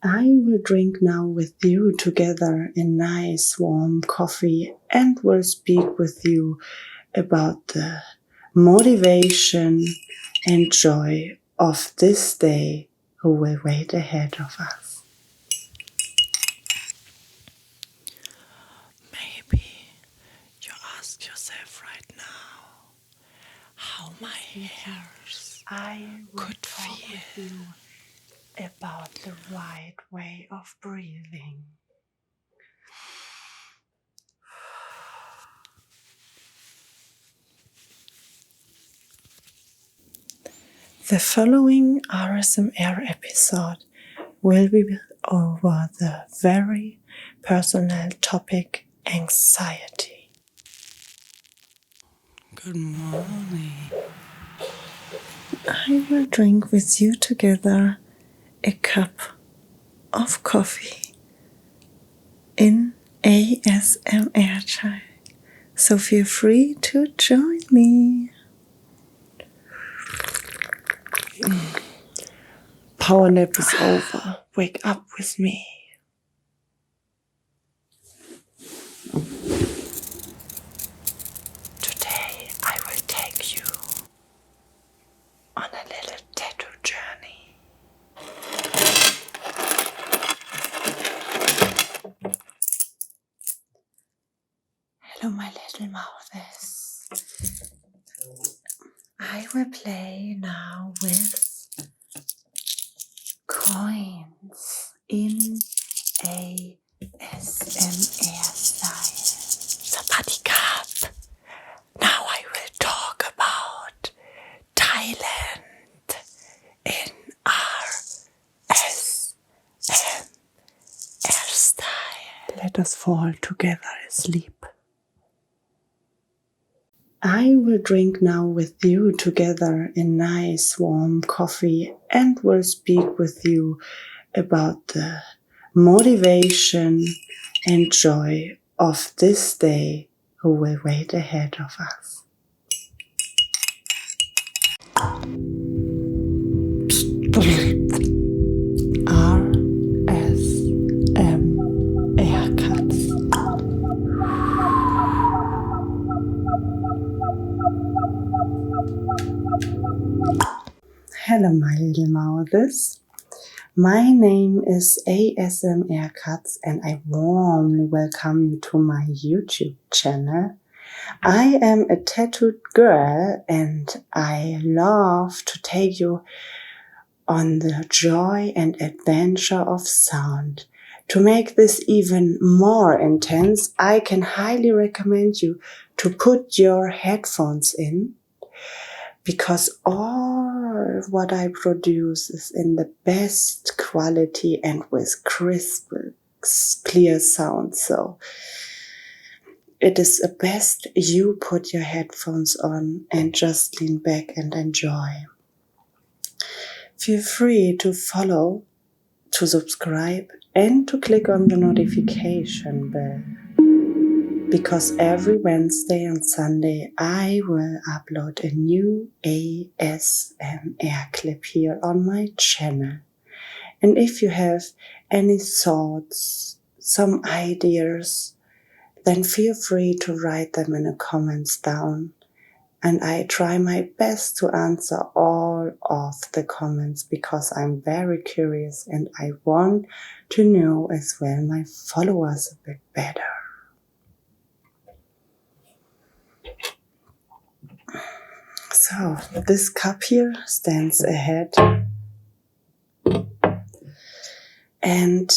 I will drink now with you together a nice warm coffee and will speak with you about the motivation and joy of this day who will wait ahead of us. Maybe you ask yourself right now how my hairs could feel about the right way of breathing. The following RSMR episode will be over the very personal topic anxiety. Good morning. I will drink with you together a cup of coffee in ASMR time. So feel free to join me. Power nap is over. Wake up with me. Today I will take you on a little tattoo journey. Hello, my little mouthes. I will play now with coins in ASMR style. Somebody cup. Now I will talk about Thailand in RSMR style. Let us fall together asleep. I will drink now with you together a nice warm coffee and will speak with you about the motivation and joy of this day who will wait ahead of us. RSMR Katz. Hello, my little mouthes. My name is ASMR Katz and I warmly welcome you to my YouTube channel. I am a tattooed girl and I love to take you on the joy and adventure of sound. To make this even more intense, I can highly recommend you to put your headphones in, because all what I produce is in the best quality and with crisp, clear sound. So it is the best you put your headphones on and just lean back and enjoy. Feel free to follow, to subscribe, and to click on the notification bell, because every Wednesday and Sunday I will upload a new ASMR clip here on my channel. And if you have any thoughts, some ideas, then feel free to write them in the comments down. And I try my best to answer all of the comments because I'm very curious and I want to know as well my followers a bit better. So this cup here stands ahead, and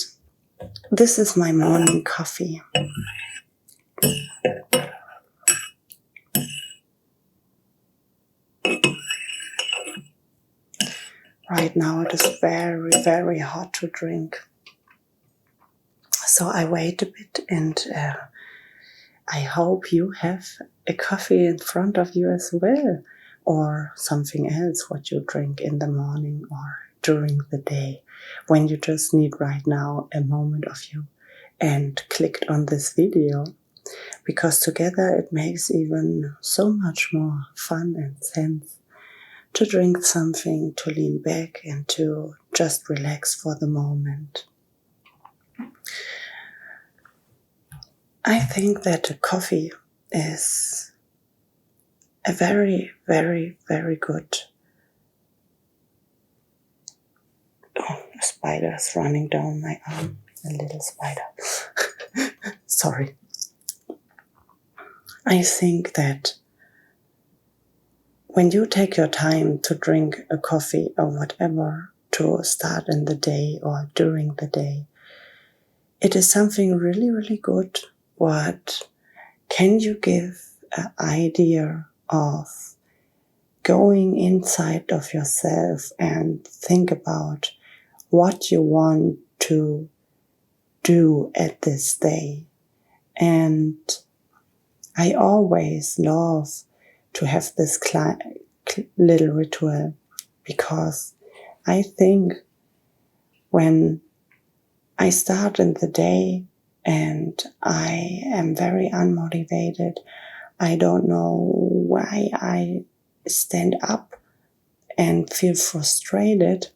this is my morning coffee. Right now it is very, very hot to drink. So I wait a bit and I hope you have a coffee in front of you as well, or something else what you drink in the morning or during the day, when you just need right now a moment of you and clicked on this video, because together it makes even so much more fun and sense to drink something, to lean back and to just relax for the moment. I think that the coffee is a very, very, very good. Oh, a spider is running down my arm. A little spider. Sorry. I think that when you take your time to drink a coffee or whatever to start in the day or during the day, it is something really, really good. What can you give an idea of going inside of yourself and think about what you want to do at this day? And I always love to have this little ritual, because I think when I start in the day and I am very unmotivated, I don't know why I stand up and feel frustrated,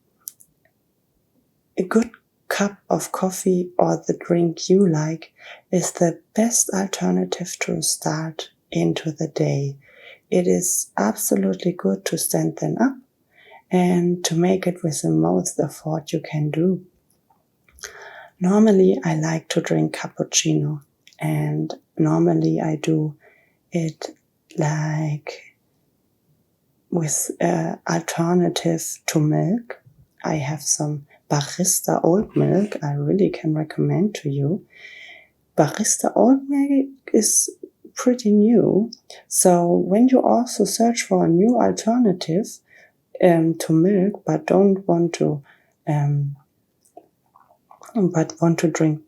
a good cup of coffee or the drink you like is the best alternative to start into the day. It is absolutely good to stand then up and to make it with the most effort you can do. Normally, I like to drink cappuccino, and normally I do it like with alternative to milk. I have some barista oat milk I really can recommend to you. Barista oat milk is pretty new, so when you also search for a new alternative to milk, but want to drink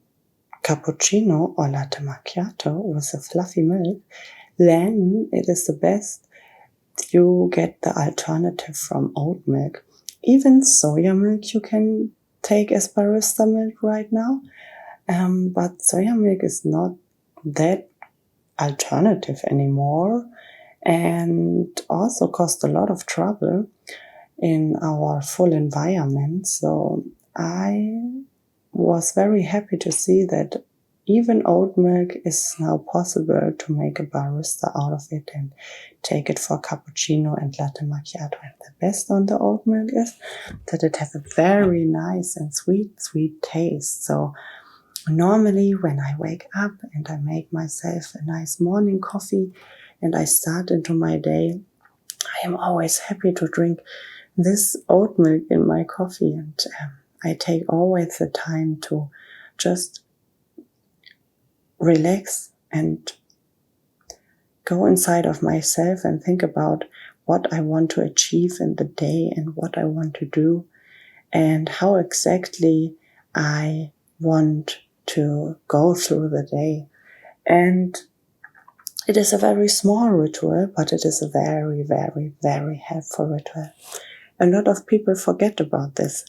cappuccino or latte macchiato with a fluffy milk, then it is the best you get the alternative from oat milk. Even soya milk you can take as barista milk right now, but soya milk is not that alternative anymore, and also cost a lot of trouble in our full environment. So I was very happy to see that even oat milk is now possible to make a barista out of it and take it for cappuccino and latte macchiato. And the best on the oat milk is that it has a very nice and sweet taste. So normally when I wake up and I make myself a nice morning coffee and I start into my day, I am always happy to drink this oat milk in my coffee, and I take always the time to just relax and go inside of myself and think about what I want to achieve in the day and what I want to do and how exactly I want to go through the day. And it is a very small ritual, but it is a very, very, very helpful ritual. A lot of people forget about this.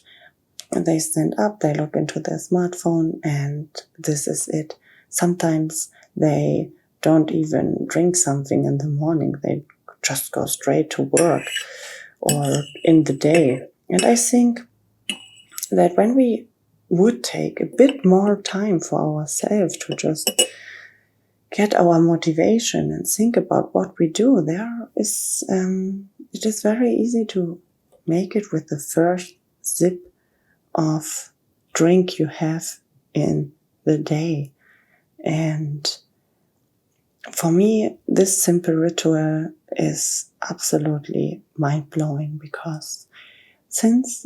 They stand up, they look into their smartphone, and this is it. Sometimes they don't even drink something in the morning. They just go straight to work or in the day. And I think that when we would take a bit more time for ourselves to just get our motivation and think about what we do, it is very easy to make it with the first sip of drink you have in the day. And for me, this simple ritual is absolutely mind-blowing, because since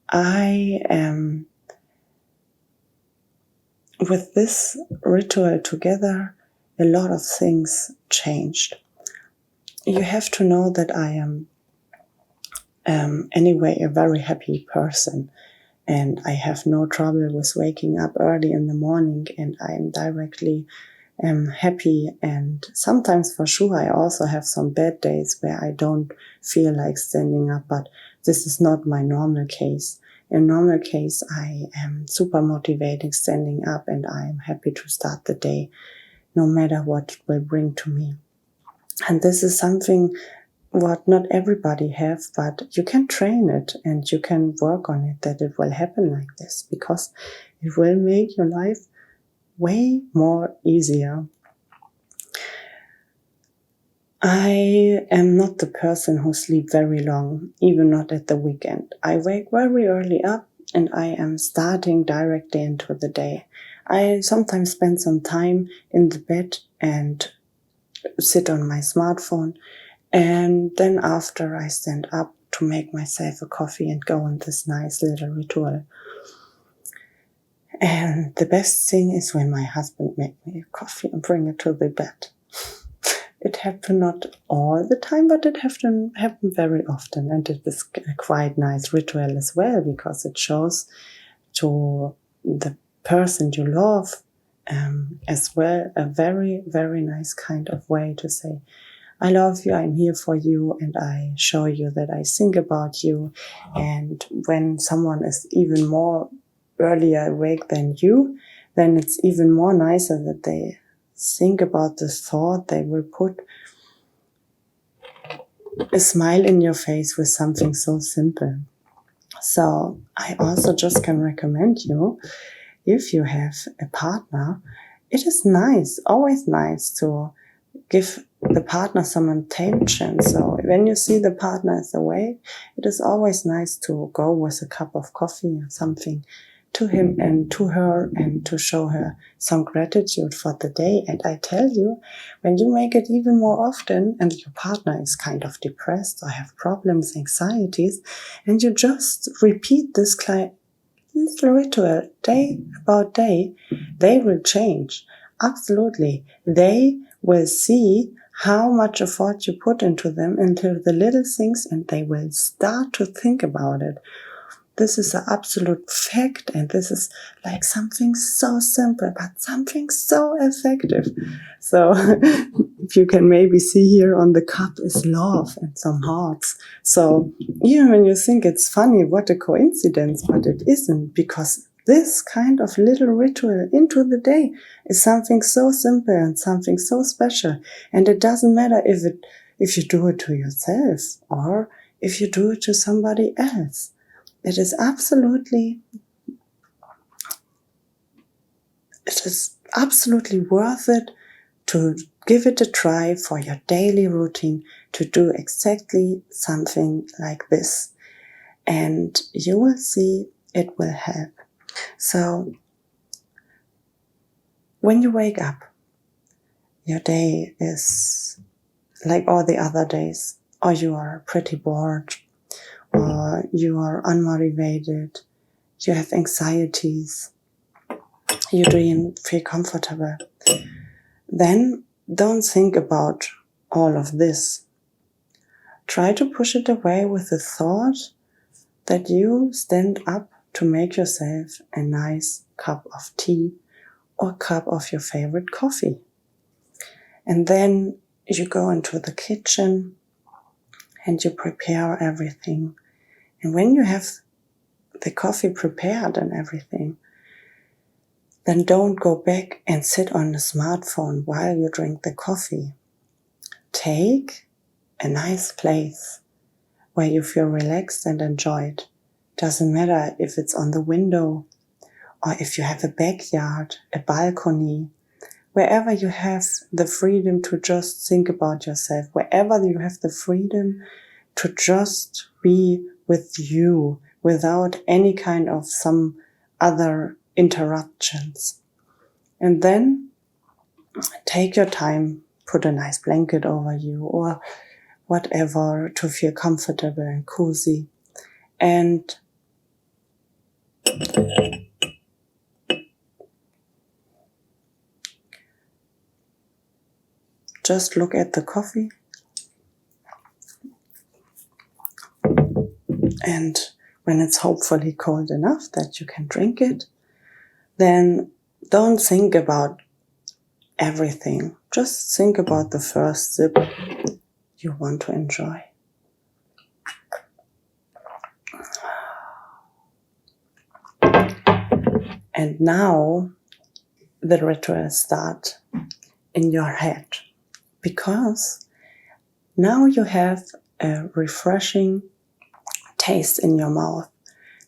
I am with this ritual together, a lot of things changed. You have to know that I am anyway a very happy person, and I have no trouble with waking up early in the morning, and I am directly happy. And sometimes for sure I also have some bad days where I don't feel like standing up, but this is not my normal case. In normal case, I am super motivated standing up, and I am happy to start the day no matter what it will bring to me. And this is something what not everybody have, but you can train it and you can work on it, that it will happen like this, because it will make your life way more easier. I am not the person who sleeps very long, even not at the weekend. I wake very early up and I am starting directly into the day. I sometimes spend some time in the bed and sit on my smartphone, and then after I stand up to make myself a coffee and go on this nice little ritual. And the best thing is when my husband makes me a coffee and bring it to the bed. It happened not all the time, but it happened very often. And it is a quite nice ritual as well, because it shows to the person you love as well a very, very nice kind of way to say, I love you, I'm here for you, and I show you that I think about you. And when someone is even more earlier awake than you, then it's even more nicer that they think about this thought. They will put a smile in your face with something so simple. So I also just can recommend you, if you have a partner, it is nice, always nice to give the partner some attention. So when you see the partner is away, it is always nice to go with a cup of coffee or something to him and to her, and to show her some gratitude for the day. And I tell you, when you make it even more often and your partner is kind of depressed or have problems, anxieties, and you just repeat this little ritual day about day, they will change. Absolutely. They will see how much effort you put into them, into the little things, and they will start to think about it. This is an absolute fact, and this is like something so simple, but something so effective. So you can maybe see here on the cup is love and some hearts. So even when you think it's funny, what a coincidence, but it isn't, because this kind of little ritual into the day is something so simple and something so special. And it doesn't matter if you do it to yourself or if you do it to somebody else. It is absolutely worth it to give it a try for your daily routine, to do exactly something like this. And you will see it will help. So when you wake up, your day is like all the other days, or you are pretty bored, or you are unmotivated, you have anxieties, you don't feel comfortable, then don't think about all of this. Try to push it away with the thought that you stand up to make yourself a nice cup of tea or cup of your favorite coffee. And then you go into the kitchen and you prepare everything. And when you have the coffee prepared and everything, then don't go back and sit on the smartphone while you drink the coffee. Take a nice place where you feel relaxed and enjoyed. Doesn't matter if it's on the window or if you have a backyard, a balcony, wherever you have the freedom to just think about yourself, wherever you have the freedom to just be with you without any kind of some other interruptions. And then take your time, put a nice blanket over you or whatever to feel comfortable and cozy. And just look at the coffee. And when it's hopefully cold enough that you can drink it, then don't think about everything. Just think about the first sip you want to enjoy. And now the ritual starts in your head, because now you have a refreshing taste in your mouth.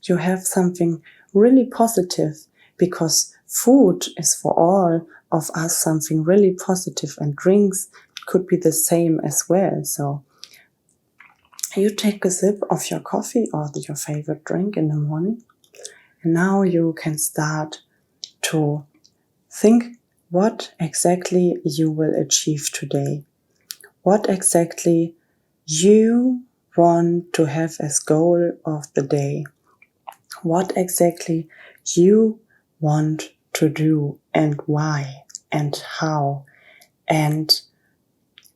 You have something really positive because food is for all of us something really positive, and drinks could be the same as well. So you take a sip of your coffee or your favorite drink in the morning, and now you can start to think what exactly you will achieve today, what exactly you want to have as goal of the day, what exactly you want to do and why and how. And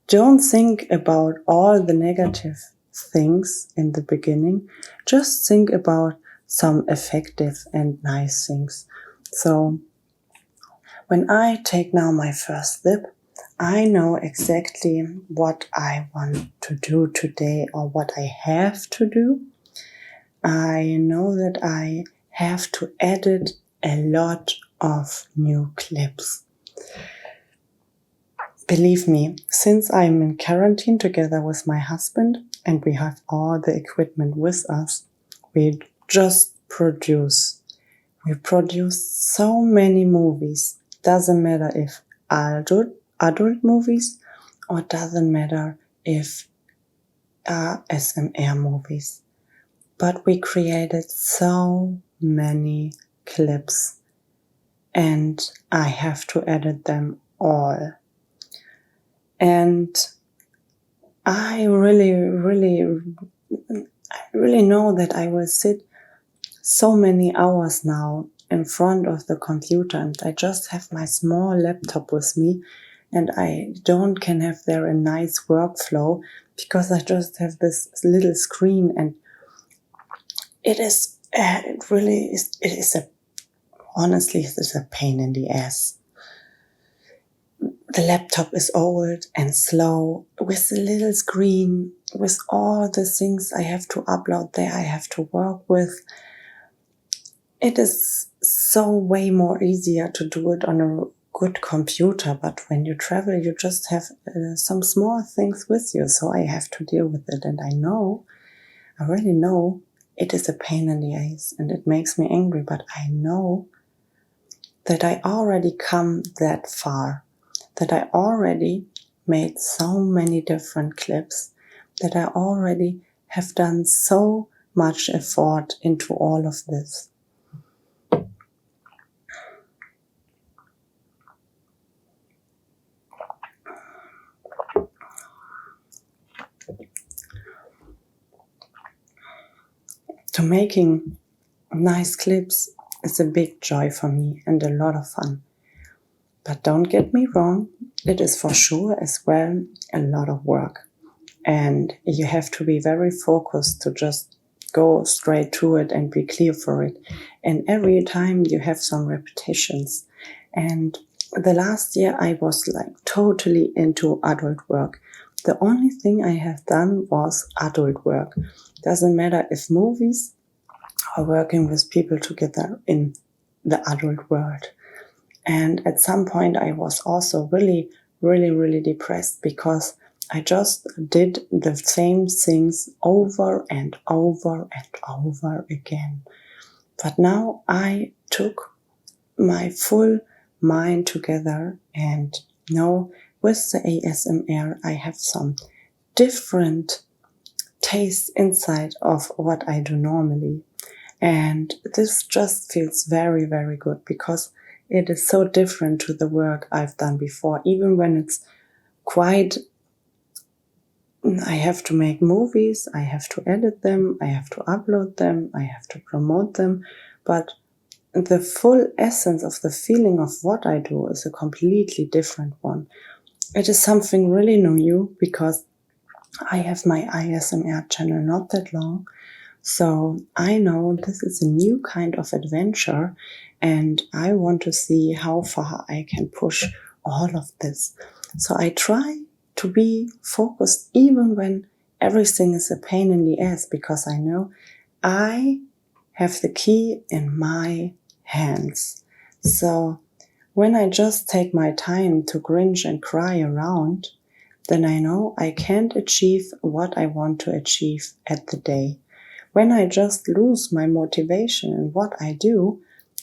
don't think about all the negative things in the beginning. Just think about some effective and nice things. So when I take now my first sip, I know exactly what I want to do today or what I have to do. I know that I have to edit a lot of new clips. Believe me, since I'm in quarantine together with my husband and we have all the equipment with us, we just produce. We produce so many movies. Doesn't matter if adult movies or doesn't matter if ASMR movies. But we created so many clips and I have to edit them all. And I really know that I will sit so many hours now in front of the computer, and I just have my small laptop with me, and I can have there a nice workflow because I just have this little screen, and it is honestly, it is a pain in the ass. The laptop is old and slow with the little screen, with all the things I have to upload there, I have to work with. It is so way more easier to do it on a good computer, but when you travel, you just have some small things with you, so I have to deal with it. And I really know it is a pain in the ass and it makes me angry, but I know that I already come that far, that I already made so many different clips, that I already have done so much effort into all of this. So making nice clips is a big joy for me and a lot of fun. But don't get me wrong, it is for sure as well a lot of work. And you have to be very focused to just go straight to it and be clear for it. And every time you have some repetitions. And the last year I was like totally into adult work. The only thing I have done was adult work. Doesn't matter if movies or working with people together in the adult world. And at some point I was also really depressed because I just did the same things over and over and over again. But now I took my full mind together and now with the ASMR I have some different taste inside of what I do normally. And this just feels very good because it is so different to the work I've done before. Even when it's quite, I have to make movies, I have to edit them, I have to upload them, I have to promote them. But the full essence of the feeling of what I do is a completely different one. It is something really new because I have my ASMR channel not that long. So I know this is a new kind of adventure and I want to see how far I can push all of this. So I try to be focused even when everything is a pain in the ass, because I know I have the key in my hands. So when I just take my time to cringe and cry around, then I know I can't achieve what I want to achieve at the day. When I just lose my motivation in what I do,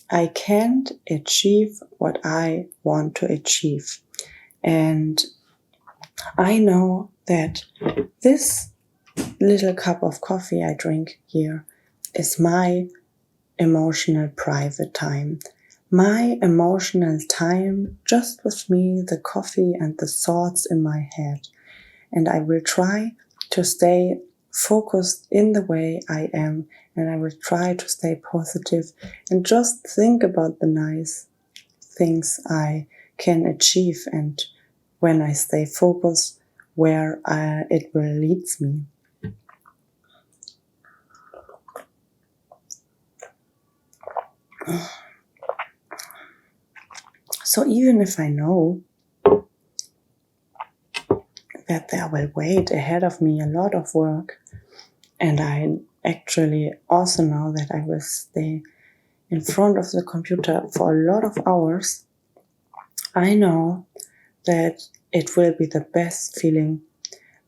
I can't achieve what I want to achieve. And I know that this little cup of coffee I drink here is my emotional private time. My emotional time just with me, the coffee and the thoughts in my head. And I will try to stay focused in the way I am, and I will try to stay positive and just think about the nice things I can achieve, and when I stay focused, where it will lead me. So even if I know that there will wait ahead of me a lot of work, and I actually also know that I will stay in front of the computer for a lot of hours, I know that it will be the best feeling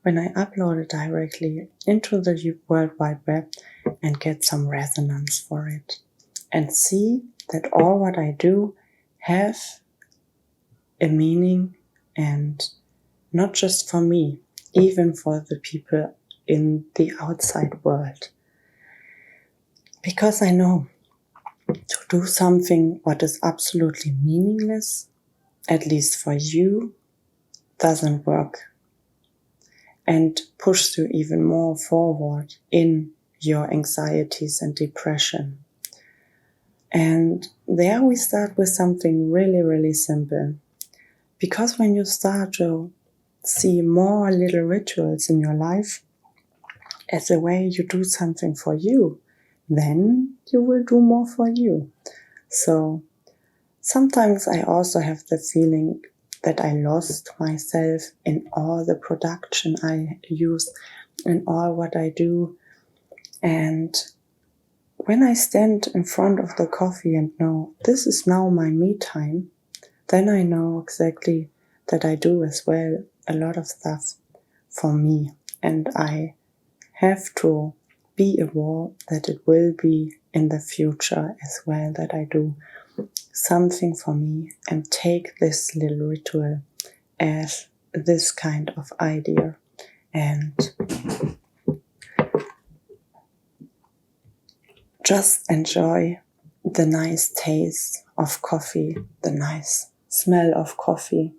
when I upload it directly into the World Wide Web and get some resonance for it, and see that all what I do have a meaning, and not just for me, even for the people in the outside world. Because I know to do something what is absolutely meaningless, at least for you, doesn't work, and push you even more forward in your anxieties and depression. And there we start with something really, really simple. Because when you start to see more little rituals in your life as a way you do something for you, then you will do more for you. So sometimes I also have the feeling that I lost myself in all the production I use, in all what I do. And when I stand in front of the coffee and know this is now my me time, then I know exactly that I do as well a lot of stuff for me. And I have to be aware that it will be in the future as well, that I do something for me and take this little ritual as this kind of idea, and just enjoy the nice taste of coffee, the nice smell of coffee.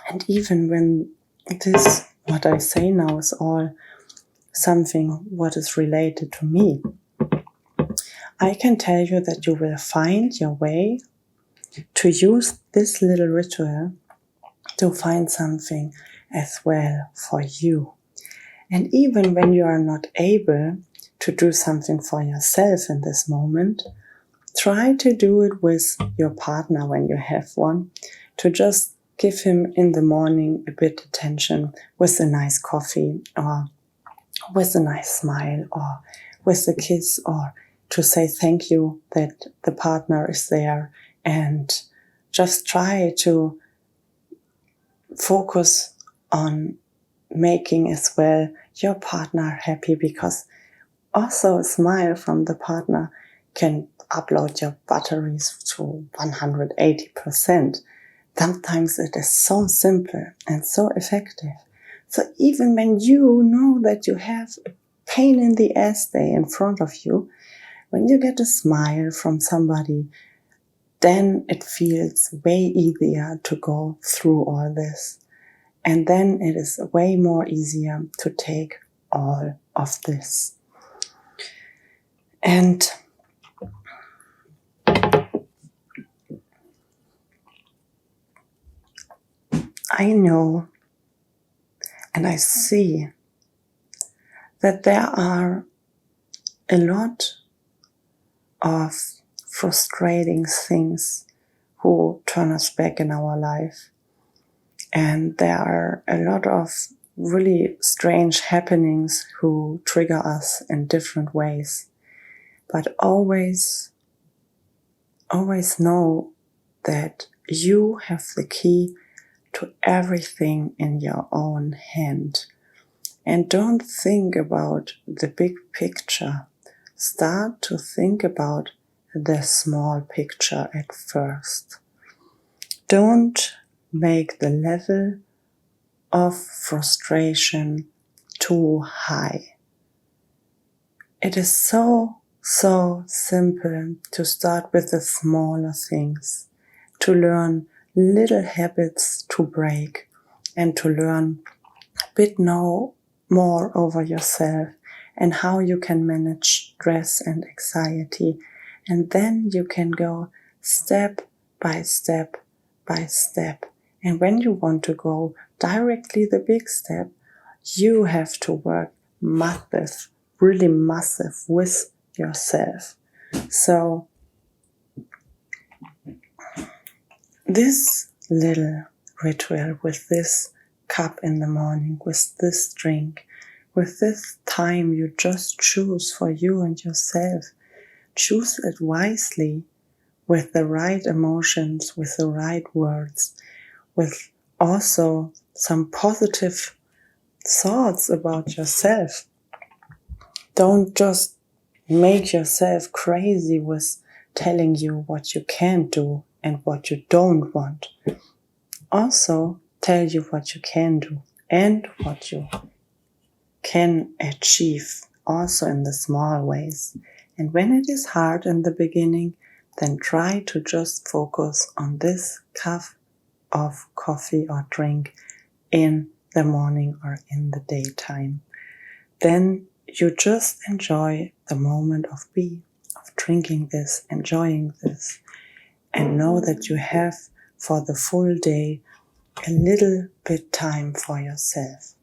And even when this, what I say now, is all something what is related to me, I can tell you that you will find your way to use this little ritual to find something as well for you. And even when you are not able to do something for yourself in this moment, try to do it with your partner when you have one, to just give him in the morning a bit attention with a nice coffee, or with a nice smile, or with a kiss, or to say thank you that the partner is there, and just try to focus on making as well your partner happy, because also a smile from the partner can upload your batteries to 180%. Sometimes it is so simple and so effective. So even when you know that you have a pain in the ass day in front of you, when you get a smile from somebody, then it feels way easier to go through all this. And then it is way more easier to take all of this. And I know and I see that there are a lot of frustrating things who turn us back in our life. And there are a lot of really strange happenings who trigger us in different ways. But always know that you have the key to everything in your own hand. And don't think about the big picture. Start to think about the small picture at first. Don't make the level of frustration too high. It is so simple to start with the smaller things, to learn little habits to break, and to learn a bit more over yourself and how you can manage stress and anxiety. And then you can go step by step by step. And when you want to go directly the big step, you have to work massive, really massive with yourself. So this little ritual with this cup in the morning, with this drink, with this time you just choose for you and yourself, choose it wisely with the right emotions, with the right words, with also some positive thoughts about yourself. Don't just make yourself crazy with telling you what you can't do and what you don't want. Also, tell you what you can do and what you can achieve, also in the small ways. And when it is hard in the beginning, then try to just focus on this cup of coffee or drink in the morning or in the daytime. Then you just enjoy the moment of drinking this, enjoying this, and know that you have for the full day a little bit time for yourself.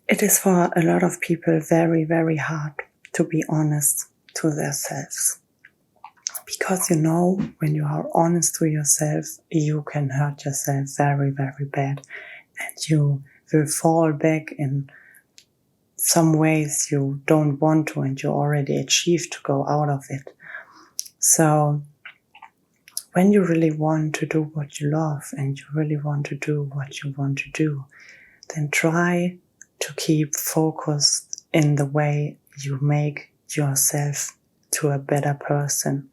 It is for a lot of people very, very hard to be honest to themselves. Because when you are honest to yourself, you can hurt yourself very, very bad. And you will fall back in some ways you don't want to and you already achieved to go out of it. So when you really want to do what you love and you really want to do what you want to do, then try to keep focused in the way you make yourself to a better person.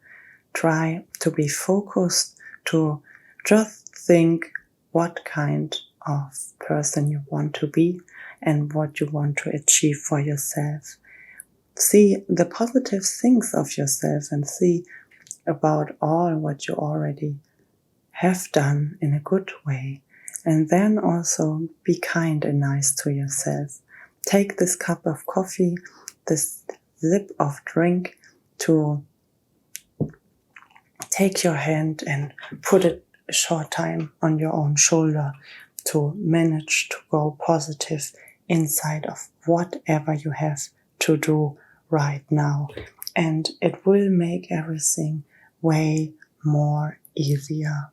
Try to be focused to just think what kind of person you want to be and what you want to achieve for yourself. See the positive things of yourself and see about all what you already have done in a good way. And then also be kind and nice to yourself. Take this cup of coffee, this sip of drink, to take your hand and put it a short time on your own shoulder to manage to go positive inside of whatever you have to do right now. And it will make everything way more easier.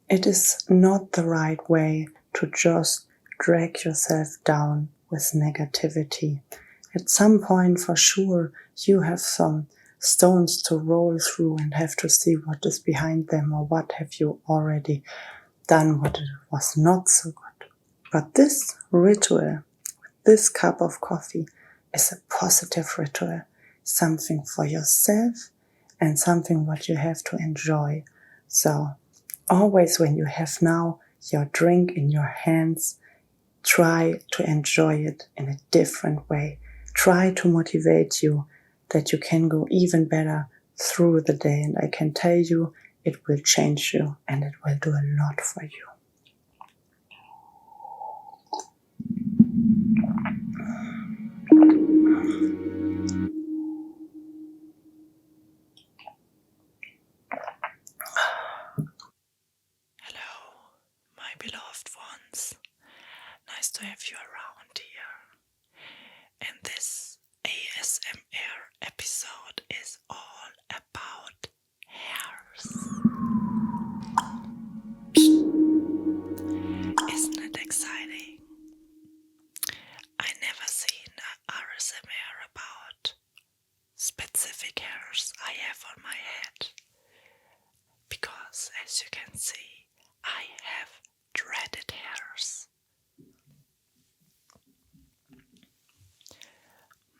It is not the right way to just drag yourself down with negativity. At some point, for sure, you have some stones to roll through and have to see what is behind them or what have you already done what it was not so good. But this ritual, this cup of coffee, is a positive ritual, something for yourself and something what you have to enjoy. So always when you have now your drink in your hands, try to enjoy it in a different way. Try to motivate you that you can go even better through the day. And I can tell you, it will change you and it will do a lot for you. Hello, my beloved ones. Nice to have you around here. And this ASMR episode is all about hairs. Isn't it exciting? I never seen a ASMR about specific hairs. I have see, I have dreaded hairs.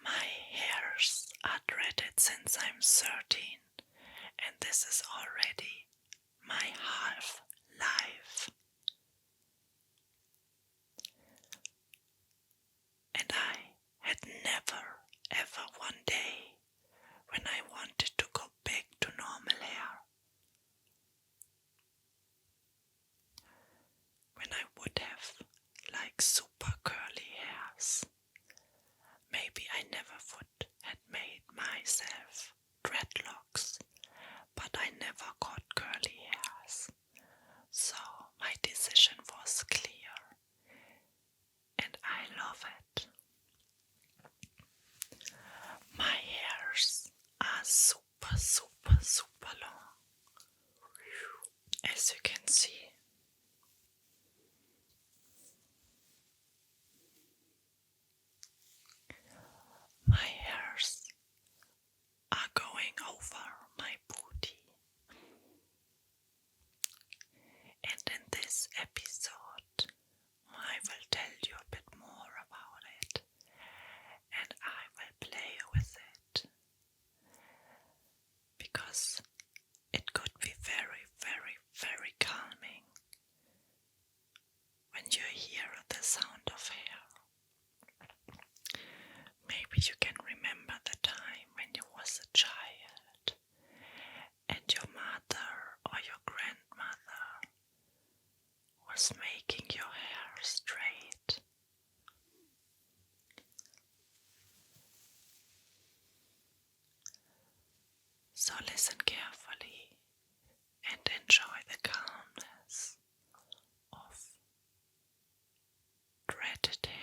My hairs are dreaded since I'm 13, and this is already my half life. And I had never ever one day when I wanted to go back to normal hair. When I would have like super curly hairs. Maybe I never would have made myself dreadlocks, but I never got curly hairs. So my decision was clear, and I love it. My hairs are super, super, super long, as you can see. My hairs are going over my booty. And in this episode, I will tell you a bit more about it, and I will play with it, because it could be very, very, very calming when you hear the sound of hair. Maybe you can remember the time when you was a child and your mother or your grandmother was making your hair straight. So listen carefully and enjoy the calmness of dreaded hair.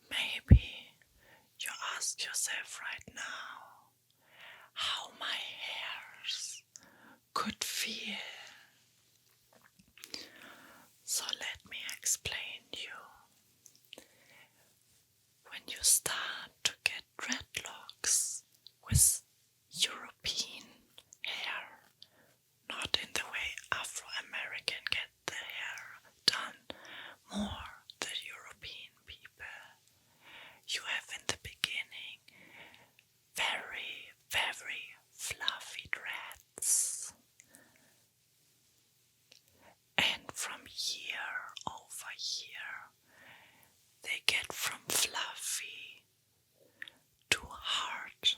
Maybe you ask yourself right now how my hairs could feel. So let me explain you. you start to get dreadlocks with European hair, not in the way Afro-American get their hair done, more the European people, you have in the beginning very, very fluffy dreads. And from year over year, they get from fluffy to hard.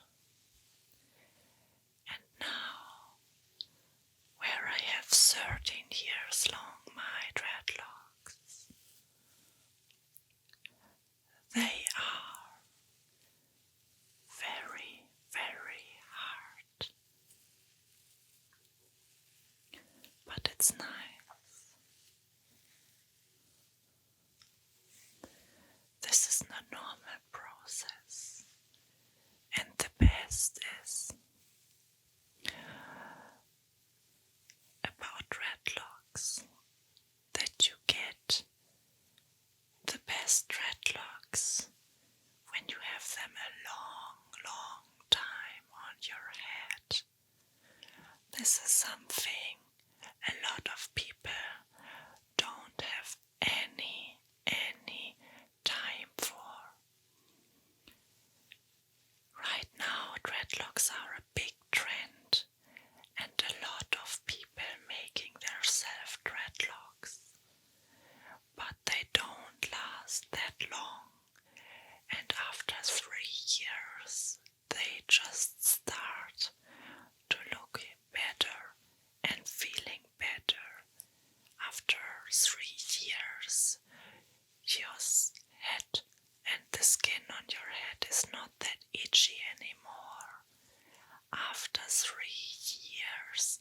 And now, where I have 13 years long my dreadlocks, they are very, very hard. But it's nice. This is the normal process. And the best is about dreadlocks that you get the best dreadlocks when you have them a long, long time on your head. This is something a lot of people don't have any time for. Right now, dreadlocks are a big trend, and a lot of people making themselves dreadlocks. But they don't last that long, and after 3 years, they just start to look better and feeling better. After 3 years, your head and the skin on your head is not that itchy anymore. After 3 years,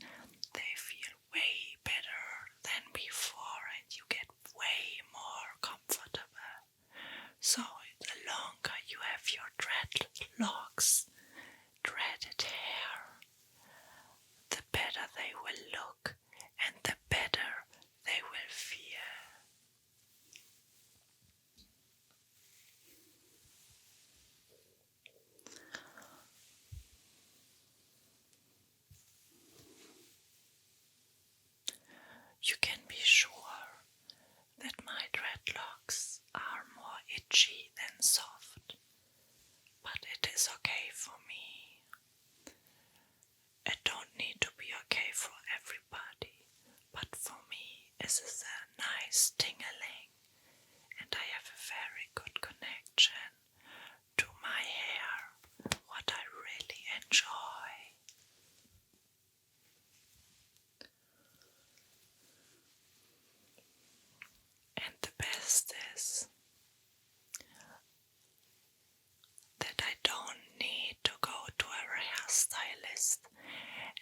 they feel way better than before and you get way more comfortable. So the longer you have your dreadlocks, dreaded hair, the better they will look and the better they will feel. You can be sure that my dreadlocks are more itchy than soft, but it is okay for me. It don't need to be okay for everybody, but for me it is a nice tingling, and I have a very good connection to my hair, what I really enjoy. And the best is that I don't need to go to a hairstylist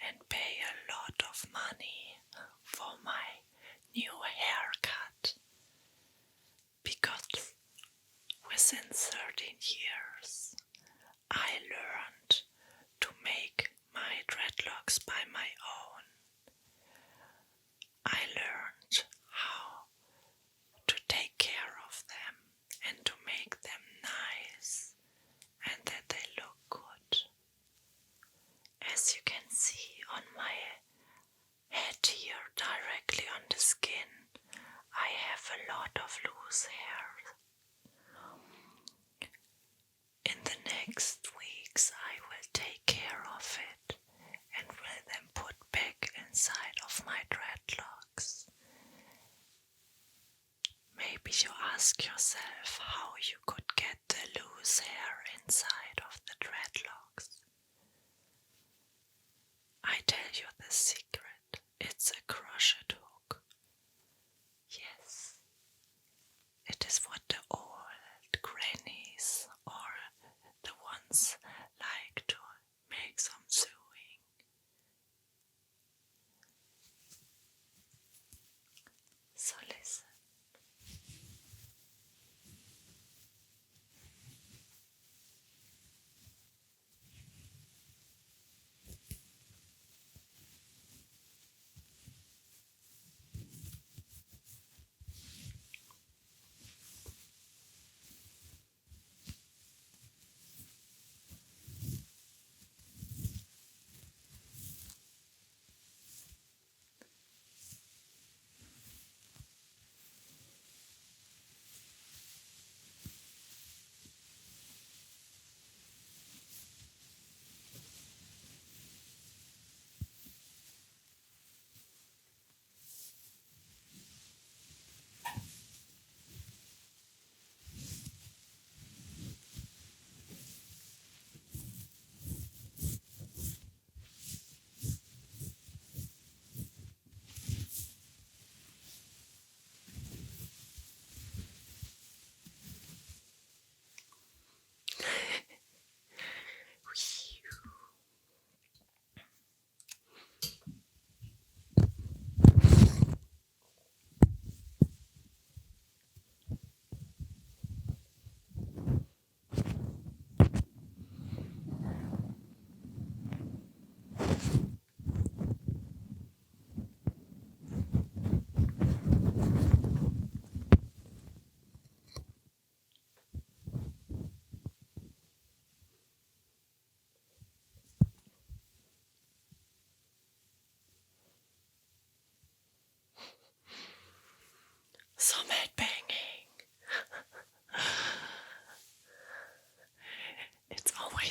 and pay a lot of money for my new haircut, because within 13 years I learned to make my dreadlocks by my own. I learned how to take care of them and to make them nice and that they look good. As you can see on my head here, directly on the skin, I have a lot of loose hair. In the next weeks I will take care of it and will then put back inside of my dreadlocks. Maybe you ask yourself how you could get the loose hair inside of the dreadlocks. I tell you the secret, it's a crochet hook. Yes, it is what the old grannies or the ones like to make some sewing. So listen.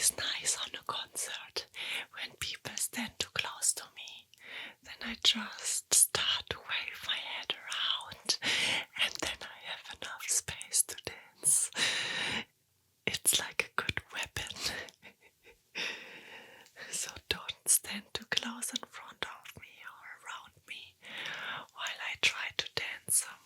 always nice on a concert when people stand too close to me. Then I just start to wave my head around, and then I have enough space to dance. It's like a good weapon. So don't stand too close in front of me or around me while I try to dance somewhere.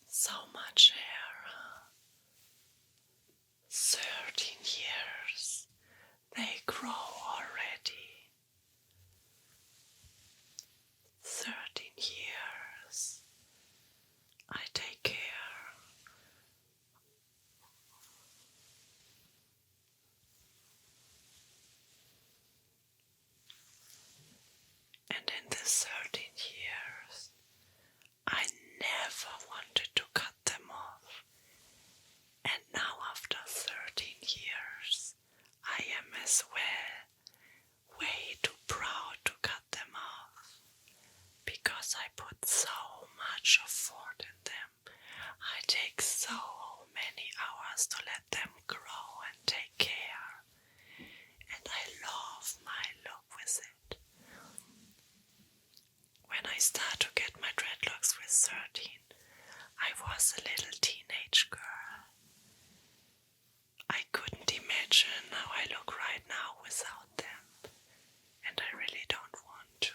So much hair. 13 years. They grow already. 13 years. I take care. And in these 13 years, I never wanted to cut them off. And now after 13 years, I am as well way too proud to cut them off. Because I put so much effort in them. I take so many hours to let them grow and take care. And I love my look with it. When I start to get my dreadlocks with 13, I was a little teenage girl. I couldn't imagine how I look right now without them. And I really don't want to.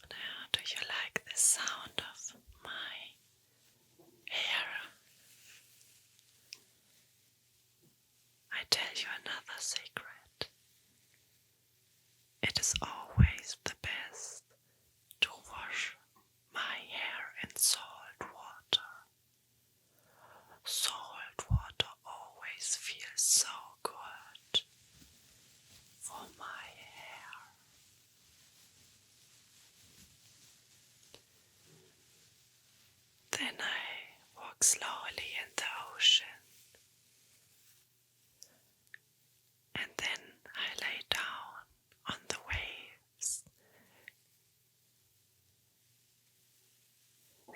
Now, do you like the sound of my hair? I tell you another secret. It is always the best to wash my hair in salt water. Salt water always feels so good for my hair. Then I walk slowly in the ocean. And then I lay down on the waves.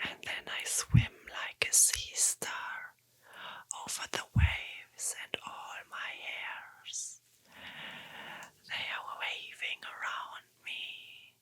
And then I swim like a sea star over the waves, and all my hairs, they are waving around me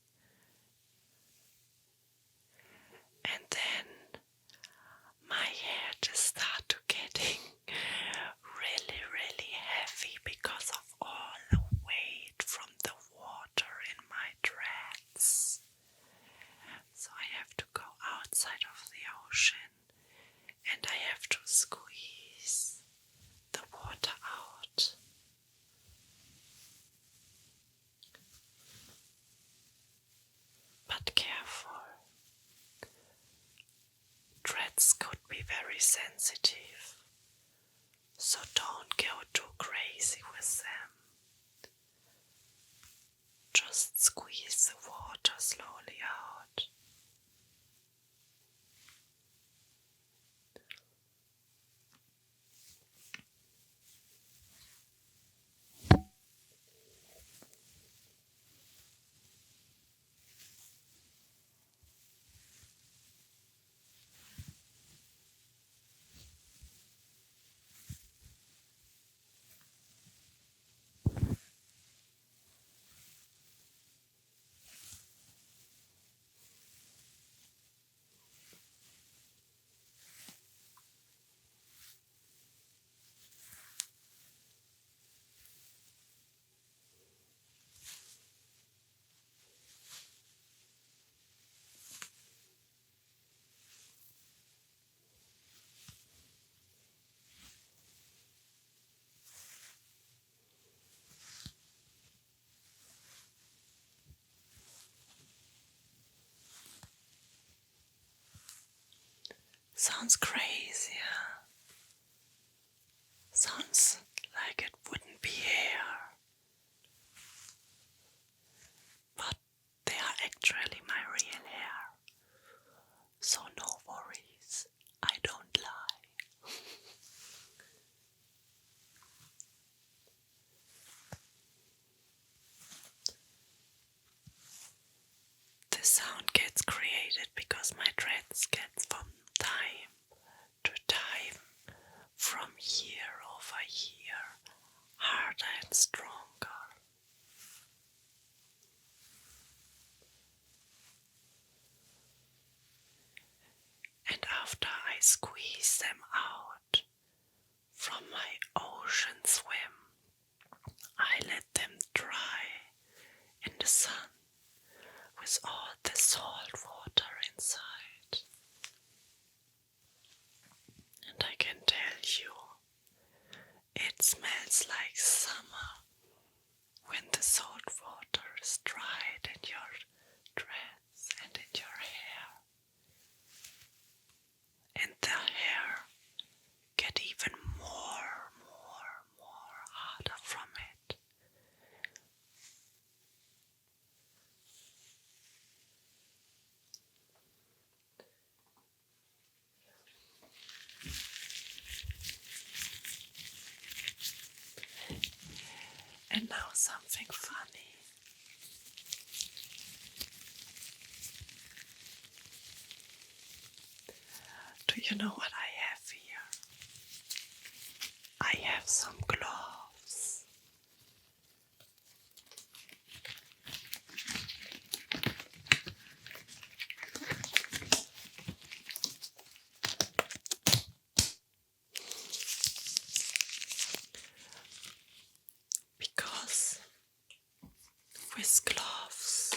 sensitive, so don't go too crazy with them. Just squeeze the water slowly out. Sounds crazy, huh? Sounds like it wouldn't be air. But they are actually my real hair. So no worries, I don't lie. This sound gets created because my dreads get from time to time, from year over year, harder and stronger. And after I squeeze them out from my ocean swim, I let them dry in the sun with all the salt water inside. And I can tell you, it smells like summer when the salt water is dried in your dress and in your hair. And the hair get even more harder from it. And now something funny. Do you know what I have here? I have some gloves. Because with gloves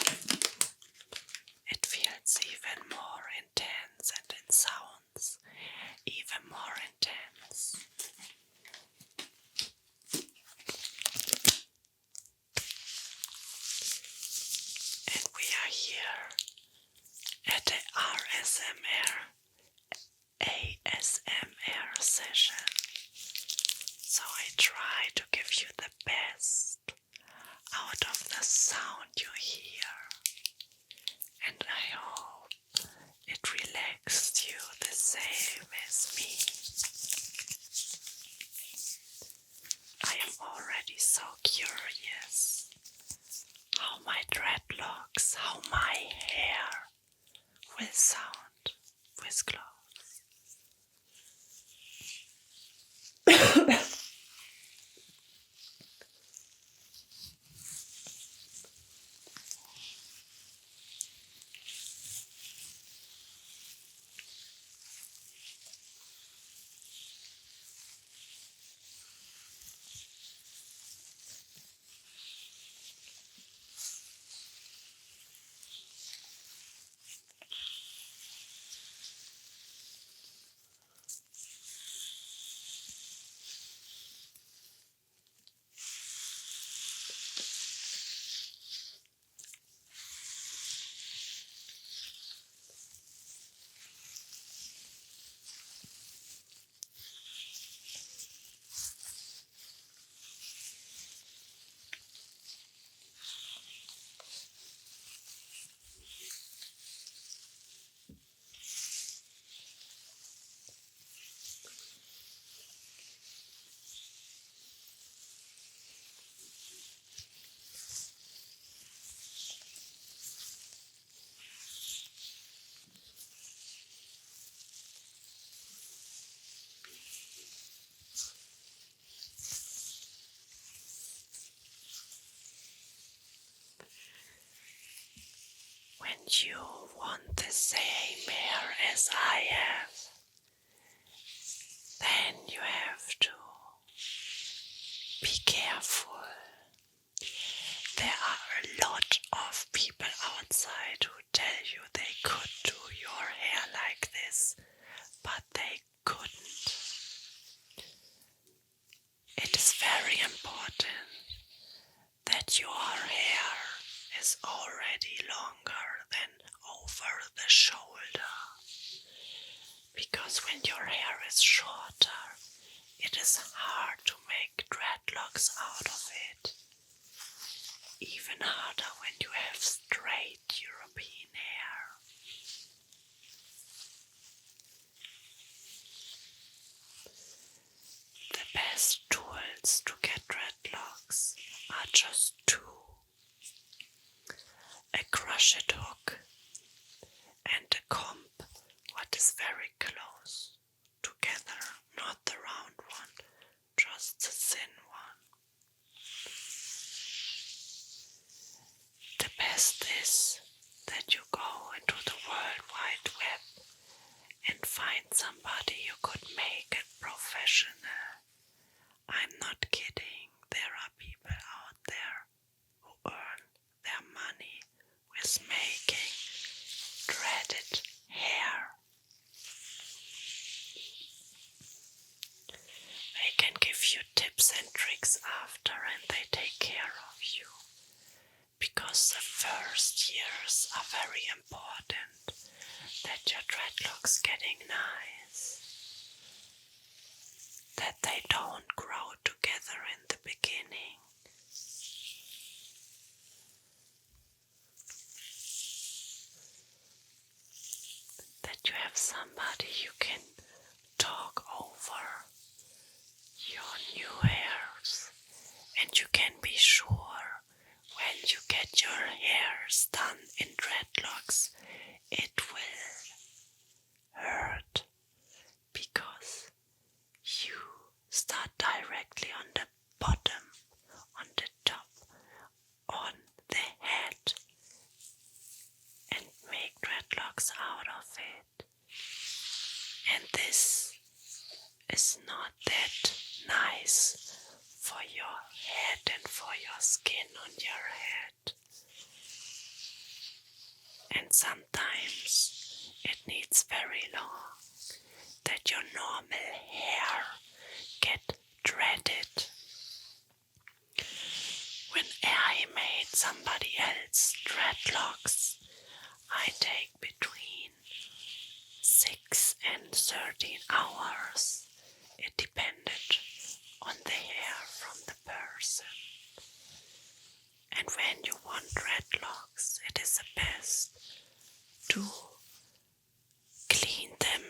it feels even more intense and it sounds even more intense. And we are here at the ASMR session. So I try to give you the best out of the sound you hear. And I hope it relaxed you the same as me. I am already so curious how my dreadlocks, how my hair will sound with gloves. when you want the same hair as I have, then you have to be careful. There are a lot of people outside who tell you they could do your hair like this, but they couldn't. It is very important that your hair is already longer than over the shoulder. Because when your hair is shorter, it is hard to make dreadlocks out of it. Even harder when you have straight European hair. The best tools to get dreadlocks are just two. A crochet hook and a comb, what is very close together, not the round one, just the thin one. The best is that you go into the World Wide Web and find somebody who could make it professional. I'm not kidding, there are people out there who earn their money with making dreaded hair. They can give you tips and tricks after, and they take care of you. Because the first years are very important, that your dreadlocks getting nice, that they don't grow together in the beginning. That you have somebody you can talk over your new hairs, and you can be sure when you get your hairs done in dreadlocks, it will hurt because you start directly on the bottom, on the top, on the head and make dreadlocks out of it. And this is not that nice for your head and for your skin on your head. And sometimes it needs very long that your normal hair get dreaded. When I made somebody else dreadlocks, I take between 6 and 13 hours. It depended on the hair from the person. And when you want dreadlocks, it is the best to clean them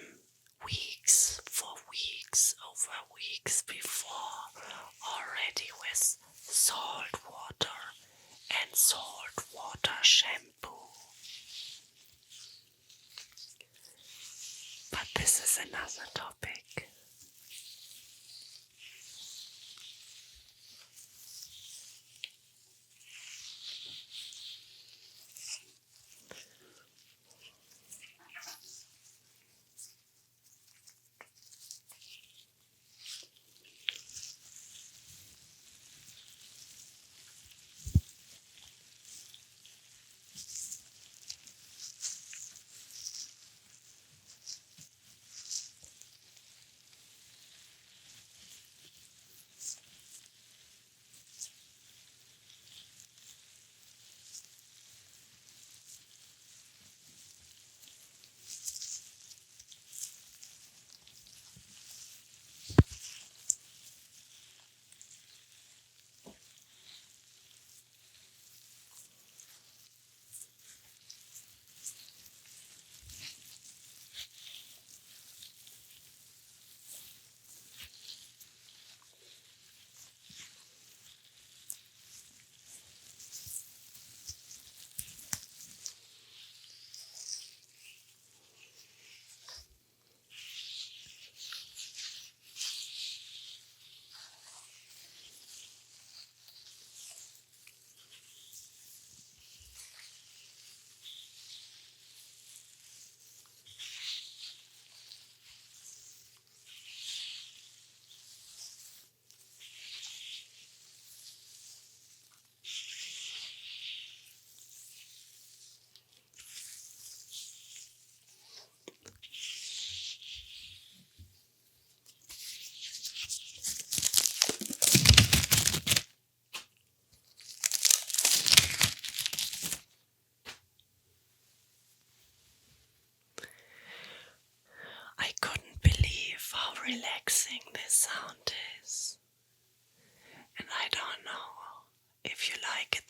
over weeks before, already with salt water and salt water shampoo. But this is another topic.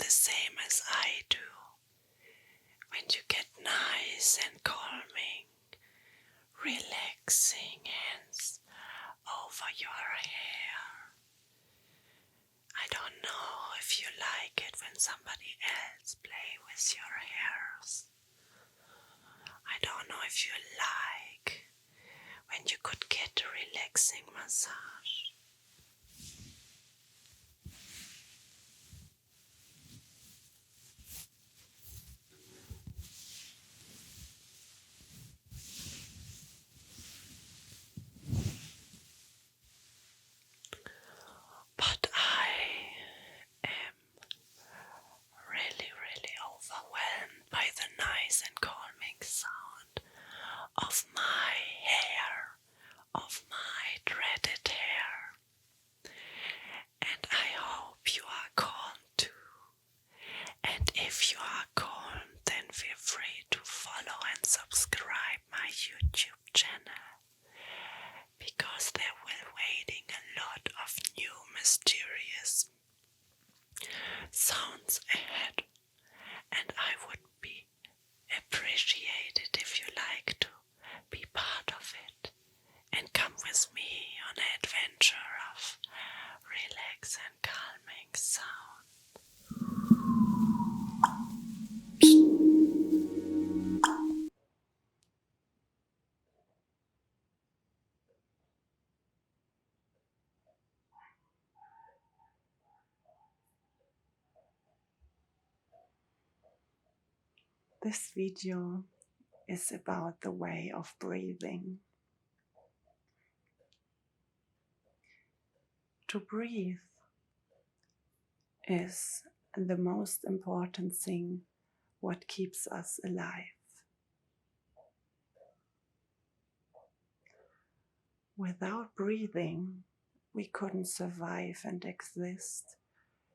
the same as I do. When you get nice and calming, relaxing hands over your hair. I don't know if you like it when somebody else play with your hairs. I don't know if you like when you could get a relaxing massage. But I am really, really overwhelmed by the nice and calming sound of my hair, of my dreaded hair. And I hope you are calm too. And if you are calm, then feel free to follow and subscribe my YouTube channel, because there will waiting a lot of new mysterious sounds ahead, and I would be appreciated if you like to be part of it and come with me on an adventure of relax and calming sound. This video is about the way of breathing. To breathe is the most important thing what keeps us alive. Without breathing, we couldn't survive and exist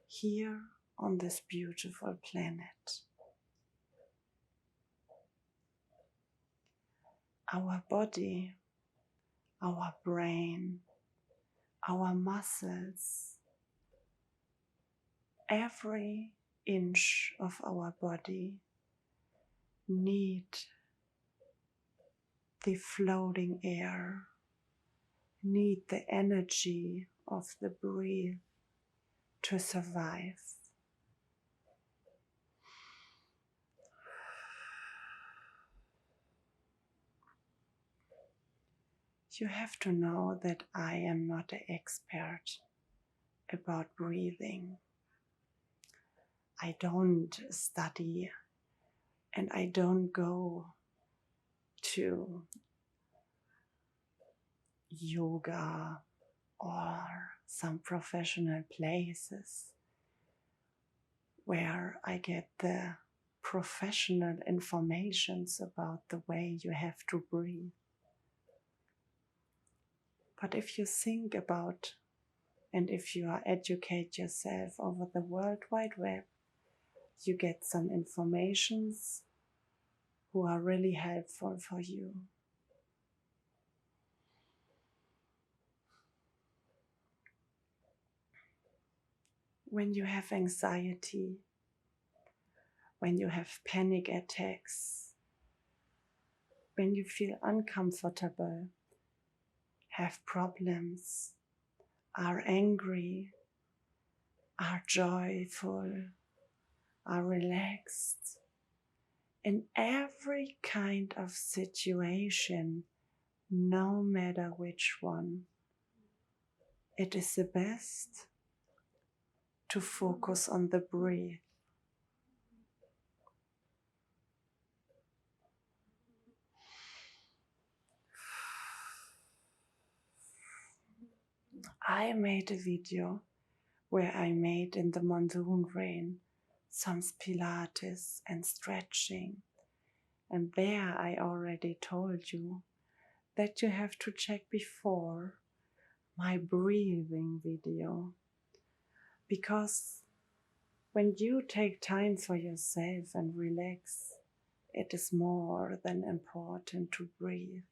here on this beautiful planet. Our body, our brain, our muscles, every inch of our body need the floating air, need the energy of the breath to survive. You have to know that I am not an expert about breathing. I don't study and I don't go to yoga or some professional places where I get the professional informations about the way you have to breathe. But if you think about and if you educate yourself over the World Wide Web, you get some informations who are really helpful for you. When you have anxiety, when you have panic attacks, when you feel uncomfortable, have problems, are angry, are joyful, are relaxed, in every kind of situation, no matter which one, it is the best to focus on the breath. I made a video where I made in the monsoon rain some Pilates and stretching, and there I already told you that you have to check before my breathing video, because when you take time for yourself and relax, it is more than important to breathe,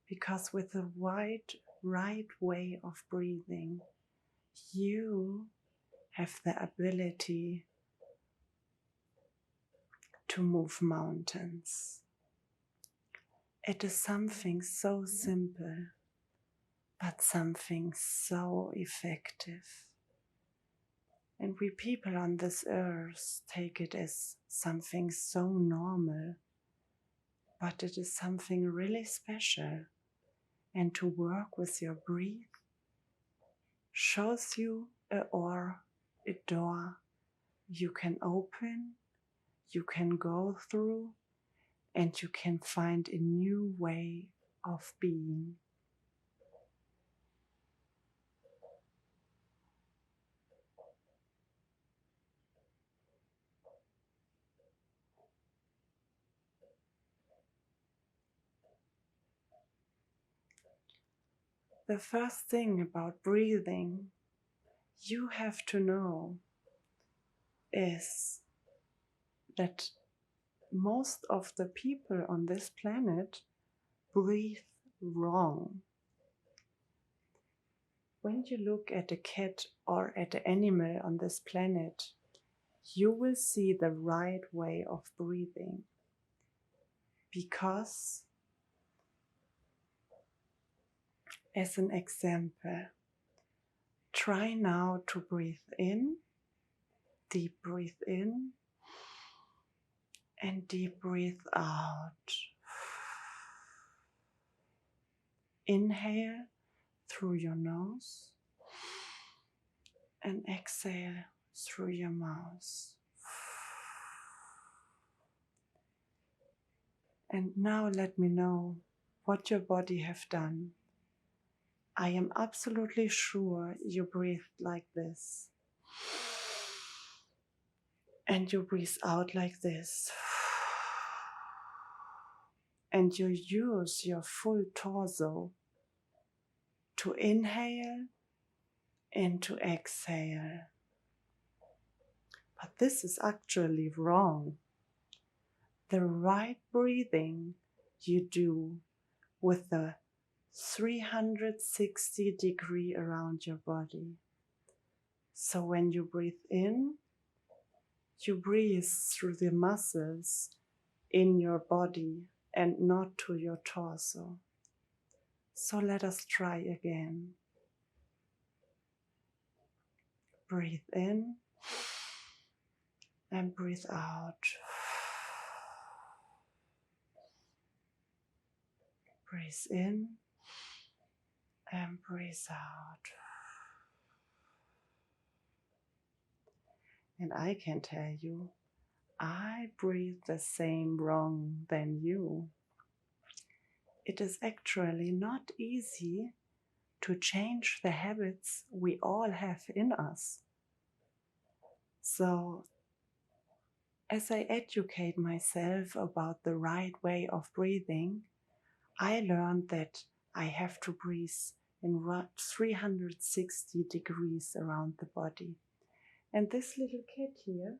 because with the right way of breathing, you have the ability to move mountains. It is something so simple, but something so effective. And we people on this earth take it as something so normal, but it is something really special. And to work with your breath shows you a door you can open, you can go through, and you can find a new way of being. The first thing about breathing you have to know is that most of the people on this planet breathe wrong. When you look at a cat or at an animal on this planet, you will see the right way of breathing. Because, as an example, try now to breathe in, deep breathe in, and deep breathe out. Inhale through your nose and exhale through your mouth. And now let me know what your body have done. I am absolutely sure you breathe like this. And you breathe out like this. And you use your full torso to inhale and to exhale. But this is actually wrong. The right breathing you do with the 360 degree around your body. So when you breathe in, you breathe through the muscles in your body and not to your torso. So let us try again. Breathe in and breathe out. Breathe in and breathe out. And I can tell you, I breathe the same wrong than you. It is actually not easy to change the habits we all have in us. So, as I educate myself about the right way of breathing, I learned that I have to breathe in 360 degrees around the body. And this little cat here,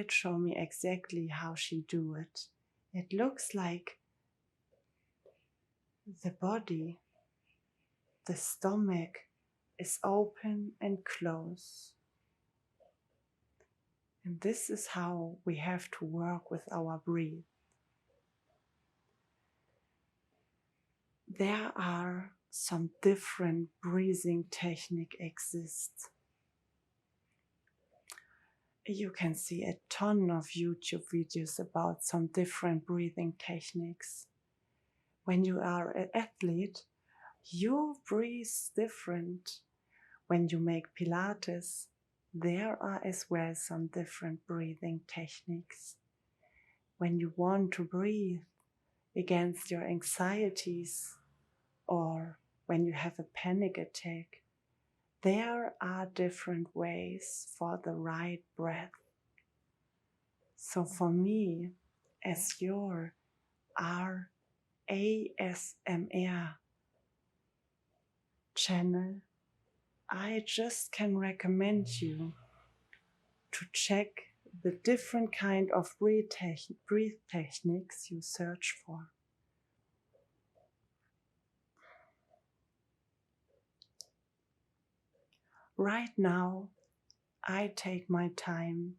showed me exactly how she do it. It looks like the body, the stomach is open and closed. And this is how we have to work with our breath. There are some different breathing techniques exist. You can see a ton of YouTube videos about some different breathing techniques. When you are an athlete, you breathe different. When you make Pilates, there are as well some different breathing techniques. When you want to breathe against your anxieties or when you have a panic attack, there are different ways for the right breath. So for me, as your ASMR channel, I just can recommend you to check the different kind of breath techniques you search for. Right now, I take my time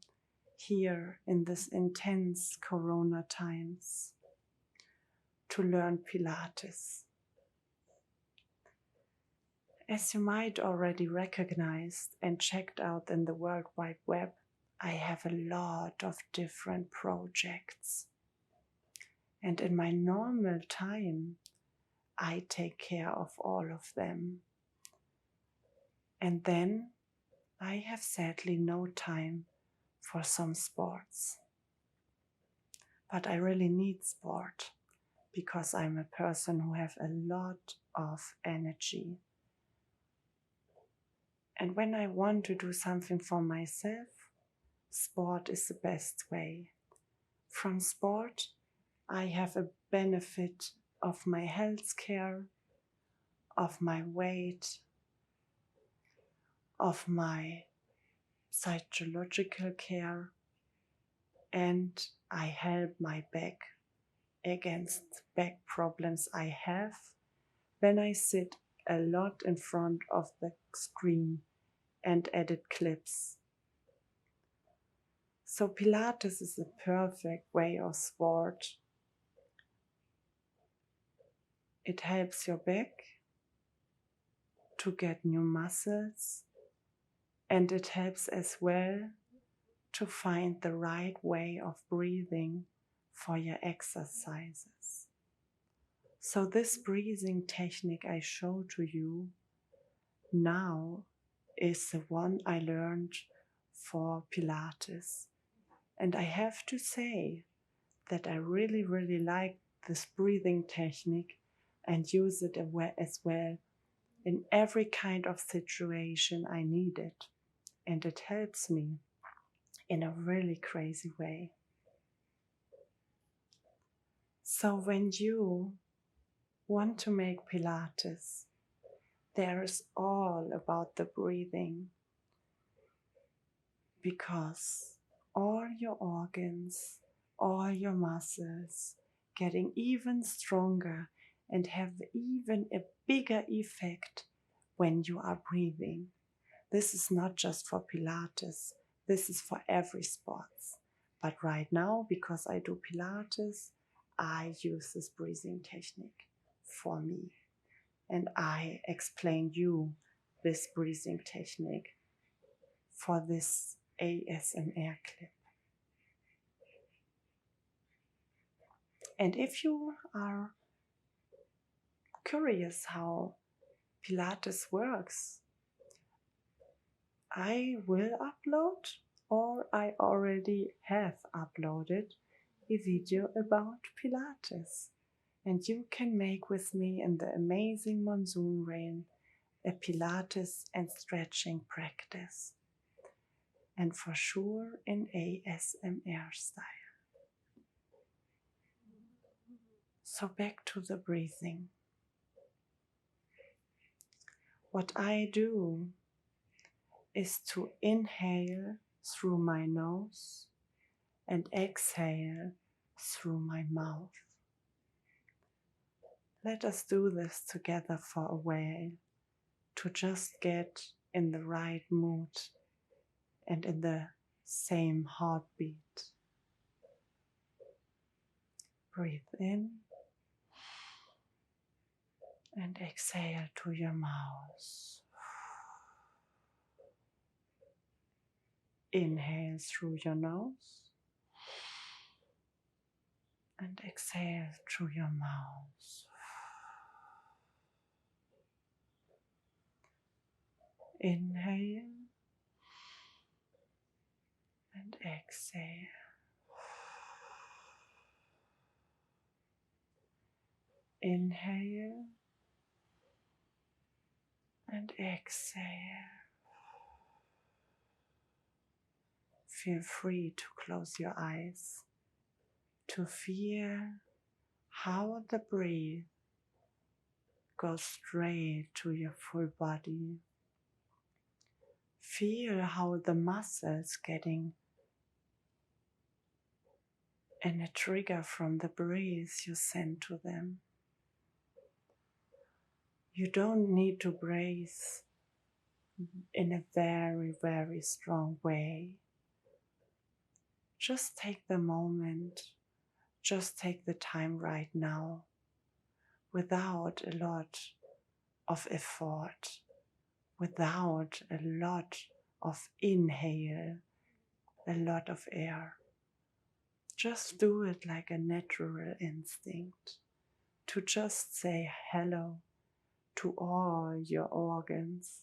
here in this intense Corona times to learn Pilates. As you might already recognized and checked out in the World Wide Web, I have a lot of different projects. And in my normal time, I take care of all of them. And then I have sadly no time for some sports. But I really need sport because I'm a person who has a lot of energy. And when I want to do something for myself, sport is the best way. From sport, I have a benefit of my health care, of my weight, of my psychological care, and I help my back against back problems I have when I sit a lot in front of the screen and edit clips. So Pilates is a perfect way of sport. It helps your back to get new muscles, and it helps as well to find the right way of breathing for your exercises. So this breathing technique I show to you now is the one I learned for Pilates. And I have to say that I really, really like this breathing technique and use it as well in every kind of situation I need it. And it helps me in a really crazy way. So when you want to make Pilates, there is all about the breathing, because all your organs, all your muscles getting even stronger and have even a bigger effect when you are breathing. This is not just for Pilates, this is for every sports. But right now, because I do Pilates, I use this breathing technique for me. And I explain you this breathing technique for this ASMR clip. And if you are curious how Pilates works, I will upload, or I already have uploaded, a video about Pilates. And you can make with me in the amazing monsoon rain a Pilates and stretching practice. And for sure in ASMR style. So back to the breathing. What I do is to inhale through my nose and exhale through my mouth. Let us do this together for a while to just get in the right mood and in the same heartbeat. Breathe in and exhale to your mouth. Inhale through your nose and exhale through your mouth. Inhale and exhale. Inhale and exhale. Feel free to close your eyes to feel how the breath goes straight to your full body. Feel how the muscles getting and a trigger from the breath you send to them. You don't need to breathe in a very, very strong way. just take the moment, just take the time right now, without a lot of effort, without a lot of inhale, a lot of air. Just do it like a natural instinct, to just say hello to all your organs,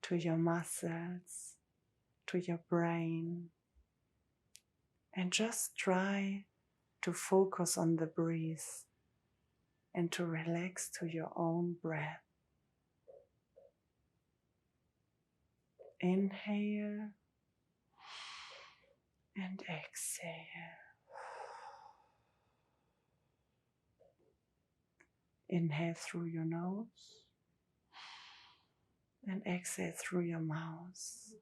to your muscles, to your brain, and just try to focus on the breath and to relax to your own breath. Inhale and exhale. Inhale through your nose and exhale through your mouth.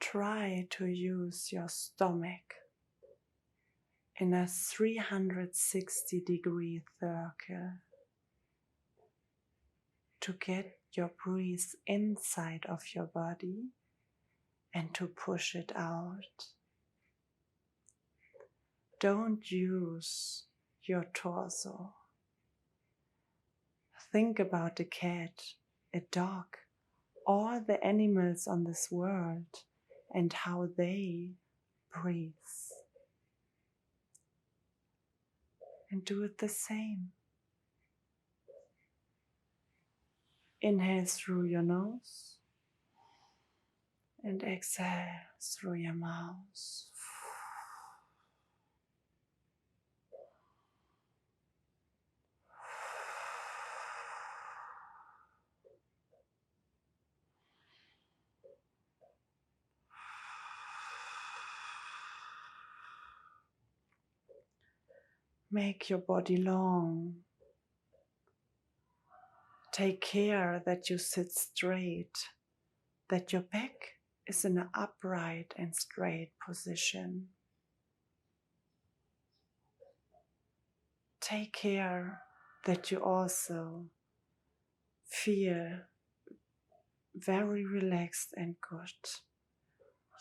Try to use your stomach in a 360-degree circle to get your breath inside of your body and to push it out. Don't use your torso. Think about a cat, a dog, all the animals on this world and how they breathe. And do it the same. Inhale through your nose and exhale through your mouth. Make your body long. Take care that you sit straight, that your back is in an upright and straight position. Take care that you also feel very relaxed and good.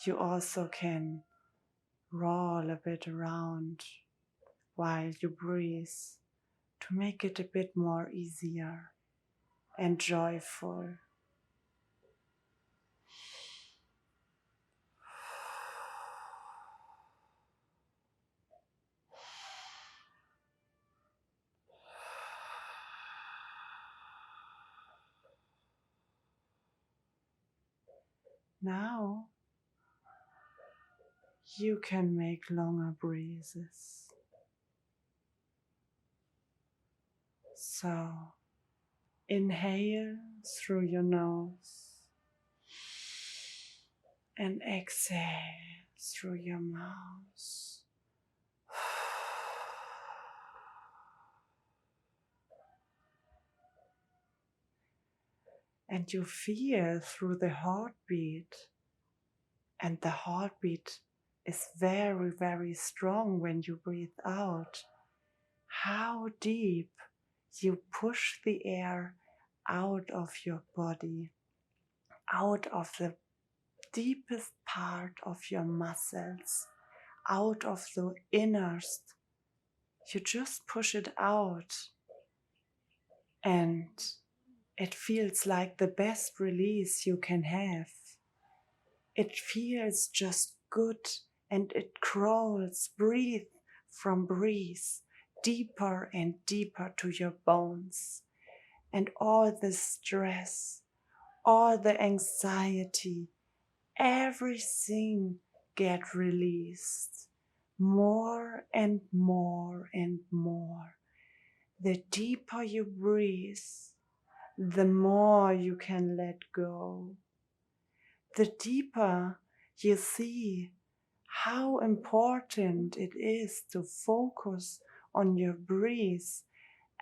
You also can roll a bit around while you breathe to make it a bit more easier and joyful. Now you can make longer breaths. So inhale through your nose and exhale through your mouth. And you feel through the heartbeat, and the heartbeat is very, very strong when you breathe out, how deep you push the air out of your body, out of the deepest part of your muscles, out of the innerst. You just push it out, and it feels like the best release you can have. It feels just good, and it crawls, breathe, deeper and deeper to your bones. And all the stress, all the anxiety, everything get released more and more and more. The deeper you breathe, the more you can let go. The deeper you see how important it is to focus on your breath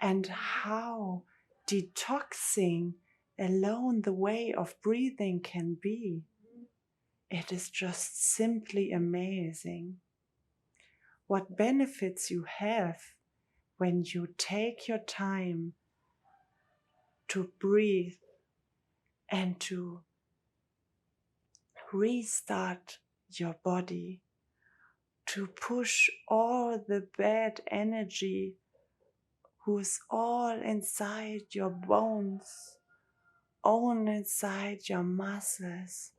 and how detoxing alone the way of breathing can be. It is just simply amazing what benefits you have when you take your time to breathe and to restart your body, to push all the bad energy who's all inside your bones, all inside your muscles,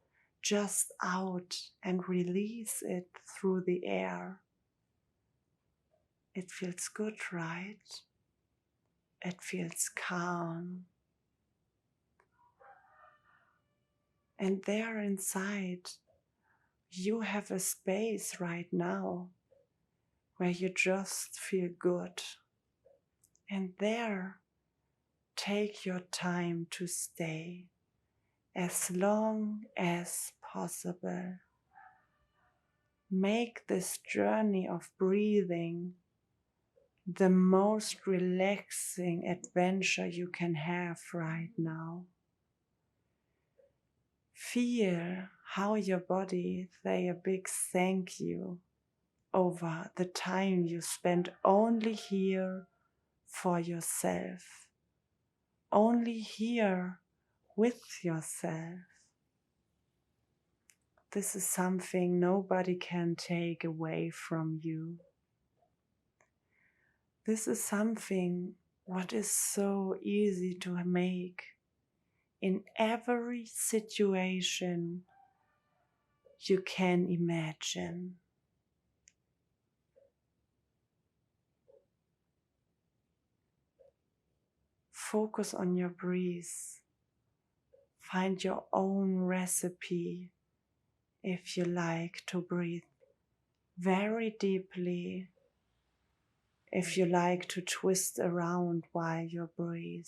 just out and release it through the air. It feels good, right? It feels calm. And there inside, you have a space right now where you just feel good. And there, take your time to stay as long as possible. Make this journey of breathing the most relaxing adventure you can have right now. Feel how your body say a big thank you over the time you spent only here for yourself, only here with yourself. This is something nobody can take away from you. This is something what is so easy to make in every situation you can imagine. Focus on your breath. Find your own recipe if you like to breathe very deeply, if you like to twist around while you breathe,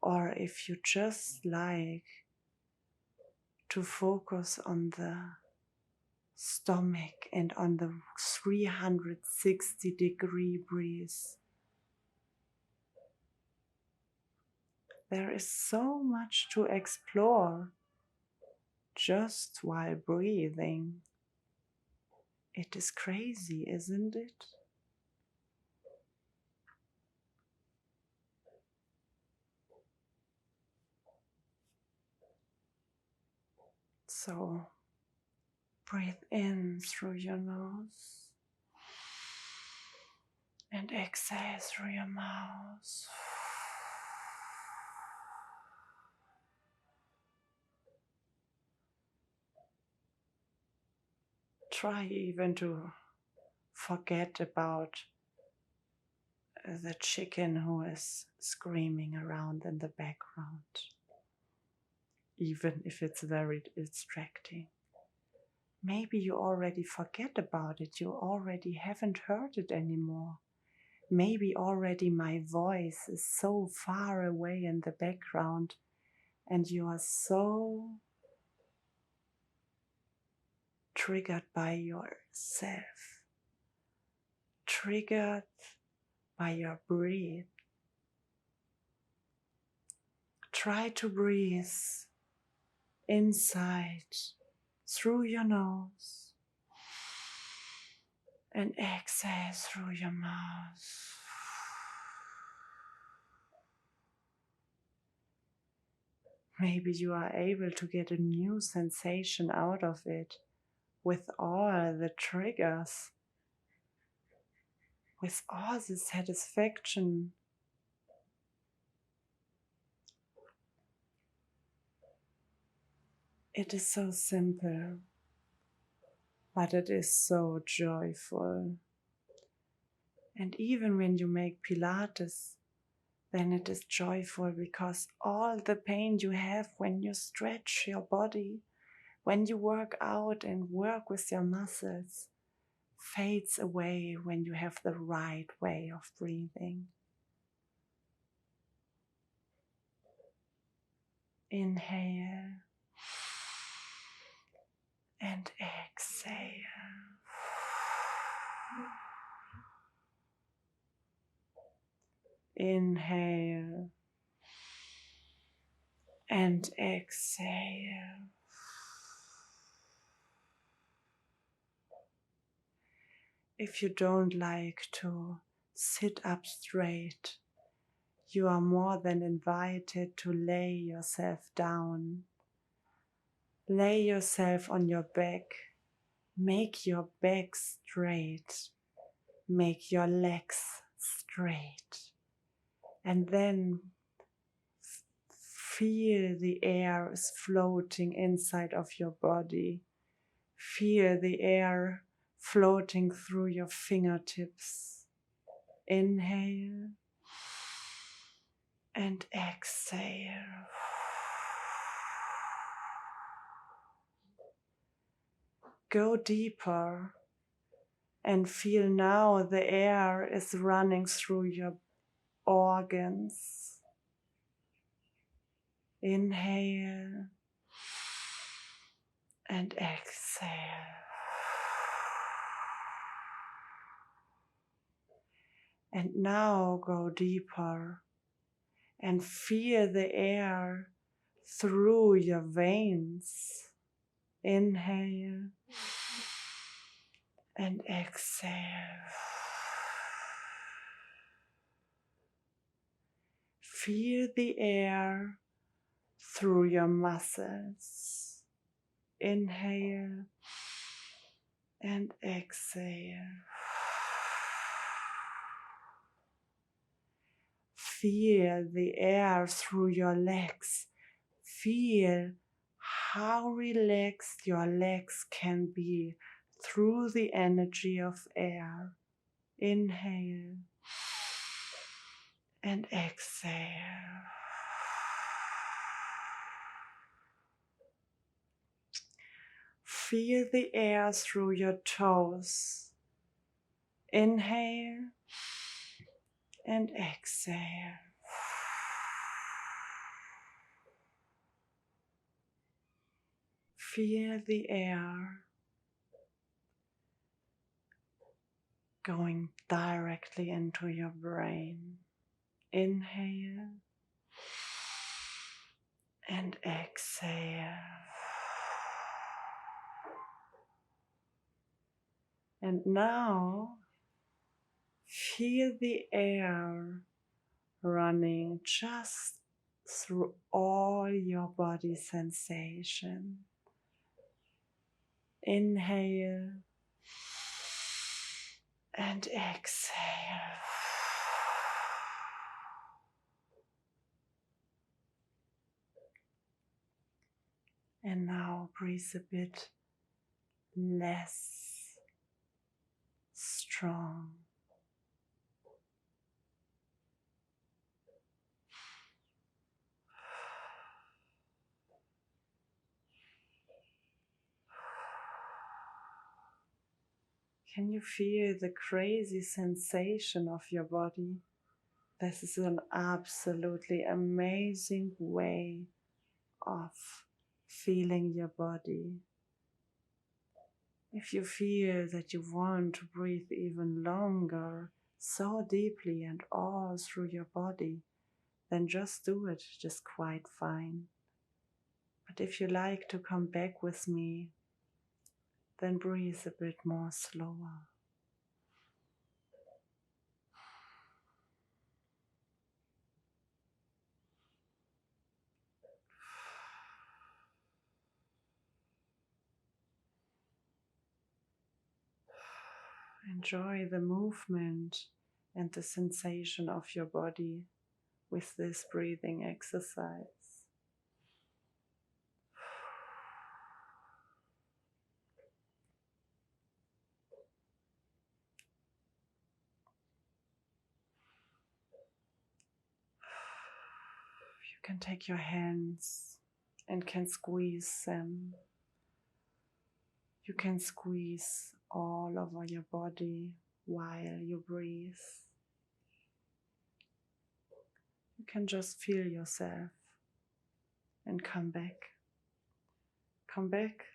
or if you just like to focus on the stomach and on the 360-degree breeze. There is so much to explore just while breathing. It is crazy, isn't it? So breathe in through your nose and exhale through your mouth. Try even to forget about the chicken who is screaming around in the background, even if it's very distracting. Maybe you already forget about it, you already haven't heard it anymore. Maybe already my voice is so far away in the background and you are so triggered by yourself, triggered by your breath. Try to breathe inside through your nose and exhale through your mouth. Maybe you are able to get a new sensation out of it with all the triggers, with all the satisfaction. It is so simple, but it is so joyful. And even when you make Pilates, then it is joyful because all the pain you have when you stretch your body, when you work out and work with your muscles, fades away when you have the right way of breathing. Inhale and exhale. Inhale and exhale. If you don't like to sit up straight, you are more than invited to lay yourself down. Lay yourself on your back. Make your back straight. Make your legs straight. And then feel the air is floating inside of your body. Feel the air floating through your fingertips. Inhale and exhale. Go deeper and feel now the air is running through your organs. Inhale and exhale. And now go deeper and feel the air through your veins. Inhale and exhale. Feel the air through your muscles. Inhale and exhale. Feel the air through your legs. Feel how relaxed your legs can be through the energy of air. Inhale and exhale. Feel the air through your toes. Inhale and exhale. Feel the air going directly into your brain. Inhale and exhale. And now feel the air running just through all your body sensation. Inhale and exhale. And now breathe a bit less strong. Can you feel the crazy sensation of your body? This is an absolutely amazing way of feeling your body. If you feel that you want to breathe even longer, so deeply and all through your body, then just do it, just quite fine. But if you like to come back with me, then breathe a bit more slower. Enjoy the movement and the sensation of your body with this breathing exercise. You can take your hands and can squeeze them. You can squeeze all over your body while you breathe. You can just feel yourself and come back. Come back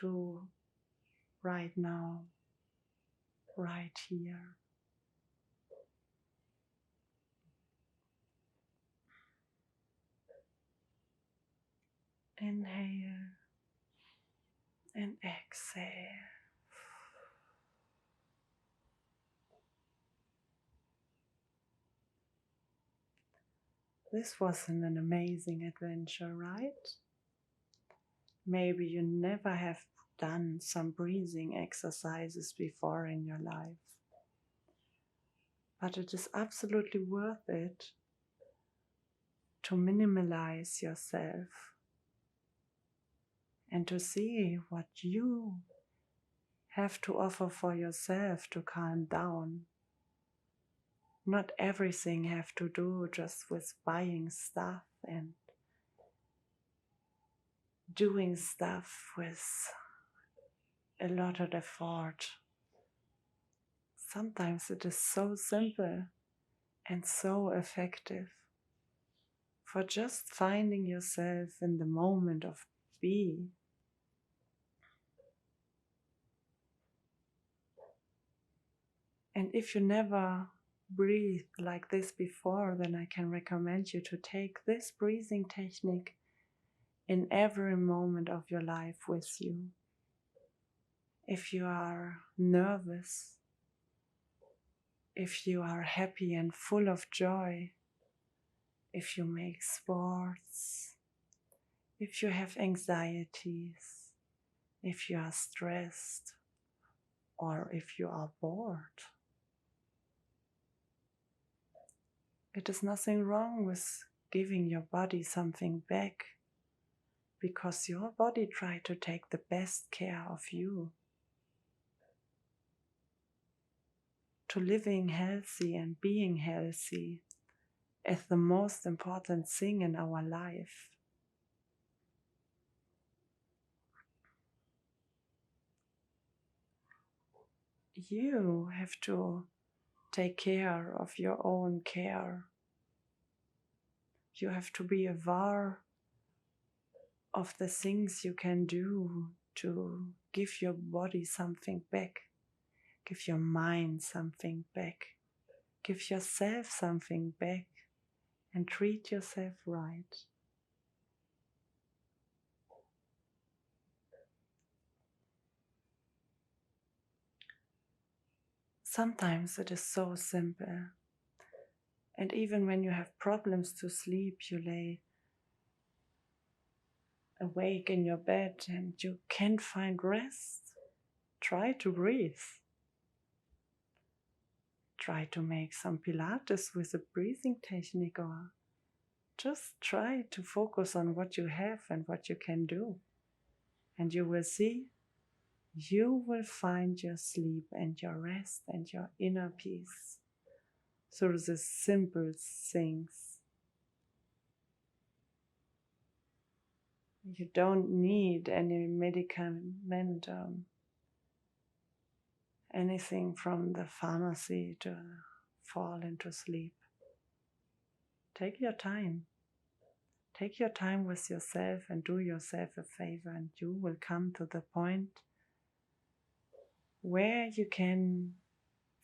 to right now, right here. Inhale and exhale. This was an amazing adventure, right? Maybe you never have done some breathing exercises before in your life, but it is absolutely worth it to minimalize yourself and to see what you have to offer for yourself to calm down. Not everything have to do just with buying stuff and doing stuff with a lot of effort. Sometimes it is so simple and so effective for just finding yourself in the moment of being. And if you never breathed like this before, then I can recommend you to take this breathing technique in every moment of your life with you. If you are nervous, if you are happy and full of joy, if you make sports, if you have anxieties, if you are stressed, or if you are bored. It is nothing wrong with giving your body something back, because your body tried to take the best care of you. To living healthy and being healthy is the most important thing in our life. You have to take care of your own care. You have to be aware of the things you can do to give your body something back, give your mind something back, give yourself something back, and treat yourself right. Sometimes it is so simple. And even when you have problems to sleep, you lay awake in your bed and you can't find rest. Try to breathe. Try to make some Pilates with a breathing technique, or just try to focus on what you have and what you can do. And you will see, you will find your sleep and your rest and your inner peace through the simple things. You don't need any medicament, anything from the pharmacy to fall into sleep. Take your time. Take your time with yourself and do yourself a favor, and you will come to the point where you can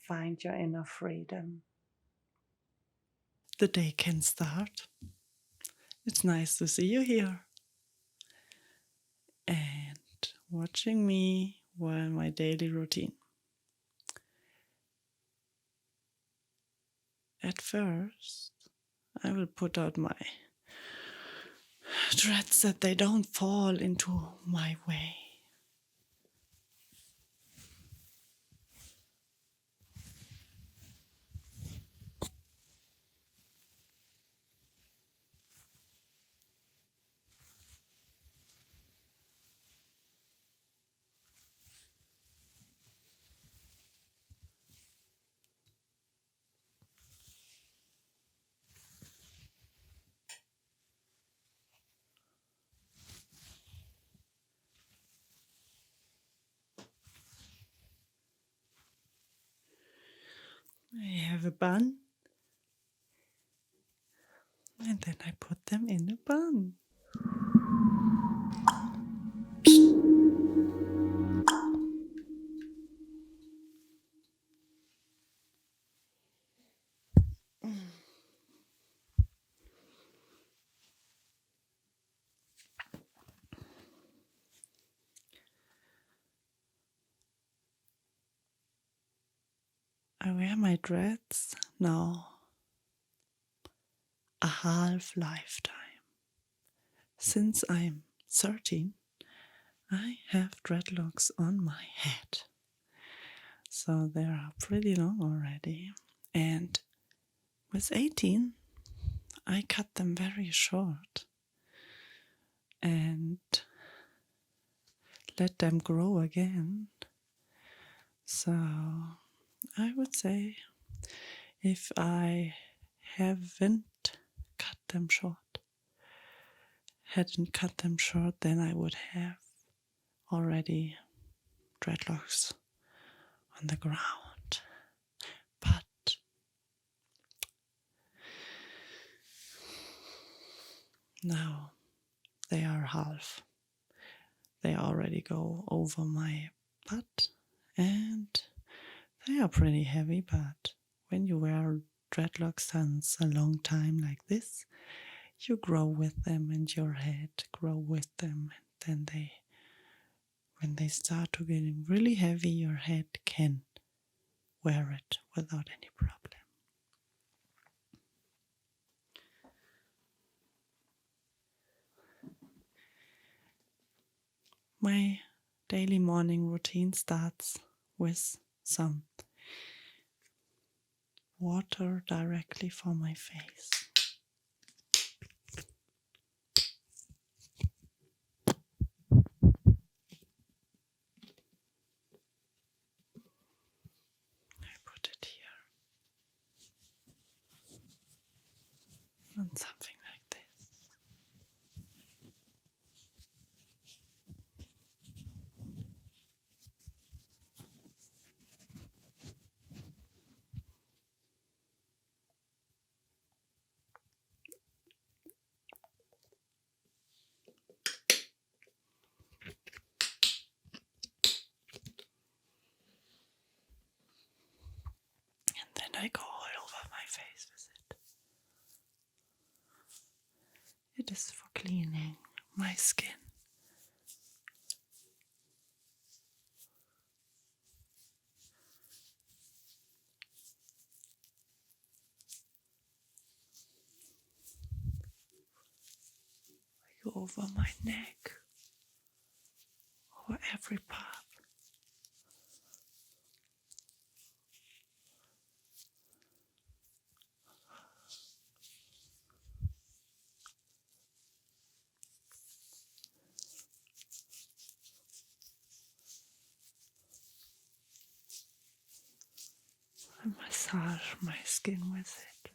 find your inner freedom. The day can start. It's nice to see you here and watching me while my daily routine. At first, I will put out my dreads that they don't fall into my way. I have a bun, and then I put them in a bun. I wear my dreads now a half lifetime. Since I'm 13, I have dreadlocks on my head. So they are pretty long already. And with 18, I cut them very short and let them grow again. So I would say if I hadn't cut them short, then I would have already dreadlocks on the ground. But now they are half. They already go over my butt and they are pretty heavy, but when you wear dreadlocks since a long time like this, you grow with them and your head grow with them, and then when they start to getting really heavy, your head can wear it without any problem. My daily morning routine starts with some water directly for my face. I put it here and something like this. And then I go all over my face with it. It is for cleaning my skin. I go over my neck, over every part. And massage my skin with it.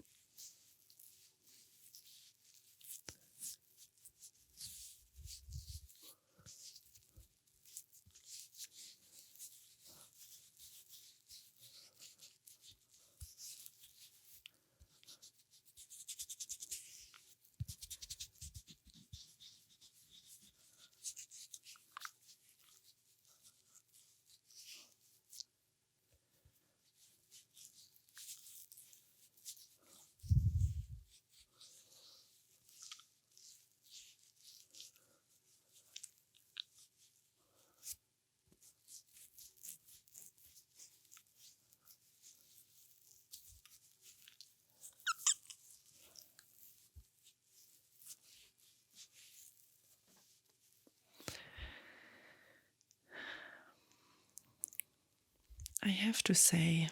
I have to say,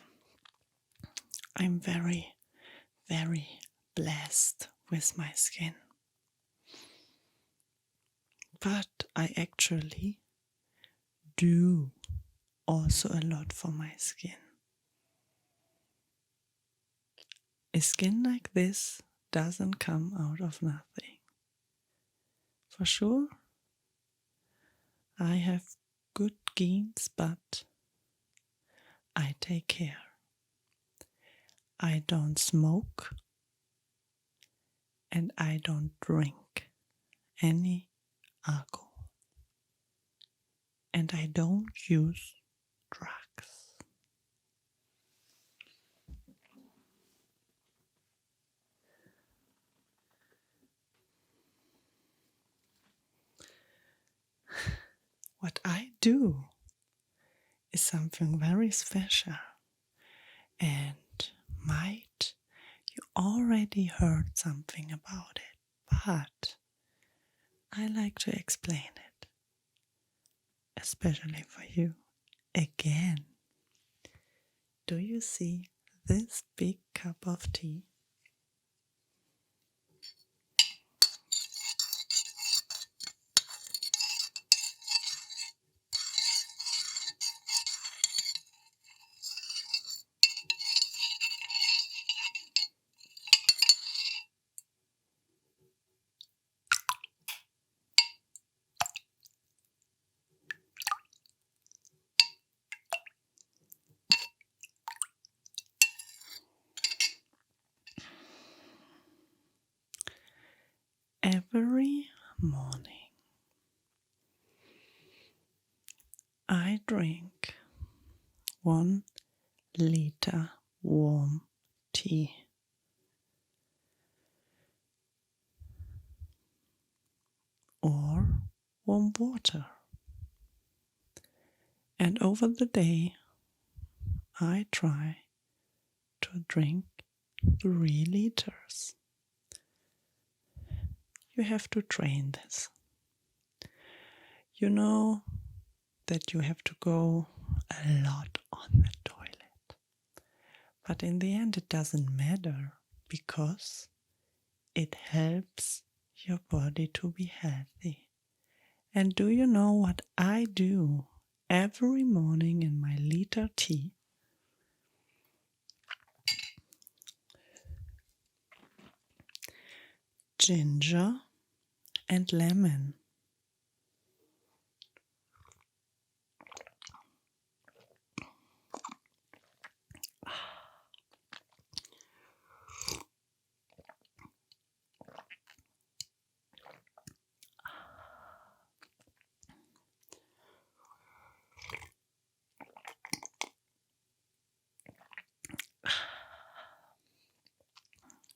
I'm very, very blessed with my skin. But I actually do also a lot for my skin. A skin like this doesn't come out of nothing. For sure, I have good genes, but I take care. I don't smoke and I don't drink any alcohol. And I don't use drugs. What I do is something very special. and might you already heard something about it, but I like to explain it, especially for you. Again, do you see this big cup of tea? Every morning I drink 1 liter warm tea. Or warm water. And over the day, I try to drink 3 liters. You have to train this. You know that you have to go a lot on the toilet. But in the end, it doesn't matter because it helps your body to be healthy. And do you know what I do every morning in my liter tea? Ginger and lemon.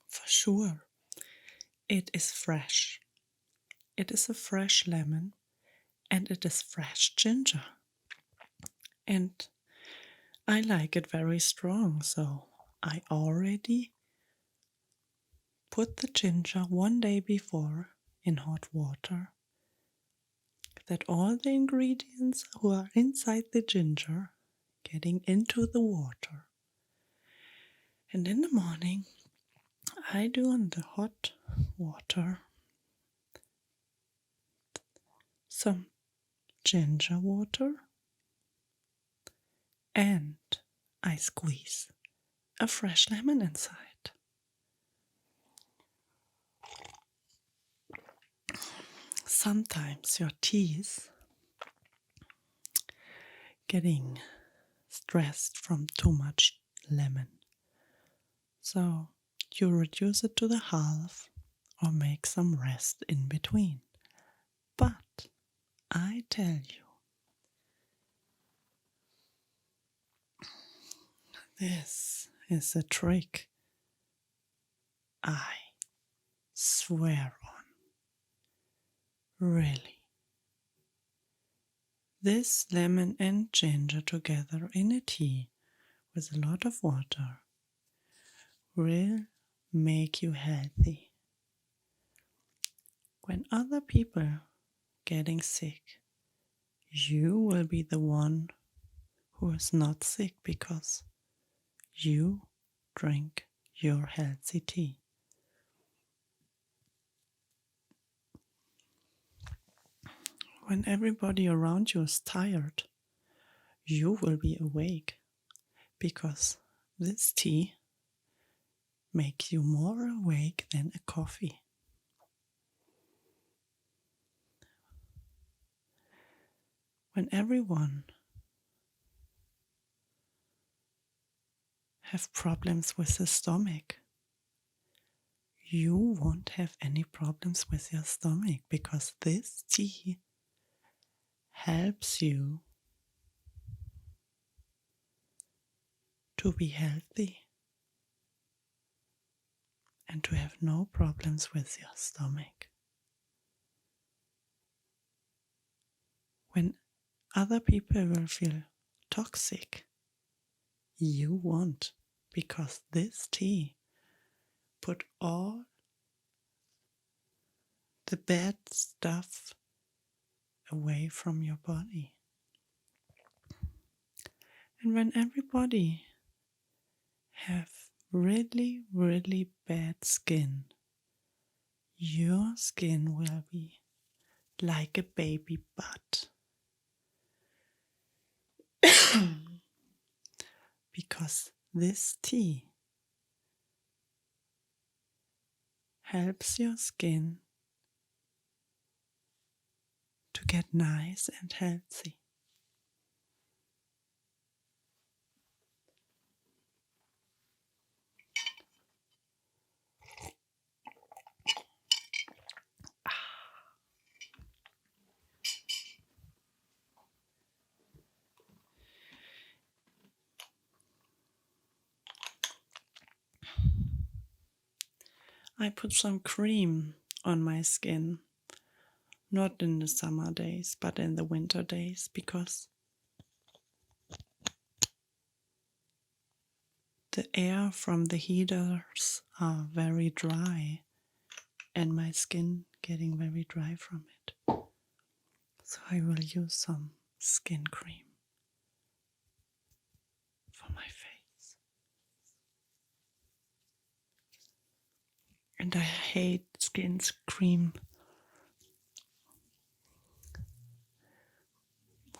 For sure, it is fresh. It is a fresh lemon and it is fresh ginger. And I like it very strong, so I already put the ginger 1 day before in hot water, that all the ingredients who are inside the ginger getting into the water. And in the morning, I do in the hot water some ginger water and I squeeze a fresh lemon inside. Sometimes your tea is getting stressed from too much lemon. So you reduce it to the half or make some rest in between. But I tell you, this is a trick I swear on. Really. This lemon and ginger together in a tea with a lot of water will make you healthy. When other people getting sick, you will be the one who is not sick because you drink your healthy tea. When everybody around you is tired, you will be awake because this tea makes you more awake than a coffee. When everyone have problems with the stomach, you won't have any problems with your stomach because this tea helps you to be healthy and to have no problems with your stomach. When other people will feel toxic, you won't, because this tea put all the bad stuff away from your body. And when everybody have really, really bad skin, your skin will be like a baby butt. Because this tea helps your skin to get nice and healthy. I put some cream on my skin, not in the summer days, but in the winter days, because the air from the heaters are very dry and my skin getting very dry from it. So I will use some skin cream for my face. And I hate skin cream.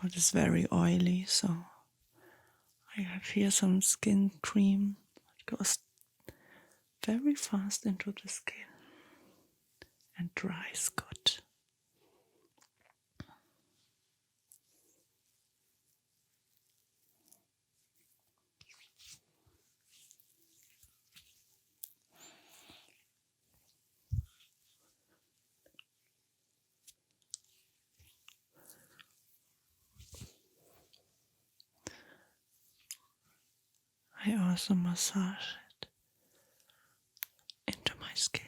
It is very oily, so I have here some skin cream. It goes very fast into the skin and dries good. I also massage it into my skin.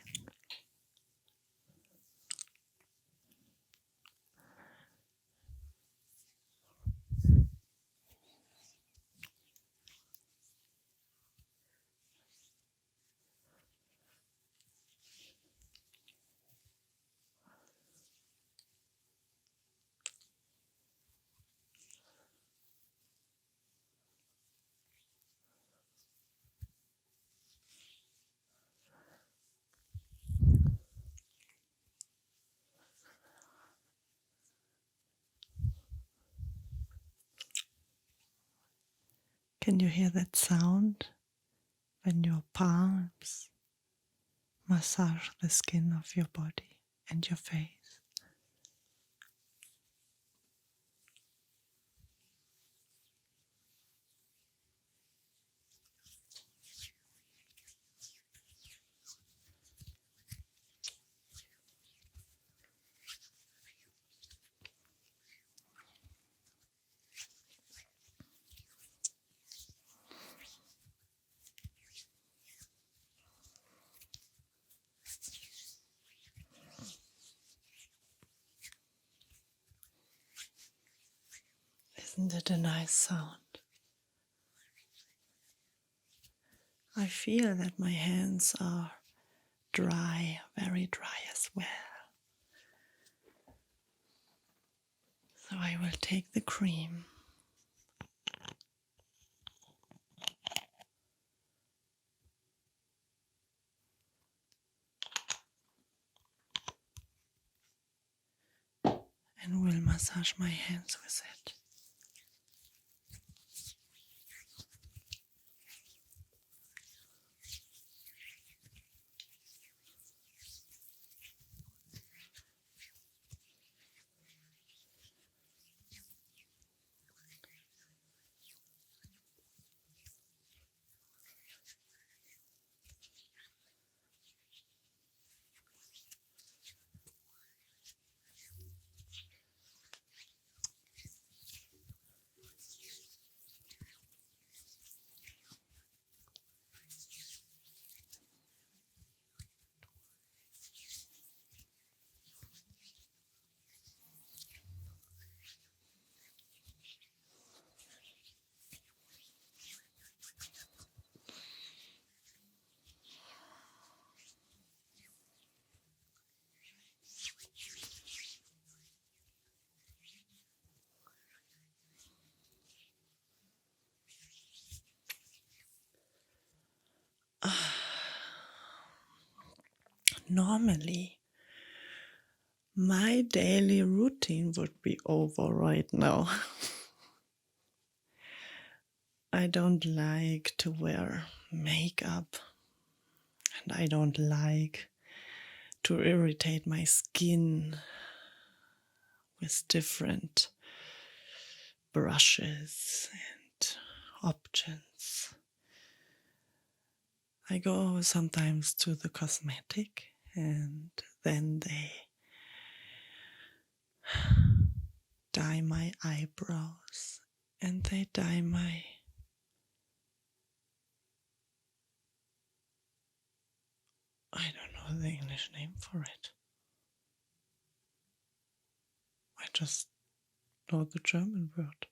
Can you hear that sound when your palms massage the skin of your body and your face? Isn't it a nice sound? I feel that my hands are dry, very dry as well. So I will take the cream and will massage my hands with it. Normally, my daily routine would be over right now. I don't like to wear makeup, and I don't like to irritate my skin with different brushes and options. I go sometimes to the cosmetic and then they dye my eyebrows and they dye my I don't know the English name for it. I just know the German word.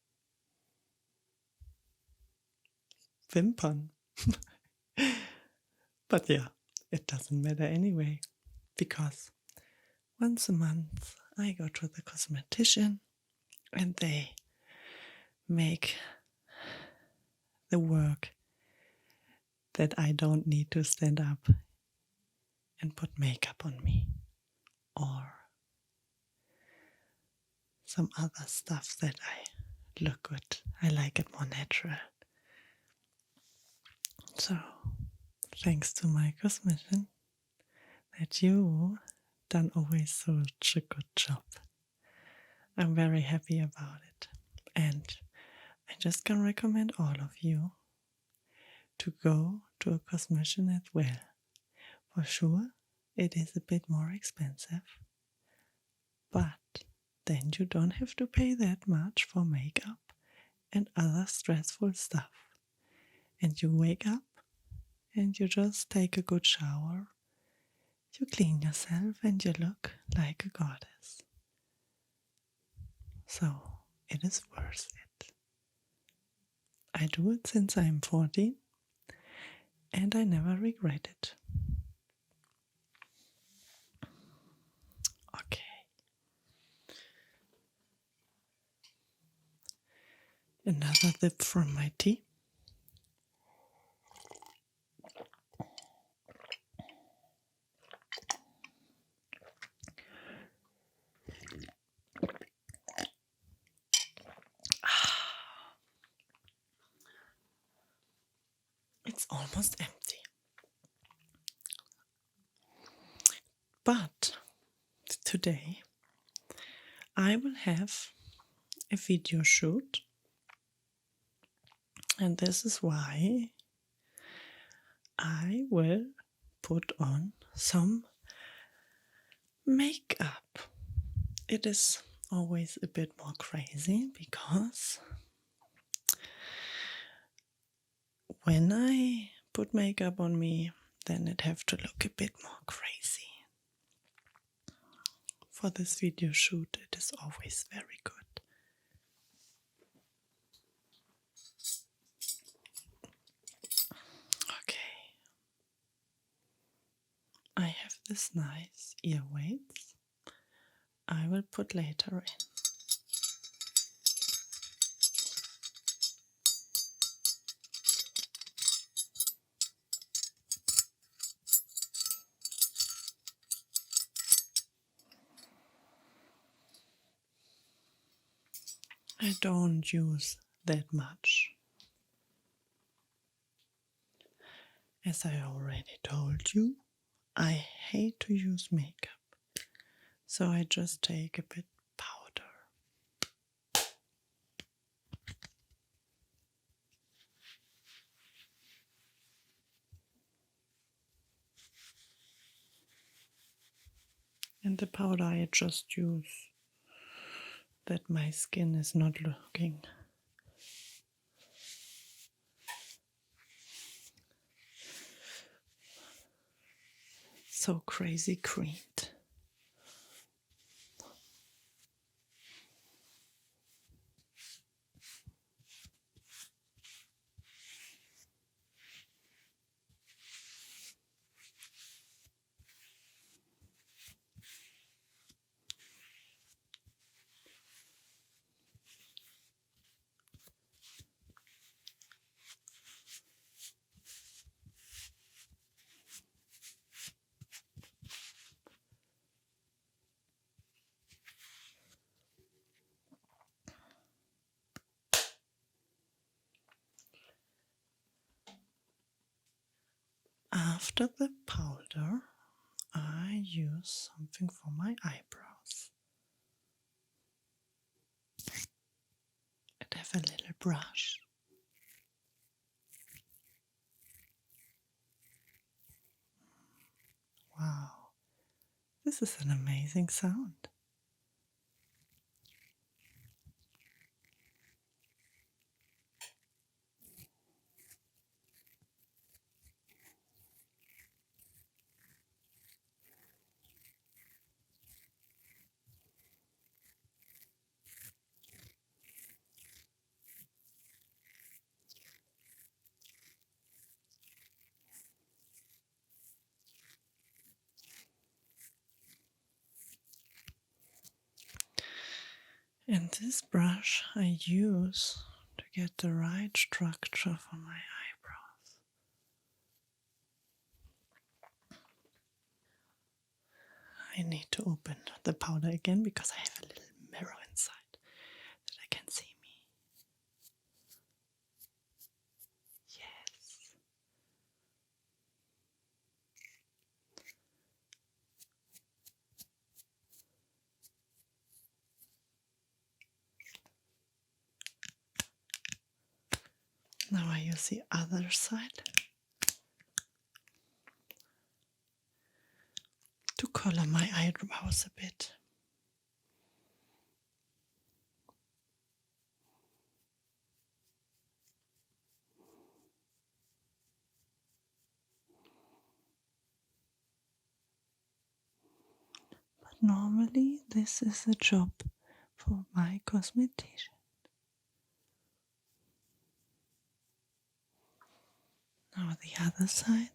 Wimpern. But yeah, it doesn't matter anyway, because once a month I go to the cosmetician and they make the work that I don't need to stand up and put makeup on me or some other stuff that I look good. I like it more natural. So, thanks to my cosmetician that you done always such a good job. I'm very happy about it. And I just can recommend all of you to go to a cosmetician as well. For sure, it is a bit more expensive, but then you don't have to pay that much for makeup and other stressful stuff. And you wake up and you just take a good shower, you clean yourself and you look like a goddess. So it is worth it. I do it since I'm 14 and I never regret it. Okay. Another sip from my tea. It's almost empty. But today I will have a video shoot, and this is why I will put on some makeup. It is always a bit more crazy because when I put makeup on me, then it have to look a bit more crazy. For this video shoot, it is always very good. Okay. I have this nice ear weights. I will put later in. I don't use that much. As I already told you, I hate to use makeup. So I just take a bit powder. And the powder I just use that my skin is not looking so crazy creamed. after the powder, I use something for my eyebrows. And have a little brush. Wow, this is an amazing sound. And this brush I use to get the right structure for my eyebrows. I need to open the powder again because I have a little mirror inside that I can see me. Yes. Now I use the other side to color my eyebrows a bit. But normally this is a job for my cosmetician. Now the other side.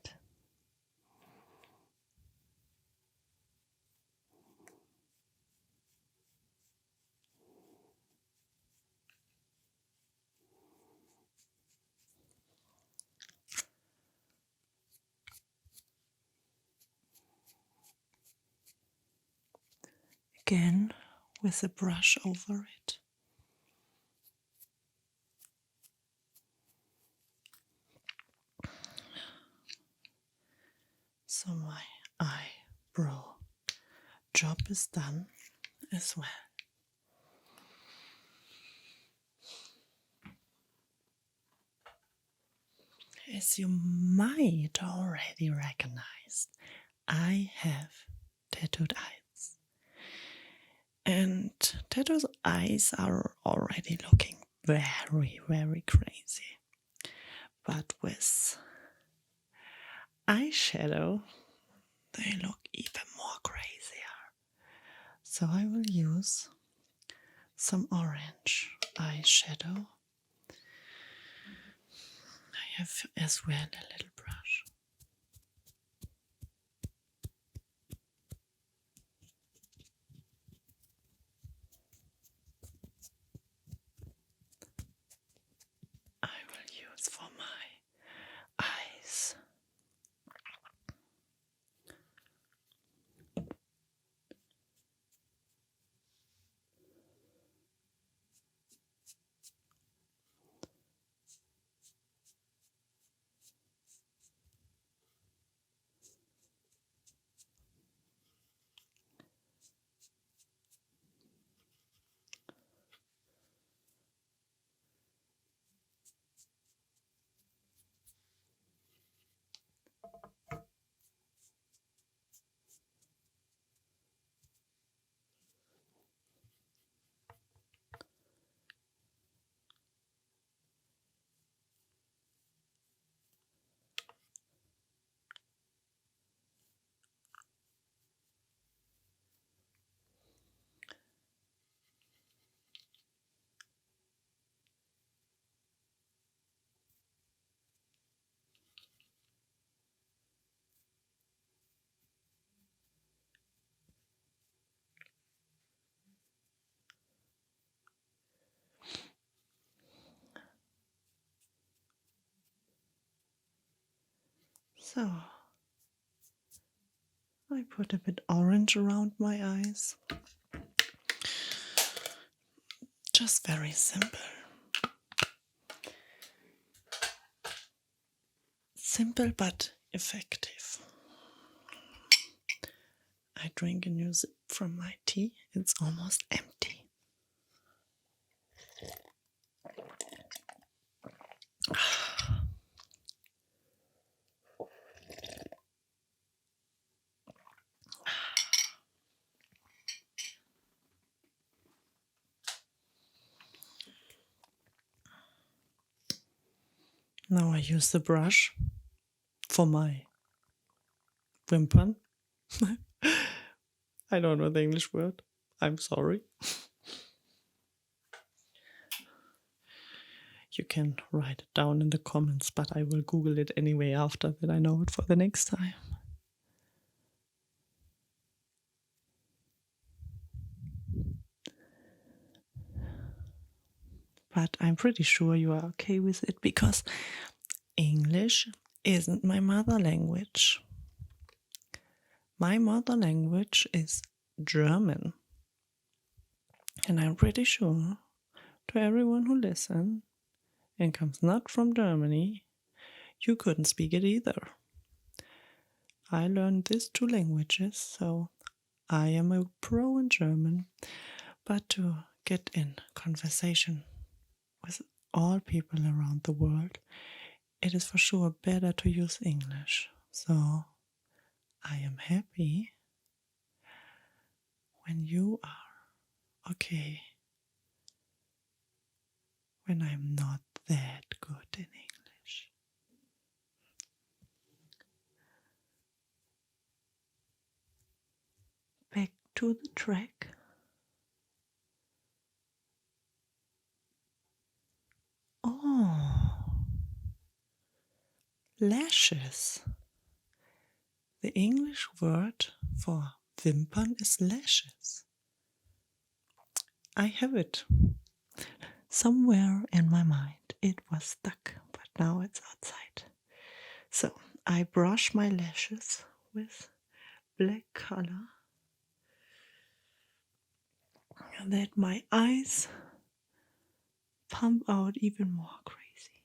Again with a brush over it. So my eyebrow job is done as well. As you might already recognize, I have tattooed eyes. And tattooed eyes are already looking very, very crazy. But with eyeshadow, they look even more crazier. So I will use some orange eyeshadow. I have as well a little brush. I will use for my eyes. So I put a bit orange around my eyes. Just very simple. Simple but effective. I drink a new sip from my tea. It's almost empty. Now I use the brush for my wimpern. I don't know the English word. I'm sorry. You can write it down in the comments, but I will Google it anyway after that I know it for the next time. But I'm pretty sure you are okay with it because English isn't my mother language. My mother language is German. And I'm pretty sure to everyone who listens and comes not from Germany, you couldn't speak it either. I learned these two languages, so I am a pro in German, but to get in conversation with all people around the world, it is for sure better to use English. So I am happy when you are okay, when I'm not that good in English. Back to the track. Oh, lashes. The English word for wimpern is lashes. I have it somewhere in my mind. It was stuck, but now it's outside. So I brush my lashes with black color that my eyes pump out even more crazy.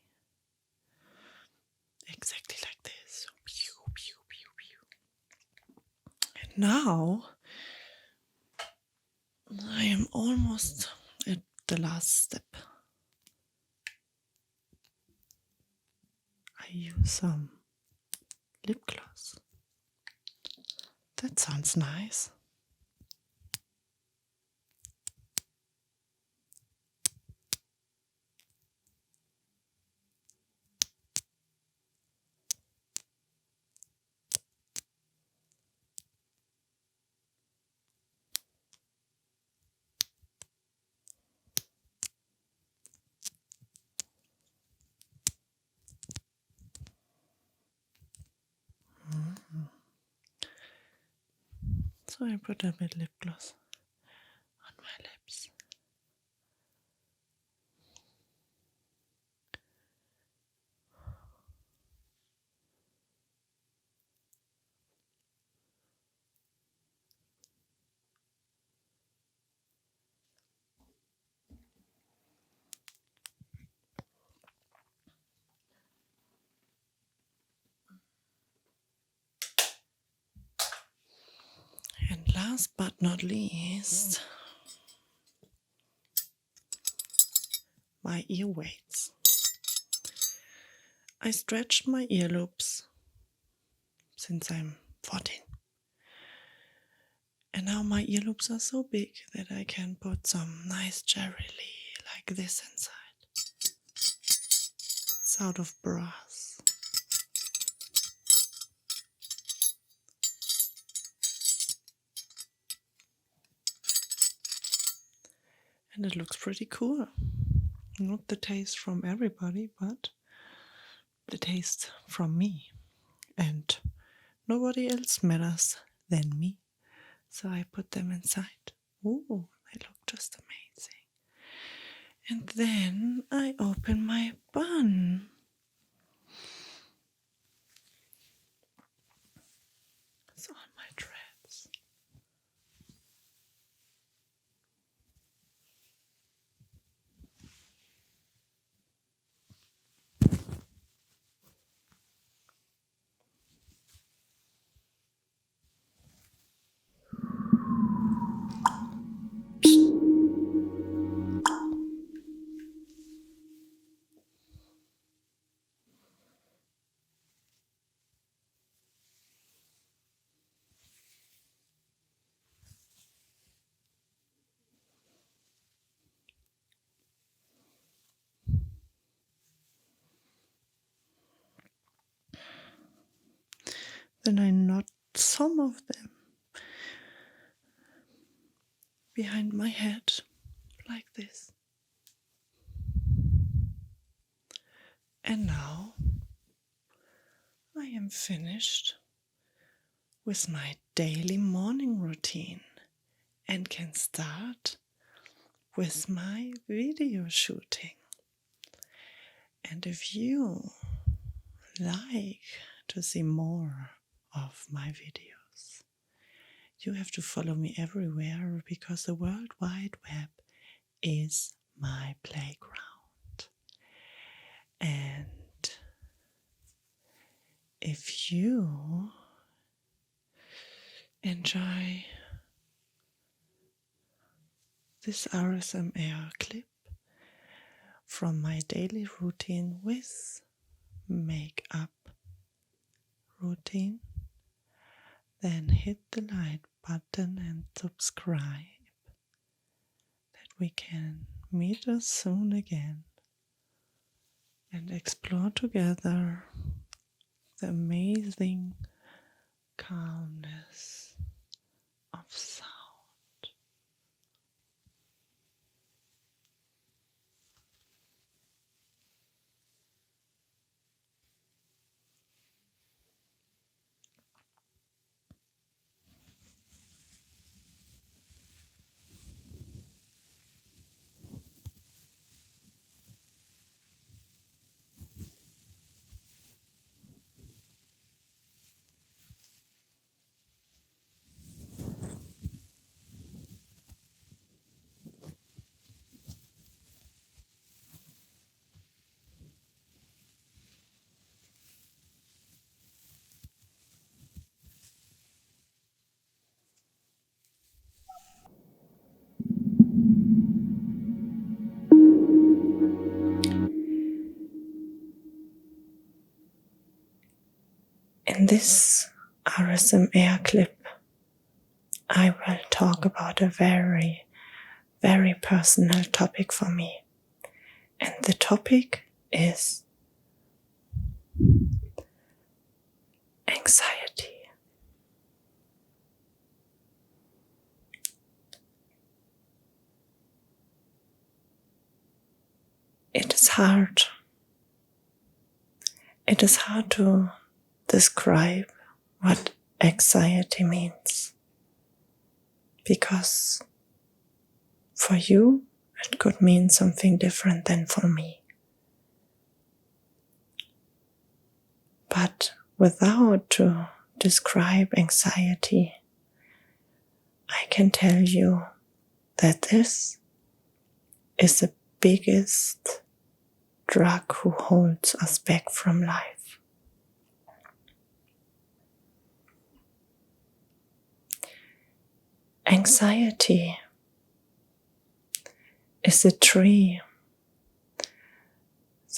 Exactly like this. Pew, pew, pew, pew. And now I am almost at the last step. I use some lip gloss. That sounds nice. So I put a bit lip gloss on my lips. And last but not least, my ear weights. I stretched my earlobes since I'm 14. And now my earlobes are so big that I can put some nice cherry like this inside. It's out of brass. And it looks pretty cool. Not the taste from everybody, but the taste from me. And nobody else matters than me. So I put them inside. Ooh, they look just amazing. And then I open my bun. It's on my dreads. then I knot some of them behind my head like this. And now I am finished with my daily morning routine and can start with my video shooting. And if you like to see more of my videos, you have to follow me everywhere, because the World Wide Web is my playground. And if you enjoy this RSMR clip from my daily routine with makeup routine, then hit the like button and subscribe, that we can meet us soon again and explore together the amazing calmness of sound. In this RSMR clip, I will talk about a very, very personal topic for me. And the topic is anxiety. It is hard. It is hard to describe what anxiety means, because for you it could mean something different than for me. But without to describe anxiety, I can tell you that this is the biggest drug who holds us back from life. Anxiety is a tree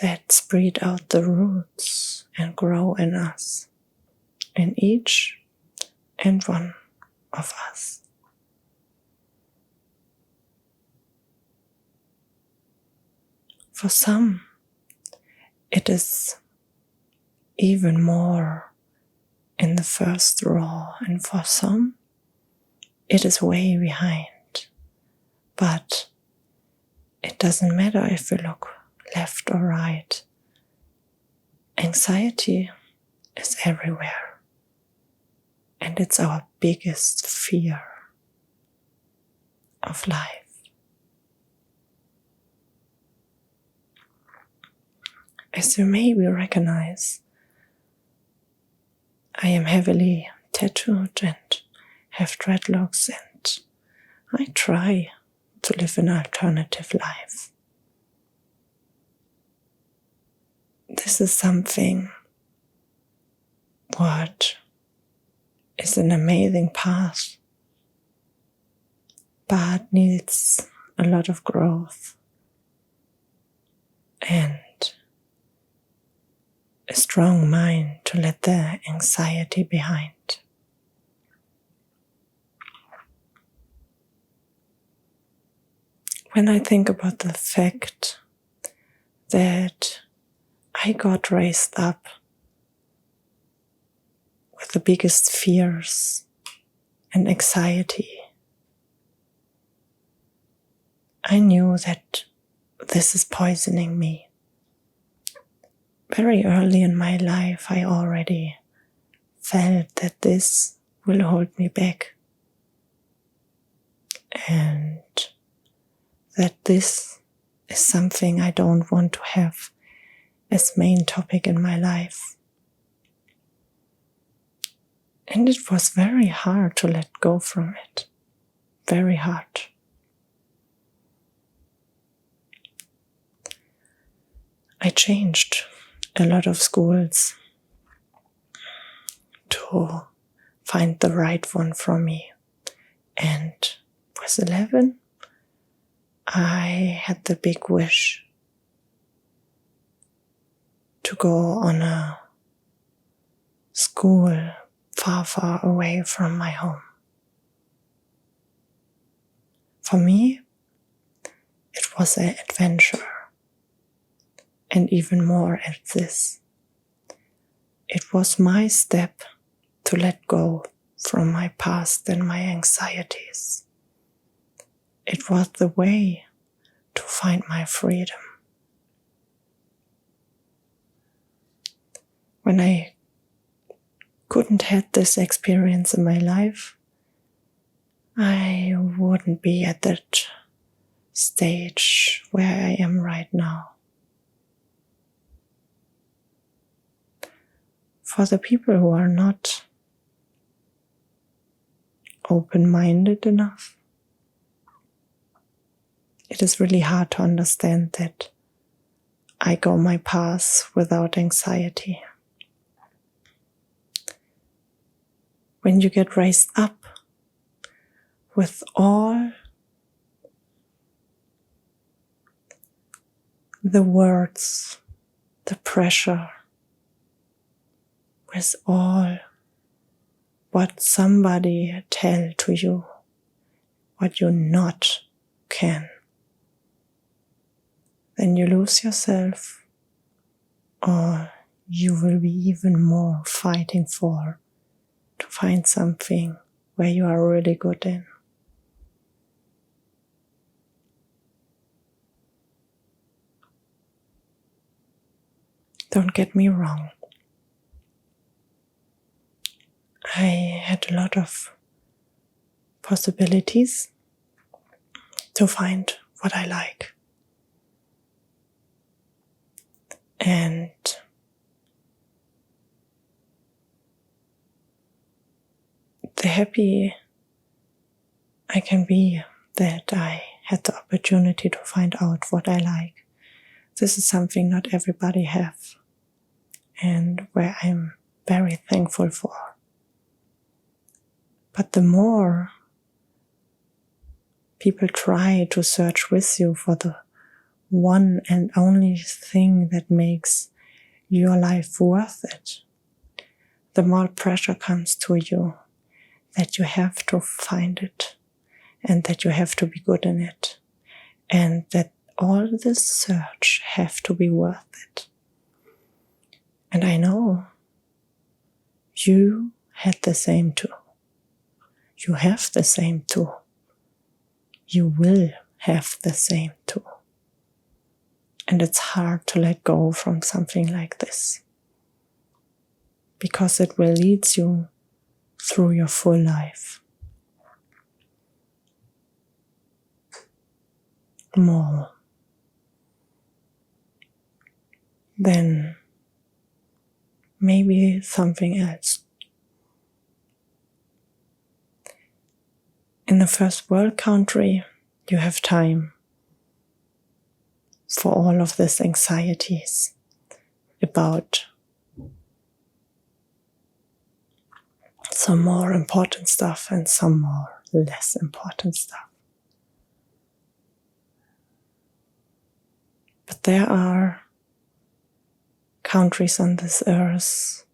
that spread out the roots and grow in us, in each and one of us. For some, it is even more in the first row, and for some, it is way behind. But it doesn't matter if we look left or right. Anxiety is everywhere, and it's our biggest fear of life. As you maybe recognize, I am heavily tattooed and have dreadlocks, and I try to live an alternative life. This is something what is an amazing path, but needs a lot of growth and a strong mind to let the anxiety behind. When I think about the fact that I got raised up with the biggest fears and anxiety, I knew that this is poisoning me. Very early in my life, I already felt that this will hold me back, and that this is something I don't want to have as main topic in my life. And it was very hard to let go from it. Very hard. I changed a lot of schools to find the right one for me. And with 11, I had the big wish to go on a school far, far away from my home. For me, it was an adventure. And even more at this. It was my step to let go from my past and my anxieties. It was the way to find my freedom. When I couldn't have this experience in my life, I wouldn't be at that stage where I am right now. For the people who are not open-minded enough, it is really hard to understand that I go my path without anxiety. When you get raised up with all the words, the pressure, with all what somebody tell to you, what you not can, then you lose yourself, or you will be even more fighting for to find something where you are really good in. Don't get me wrong. I had a lot of possibilities to find what I like. And the happy I can be that I had the opportunity to find out what I like. This is something not everybody have, and where I'm very thankful for. But the more people try to search with you for the one and only thing that makes your life worth it, the more pressure comes to you that you have to find it and that you have to be good in it and that all this search have to be worth it. And I know you had the same too. You have the same too. You will have the same too. And it's hard to let go from something like this, because it will lead you through your full life. More than maybe something else. In a first world country, you have time for all of these anxieties about some more important stuff and some more less important stuff. But there are countries on this earth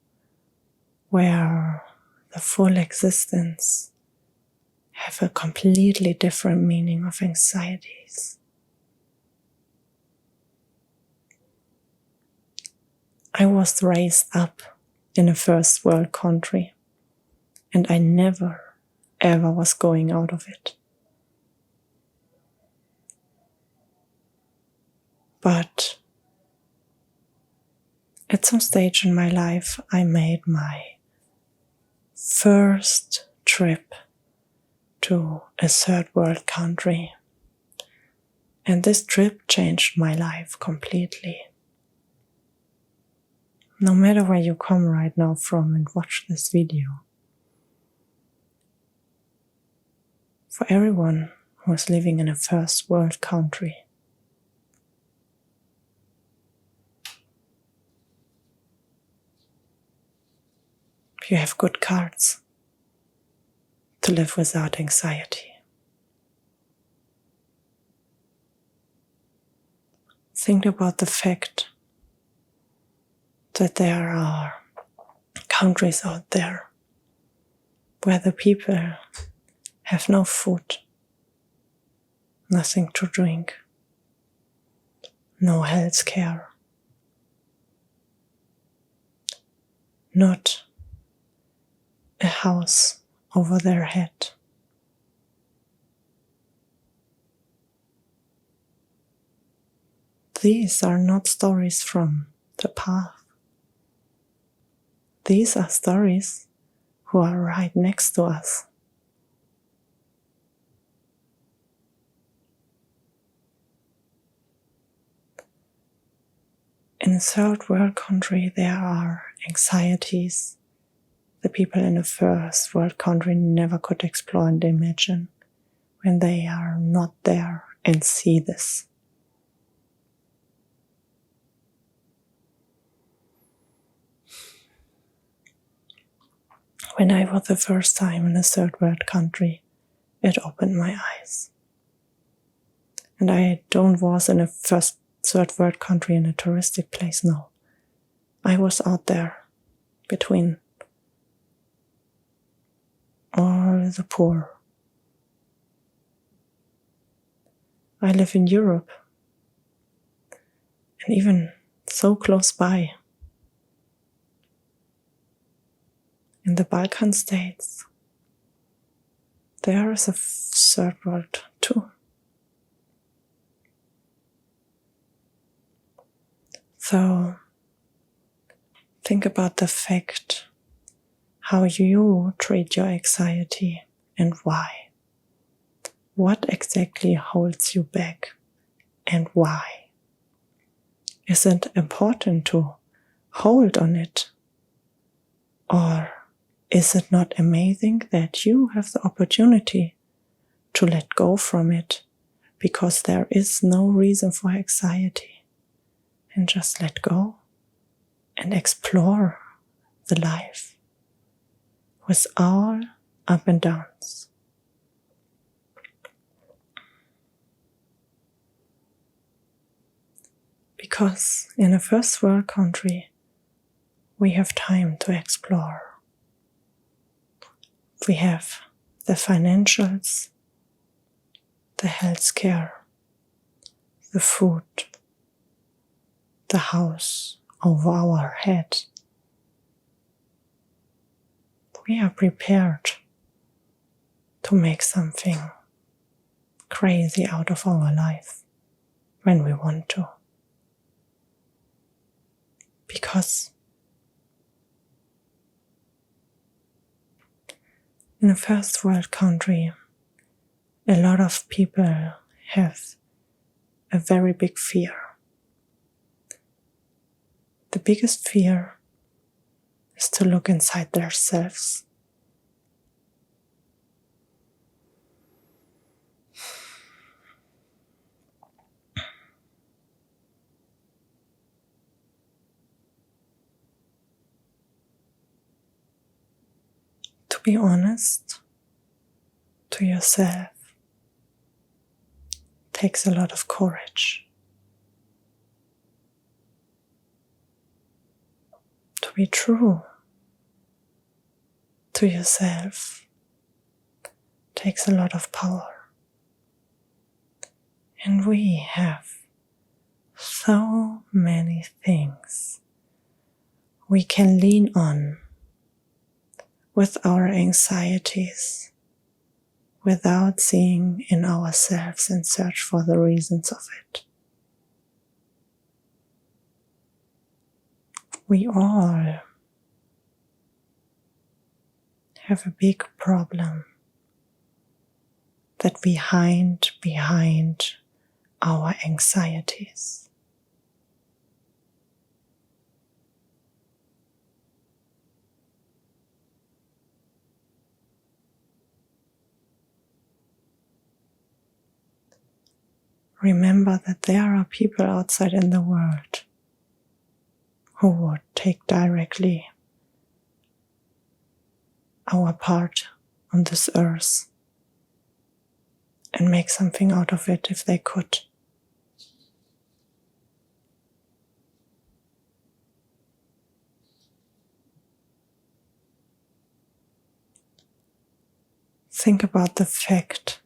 where the full existence have a completely different meaning of anxieties. I was raised up in a first world country and I never, ever was going out of it. But at some stage in my life, I made my first trip to a third world country. And this trip changed my life completely. No matter where you come right now from and watch this video, for everyone who is living in a first world country, you have good cards to live without anxiety. Think about the fact that there are countries out there where the people have no food, nothing to drink, no health care, not a house over their head. These are not stories from the past. These are stories who are right next to us. In a third world country, there are anxieties the people in a first world country never could explore and imagine when they are not there and see this. When I was the first time in a third world country, it opened my eyes. And I don't was in a third world country in a touristic place, no. I was out there between all the poor. I live in Europe, and even so close by, in the Balkan states, there is a third world too. So think about the fact how you treat your anxiety and why. What exactly holds you back and why? Is it important to hold on it? Or is it not amazing that you have the opportunity to let go from it because there is no reason for anxiety, and just let go and explore the life with all up and downs. Because in a first world country, we have time to explore. We have the financials, the healthcare, the food, the house over our head. We are prepared to make something crazy out of our life when we want to. Because in a first world country, a lot of people have a very big fear. The biggest fear is to look inside themselves. To be honest to yourself takes a lot of courage. To be true to yourself takes a lot of power. And we have so many things we can lean on with our anxieties without seeing in ourselves and search for the reasons of it. We all have a big problem that we hide behind our anxieties. Remember that there are people outside in the world who would take directly our part on this earth and make something out of it if they could. Think about the fact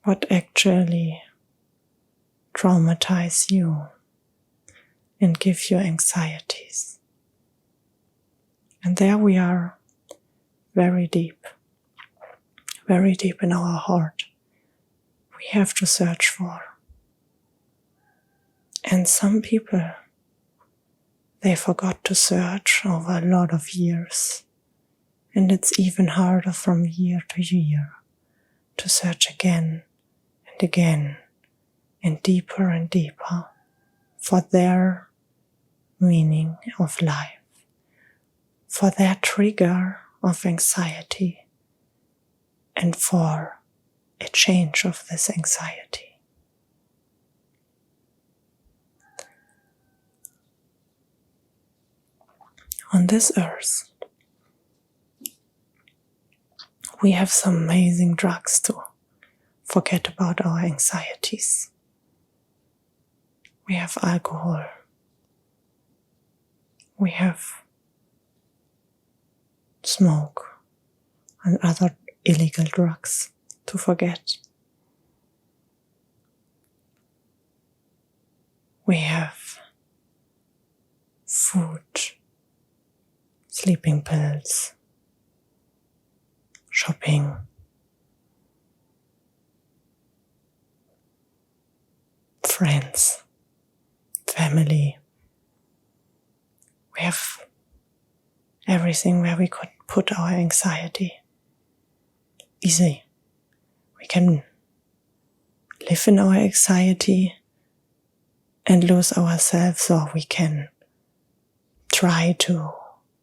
what actually traumatize you and give you anxieties. And there we are, very deep in our heart. We have to search for. And some people, they forgot to search over a lot of years. And it's even harder from year to year to search again and again and deeper for their meaning of life, for their trigger of anxiety, and for a change of this anxiety. On this earth, we have some amazing drugs to forget about our anxieties. We have alcohol. We have smoke and other illegal drugs to forget. We have food, sleeping pills, shopping, friends, family. We have everything where we could put our anxiety. Easy. We can live in our anxiety and lose ourselves, or we can try to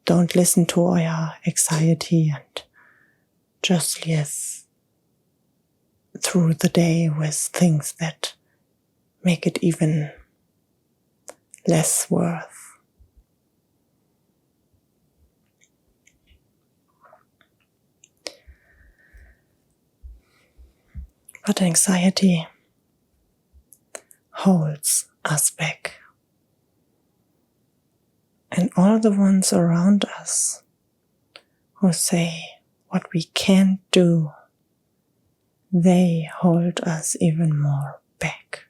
don't listen to our anxiety and just live through the day with things that make it even less worth. But anxiety holds us back. And all the ones around us who say what we can't do, they hold us even more back.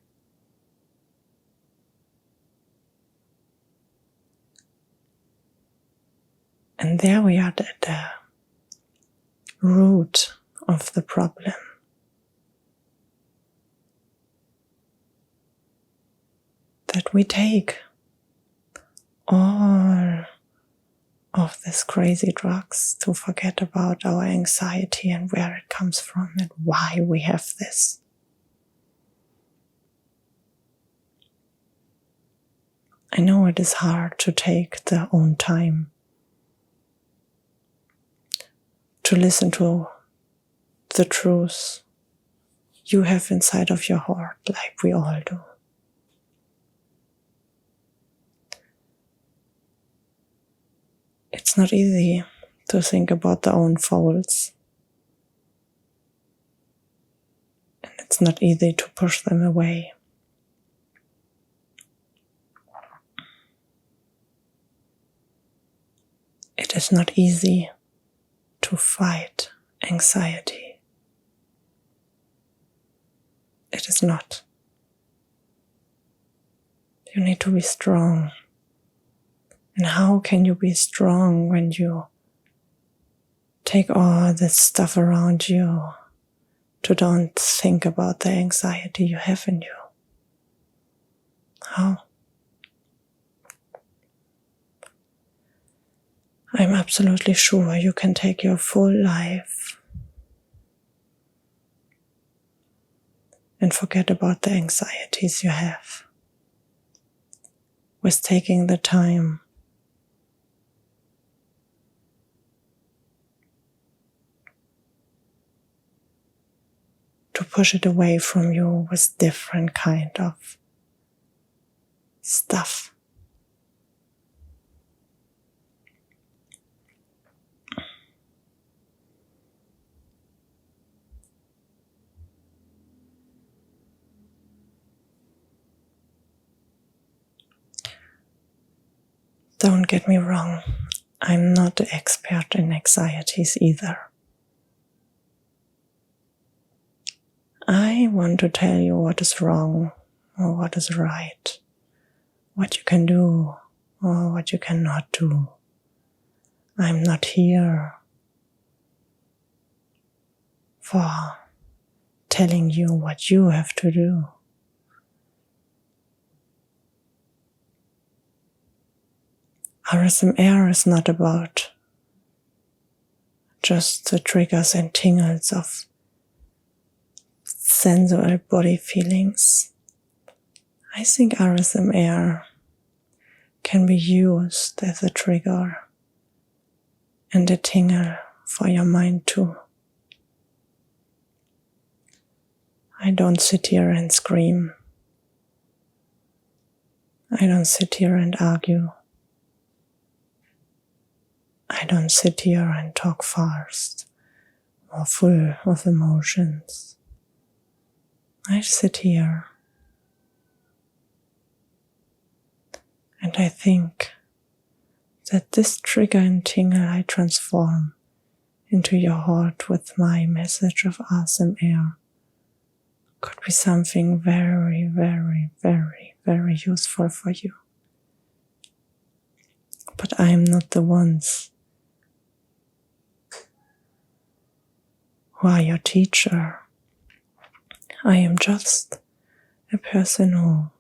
And there we are at the root of the problem. That we take all of these crazy drugs to forget about our anxiety and where it comes from and why we have this. I know it is hard to take their own time to listen to the truth you have inside of your heart, like we all do. It's not easy to think about their own faults. And it's not easy to push them away. It is not easy to fight anxiety. It is not. You need to be strong. And how can you be strong when you take all this stuff around you to don't think about the anxiety you have in you. How? I'm absolutely sure you can take your full life and forget about the anxieties you have with taking the time to push it away from you with different kind of stuff. Don't get me wrong, I'm not an expert in anxieties either. I want to tell you what is wrong or what is right, what you can do or what you cannot do. I'm not here for telling you what you have to do. RSMR is not about just the triggers and tingles of sensual body feelings. I think RSMR can be used as a trigger and a tingle for your mind too. I don't sit here and scream. I don't sit here and argue. I don't sit here and talk fast or full of emotions. I sit here and I think that this trigger and tingle I transform into your heart with my message of ASMR could be something very, very, very, very useful for you. But I am not the ones who are your teacher. I am just a person who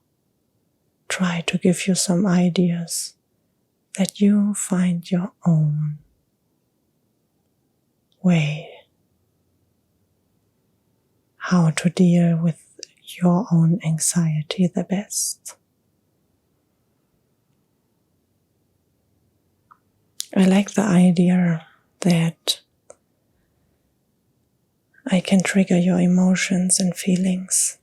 try to give you some ideas that you find your own way how to deal with your own anxiety the best. I like the idea that I can trigger your emotions and feelings,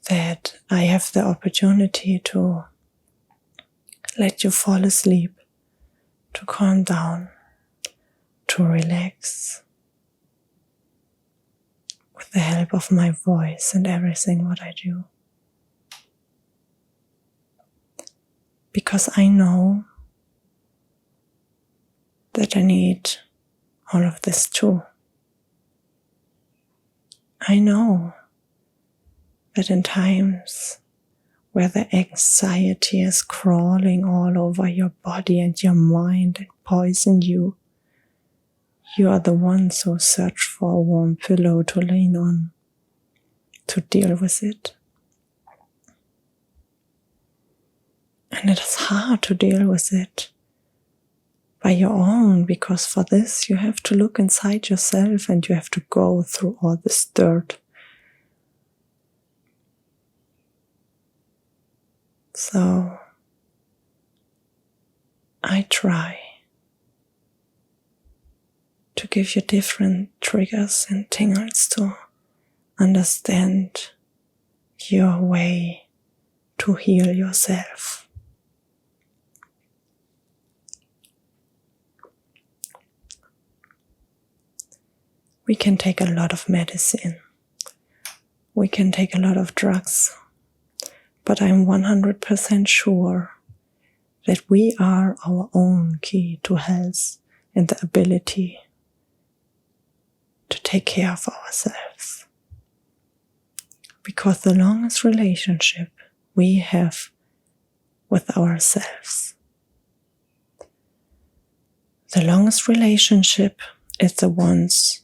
that I have the opportunity to let you fall asleep, to calm down, to relax with the help of my voice and everything what I do. Because I know that I need all of this too. I know that in times where the anxiety is crawling all over your body and your mind and poison you, you are the ones who search for a warm pillow to lean on, to deal with it. And it is hard to deal with it by your own, because for this you have to look inside yourself and you have to go through all this dirt. So I try to give you different triggers and tingles to understand your way to heal yourself. We can take a lot of medicine. We can take a lot of drugs. But I'm 100% sure that we are our own key to health and the ability to take care of ourselves. Because the longest relationship we have with ourselves The longest relationship is the ones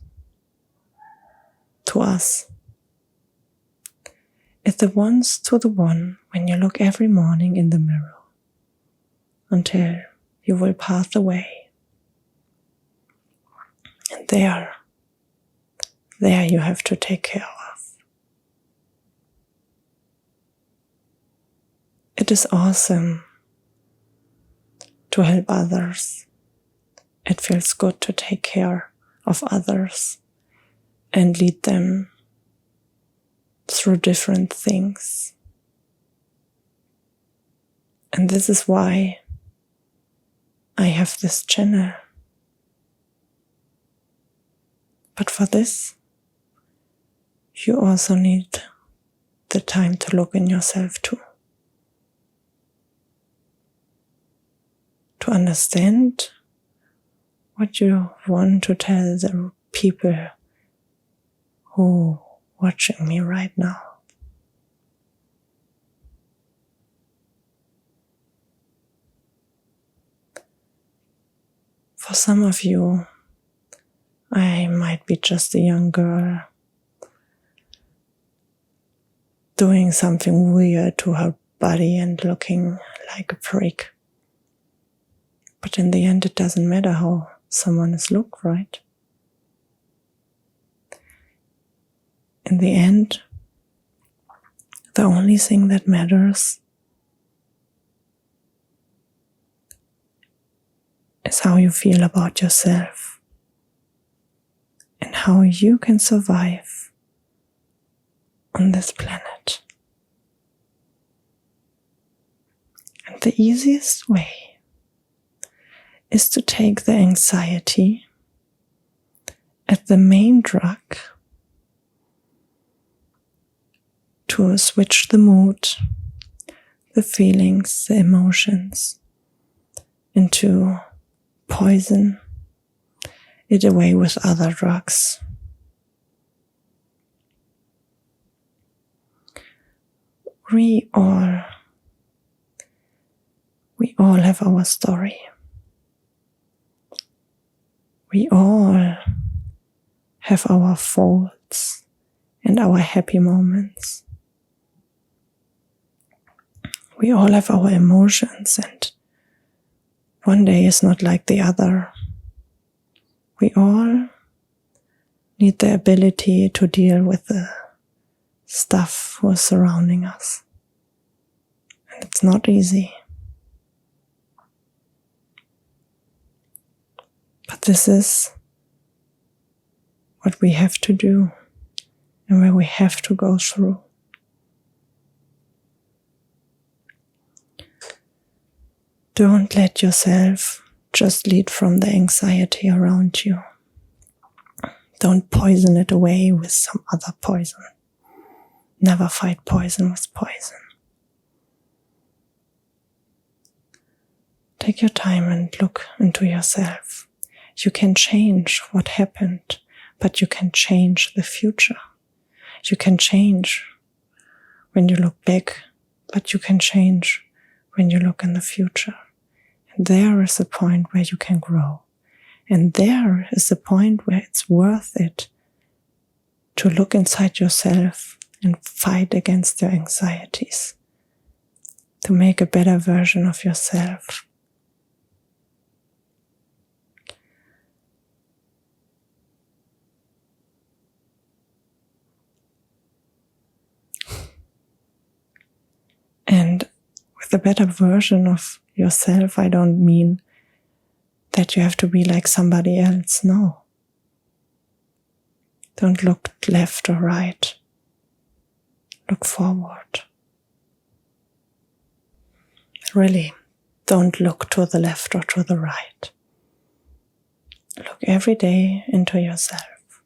to us. It's the ones to the one when you look every morning in the mirror until you will pass away. And there you have to take care of. It is awesome to help others. It feels good to take care of others and lead them through different things. And this is why I have this channel. But for this, you also need the time to look in yourself too. To understand what you want to tell the people who are watching me right now. For some of you, I might be just a young girl doing something weird to her body and looking like a freak. But in the end, it doesn't matter how someone is look, right? In the end, the only thing that matters is how you feel about yourself and how you can survive on this planet. And the easiest way is to take the anxiety as the main drug to switch the mood, the feelings, the emotions into poison it away with other drugs. We all have our story. We all have our faults and our happy moments. We all have our emotions, and one day is not like the other. We all need the ability to deal with the stuff who is surrounding us. And it's not easy. But this is what we have to do and where we have to go through. Don't let yourself just lead from the anxiety around you. Don't poison it away with some other poison. Never fight poison with poison. Take your time and look into yourself. You can change what happened, but you can change the future. You can change when you look back, but you can change when you look in the future. And there is a point where you can grow. And there is a point where it's worth it to look inside yourself and fight against your anxieties, to make a better version of yourself. And with a better version of yourself, I don't mean that you have to be like somebody else. No. Don't look left or right. Look forward. Really, don't look to the left or to the right. Look every day into yourself.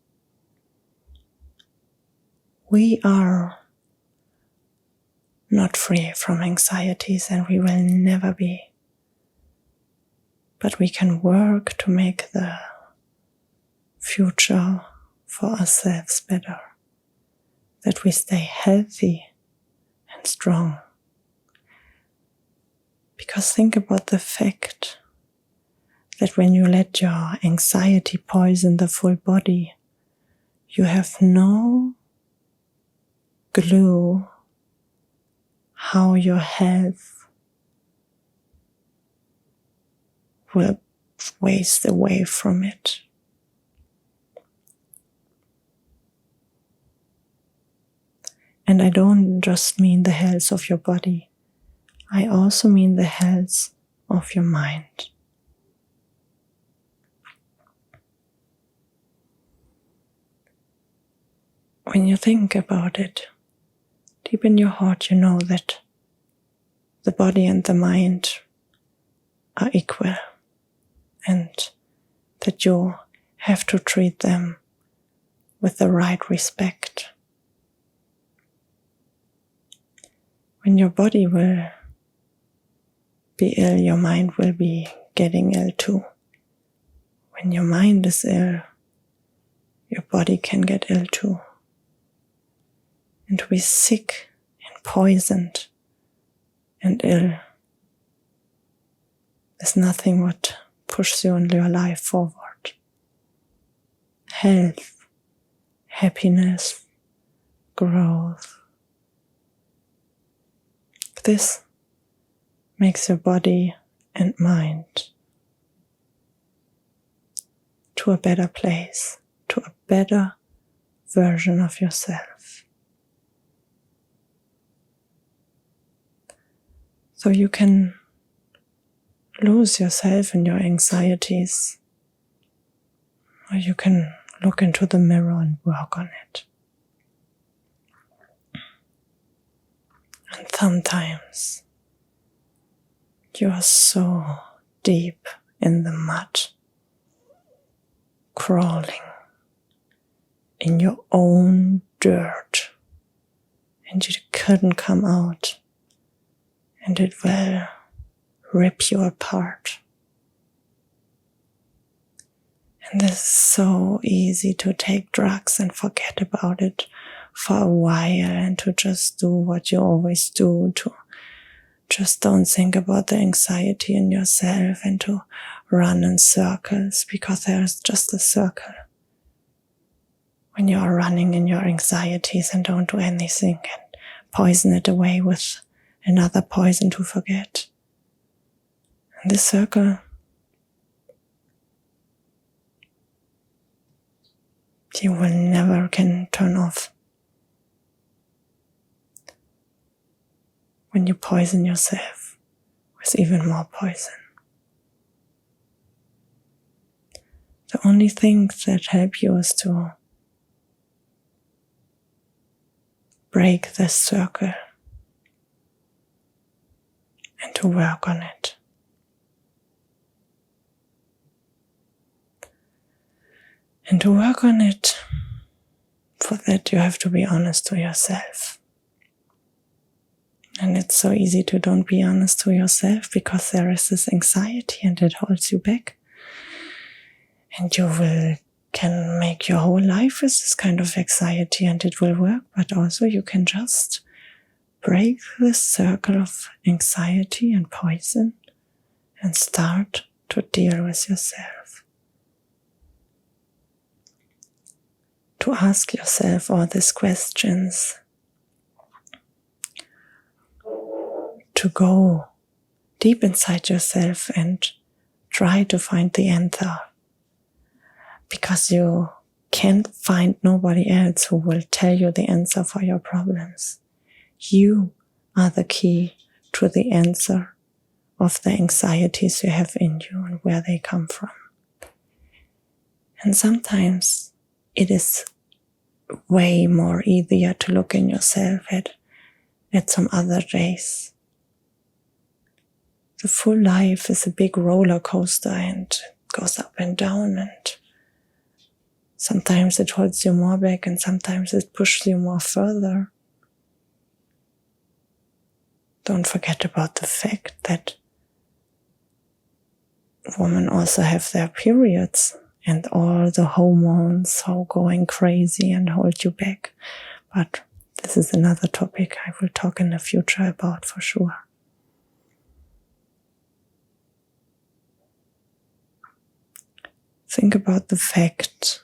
We are not free from anxieties, and we will never be. But we can work to make the future for ourselves better. That we stay healthy and strong. Because think about the fact that when you let your anxiety poison the full body, you have no clue how your health will waste away from it. And I don't just mean the health of your body. I also mean the health of your mind. When you think about it, deep in your heart, you know that the body and the mind are equal and that you have to treat them with the right respect. When your body will be ill, your mind will be getting ill too. When your mind is ill, your body can get ill too. And to be sick and poisoned and ill is nothing but pushes you in your life forward. Health, happiness, growth. This makes your body and mind to a better place, to a better version of yourself. So you can lose yourself in your anxieties, or you can look into the mirror and work on it. And sometimes you are so deep in the mud, crawling in your own dirt, and you couldn't come out, and it will rip you apart. And this is so easy to take drugs and forget about it for a while and to just do what you always do, to just don't think about the anxiety in yourself and to run in circles, because there's just a circle. When you are running in your anxieties and don't do anything and poison it away with another poison to forget. And this circle, you will never can turn off. When you poison yourself with even more poison. The only things that help you is to break this circle and to work on it. And to work on it, for that you have to be honest to yourself. And it's so easy to don't be honest to yourself because there is this anxiety and it holds you back. And you can make your whole life with this kind of anxiety and it will work, but also you can just break this circle of anxiety and poison and start to deal with yourself. To ask yourself all these questions. To go deep inside yourself and try to find the answer. Because you can't find nobody else who will tell you the answer for your problems. You are the key to the answer of the anxieties you have in you and where they come from. And sometimes it is way more easier to look in yourself at some other days. The full life is a big roller coaster and it goes up and down, and sometimes it holds you more back and sometimes it pushes you more further. Don't forget about the fact that women also have their periods and all the hormones are going crazy and hold you back. But this is another topic I will talk in the future about for sure. Think about the fact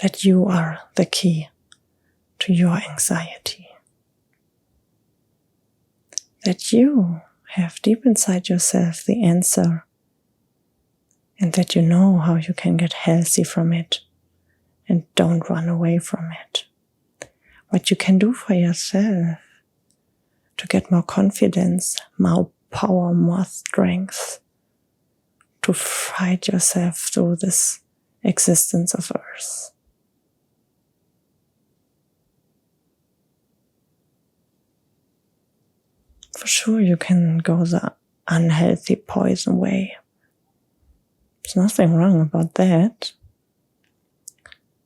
that you are the key to your anxiety. That you have deep inside yourself the answer, and that you know how you can get healthy from it and don't run away from it. What you can do for yourself to get more confidence, more power, more strength, to fight yourself through this existence of Earth. For sure, you can go the unhealthy poison way. There's nothing wrong about that.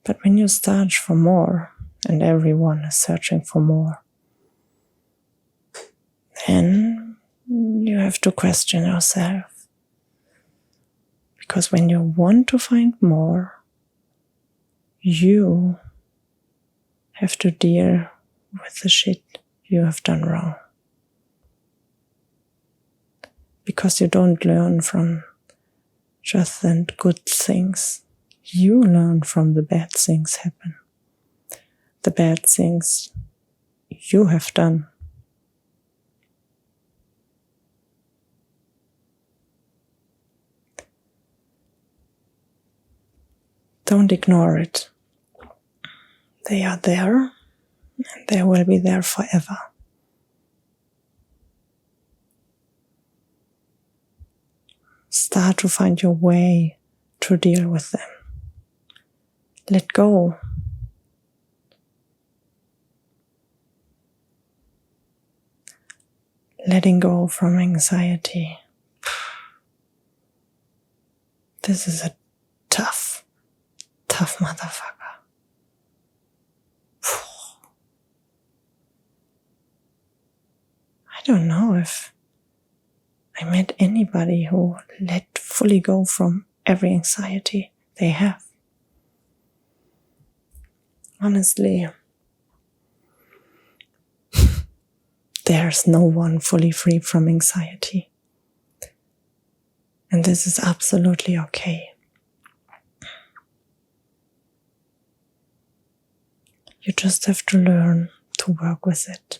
But when you search for more, and everyone is searching for more, then you have to question yourself. Because when you want to find more, you have to deal with the shit you have done wrong. Because you don't learn from just the good things. You learn from the bad things happen. The bad things you have done. Don't ignore it. They are there, and they will be there forever. Start to find your way to deal with them. Let go. Letting go from anxiety. This is a tough motherfucker. I don't know if I met anybody who let fully go from every anxiety they have. Honestly, there's no one fully free from anxiety. And this is absolutely okay. You just have to learn to work with it.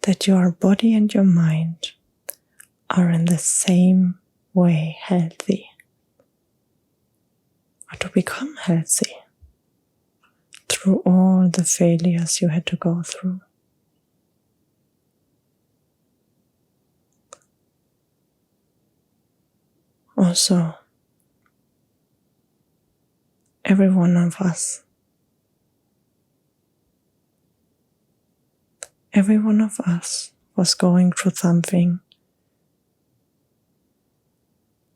That your body and your mind are in the same way healthy. Or to become healthy through all the failures you had to go through. Also, every one of us was going through something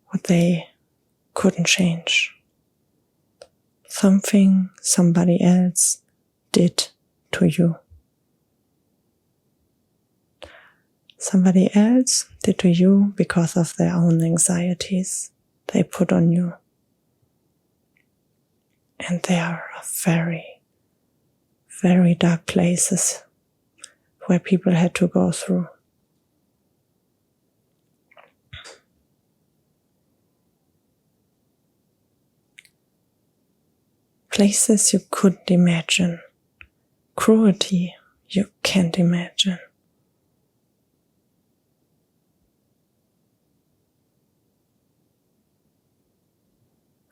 what they couldn't change. Something somebody else did to you. Somebody else did to you because of their own anxieties they put on you. And there are very, very dark places where people had to go through. Places you couldn't imagine. Cruelty you can't imagine.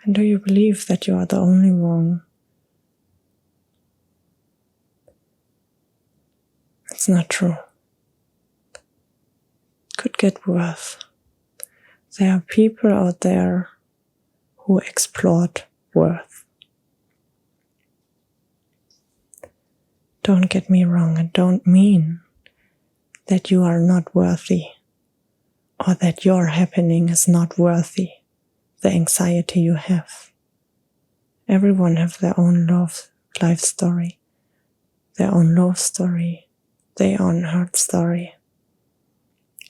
And do you believe that you are the only one? It's not true. It could get worse. There are people out there who exploit worth. Don't get me wrong, I don't mean that you are not worthy or that your happening is not worthy the anxiety you have. Everyone has their own life story, their own love story, their own heart story.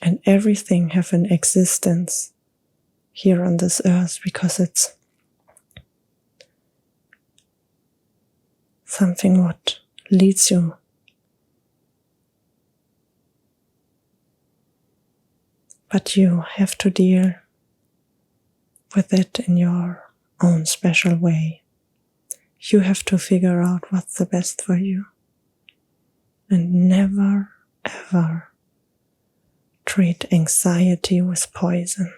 And everything has an existence here on this earth because it's something what leads you. But you have to deal with it in your own special way. You have to figure out what's the best for you. And never, ever treat anxiety with poison.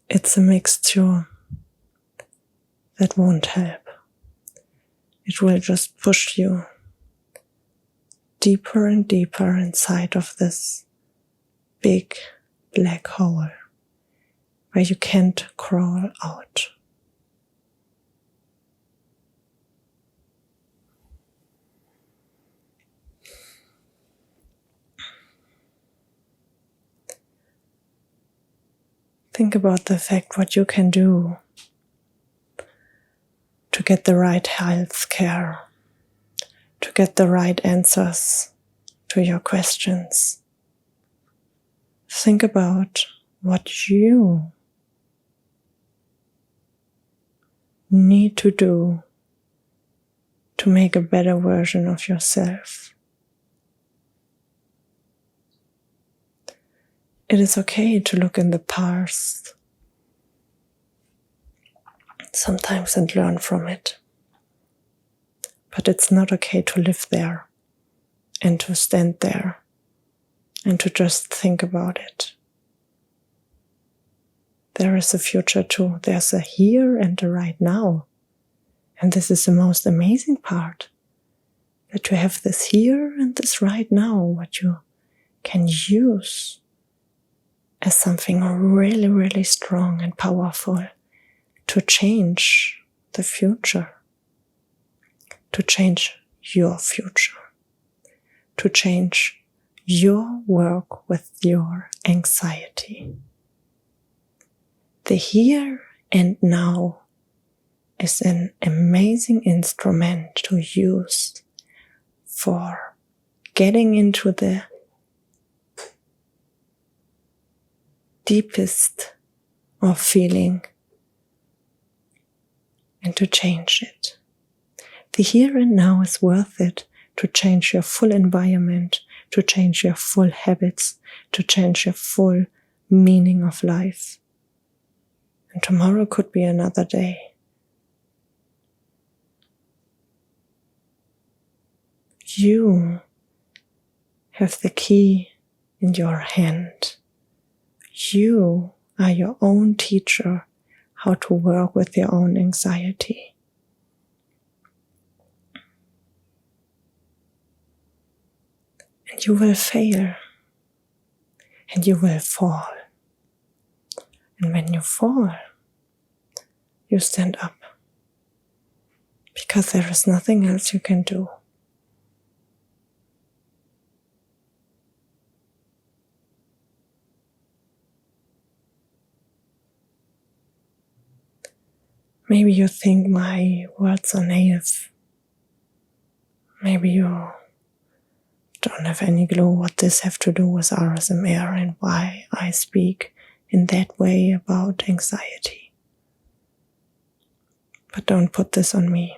It's a mixture that won't help. It will just push you deeper and deeper inside of this big black hole where you can't crawl out. Think about the fact what you can do to get the right health care, to get the right answers to your questions. Think about what you need to do to make a better version of yourself. It is okay to look in the past sometimes and learn from it. But it's not okay to live there and to stand there and to just think about it. There is a future too. There's a here and a right now. And this is the most amazing part, that you have this here and this right now, what you can use as something really, really strong and powerful to change the future, to change your future, to change your work with your anxiety. The here and now is an amazing instrument to use for getting into the deepest of feeling and to change it. The here and now is worth it to change your full environment, to change your full habits, to change your full meaning of life. And tomorrow could be another day. You have the key in your hand. You are your own teacher how to work with your own anxiety. And you will fail. And you will fall. And when you fall, you stand up. Because there is nothing else you can do. Maybe you think my words are naive. Maybe you don't have any clue what this have to do with RSMR and why I speak in that way about anxiety. But don't put this on me.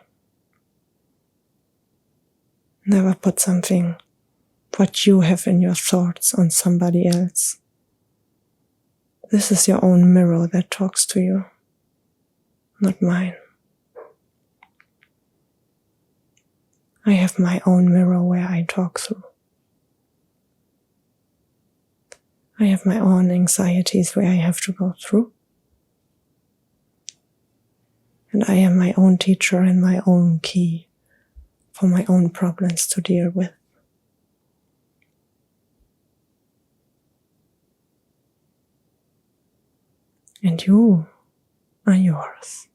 Never put something, what you have in your thoughts, on somebody else. This is your own mirror that talks to you. Not mine. I have my own mirror where I talk through. I have my own anxieties where I have to go through. And I am my own teacher and my own key for my own problems to deal with. And you are yours.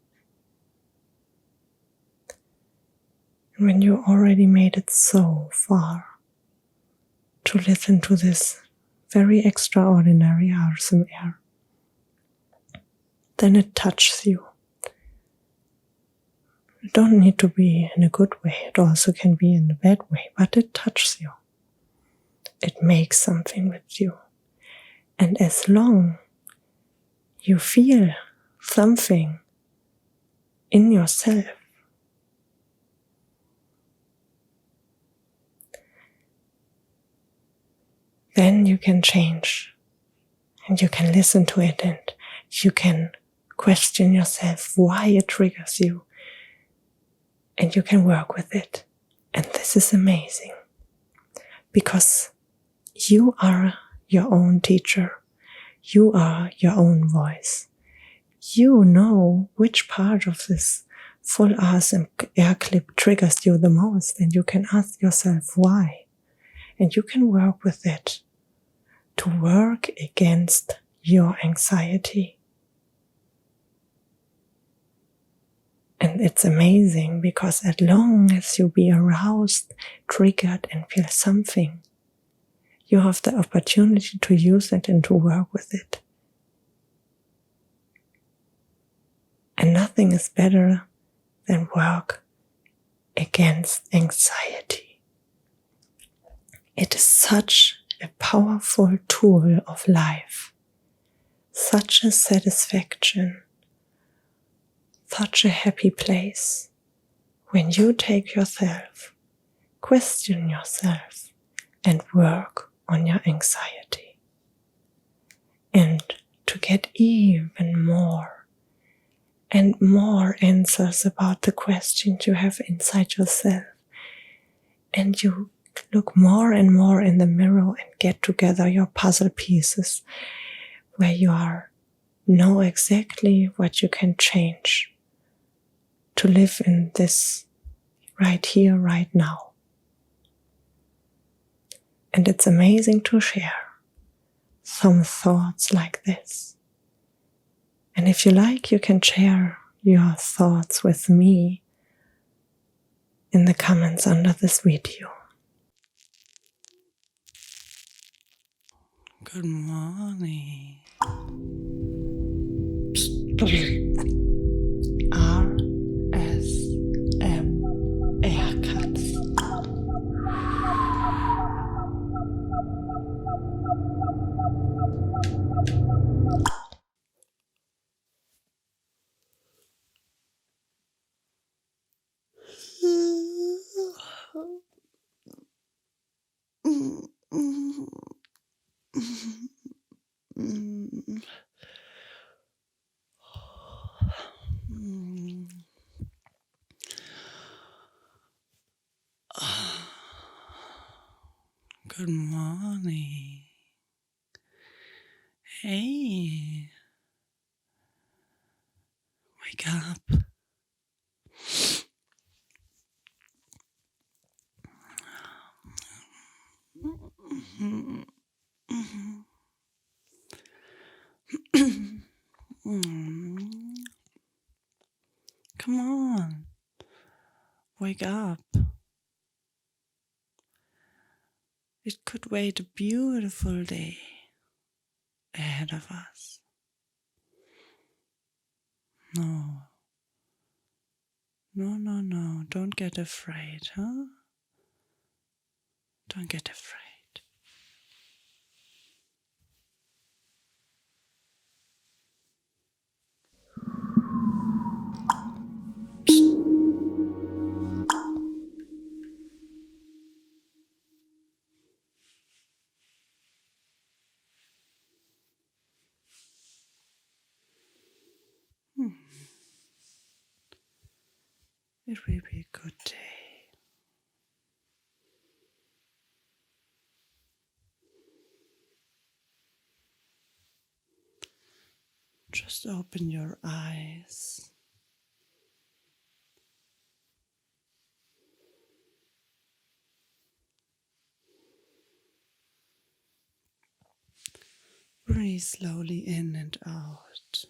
And when you already made it so far to listen to this very extraordinary RSMR, then it touches you. It don't need to be in a good way, it also can be in a bad way, but it touches you. It makes something with you. And as long you feel something in yourself, then you can change And you can listen to it and you can question yourself why it triggers you. And you can work with it. And this is amazing because you are your own teacher. You are your own voice. You know which part of this full arse and air clip triggers you the most, and you can ask yourself why. And you can work with it to work against your anxiety. And it's amazing because as long as you be aroused, triggered, and feel something, you have the opportunity to use it and to work with it. And nothing is better than work against anxiety. It is such a powerful tool of life, such a satisfaction, such a happy place when you take yourself, question yourself, and work on your anxiety. And to get even more and more answers about the questions you have inside yourself. And you look more and more in the mirror and get together your puzzle pieces where you know exactly what you can change to live in this right here, right now. And it's amazing to share some thoughts like this. And if you like, you can share your thoughts with me in the comments under this video. Good morning. RSMR Katz. Good morning. Hey, wake up. Come on, wake up. It could wait a beautiful day ahead of us. No, don't get afraid, huh? Don't get afraid. It will be a good day. Just open your eyes. Breathe slowly in and out.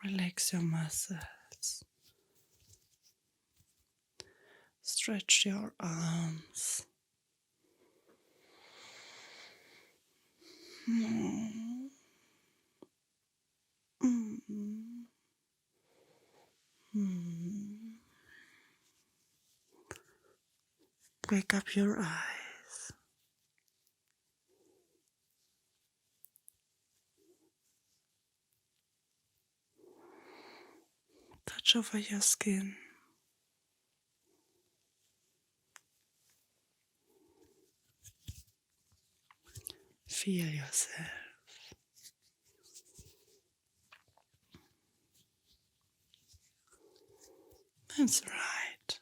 Relax your muscles. Stretch your arms. Wake up your eyes. massage over your skin. Feel yourself. That's right.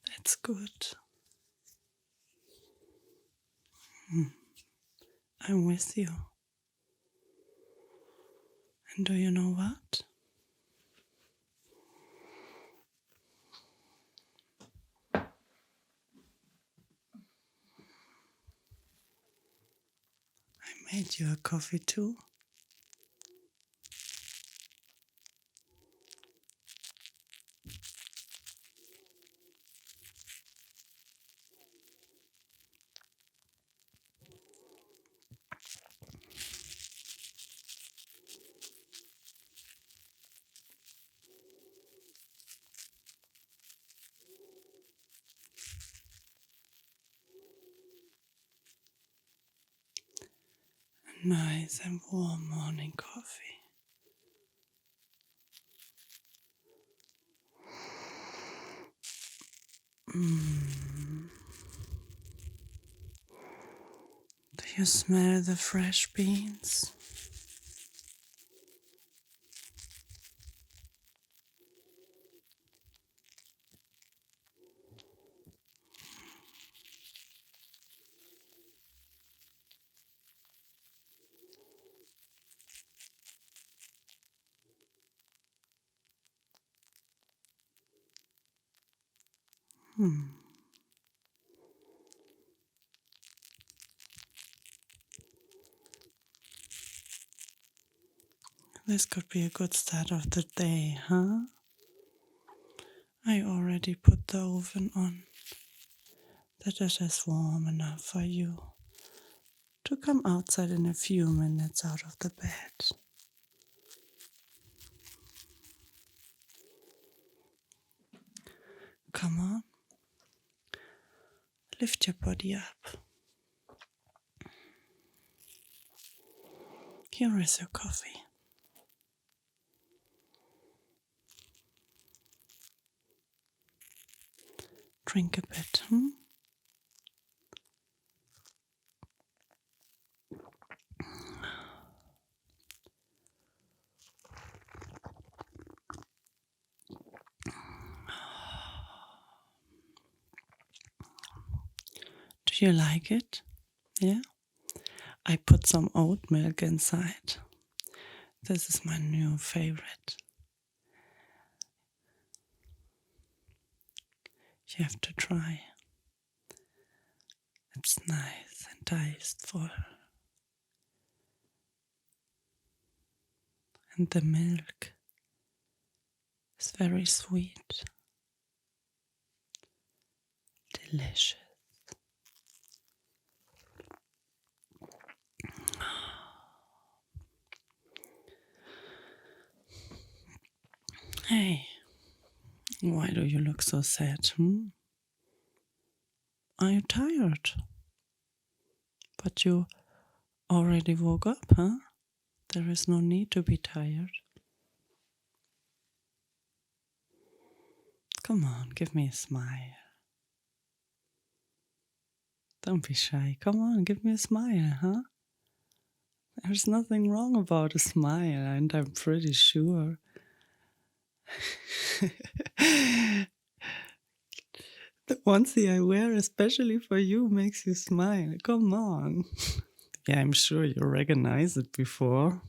That's good. I'm with you. And do you know what? I made you a coffee too. A nice and warm morning coffee. Do you smell the fresh beans? This could be a good start of the day, huh? I already put the oven on. That it is warm enough for you to come outside in a few minutes out of the bed. Come on. Lift your body up. Here is your coffee. Drink a bit, Do you like it? Yeah? I put some oat milk inside. This is my new favorite. You have to try. It's nice and tasteful. And the milk is very sweet. Delicious. Hey, why do you look so sad? Are you tired? But you already woke up, huh? There is no need to be tired. Come on, give me a smile. Don't be shy. Come on, give me a smile, huh? There's nothing wrong about a smile, and I'm pretty sure. The onesie I wear especially for you makes you smile. Come on. Yeah, I'm sure you recognize it before.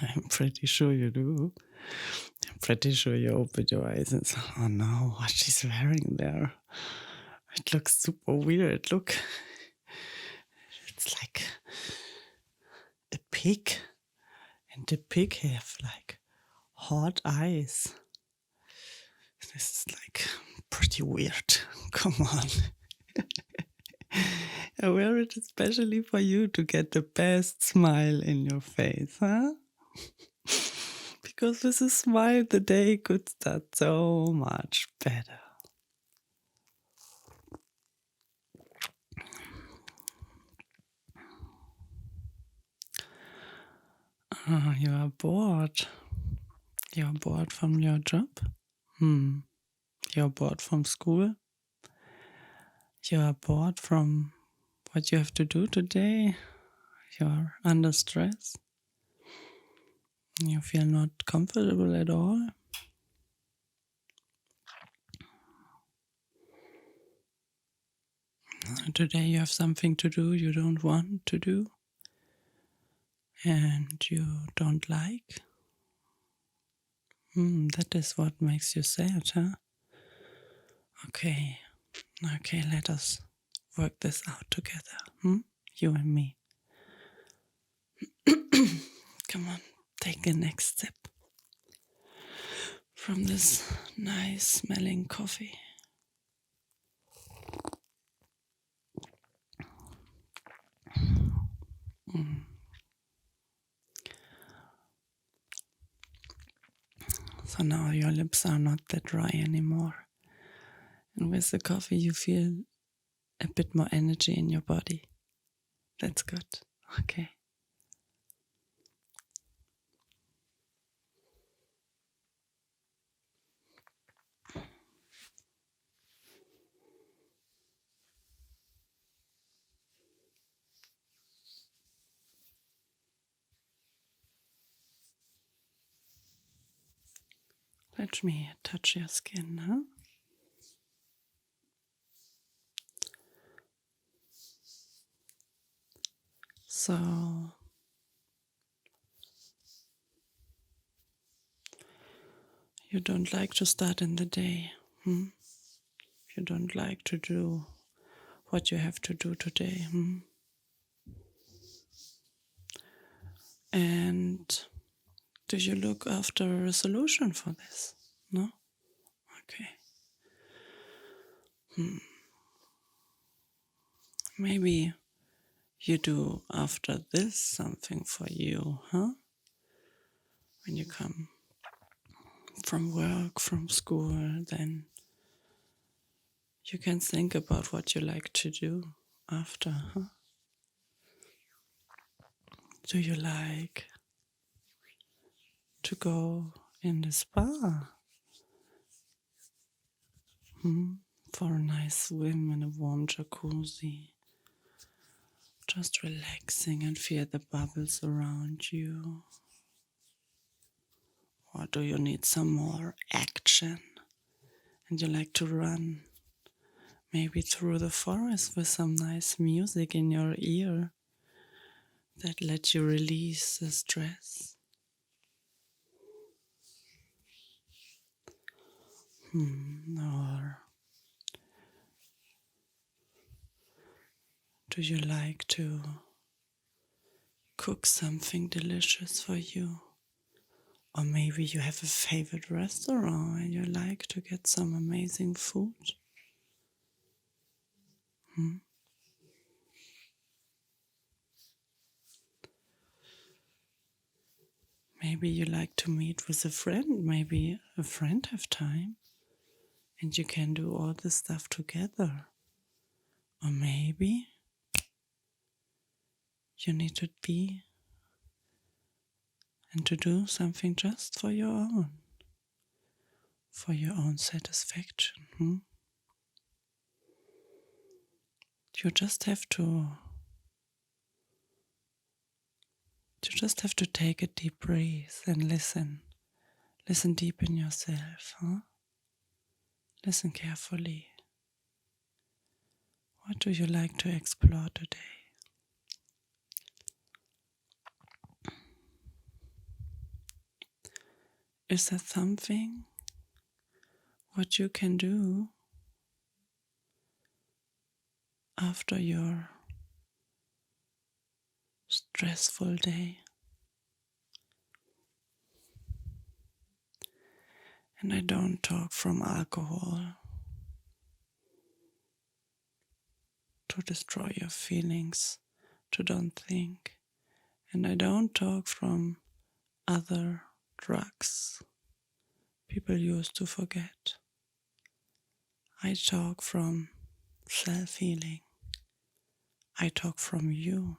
I'm pretty sure you do. I'm pretty sure you opened your eyes and said, oh no, what she's wearing there. It looks super weird. Look. It's like a pig. And the pig have like hot eyes. This is like pretty weird. Come on. I wear it especially for you to get the best smile in your face, huh? Because with a smile, the day could start so much better. You are bored. You're bored from your job? You're bored from school? You're bored from what you have to do today? You're under stress? You feel not comfortable at all? Today you have something to do you don't want to do and you don't like? That is what makes you sad, huh? Okay, let us work this out together, you and me. Come on, take the next sip from this nice smelling coffee. So now your lips are not that dry anymore. And with the coffee you feel a bit more energy in your body. That's good. Okay. Let me touch your skin, huh? So you don't like to start in the day, You don't like to do what you have to do today, And do you look after a solution for this? No? Okay. Maybe you do after this something for you, huh? When you come from work, from school, then you can think about what you like to do after, huh? Do you like to go in the spa? For a nice swim in a warm jacuzzi. Just relaxing and feel the bubbles around you. Or do you need some more action? And you like to run, maybe through the forest with some nice music in your ear that lets you release the stress. Or do you like to cook something delicious for you? Or maybe you have a favorite restaurant and you like to get some amazing food. Maybe you like to meet with a friend. Maybe a friend have time and you can do all this stuff together. Or maybe you need to be and to do something just for your own satisfaction. You just have to take a deep breath and listen. Listen deep in yourself, huh? Listen carefully. What do you like to explore today? Is there something what you can do after your stressful day? And I don't talk from alcohol to destroy your feelings, to don't think. And I don't talk from other drugs people used to forget. I talk from self-healing. I talk from you.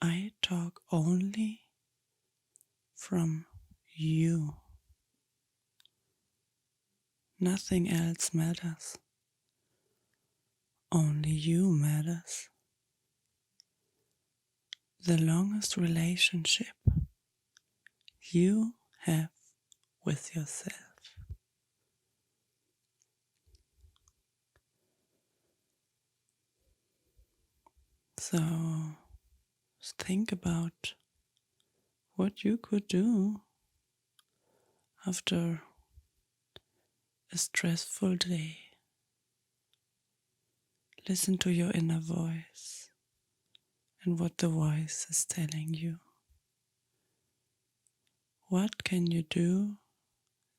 I talk only from you. Nothing else matters. Only you matters. The longest relationship you have with yourself. So think about what you could do after a stressful day. Listen to your inner voice and what the voice is telling you. What can you do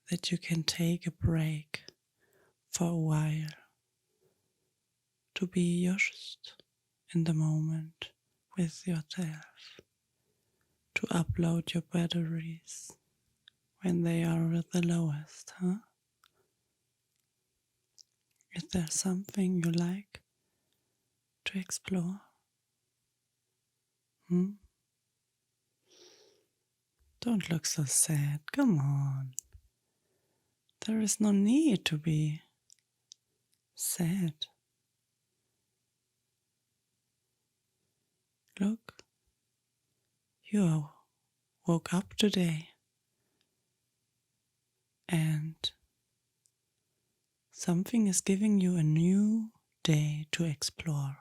that you can take a break for a while to be just in the moment with yourself, to upload your batteries when they are at the lowest, huh? Is there something you like to explore? Don't look so sad, come on. There is no need to be sad. Look, you woke up today and something is giving you a new day to explore.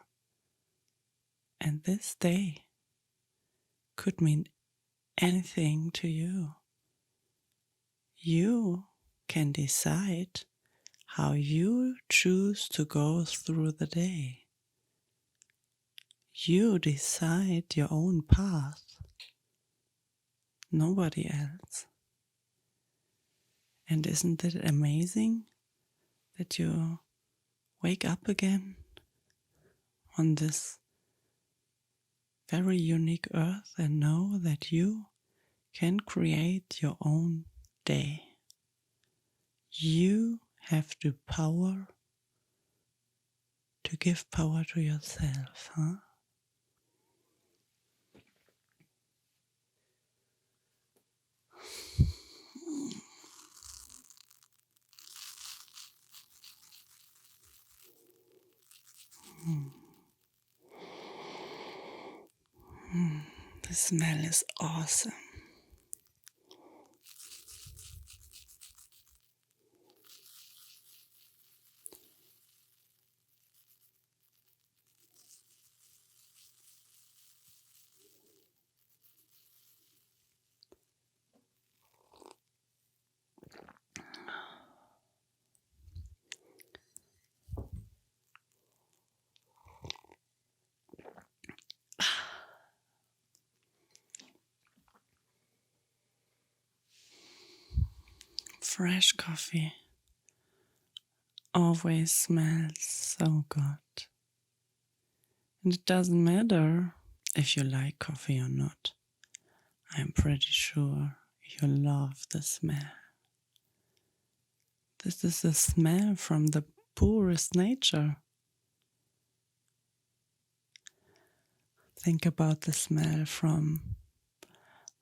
And this day could mean anything to you. You can decide how you choose to go through the day. You decide your own path, nobody else. And isn't it amazing that you wake up again on this very unique earth and know that you can create your own day? You have the power to give power to yourself, huh? The smell is awesome. Fresh coffee always smells so good. And it doesn't matter if you like coffee or not. I'm pretty sure you love the smell. This is a smell from the purest nature. Think about the smell from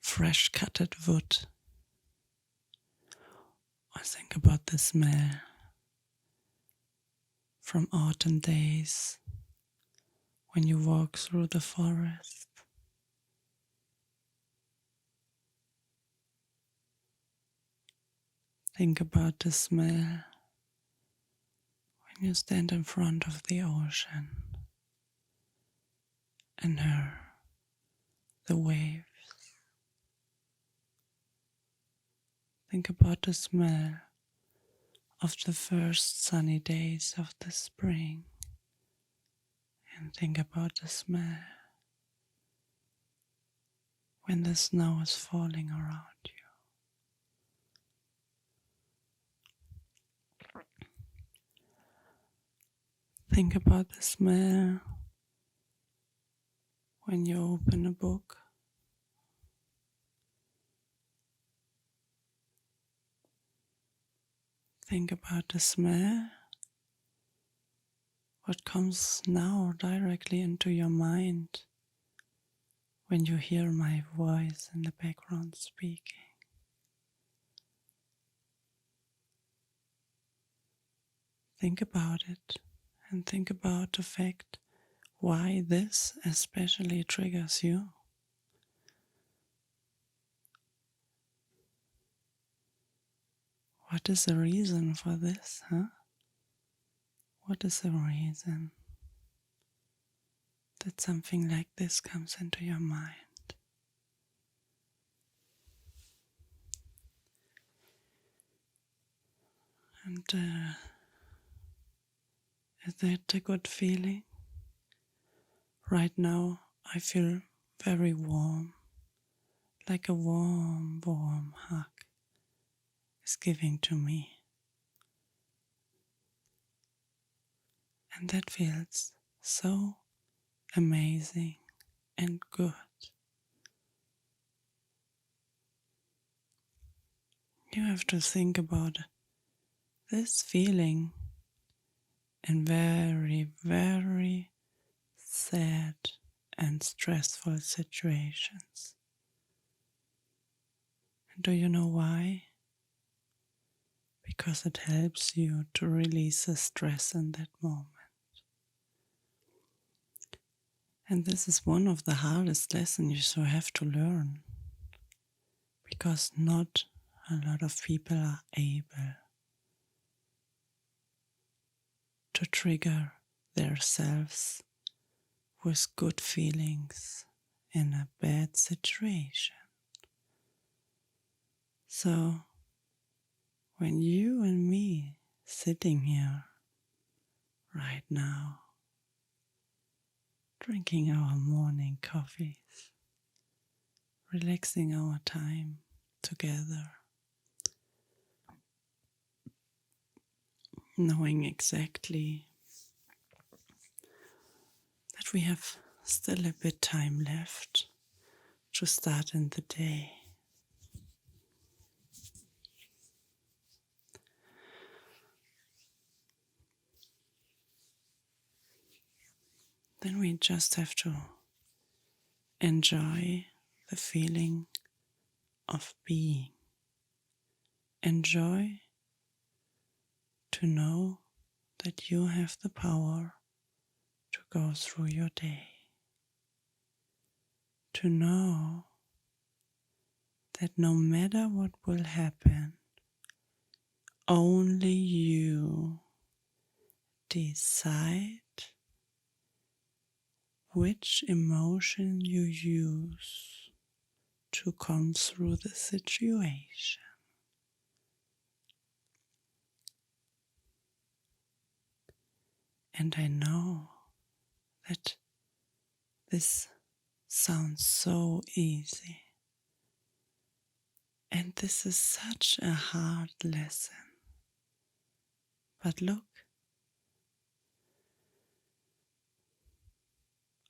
fresh cutted wood. Or think about the smell from autumn days when you walk through the forest. Think about the smell when you stand in front of the ocean and hear the waves. Think about the smell of the first sunny days of the spring. And think about the smell when the snow is falling around you. Think about the smell when you open a book. Think about the smell, what comes now directly into your mind when you hear my voice in the background speaking. think about it and think about the fact why this especially triggers you. What is the reason for this, huh? What is the reason that something like this comes into your mind? And is that a good feeling? Right now I feel very warm, like a warm, warm hug is giving to me. And that feels so amazing and good. You have to think about this feeling in very, very sad and stressful situations. And do you know why? Because it helps you to release the stress in that moment. And this is one of the hardest lessons you have to learn, because not a lot of people are able to trigger themselves with good feelings in a bad situation. So, when you and me sitting here right now, drinking our morning coffees, relaxing our time together, knowing exactly that we have still a bit time left to start in the day. Then we just have to enjoy the feeling of being. Enjoy to know that you have the power to go through your day. To know that no matter what will happen, only you decide which emotion you use to come through the situation. And I know that this sounds so easy. And this is such a hard lesson. But look,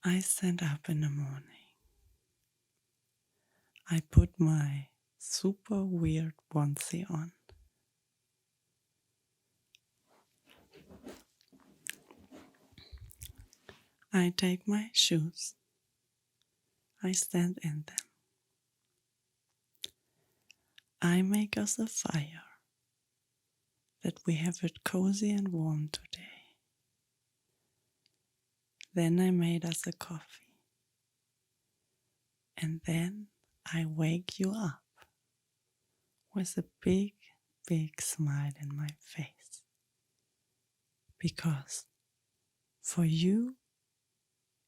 I stand up in the morning. I put my super weird onesie on. I take my shoes. I stand in them. I make us a fire that we have it cozy and warm today. Then I made us a coffee. And then I wake you up with a big, big smile in my face. Because for you,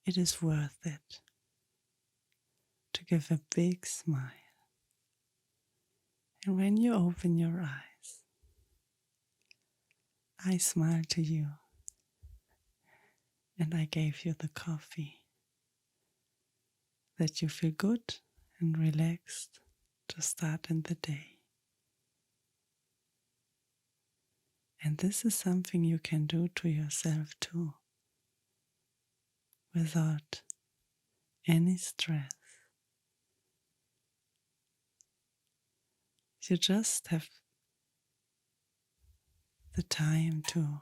it is worth it to give a big smile. And when you open your eyes, I smile to you. And I gave you the coffee that you feel good and relaxed to start in the day. And this is something you can do to yourself too, without any stress. You just have the time to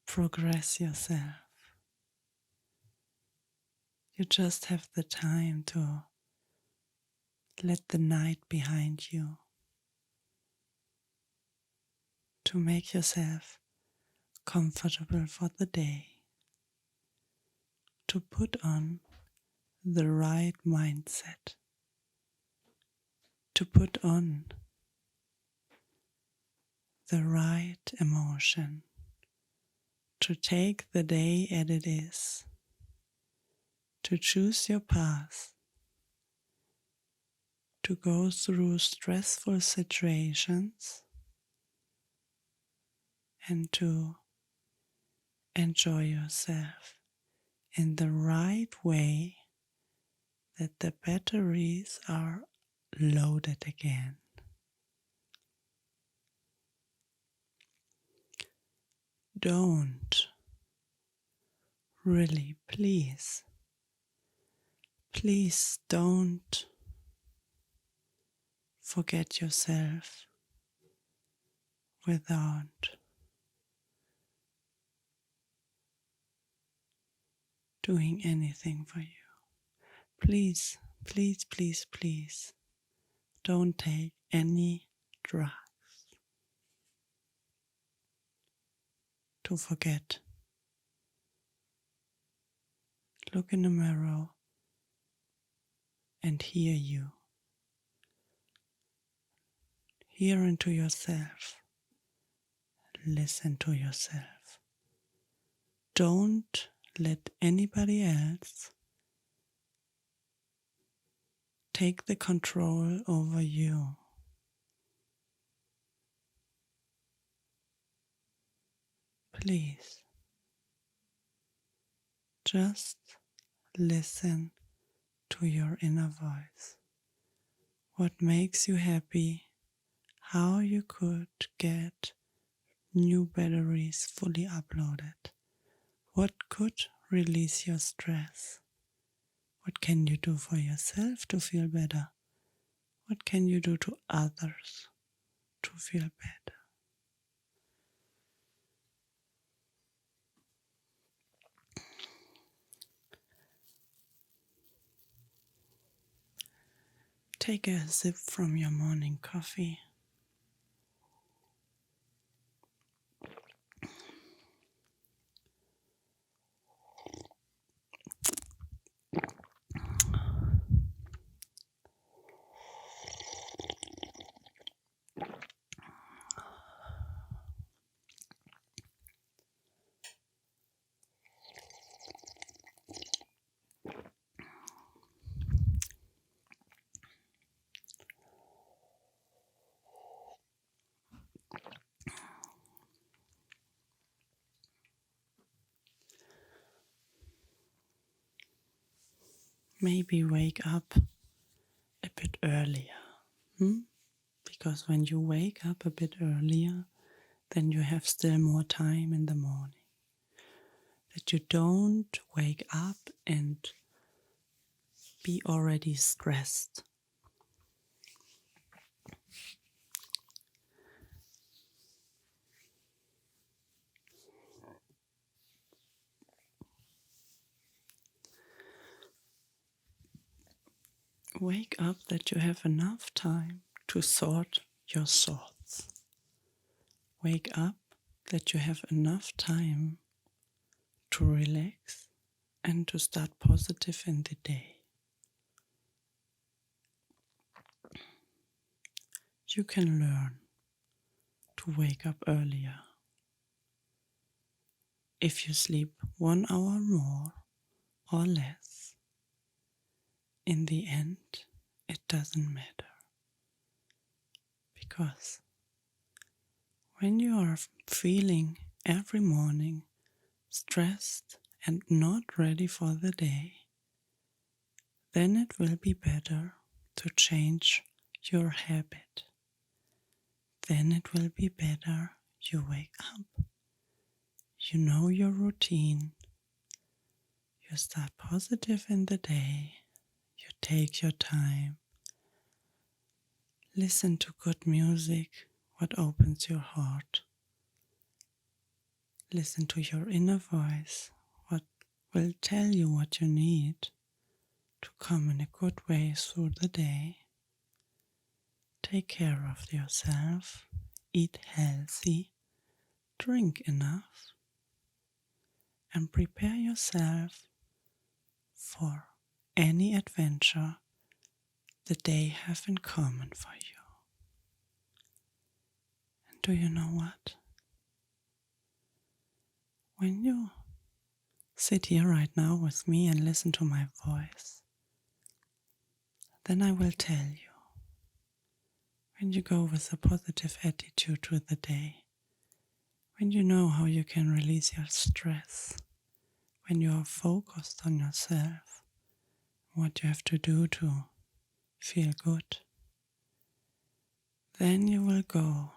progress yourself. You just have the time to let the night behind you, to make yourself comfortable for the day, to put on the right mindset, to put on the right emotion, to take the day as it is, to choose your path, to go through stressful situations and to enjoy yourself in the right way, that the batteries are loaded again. Don't really, please don't forget yourself without doing anything for you. Please don't take any drugs to forget. Look in the mirror and hear you. Hear into yourself. Listen to yourself. Don't let anybody else take the control over you. Please, just listen to your inner voice. What makes you happy? How you could get new batteries fully uploaded? What could release your stress? What can you do for yourself to feel better? What can you do to others to feel better? Take a sip from your morning coffee. Maybe wake up a bit earlier. Because when you wake up a bit earlier, then you have still more time in the morning. That you don't wake up and be already stressed. Wake up that you have enough time to sort your thoughts. Wake up that you have enough time to relax and to start positive in the day. You can learn to wake up earlier. If you sleep 1 hour more or less, in the end, it doesn't matter. Because when you are feeling every morning stressed and not ready for the day, then it will be better to change your habit. Then it will be better you wake up. You know your routine. You start positive in the day. You take your time. Listen to good music, what opens your heart. Listen to your inner voice, what will tell you what you need to come in a good way through the day. Take care of yourself, eat healthy, drink enough, and prepare yourself for any adventure the day have in common for you. And do you know what? When you sit here right now with me and listen to my voice, then I will tell you, when you go with a positive attitude to the day, when you know how you can release your stress, when you are focused on yourself, what you have to do to feel good, then you will go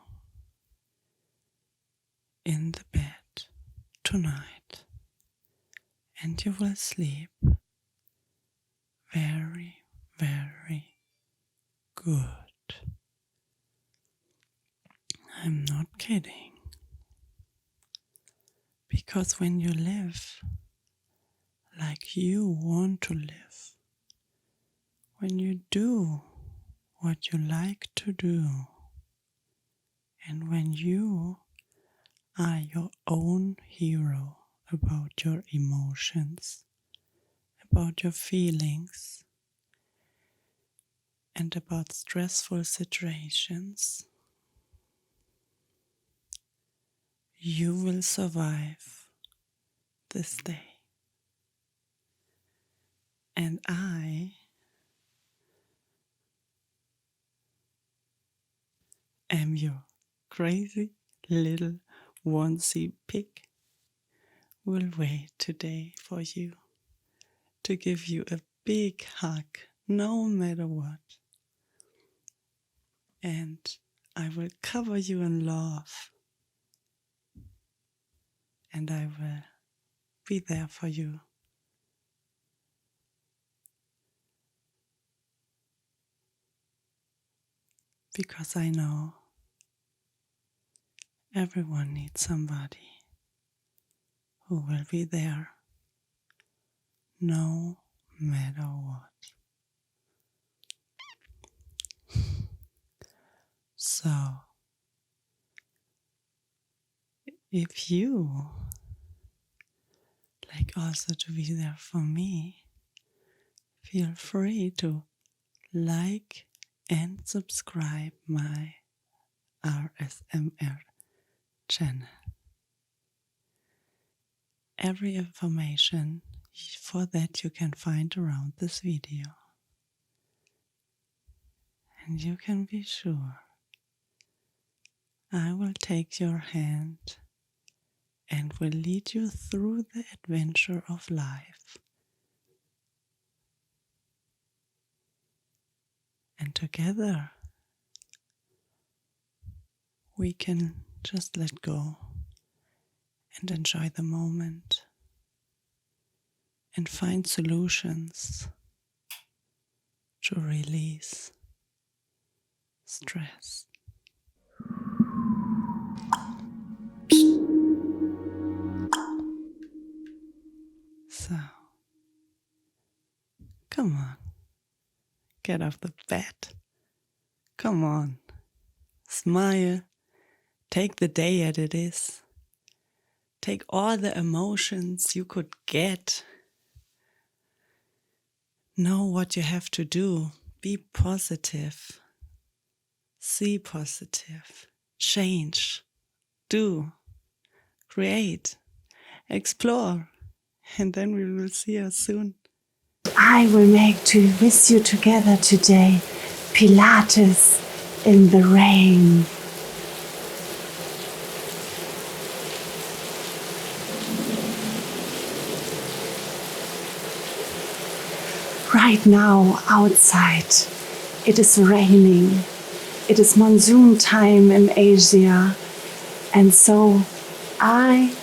in the bed tonight and you will sleep very, very good. I'm not kidding. Because when you live like you want to live, when you do what you like to do, and when you are your own hero about your emotions, about your feelings, and about stressful situations, you will survive this day. And I am your crazy little onesie pig. Will wait today for you to give you a big hug, no matter what. And I will cover you in love. And I will be there for you. Because I know everyone needs somebody who will be there no matter what. So, if you like also to be there for me, feel free to like and subscribe my RSMR channel. Every information for that you can find around this video. And you can be sure I will take your hand and will lead you through the adventure of life. And together we can just let go and enjoy the moment and find solutions to release stress. So, come on, get off the bed. Come on, smile, take the day as it is. Take all the emotions you could get. Know what you have to do. Be positive. See positive. Change. Do. Create. Explore. And then we will see us soon. I will make with you together today Pilates in the rain. Right now outside it is raining. It is monsoon time in Asia, and so I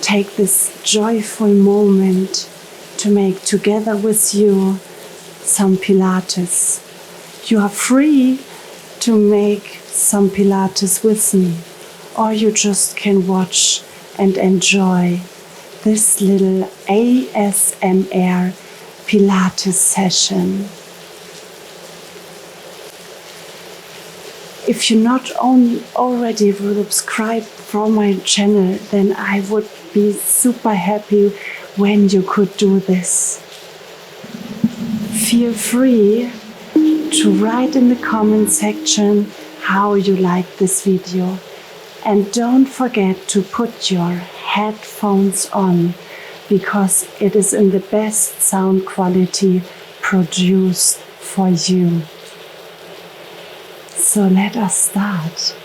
take this joyful moment to make together with you some Pilates. You are free to make some Pilates with me, or you just can watch and enjoy this little ASMR Pilates session. If you not already subscribed from my channel, then I would be super happy when you could do this. Feel free to write in the comment section how you like this video. And don't forget to put your headphones on, because it is in the best sound quality produced for you. So let us start.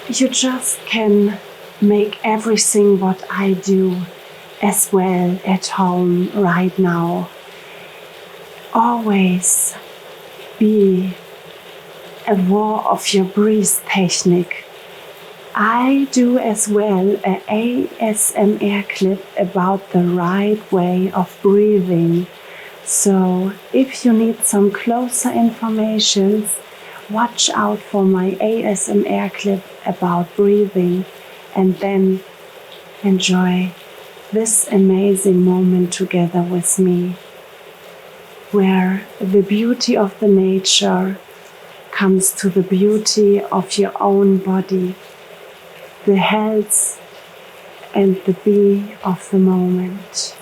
You just can make everything what I do as well at home right now. Always be aware of your breath technique. I do as well an ASMR clip about the right way of breathing. So if you need some closer information, watch out for my ASMR clip about breathing, and then enjoy this amazing moment together with me, where the beauty of the nature comes to the beauty of your own body, the health and the be of the moment.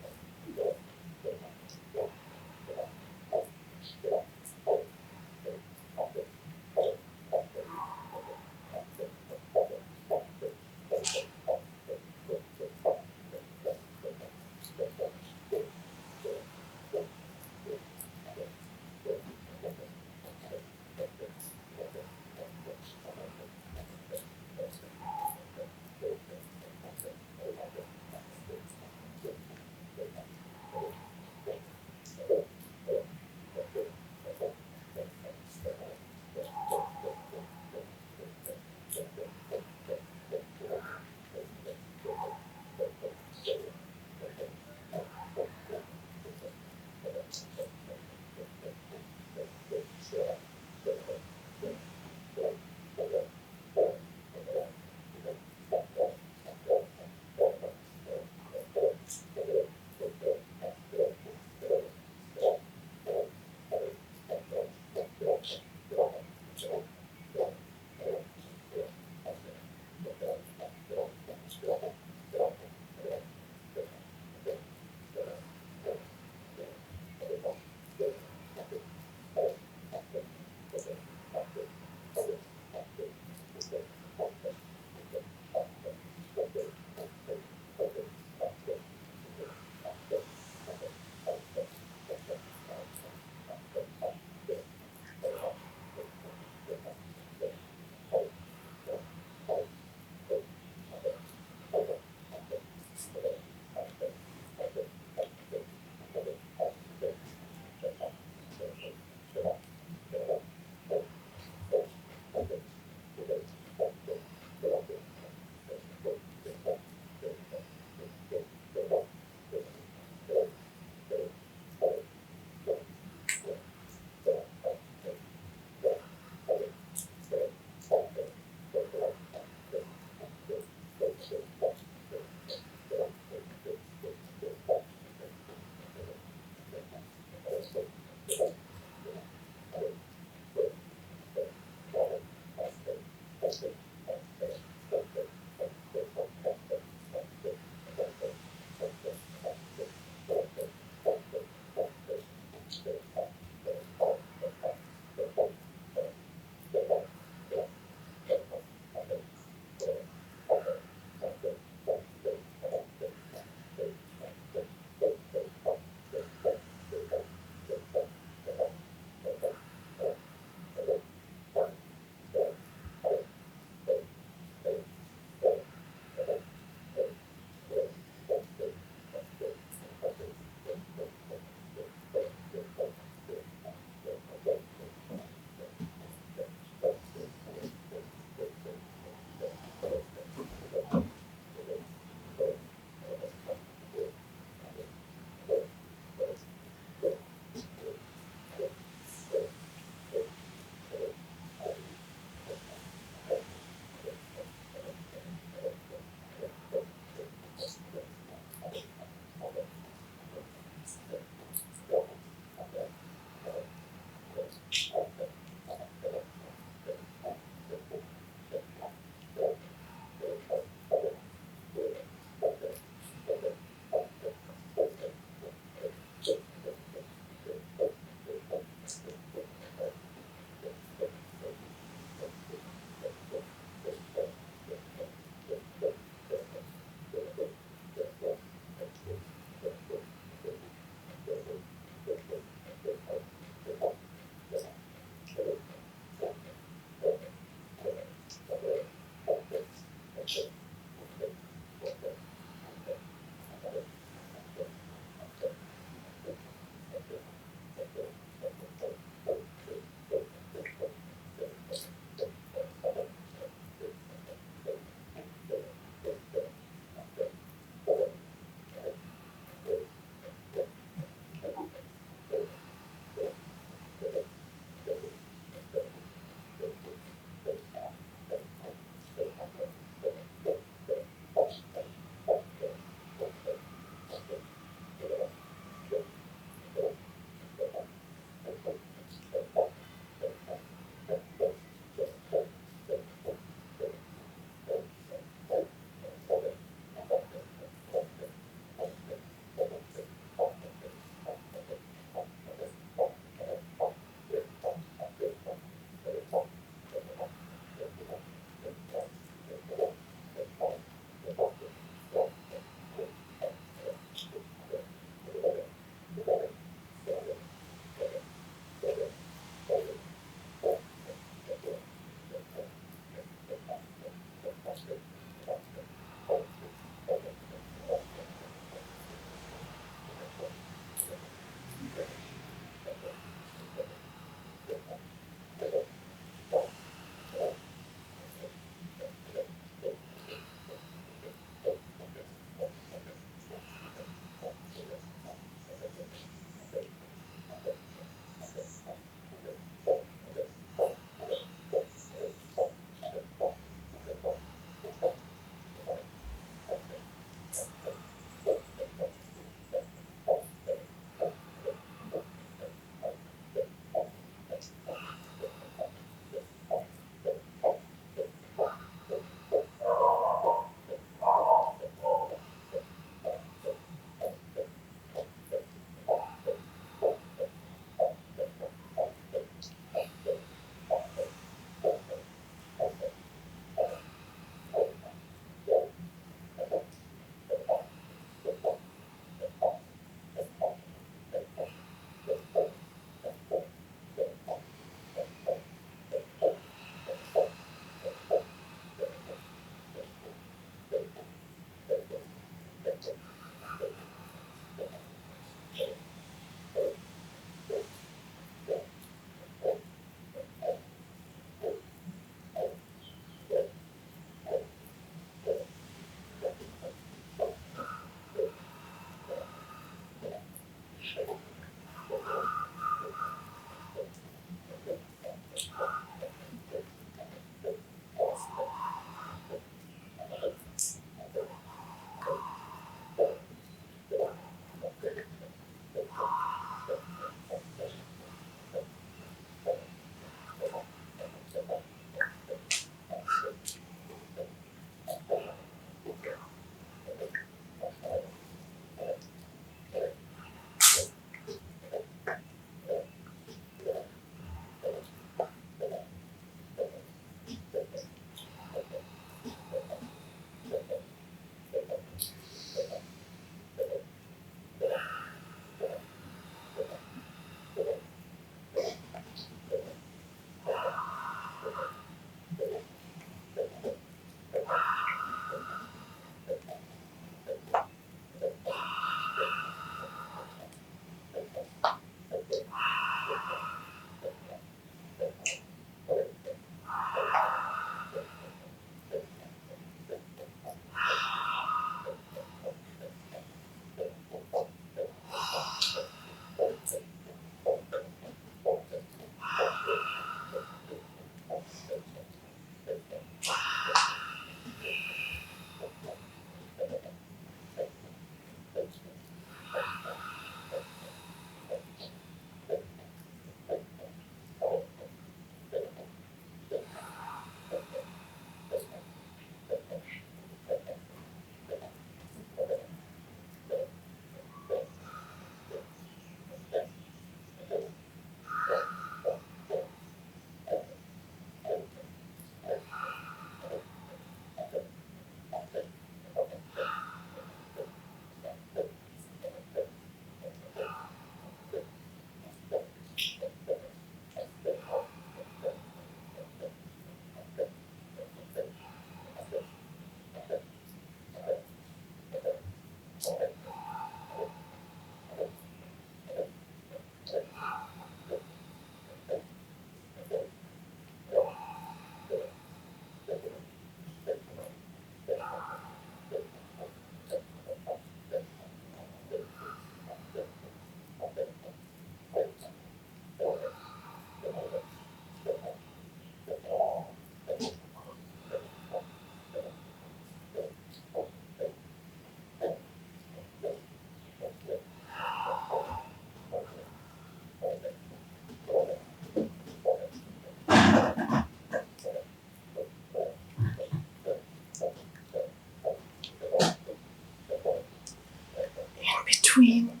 between,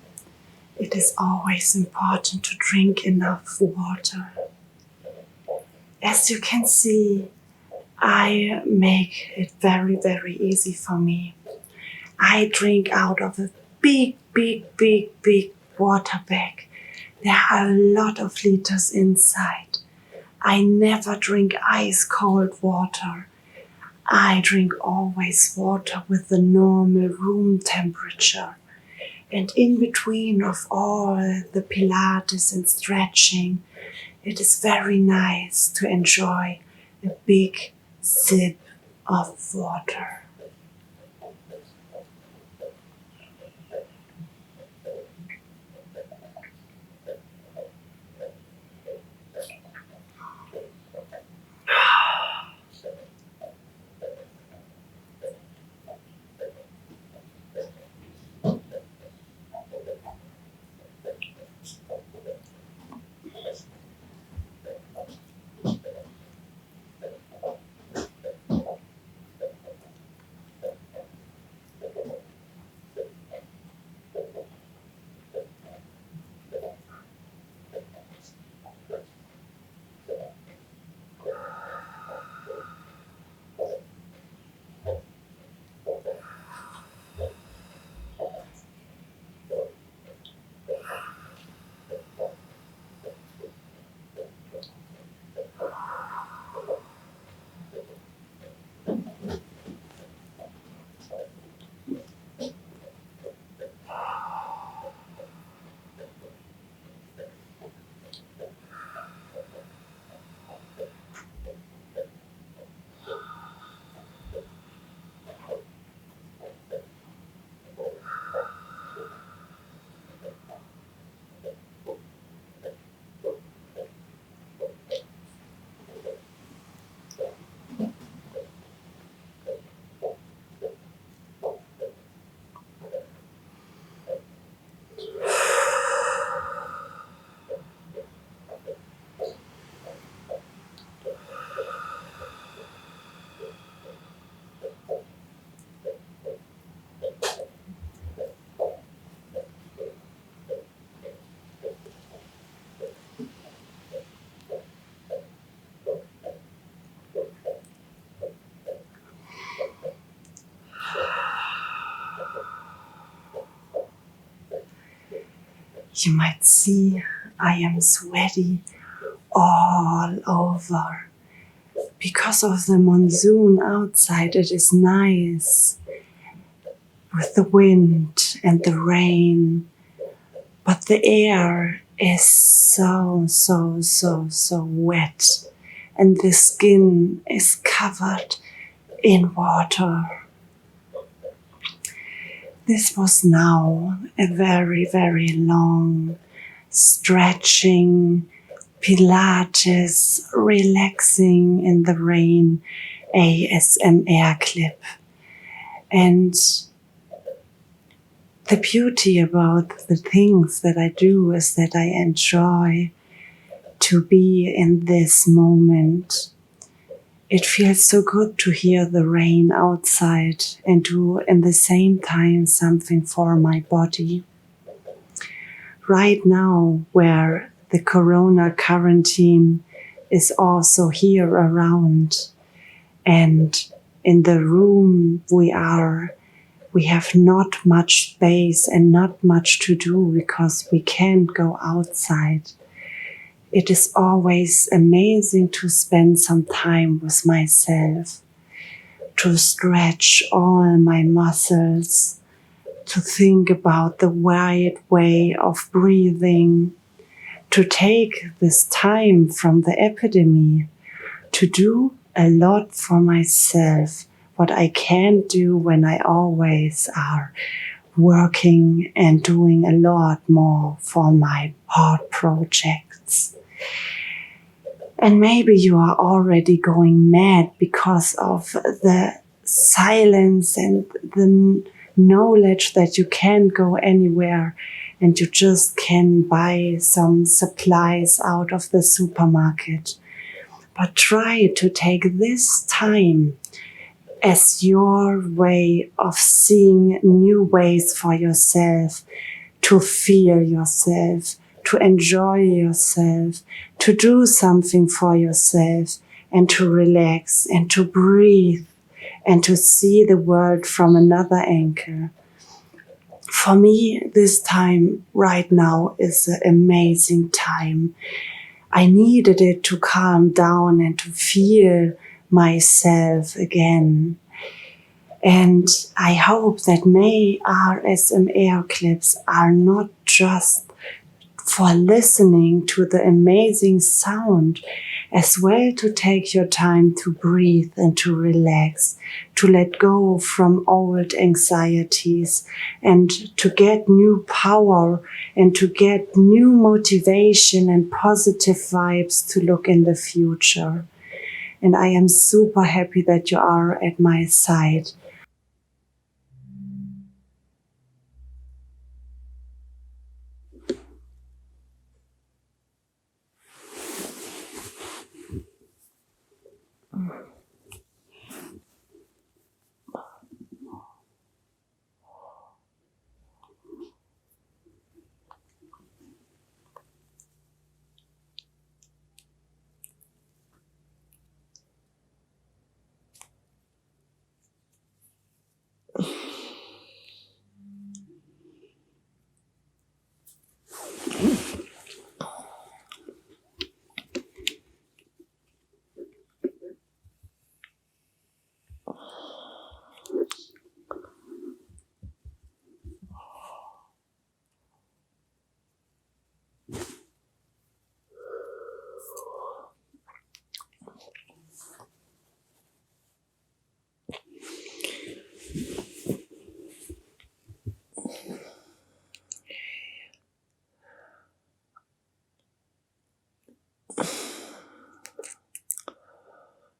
it is always important to drink enough water. As you can see, I make it very, very easy for me. I drink out of a big water bag. There are a lot of liters inside. I never drink ice cold water. I drink always water with the normal room temperature. And in between of all the Pilates and stretching, it is very nice to enjoy a big sip of water. You might see I am sweaty all over. Because of the monsoon outside, it is nice with the wind and the rain, but the air is so wet, and the skin is covered in water. This was now a very, very long stretching, Pilates, relaxing in the rain ASMR clip. And the beauty about the things that I do is that I enjoy to be in this moment. It feels so good to hear the rain outside and do at the same time something for my body. Right now, where the corona quarantine is also here around, and in the room we have not much space and not much to do because we can't go outside. It is always amazing to spend some time with myself, to stretch all my muscles, to think about the right way of breathing, to take this time from the epidemic to do a lot for myself, what I can't do when I always are working and doing a lot more for my art projects. And maybe you are already going mad because of the silence and the knowledge that you can't go anywhere and you just can buy some supplies out of the supermarket. But try to take this time as your way of seeing new ways for yourself to feel yourself, to enjoy yourself, to do something for yourself, and to relax and to breathe and to see the world from another angle. For me, this time right now is an amazing time. I needed it to calm down and to feel myself again. And I hope that my RSMR clips are not just for listening to the amazing sound, as well to take your time to breathe and to relax, to let go from old anxieties and to get new power and to get new motivation and positive vibes to look in the future. And I am super happy that you are at my side.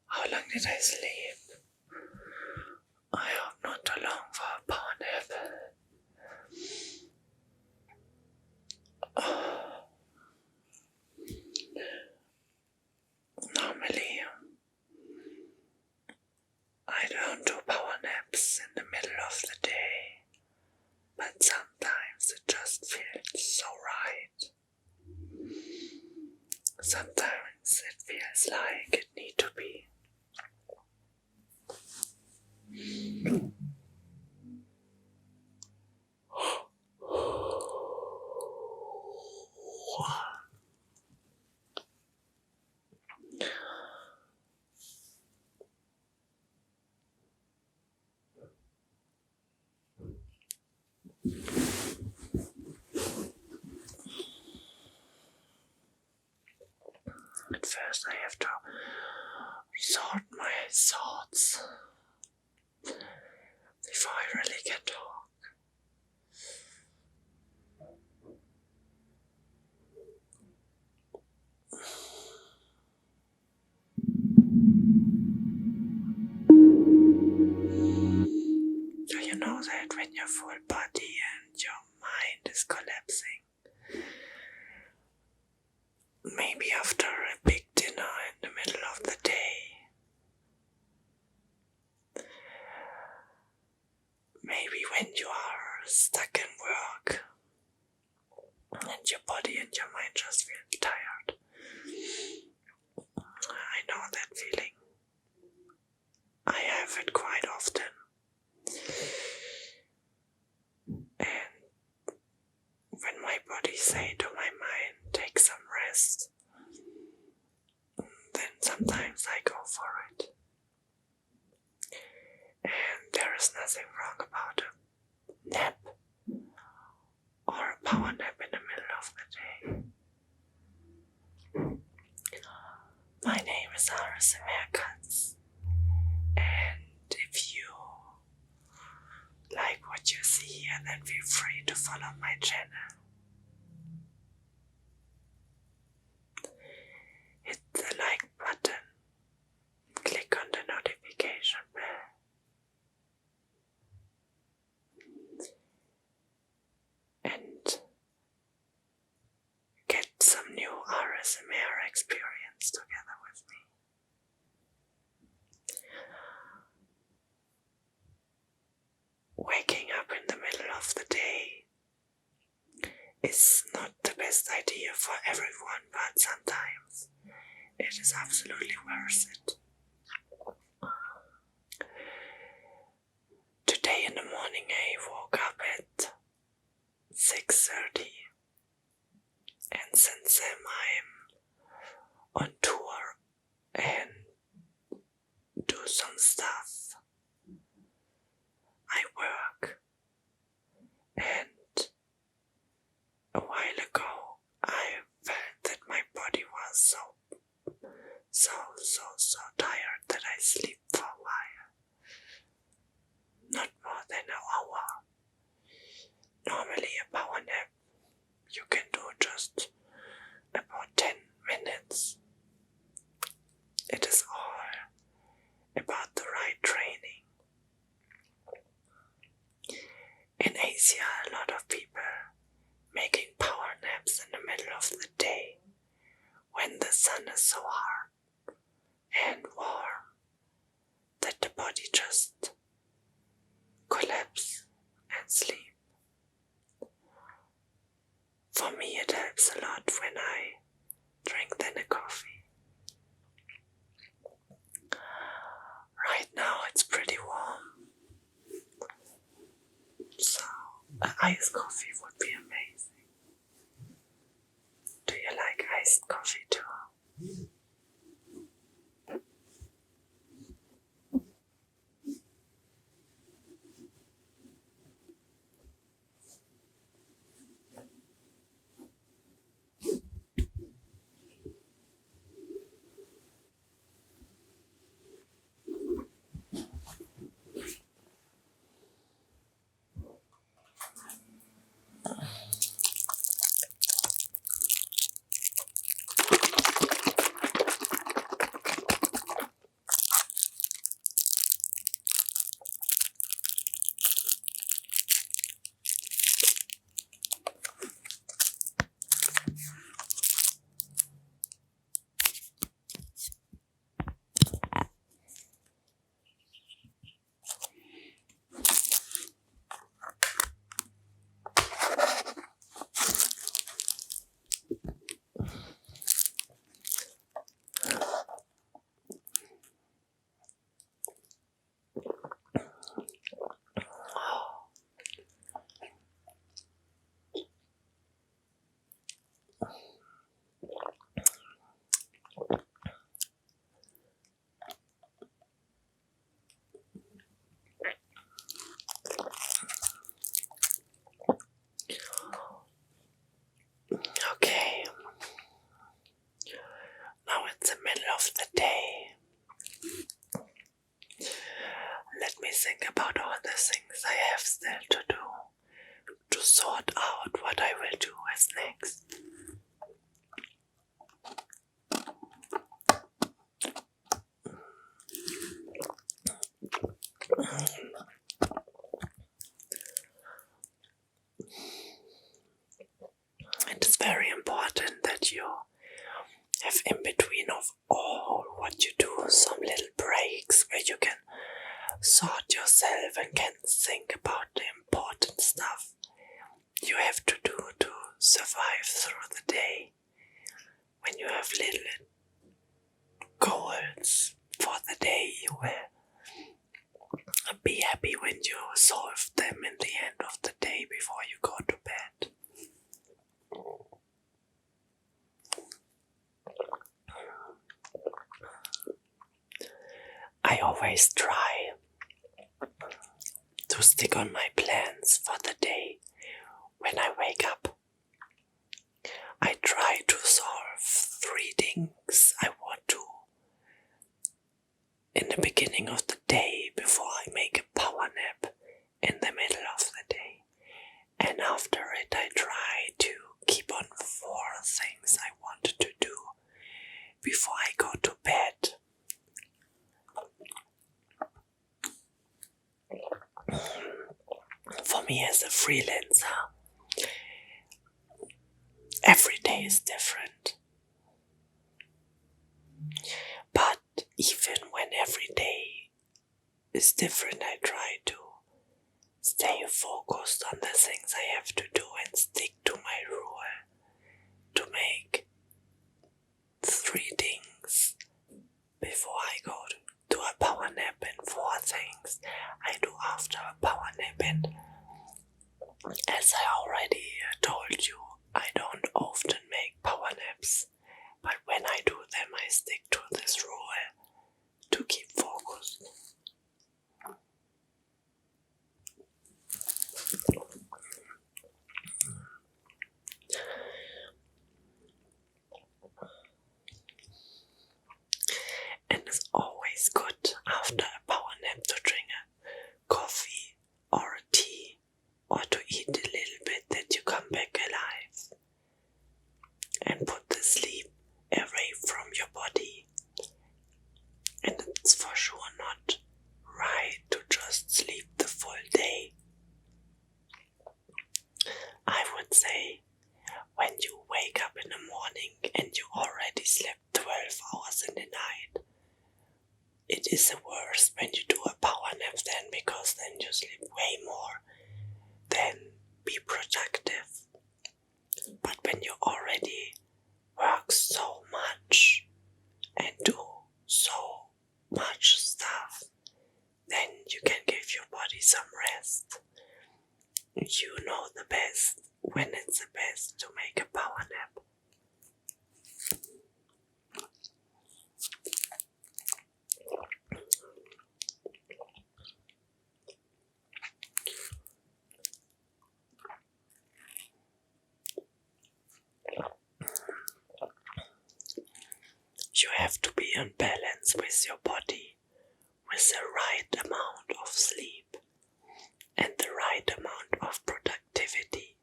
How long did I sleep? I hope not too long for a power nap. Normally, I don't do power naps in the middle of the day, but sometimes it just feels so right. Sometimes it feels like it needs to be. At first I have to sort my thoughts before I really can talk. Do you know that when your full body and your mind is collapsing, maybe after a big dinner in the middle of the day, maybe when you are stuck in work and your body and your mind just feel tired. I know that feeling. I have it quite often. And when my body say to my mind, take some rest, then sometimes I go for it. And there is nothing wrong about a nap or a power nap in the middle of the day. My name is Katz, and if you like what you see, then feel free to follow my channel. Hit the like button, click on the notification bell, and get some new RSMR experience together with me. Waking up in the middle of the day is not the best idea for everyone, but sometimes it is absolutely worth it. Today in the morning I woke up at 6:30, and since then I'm on tour and do some stuff. I work, and a while ago I felt that my body was so tired that I sleep for a while. Not more than an hour. Normally a power nap you can do just about 10 minutes. It is all about the right training. In Asia, a lot of people making power naps in the middle of the day when the sun is so hard and warm that the body just collapses and sleep. For me it helps a lot when I drink then a coffee. Right now it's pretty warm, so an iced coffee would be amazing. Do you like iced coffee too? Okay, now it's the middle of the day. Let me think about all the things I have still to do to sort out what I will do as next. It is very important that you have in between of all what you do some little breaks where you can sort yourself and can think about the important stuff you have to do to survive through the day. When you have little goals for the day, you will be happy when you solve them in the end of the day before you go to bed. I always try to stick on my plans for the day when I wake up. I try to solve 3 things I want to in the beginning of the day before I make a power nap in the middle of the day. And after it I try to keep on 4 things I wanted to do before I go to bed. For me as a freelancer, every day is different. But even when every day is different, I try to stay focused on the things I have to do and stick to my I do after a power nap, and as I already told you, I don't often make power naps, but when I do them, I stick to this rule to keep focused. And it's always good after a power nap to drink a coffee or a tea, or to eat a little bit that you come back alive and put the sleep away from your body. And it's for sure not right to just sleep the full day. I would say when you wake up in the morning and you already slept 12 hours in the night, it is worse when you do a power nap then, because then you sleep way more than be productive. But when you already work so much and do so much stuff, then you can give your body some rest. You know the best when it's the best to make a power nap. You have to be in balance with your body, with the right amount of sleep and the right amount of productivity.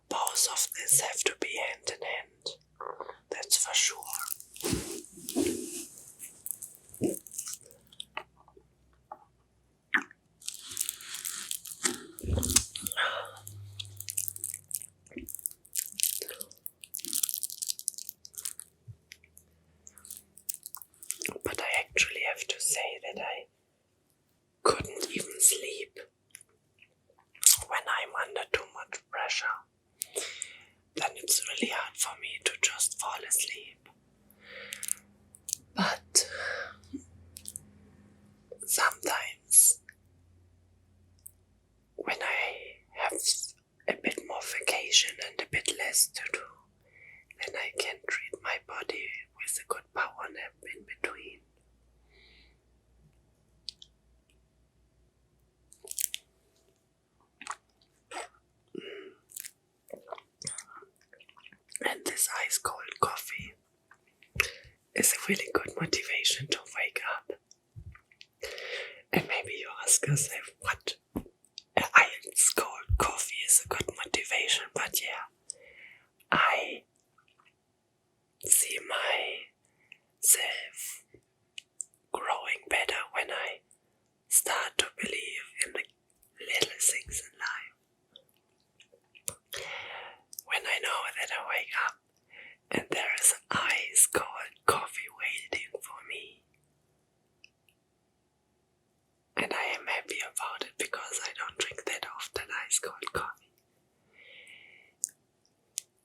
Both of this have to be hand in hand, that's for sure. But I actually have to say that I couldn't even sleep when I'm under too much pressure. Then it's really hard for me to just fall asleep. But sometimes when I have a bit more vacation and a bit less to do, then I can treat my body with a good power nap in between. And this ice cold coffee is a really good motivation to wake up. And maybe you ask yourself, what? Ice cold coffee is a good motivation, but yeah, I see myself growing better when I start to believe in the little things in life. When I know that I wake up and there is ice cold coffee waiting for me, and I am happy about it because I don't drink that often ice cold coffee.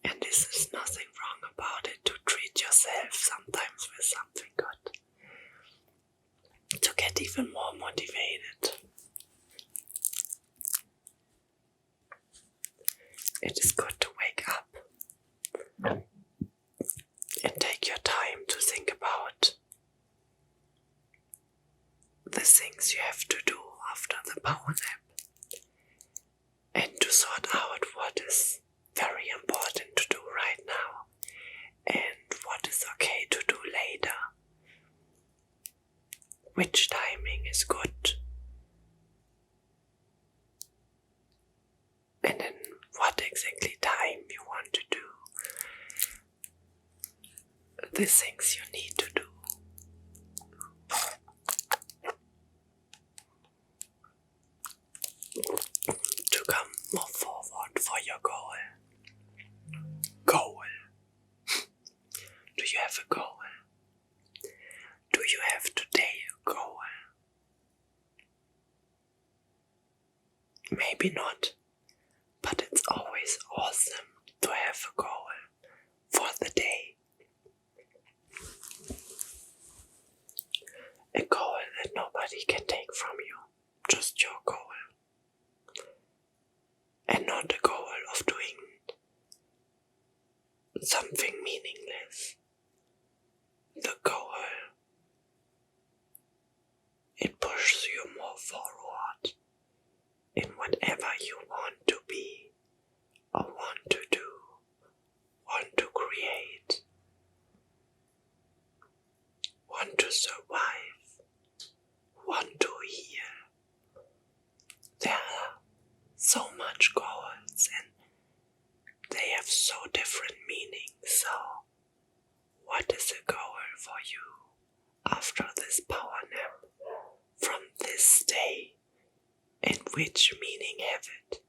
And this is nothing wrong about it, to treat yourself sometimes with something good, to get even more motivated. It is good to wake up and take your time to think about the things you have to do after the power nap, and to sort out what is very important to do right now and what is okay to do later, which timing is good, and then what exactly time you want to do the things you need to do. To come more forward for your goal. Goal. Do you have a goal? Do you have today a goal? Maybe not, but it's always awesome to have a goal for the day. A goal that nobody can take from you, just your goal. And not a goal of doing something meaningless. The goal, it pushes you more forward in whatever you want to be or want to do, want to create, want to survive, want to heal. There are so much goals and they have so different meanings. So, what is a goal for you after this power nap? From this day, and which meaning have it?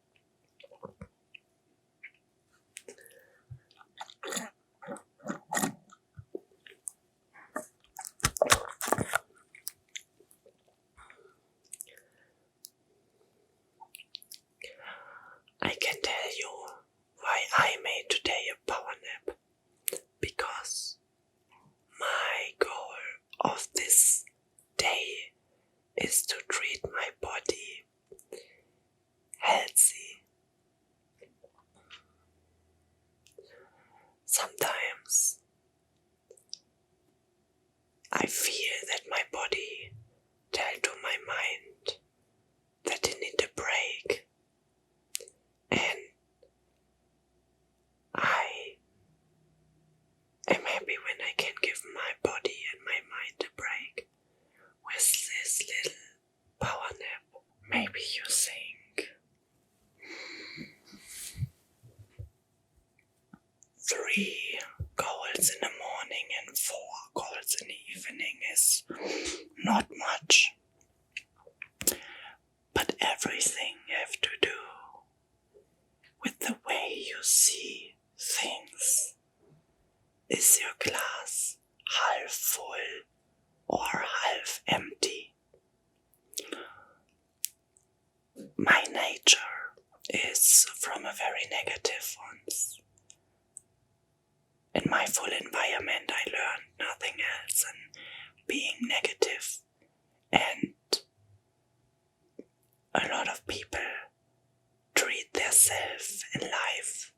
I can tell you why I made today a power nap. Because my goal of this day is to treat my body healthy. Sometimes I feel that my body tells to my mind that it needs a break, and I am happy when I can give my body and my mind a break with this little power nap. Maybe you think 3 goals in the morning and 4 goals in the evening is not much. But everything has to do with the way you see things. Is your glass half full or half empty? My nature is from a very negative one. In my full environment I learned nothing else than being negative, and a lot of people treat themselves in life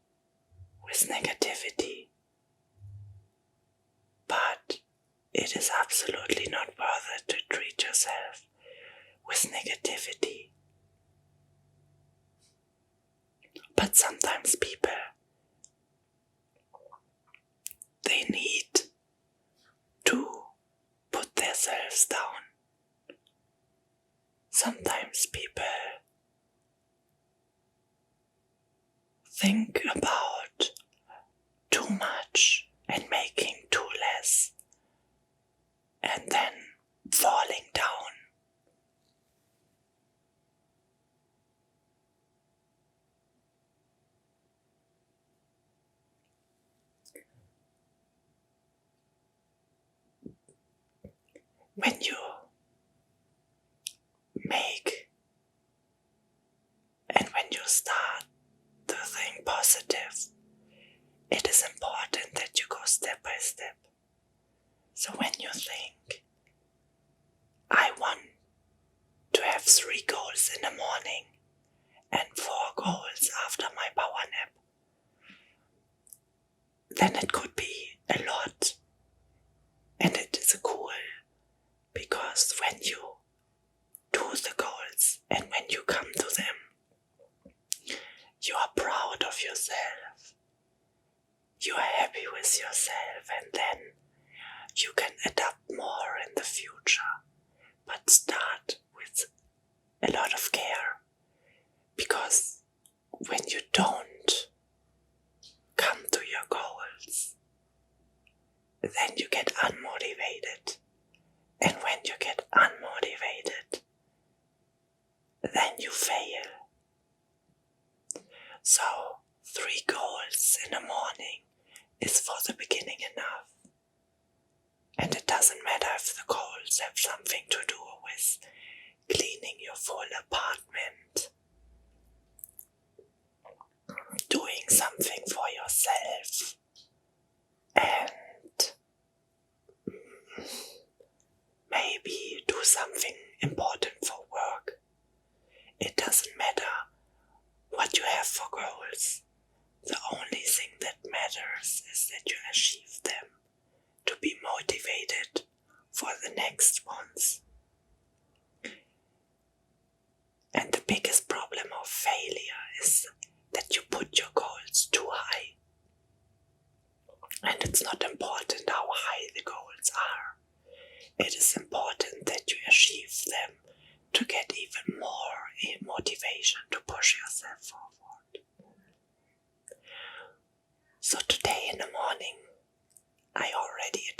with negativity. But it is absolutely not worth it to treat yourself with negativity. But sometimes people, they need to put themselves down. Sometimes people think about too much and making too less, and then falling down. When you make and when you start to think positive, it is important that you go step by step. So when you think, I want to have 3 goals in the morning and 4 goals after my power nap, then it could be a lot. And it is cool, because when you do the goals and when you come to them, you are proud of yourself. You are happy with yourself, and then you can adapt more in the future. But start with a lot of care, because when you don't come to your goals, then you get unmotivated. And when you get unmotivated, then you fail. So 3 goals in the morning is for the beginning enough. And it doesn't matter if the goals have something to do with cleaning your full apartment, doing something for yourself, and maybe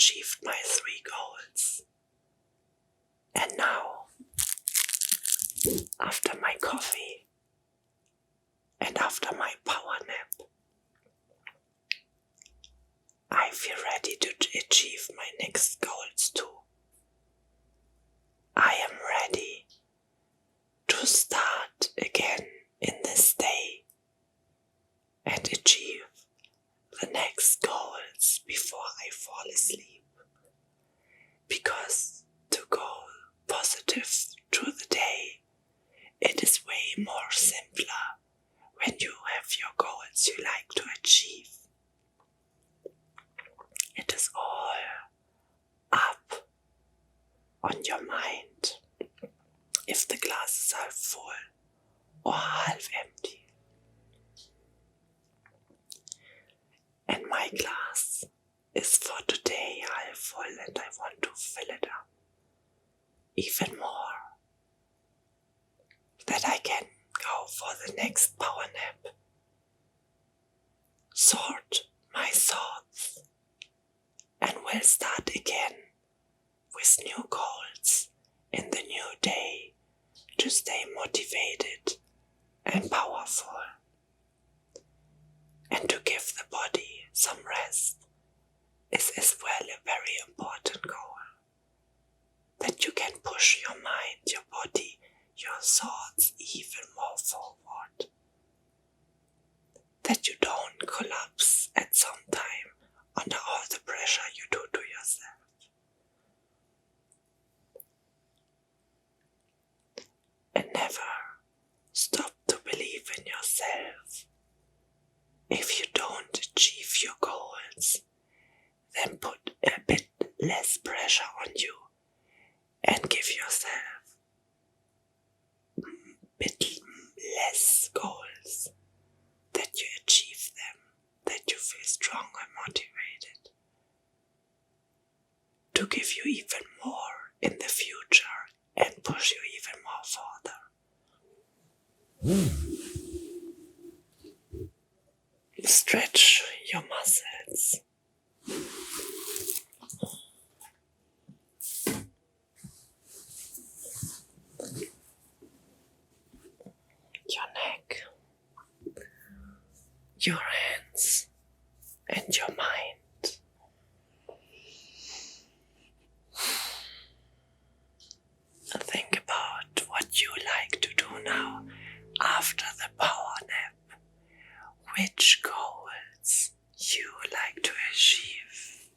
achieved my 3 goals. And now, after my coffee and after my power nap, I feel ready to achieve my next goals too. I am ready to start again in this day and achieve the next goals before I fall asleep. Because to go positive through the day, it is way more simpler when you have your goals you like to achieve. It is all up on your mind if the glasses are full or half empty. And my glass is for today half full, and I want to fill it up even more, that I can go for the next power nap, sort my thoughts, and will start again with new goals in the new day to stay motivated and powerful, and to give the body some rest is as well a very important goal. That you can push your mind, your body, your thoughts even more forward. That you don't collapse at some time under all the pressure you do to yourself. And never stop to believe in yourself. If you don't achieve your goals, then put a bit less pressure on you and give yourself a bit less goals, that you achieve them, that you feel strong and motivated to give you even more in the future and push you even more further. Stretch your muscles. Your neck, your hands, and your mind. And think about what you like to do now after the power nap. Which goals you like to achieve.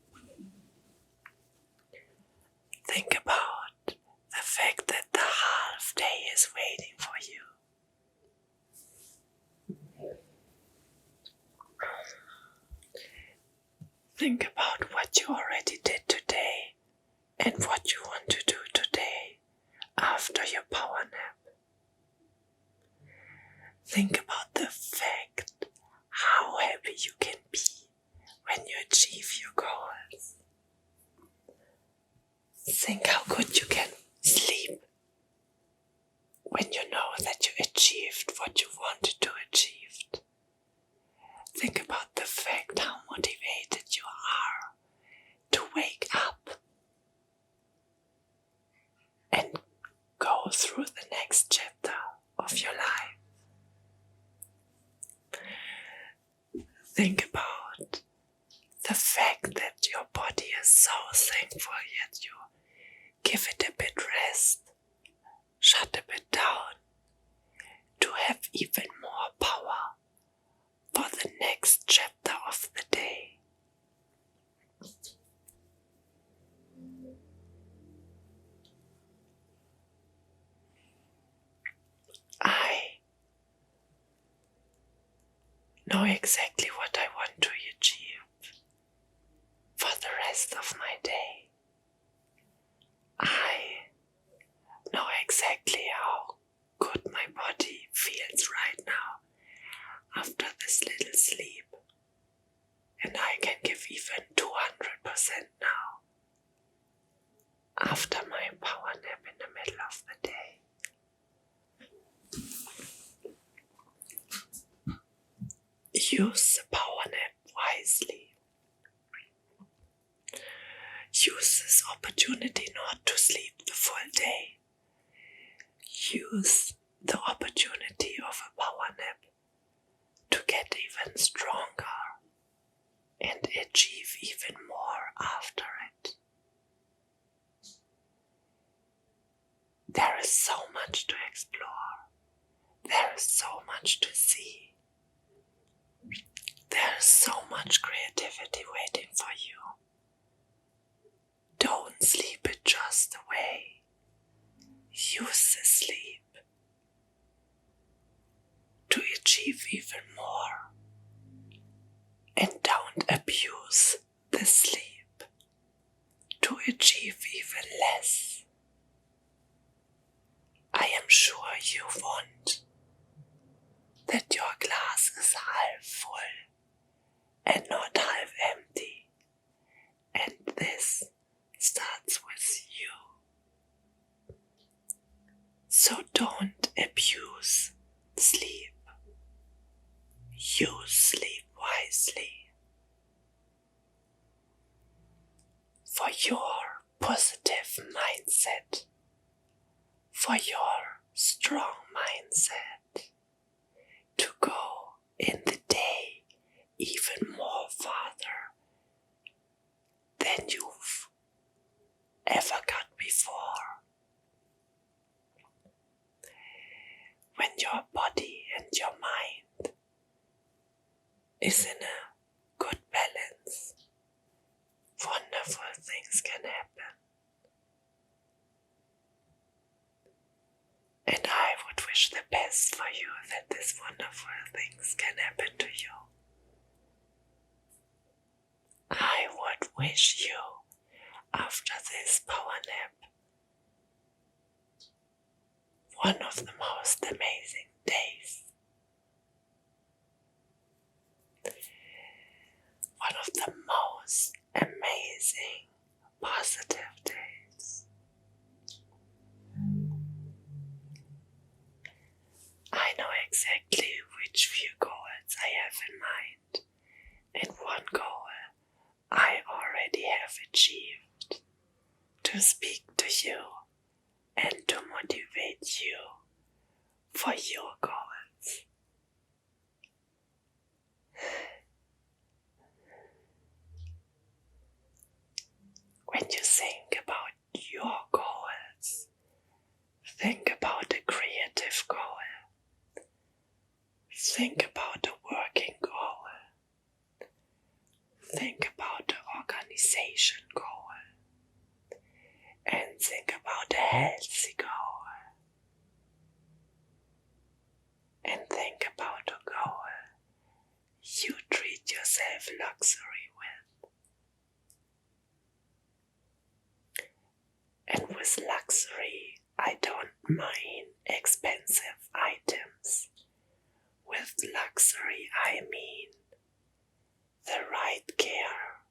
Think about the fact that the half day is waiting for you. Think about what you already did today and what you want to do today after your power nap. Think about the fact how happy you can be when you achieve your goals. Think how good you can sleep when you know that you achieved what you wanted to achieve. Think about the fact how motivated you are to wake up and go through the next chapter of your life. Think about the fact that your body is so thankful, yet you give it a bit rest, shut a bit down, to have even more power for the next chapter of the day. I know exactly what I want to achieve for the rest of my day. I know exactly how good my body feels right now after this little sleep, and I can give even 200% now after my power nap in the middle of the day. Use the power nap wisely. opportunity not to sleep the full day. Use the opportunity of a power nap to get even stronger and achieve even more after it. There is so much to explore. There is so much to see. There is so much creativity waiting for you. Don't sleep it just away. Use the sleep to achieve even more. And don't abuse the sleep to achieve even less. I am sure you want that your glass is half full and not half empty. And this starts with you. So don't abuse sleep. Use sleep wisely for your positive mindset, for your strong mindset to go in the day even more farther than you've ever got before. When your body and your mind is in a good balance, wonderful things can happen. And I would wish the best for you, that these wonderful things can happen to you. I would wish you, after this power nap, one of the most amazing days. One of the most amazing positive days. I know exactly which few goals I have in mind, and one goal I already have achieved: to speak to you and to motivate you for your goals. When you think about your goals, think about a creative goal. Think about a working goal. Think about an organization goal. And think about a healthy goal. And think about a goal you treat yourself luxury with. And with luxury, I don't mean expensive items. With luxury, I mean the right care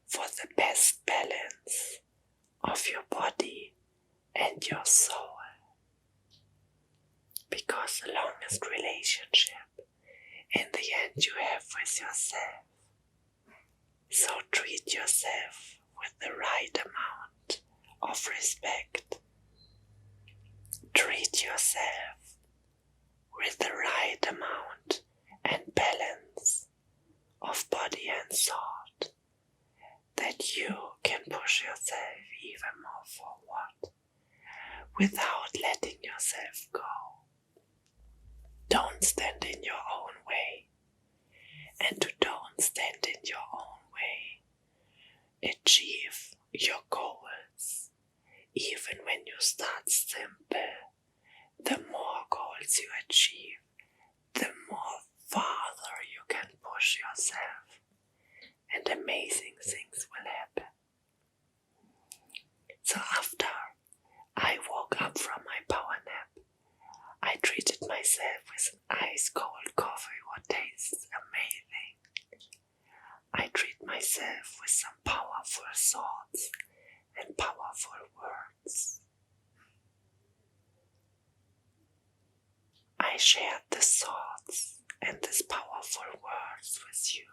for the best balance of your body and your soul. Because the longest relationship in the end you have with yourself. So treat yourself with the right amount of respect. Treat yourself with the right amount and balance of body and thought, that you can push yourself even more forward without letting yourself go. Don't stand in your own way, and don't stand in your own way. Achieve your goals. Even when you start simple, the more goals you achieve, the more farther you can push yourself, and amazing things will happen. So after I woke up from my power nap, I treated myself with an ice cold coffee what tastes amazing. I treat myself with some powerful thoughts and powerful words. I shared the thoughts and these powerful words with you,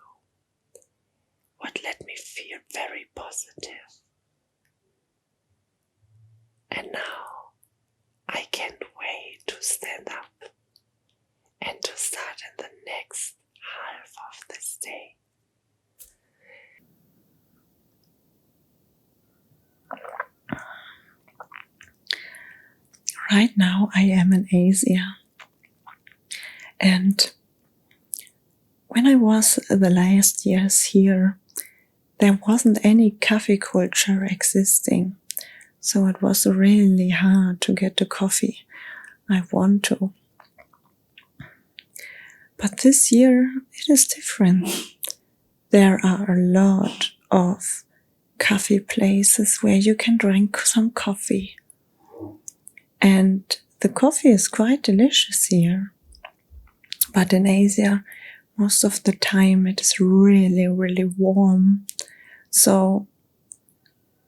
what let me feel very positive. And now I can't wait to stand up and to start in the next half of this day. Right now I am in Asia, and when I was the last years here, there wasn't any coffee culture existing, so it was really hard to get the coffee I want to. But this year it is different. There are a lot of coffee places where you can drink some coffee. And the coffee is quite delicious here. But in Asia, most of the time it is really, really warm. So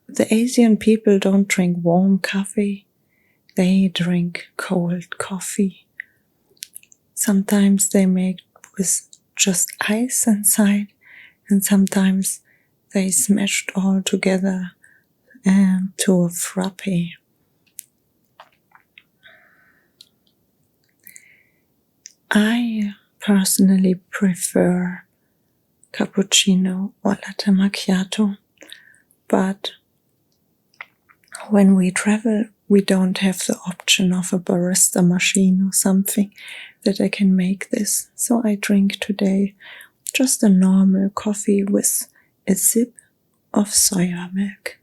the Asian people don't drink warm coffee. They drink cold coffee. Sometimes they make with just ice inside, and sometimes they smashed all together to a frappe. I personally prefer cappuccino or latte macchiato, but when we travel, we don't have the option of a barista machine or something that I can make this. So I drink today just a normal coffee with a sip of soya milk.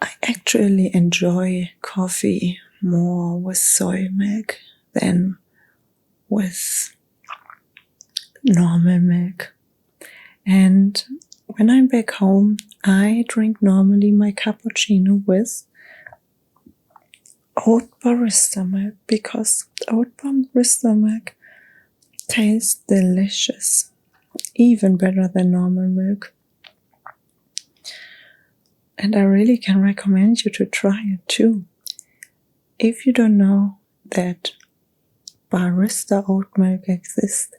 I actually enjoy coffee more with soy milk than with normal milk. And when I'm back home, I drink normally my cappuccino with oat barista milk, because oat barista milk tastes delicious, even better than normal milk. And I really can recommend you to try it too. If you don't know that barista oat milk exists,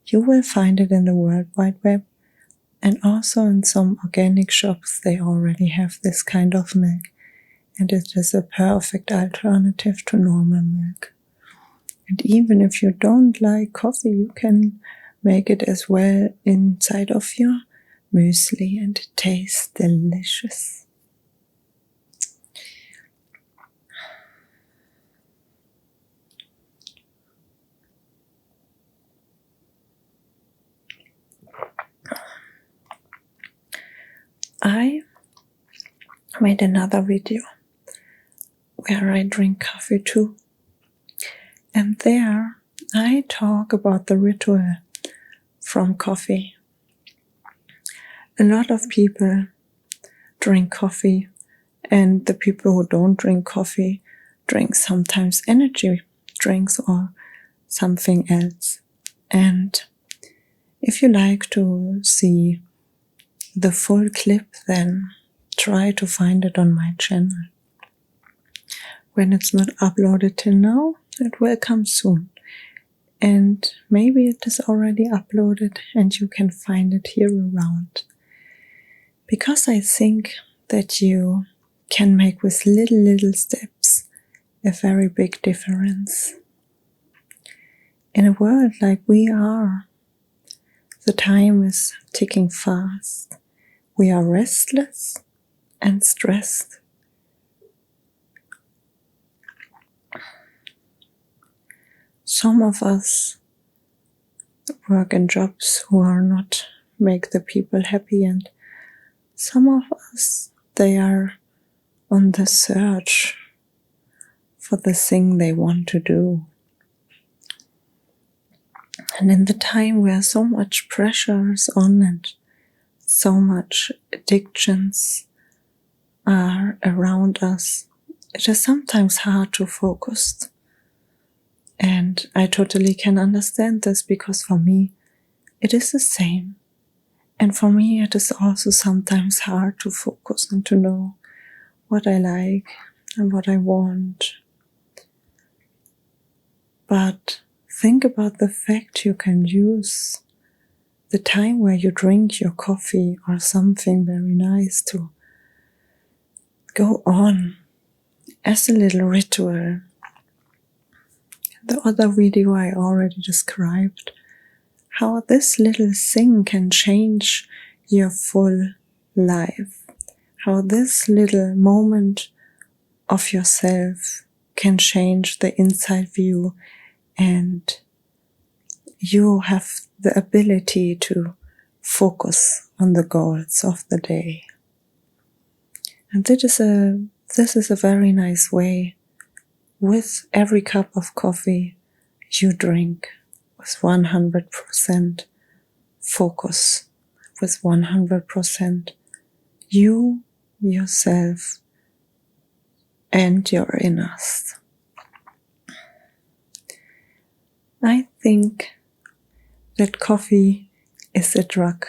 you will find it in the World Wide Web, and also in some organic shops they already have this kind of milk, and it is a perfect alternative to normal milk. And even if you don't like coffee, you can make it as well inside of your muesli, and it tastes delicious. I made another video where I drink coffee too, and there I talk about the ritual from coffee. A lot of people drink coffee, and the people who don't drink coffee drink sometimes energy drinks or something else. And if you like to see the full clip, then try to find it on my channel. When it's not uploaded till now, it will come soon. And maybe it is already uploaded and you can find it here around. Because I think that you can make with little steps a very big difference. In a world like we are, the time is ticking fast. We are restless and stressed. Some of us work in jobs who are not make the people happy, and some of us, they are on the search for the thing they want to do. And in the time where so much pressure is on and so much addictions are around us, it is sometimes hard to focus. And I totally can understand this, because for me it is the same. And for me it is also sometimes hard to focus and to know what I like and what I want. But think about the fact you can use the time where you drink your coffee or something very nice to go on as a little ritual. The other video I already described how this little thing can change your full life, how this little moment of yourself can change the inside view, and you have the ability to focus on the goals of the day. And this is a very nice way. With every cup of coffee you drink, with 100% focus, with 100% you, yourself, and your inners. I think that coffee is a drug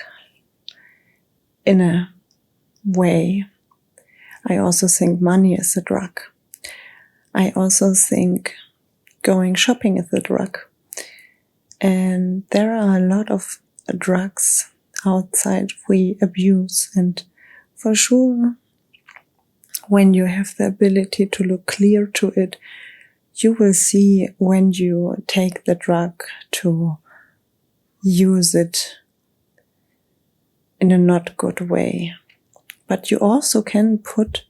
in a way. I also think money is a drug. I also think going shopping is a drug. And there are a lot of drugs outside we abuse. And for sure, when you have the ability to look clear to it, you will see when you take the drug to use it in a not good way. But you also can put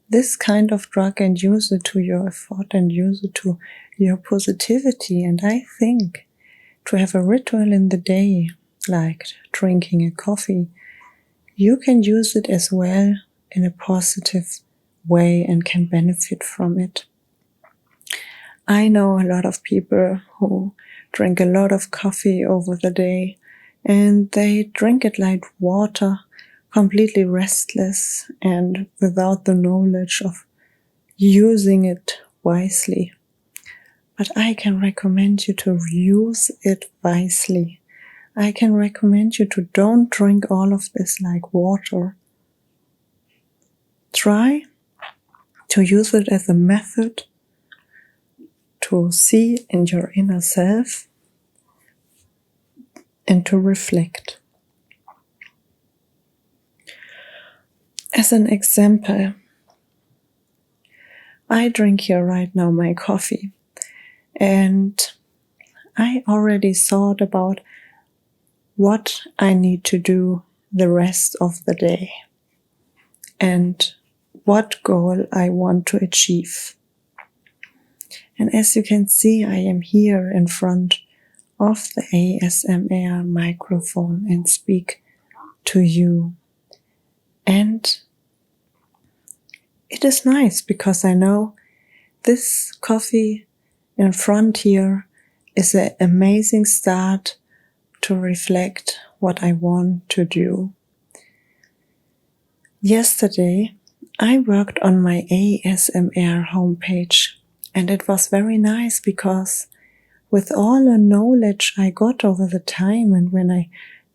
this kind of drug and use it to your effort and use it to your positivity. And I think to have a ritual in the day, like drinking a coffee, you can use it as well in a positive way and can benefit from it. I know a lot of people who drink a lot of coffee over the day, and they drink it like water, completely restless and without the knowledge of using it wisely. But I can recommend you to use it wisely. I can recommend you to don't drink all of this like water. Try to use it as a method to see in your inner self and to reflect. As an example, I drink here right now my coffee, and I already thought about what I need to do the rest of the day and what goal I want to achieve. And as you can see, I am here in front of the ASMR microphone and speak to you. And it is nice because I know this coffee in front here is an amazing start to reflect what I want to do. Yesterday, I worked on my ASMR homepage, and it was very nice because with all the knowledge I got over the time, and when I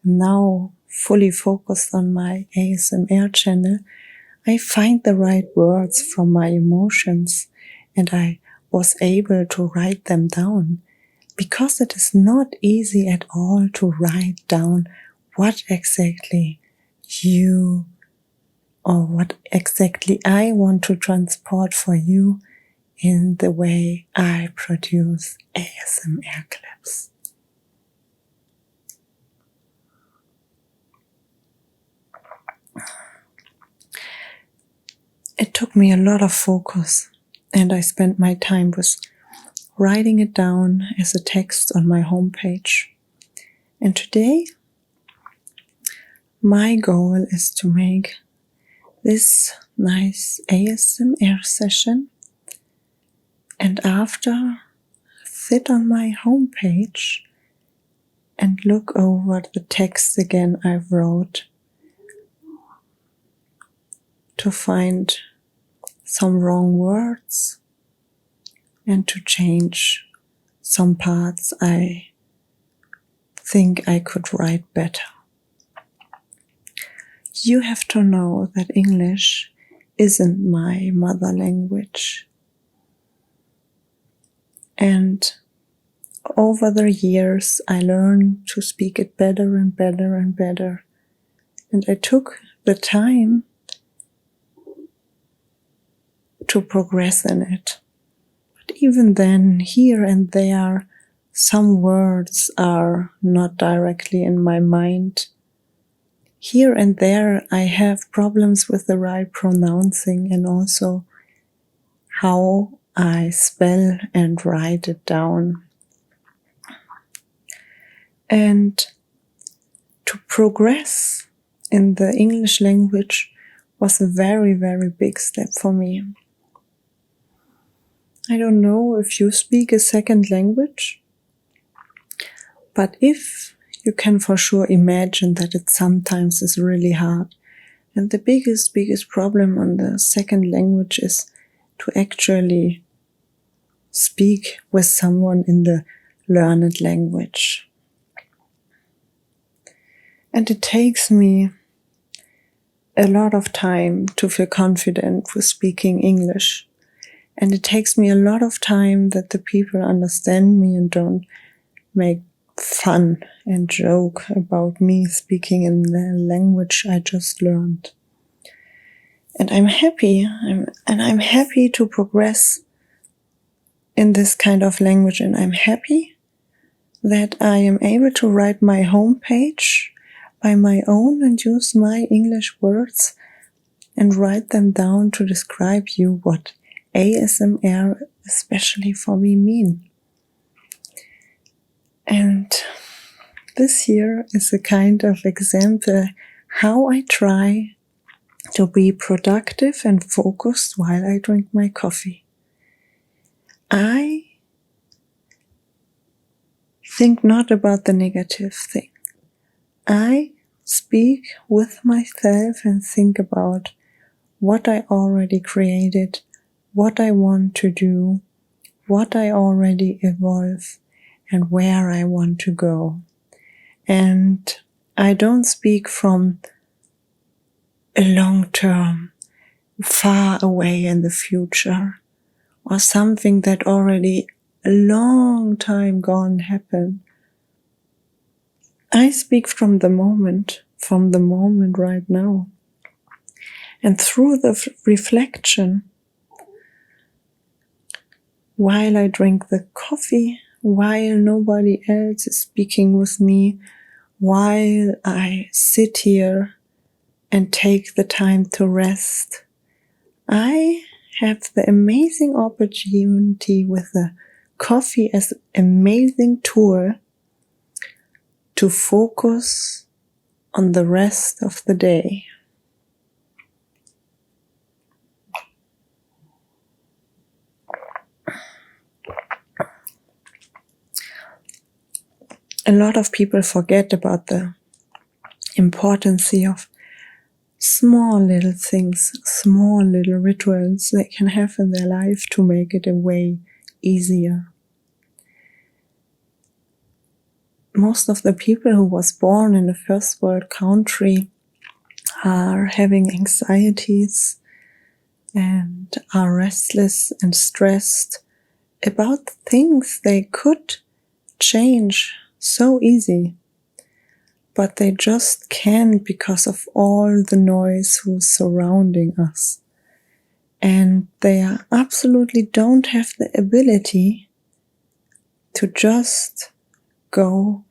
now fully focused on my ASMR channel, I find the right words from my emotions, and I was able to write them down, because it is not easy at all to write down what exactly you or what exactly I want to transport for you in the way I produce ASMR clips. It took me a lot of focus, and I spent my time with writing it down as a text on my homepage. And today, my goal is to make this nice ASMR session, and after, sit on my homepage and look over the text again I wrote to find some wrong words and to change some parts I think I could write better. You have to know that English isn't my mother language. And over the years, I learned to speak it better and better and better. And I took the time to progress in it. But even then, here and there, some words are not directly in my mind. Here and there, I have problems with the right pronouncing and also how I spell and write it down. And to progress in the English language was a very, very big step for me. I don't know if you speak a second language, but if you can for sure imagine that it sometimes is really hard. And the biggest problem on the second language is to actually speak with someone in the learned language. And it takes me a lot of time to feel confident with speaking English. And it takes me a lot of time that the people understand me and don't make fun and joke about me speaking in the language I just learned. And I'm happy, I'm happy to progress in this kind of language, and I'm happy that I am able to write my homepage by my own and use my English words and write them down to describe you what ASMR especially for me mean. And this here is a kind of example how I try to be productive and focused while I drink my coffee. I think not about the negative thing. I speak with myself and think about what I already created, what I want to do, what I already evolve, and where I want to go. And I don't speak from a long term, far away in the future, or something that already a long time gone happened. I speak from the moment right now. And through the reflection, while I drink the coffee, while nobody else is speaking with me, while I sit here and take the time to rest, I have the amazing opportunity with the coffee as an amazing tool to focus on the rest of the day. A lot of people forget about the importance of small little things, small little rituals they can have in their life to make it a way easier. Most of the people who was born in a first world country are having anxieties and are restless and stressed about things they could change so easy, but they just can't because of all the noise who's surrounding us. And they absolutely don't have the ability to just go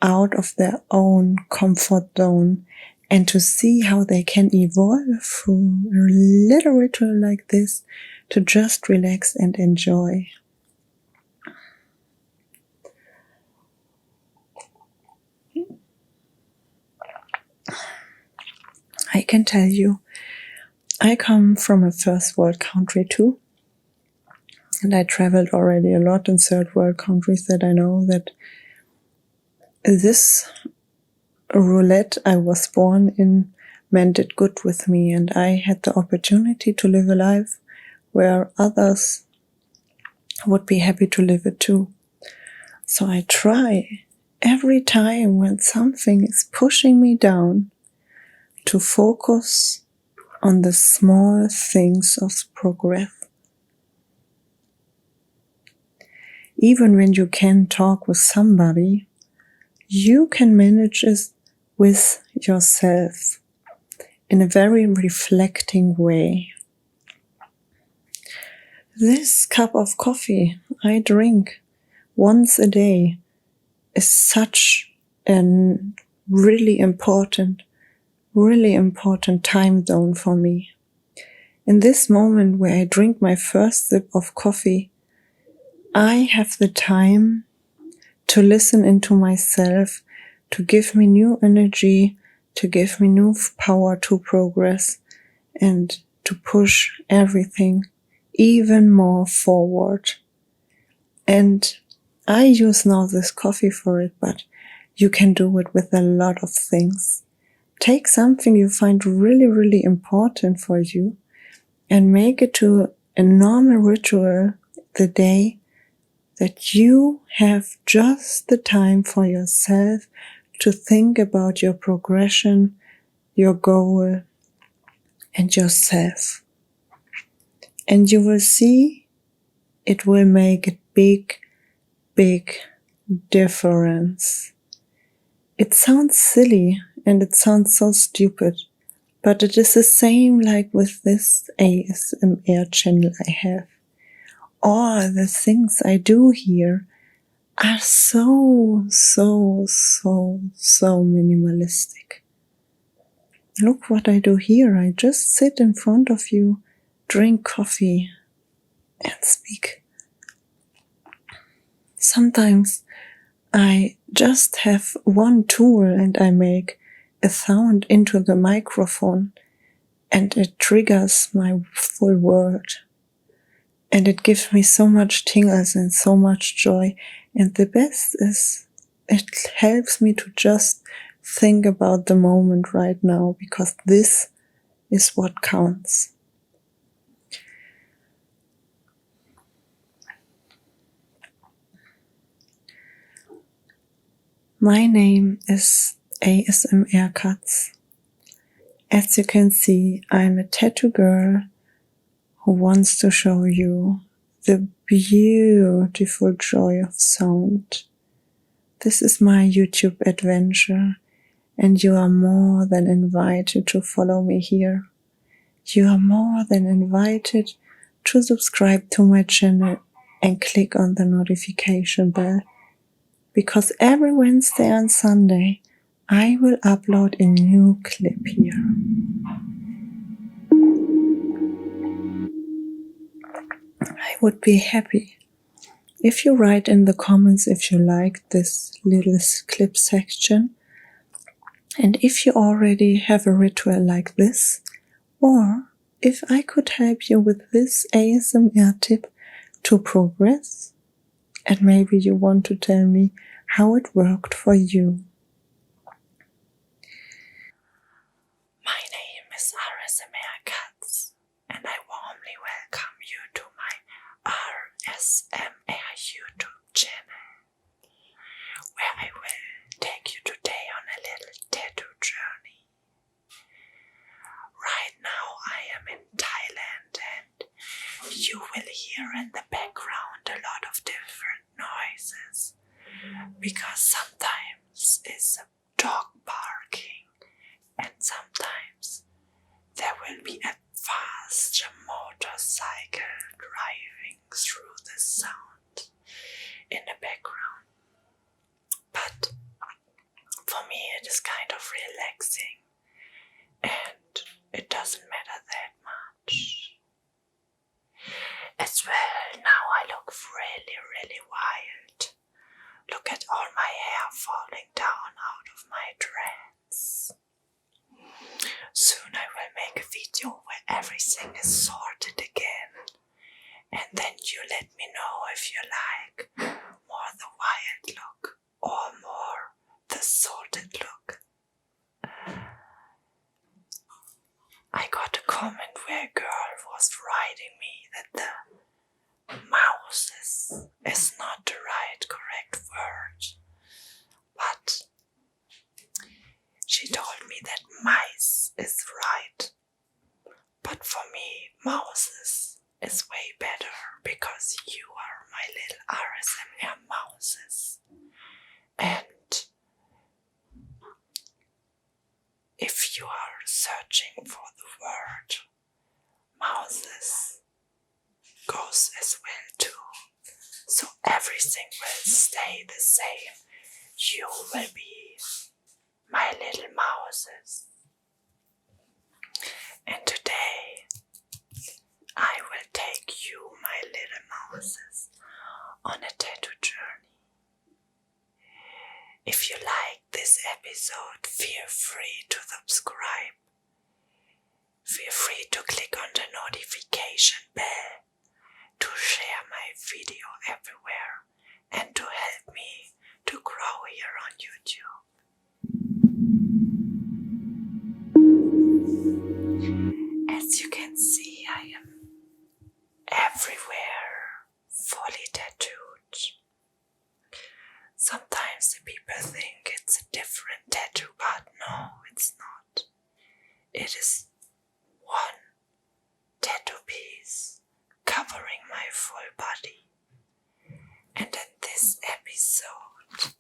out of their own comfort zone and to see how they can evolve through a little ritual like this to just relax and enjoy. I can tell you, I come from a first world country too. And I traveled already a lot in third world countries that I know that this roulette I was born in meant it good with me, and I had the opportunity to live a life where others would be happy to live it too. So I try every time when something is pushing me down to focus on the small things of progress. Even when you can talk with somebody, you can manage it with yourself in a very reflecting way. This cup of coffee I drink once a day is such a really important time zone for me. In this moment where I drink my first sip of coffee, I have the time to listen into myself, to give me new energy, to give me new power to progress and to push everything even more forward. And I use now this coffee for it, but you can do it with a lot of things. Take something you find really, really important for you and make it to a normal ritual the day that you have just the time for yourself to think about your progression, your goal, and yourself. And you will see it will make a big, big difference. It sounds silly and it sounds so stupid, but it is the same like with this ASMR channel I have. All the things I do here are so minimalistic. Look what I do here. I just sit in front of you, drink coffee, and speak. Sometimes I just have one tool and I make a sound into the microphone and it triggers my full world. And it gives me so much tingles and so much joy. And the best is it helps me to just think about the moment right now, because this is what counts. My name is ASMR Katz. As you can see, I'm a tattoo girl who wants to show you the beautiful joy of sound. This is my YouTube adventure, and you are more than invited to follow me here. You are more than invited to subscribe to my channel and click on the notification bell, because every Wednesday and Sunday I will upload a new clip here. I would be happy if you write in the comments if you like this little clip section, and if you already have a ritual like this, or if I could help you with this ASMR tip to progress, and maybe you want to tell me how it worked for you. My name is RSMR Katz, and I warmly welcome you to my RSMR YouTube channel, where I will take you today on a little tattoo journey. Right now I am in Thailand, and you will hear in the background a lot of different noises, because sometimes it's a dog barking and sometimes there will be a fast motorcycle driving through the sound in the background. But for me it is kind of relaxing and it doesn't matter that much. As well, now I look really wild. Look at all my hair falling down out of my dreads. Soon I will make a video where everything is sorted again, and then you let me know if you like more the wild look or more the sorted look. I got a comment where a girl was writing me that the mouses is not the right correct word, but she told me that mice is right. But for me, mouses is way better, because you are my little RSMR mouses. And if you are searching for the word mouses, goes as well too. So everything will stay the same. You will be my little mouses. And today I will take you, my little mouses, on a tattoo journey. If you like this episode, feel free to subscribe. Feel free to click on the notification bell to share my video everywhere and to help me to grow here on YouTube. As you can see, I am everywhere, fully tattooed. Sometimes the people think it's a different tattoo, but no, it's not. It is one tattoo piece covering my full body. And in this episode,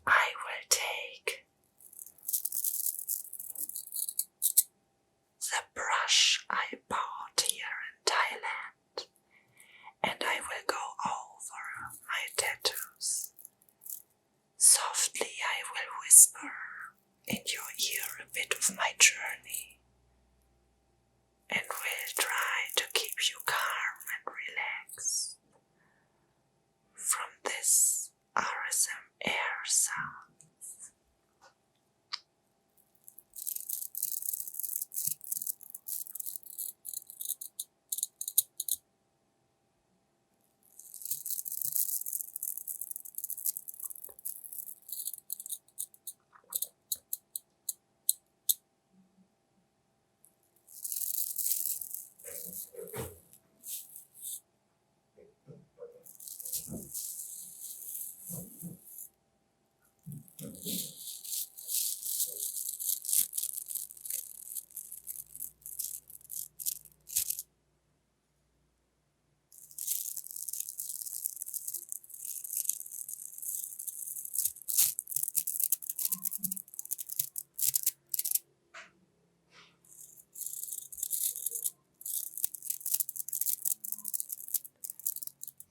I will take the brush I bought here in Thailand, and I will go over my tattoos. Softly I will whisper in your ear a bit of my journey, and will try to keep you calm and relaxed from this ASMR sound.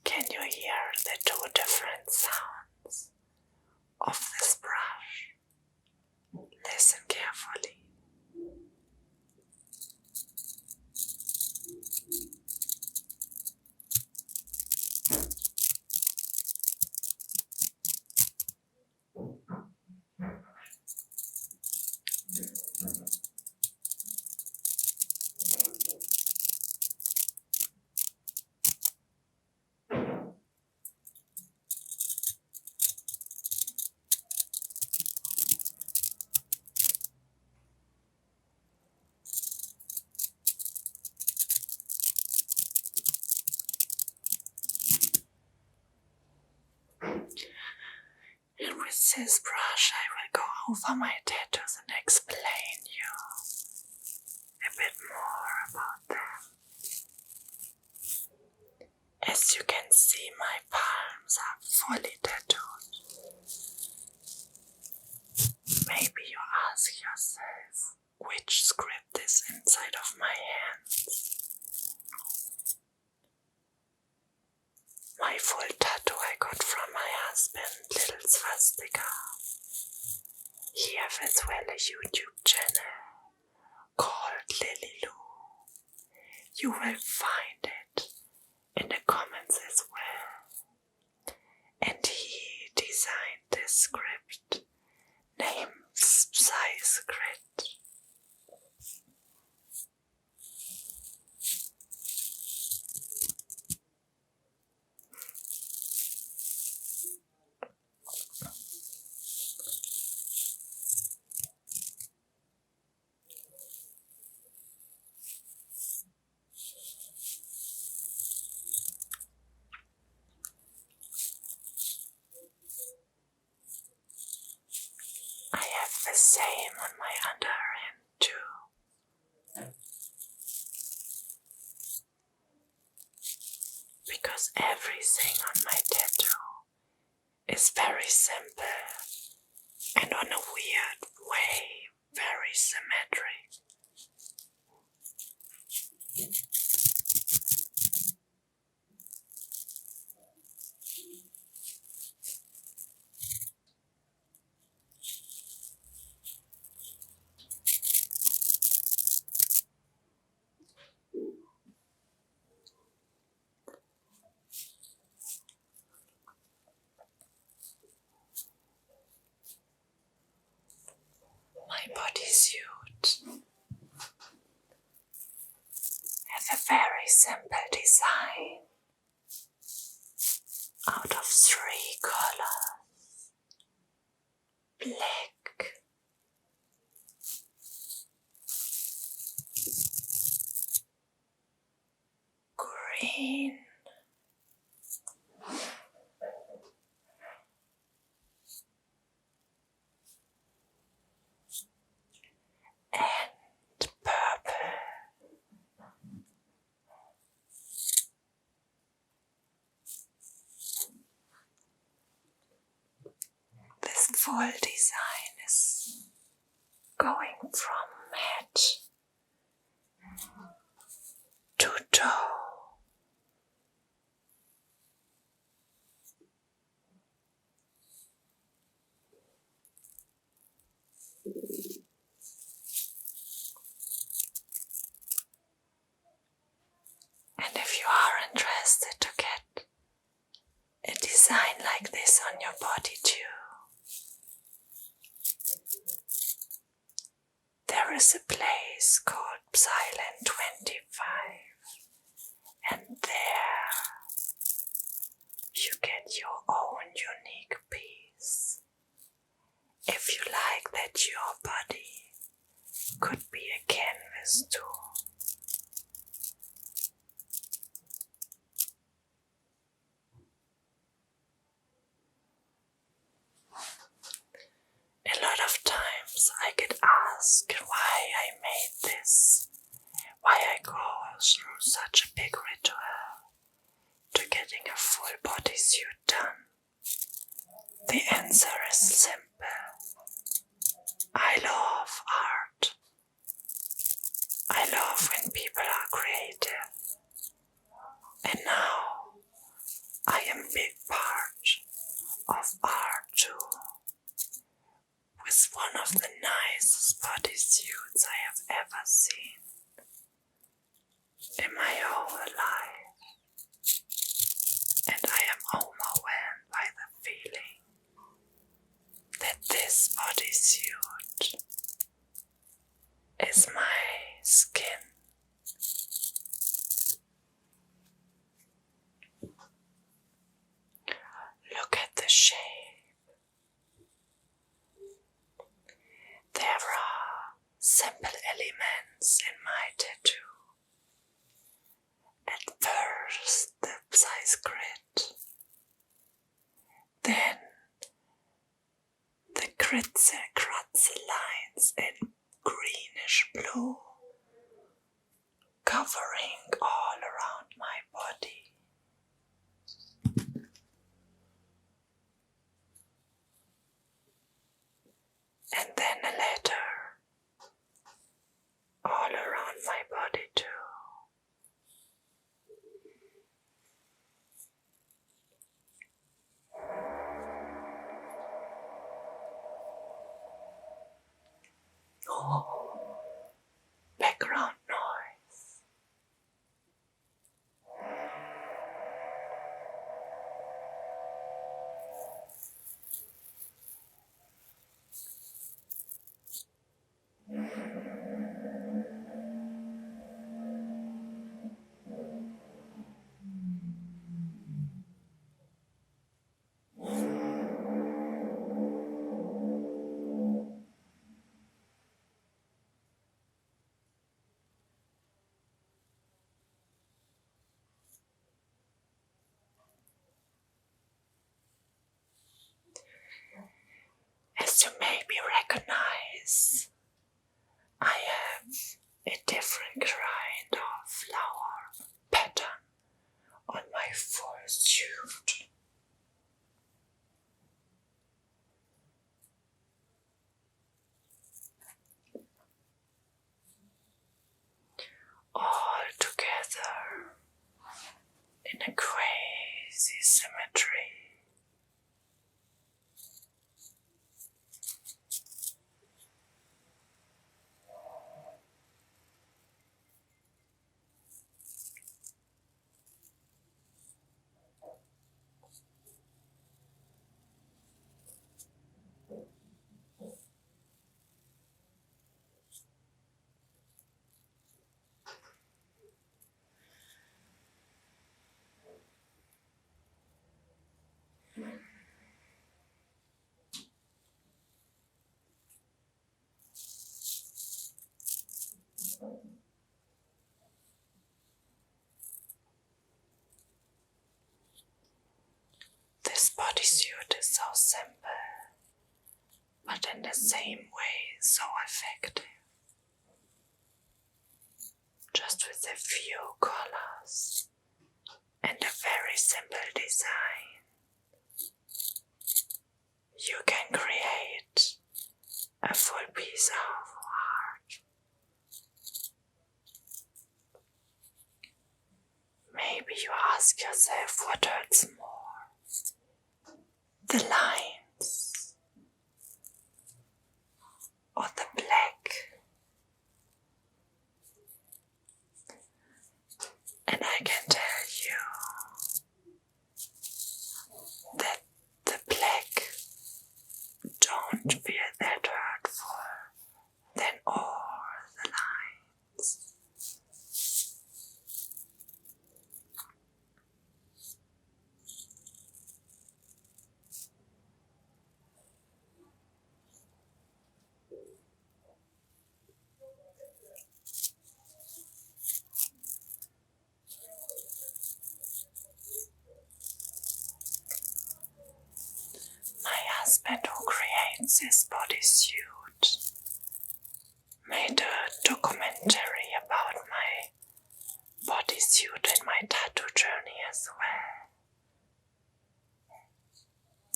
Can you hear the two different sounds of this brush? Listen carefully. And with this brush I will go over my tattoos and explain you a bit more about them. As you can see, my palms are fully tattooed. Maybe you ask yourself, which script is inside of my hands? My full tattoo I got from my husband, little swastika. He has as well a YouTube channel called Lily Lou. You will find it in the comments as well. And he designed this script named Psy Script. I have the same on my underarm too. Because everything on my tattoo is very simple and on a weird way very symmetric. have a very simple design out of 3 colors: black, green, and purple. This full design is going from head to toe. And if you are interested to get a design like this on your body too, there is a place called Silent 25, and there you get your own unique piece. If you like that your body could be a canvas too. A lot of times I get asked why I made this, why I go through such a big ritual to getting a full bodysuit done. The answer is simple. I love art. I love when people are creative. And now I am a big part of art too. With one of the nicest bodysuits I have ever seen in my whole life. And I am overwhelmed by the feeling that this bodysuit is my skin. Look at the shape. There are simple elements in my tattoo. At first the size grid, then the Katz lines in greenish blue, covering all around my body. And then a letter all around my body too. Oh, background noise. This bodysuit is so simple, but in the same way so effective. Just with a few colors and a very simple design, you can create a full piece of art. Maybe you ask yourself what hurts more, the lines or the black. And I can tell you that the black don't feel that hurtful than all the lines. My husband, who creates his bodysuit, made a documentary about my bodysuit and my tattoo journey as well.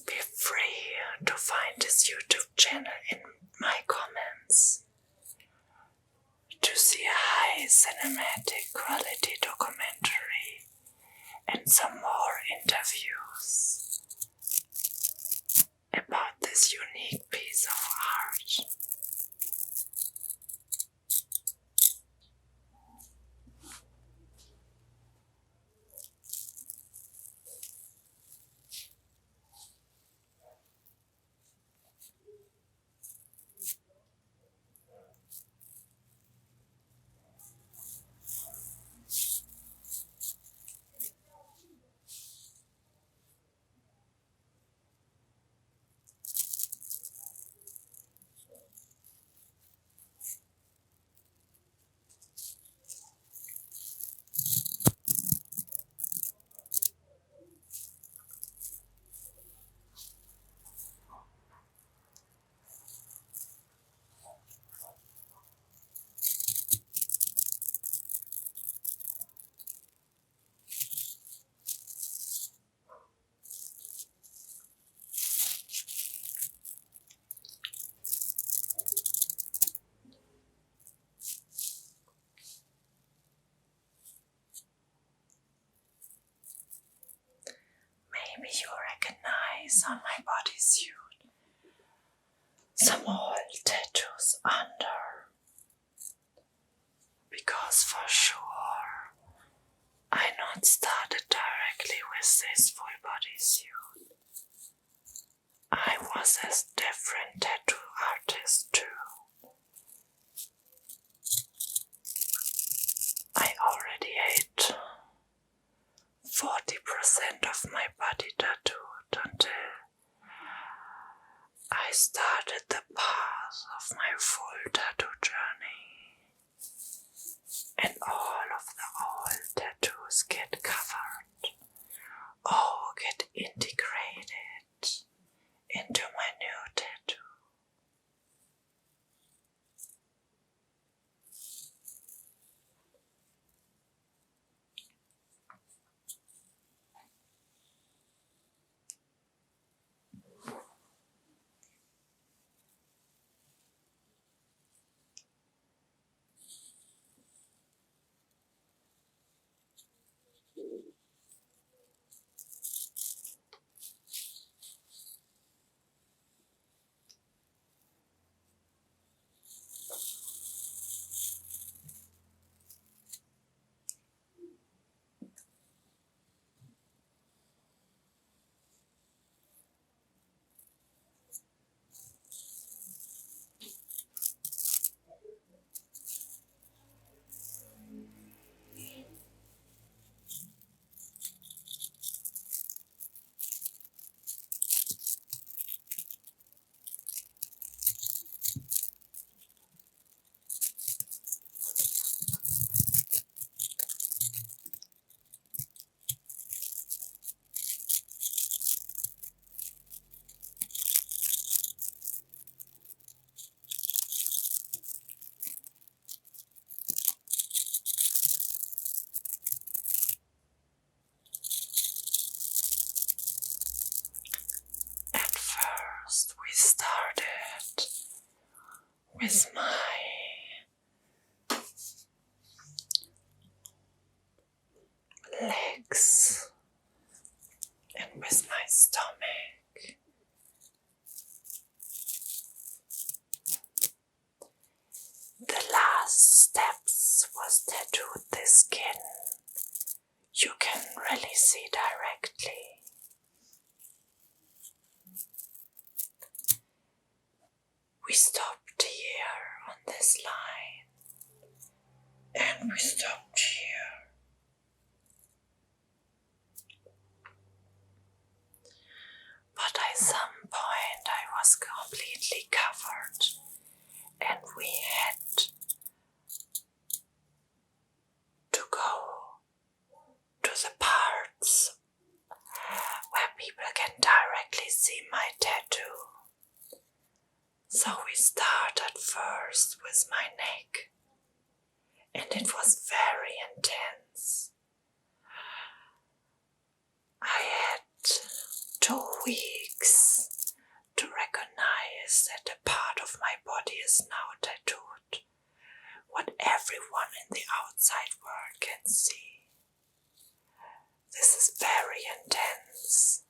Be free to find his YouTube channel in my comments to see a high cinematic quality documentary and some more interviews about this unique piece of art. Maybe you recognize on my bodysuit some old tattoos under, because for sure I not started directly with this full bodysuit. I was a different tattoo artist too. I already ate 40% of my body tattooed until I started the path of my full tattoo journey. And all of the old tattoos get covered, or get integrated into my new tattoo. with my legs and with my stomach. The last steps was tattooed the skin. You can really see directly. We stopped here on this line, and we stopped here. But at some point I was completely covered, and we had to go to the parts where people can directly see my tattoo. So we started first with my neck, and it was very intense. I had 2 weeks to recognize that a part of my body is now tattooed, what everyone in the outside world can see. This is very intense,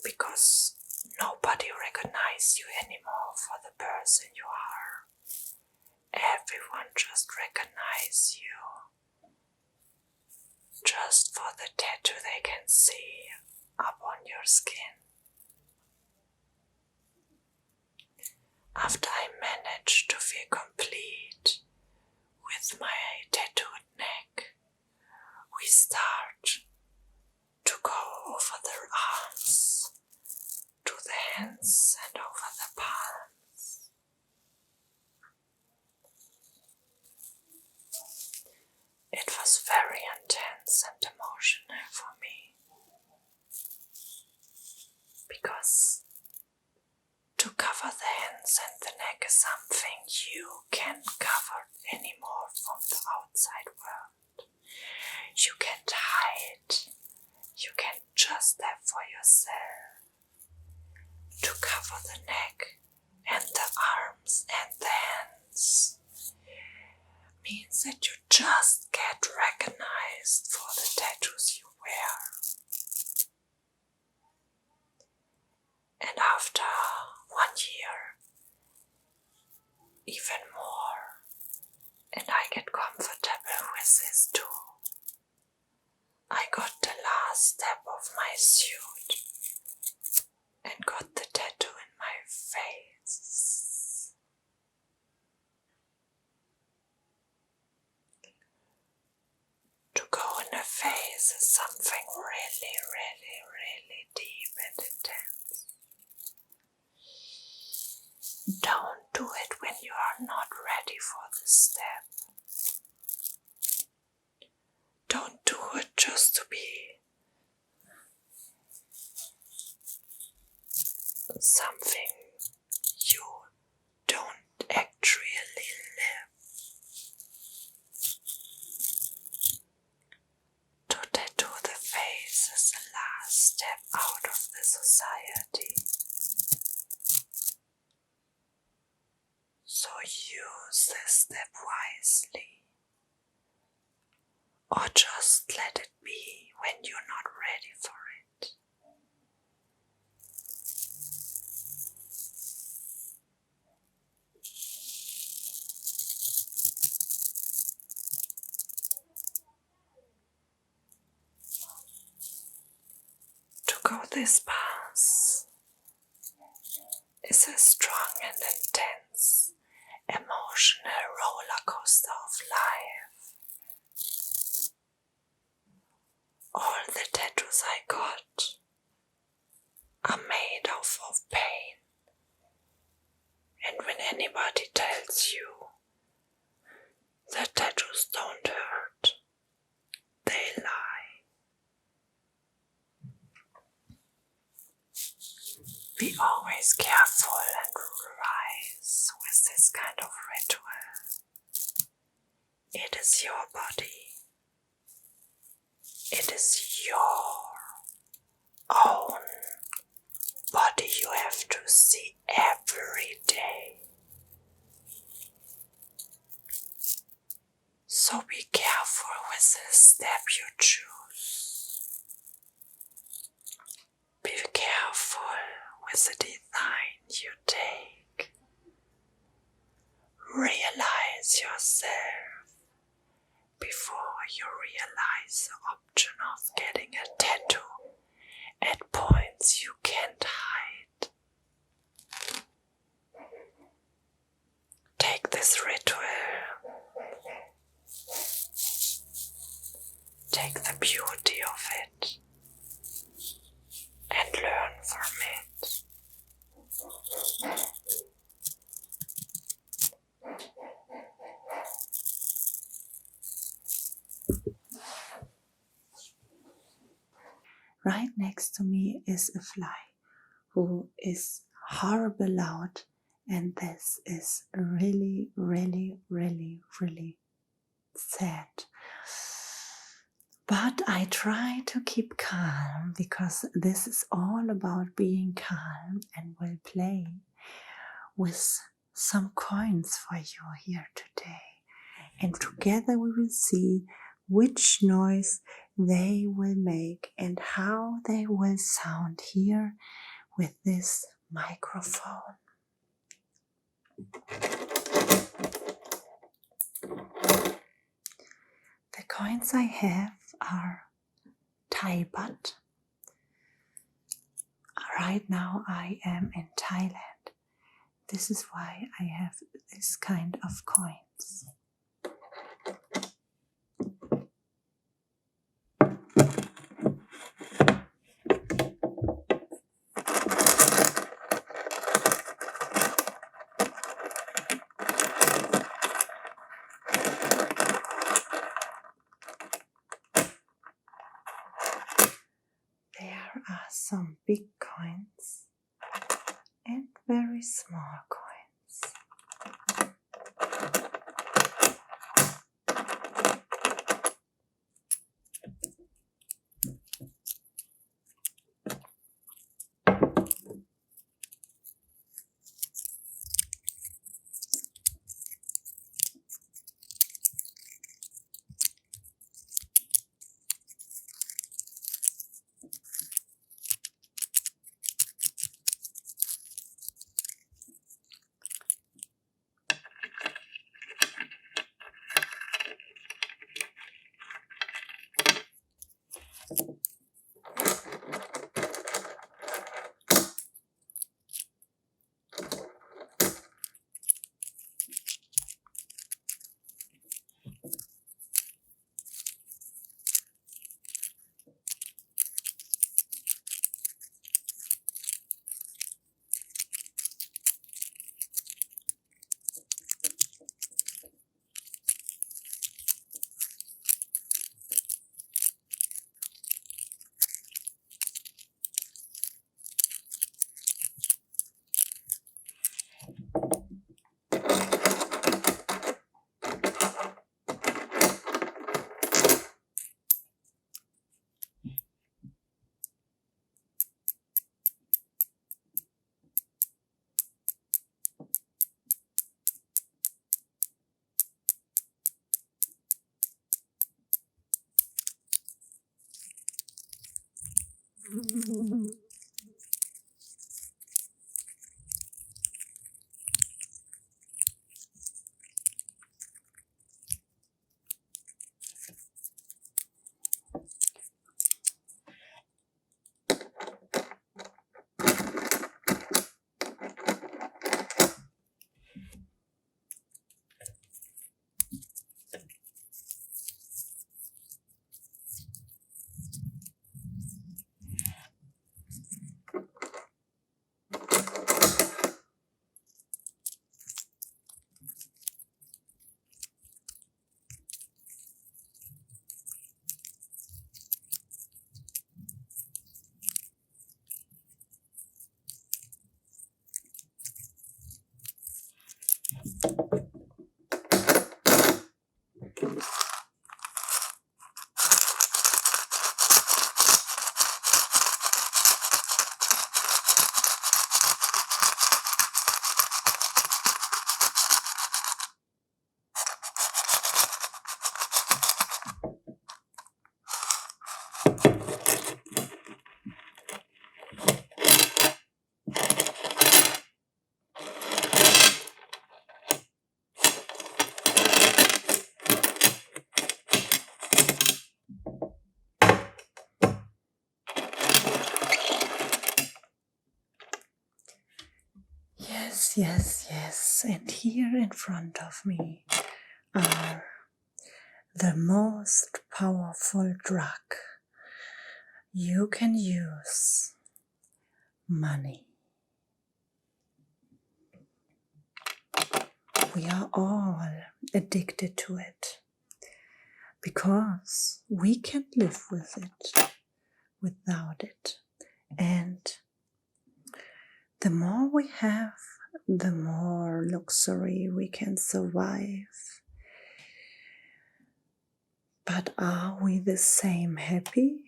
because nobody recognizes you anymore for the person you are. Everyone just recognizes you just for the tattoo they can see up on your skin. After I managed to feel complete with my tattooed neck, we start to go over the arms, to the hands and over the palms. It was very intense and emotional for me, because to cover the hands and the neck is something you can't cover anymore from the outside world. You can't hide. You can just have for yourself. To cover the neck and the arms and the hands means that you just get recognized for the tattoos you wear. And after 1 year, even more, and I get comfortable with this too, I got the last step of my suit and got the tattoo in my face. To go in a face is something really, really, really deep and intense. Don't do it when you are not ready for this step. Don't do it just to be something you don't actually live. To tattoo the face is the last step out of the society. So use this step wisely, or just let it be when you're not ready for it. To go this path is a strong and intense emotional roller coaster of life. All the tattoos I got are made of pain. And when anybody tells you that tattoos don't hurt, they lie. Be always careful and wise with this kind of ritual. It is your body. It is your own body you have to see every day. take the beauty of it and learn from it. Right next to me is a fly who is horrible loud, and this is really, really, really, really sad. But I try to keep calm because this is all about being calm, and will play with some coins for you here today. And together we will see which noise they will make and how they will sound here with this microphone. The coins I have are Thai baht. Right now I am in Thailand. This is why I have this kind of coins. There are some big coins and very small coins. Yes. And here in front of me are the most powerful drug you can use, money. We are all addicted to it because we can't live with it, without it. And the more we have, the more luxury we can survive. But are we the same happy?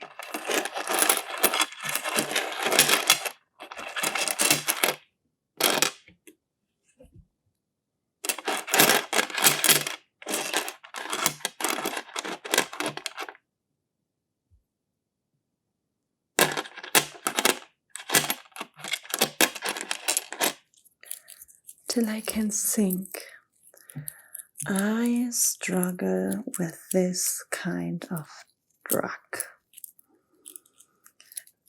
Till I can think, I struggle with this kind of drug.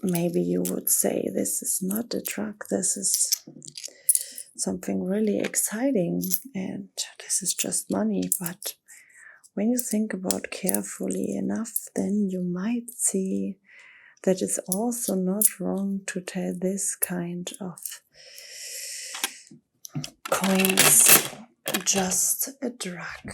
Maybe you would say this is not a drug, this is something really exciting and this is just money. But when you think about carefully enough, then you might see that it's also not wrong to tell this kind of coins just a drug.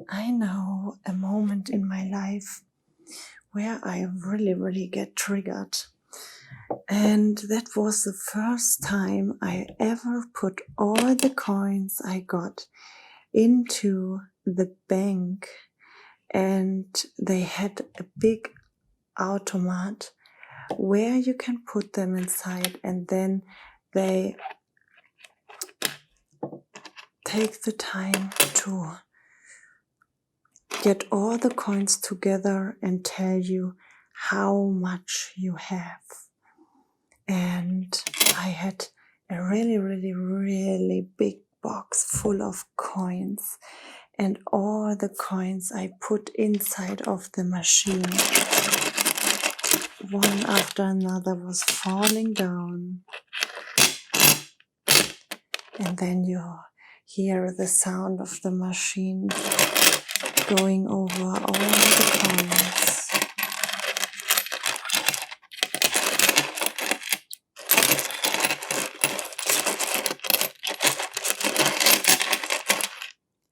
I know a moment in my life where I really get triggered. And that was the first time I ever put all the coins I got into the bank, and they had a big automat where you can put them inside, and then they take the time to get all the coins together and tell you how much you have. And I had a really big box full of coins, and all the coins I put inside of the machine, one after another, was falling down. And then you hear the sound of the machine going over all the coins.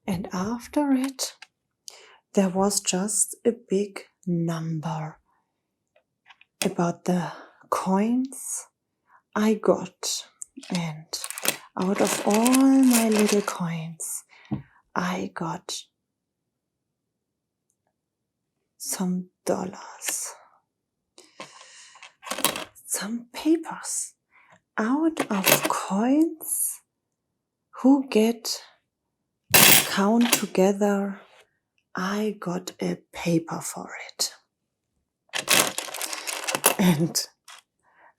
And after it, there was just a big number about the coins I got. And out of all my little coins, I got some dollars, some papers. Out of coins who count together, I got a paper for it. And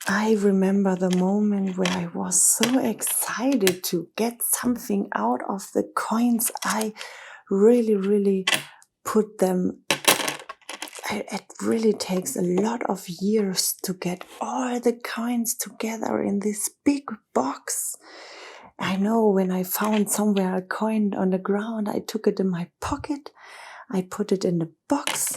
I remember the moment where I was so excited to get something out of the coins. I really put them. It really takes a lot of years to get all the coins together in this big box. I know when I found somewhere a coin on the ground, I took it in my pocket, I put it in the box,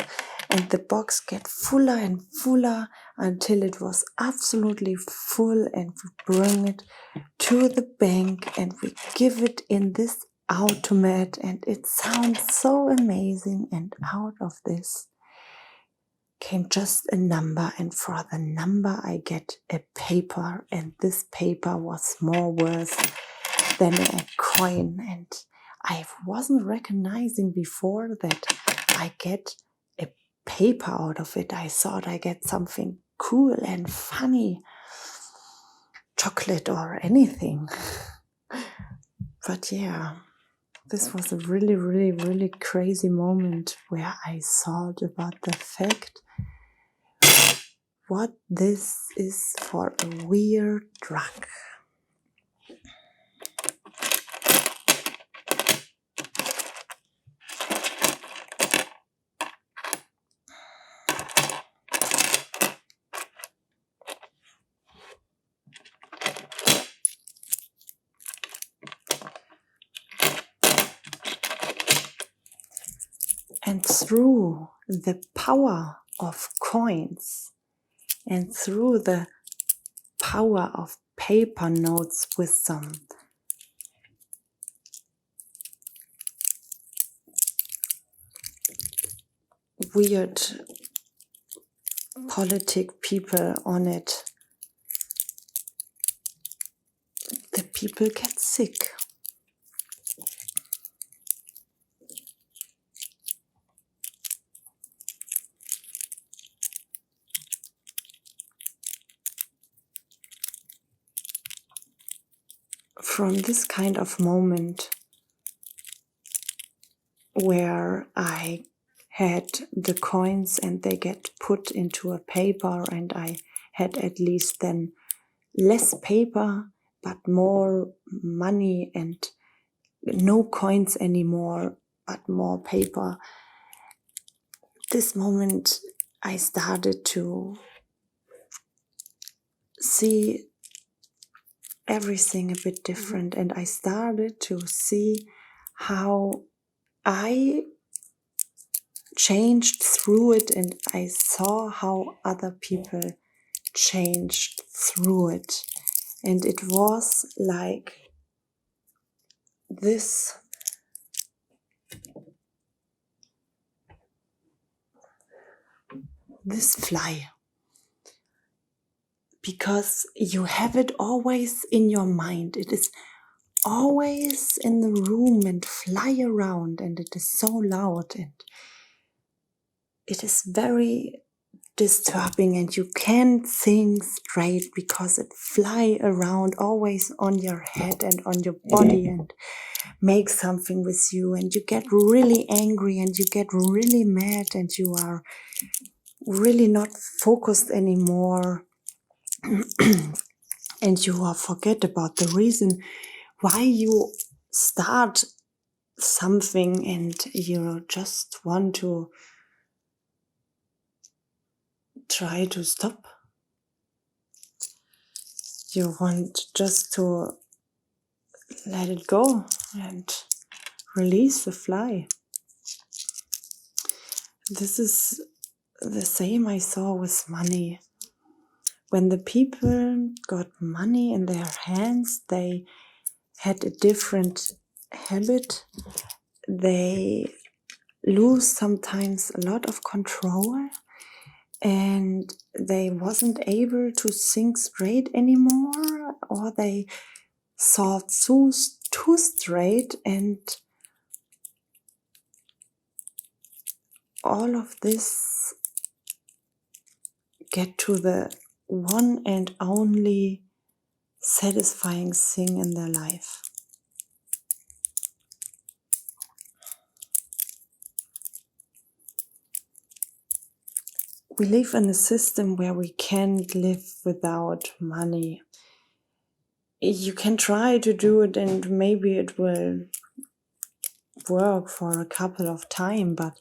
and the box get fuller and fuller until it was absolutely full, and we bring it to the bank and we give it in this automat, and it sounds so amazing. And out of this came just a number, and for the number I get a paper, and this paper was more worth than a coin. And I wasn't recognizing before that I get a paper out of it. I thought I get something cool and funny, chocolate or anything. But yeah, this was a really, really, really crazy moment where I thought about the fact what this is for a weird drug. And through the power of coins and through the power of paper notes with some weird politic people on it, the people get sick. From this kind of moment where I had the coins and they get put into a paper, and I had at least then less paper but more money, and no coins anymore but more paper. This moment I started to see everything a bit different, and I started to see how I changed through it, and I saw how other people changed through it. And it was like this fly, because you have it always in your mind. It is always in the room and fly around, and it is so loud and it is very disturbing, and you can't think straight because it fly around always on your head and on your body and make something with you, and you get really angry and you get really mad and you are really not focused anymore and you forget about the reason why you start something, and you just want to try to stop. You want just to let it go and release the fly. This is the same I saw with money. When the people got money in their hands, they had a different habit. They lose sometimes a lot of control, and they wasn't able to think straight anymore, or they thought too straight, and all of this get to the one and only satisfying thing in their life. We live in a system where we can't live without money. You can try to do it, and maybe it will work for a couple of time, but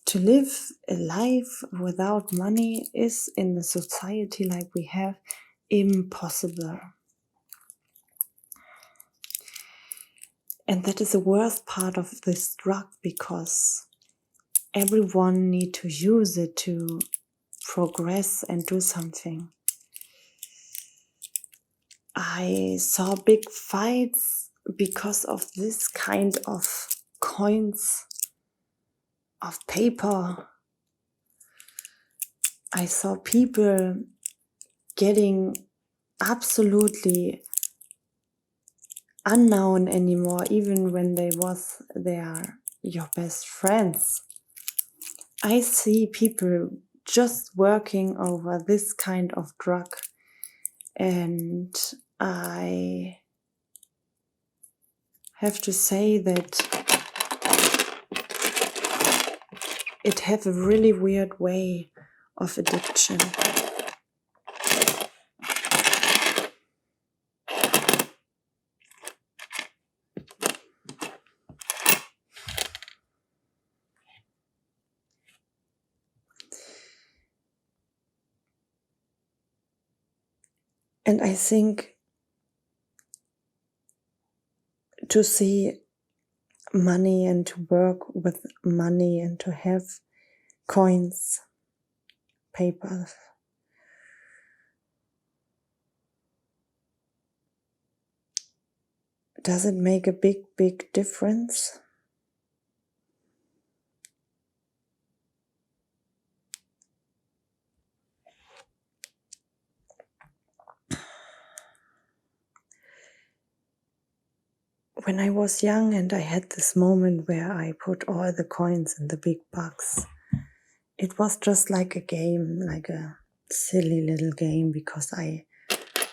to live a life without money is, in the society like we have, impossible. And that is the worst part of this drug, because everyone needs to use it to progress and do something. I saw big fights because of this kind of coins, of paper. I saw people getting absolutely unknown anymore, even when they was your best friends. I see people just working over this kind of drug, and I have to say that it have a really weird way of addiction. And I think to see money and to work with money and to have coins, papers, does it make a big, big difference? When I was young and I had this moment where I put all the coins in the big box, it was just like a game, like a silly little game, because I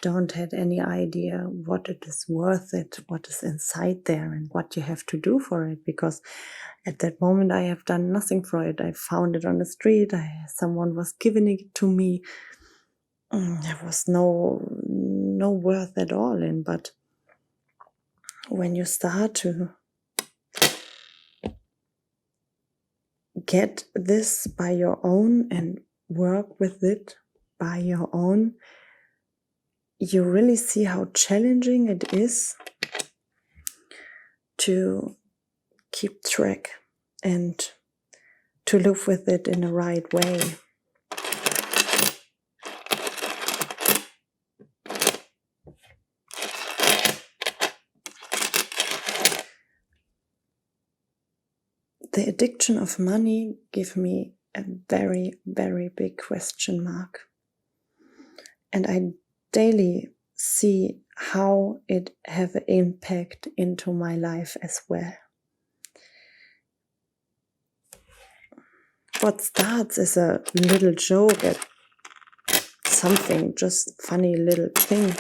don't had any idea what it is worth it, what is inside there and what you have to do for it, because at that moment I have done nothing for it. I found it on the street, someone was giving it to me. There was no worth at all in, but when you start to get this by your own and work with it by your own, you really see how challenging it is to keep track and to live with it in the right way. The addiction of money gave me a very, very big question mark. And I daily see how it have an impact into my life as well. What starts as a little joke at something, just funny little thing,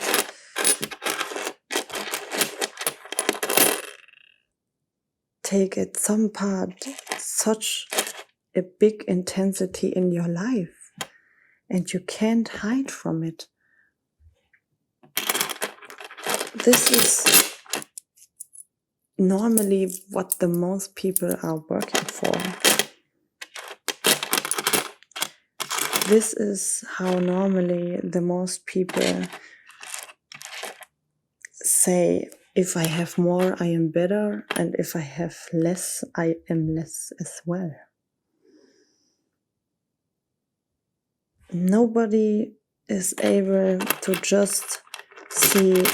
take at some part such a big intensity in your life, and you can't hide from it. This is normally what the most people are working for. This is how normally the most people say, if I have more, I am better, and if I have less, I am less as well. Nobody is able to just see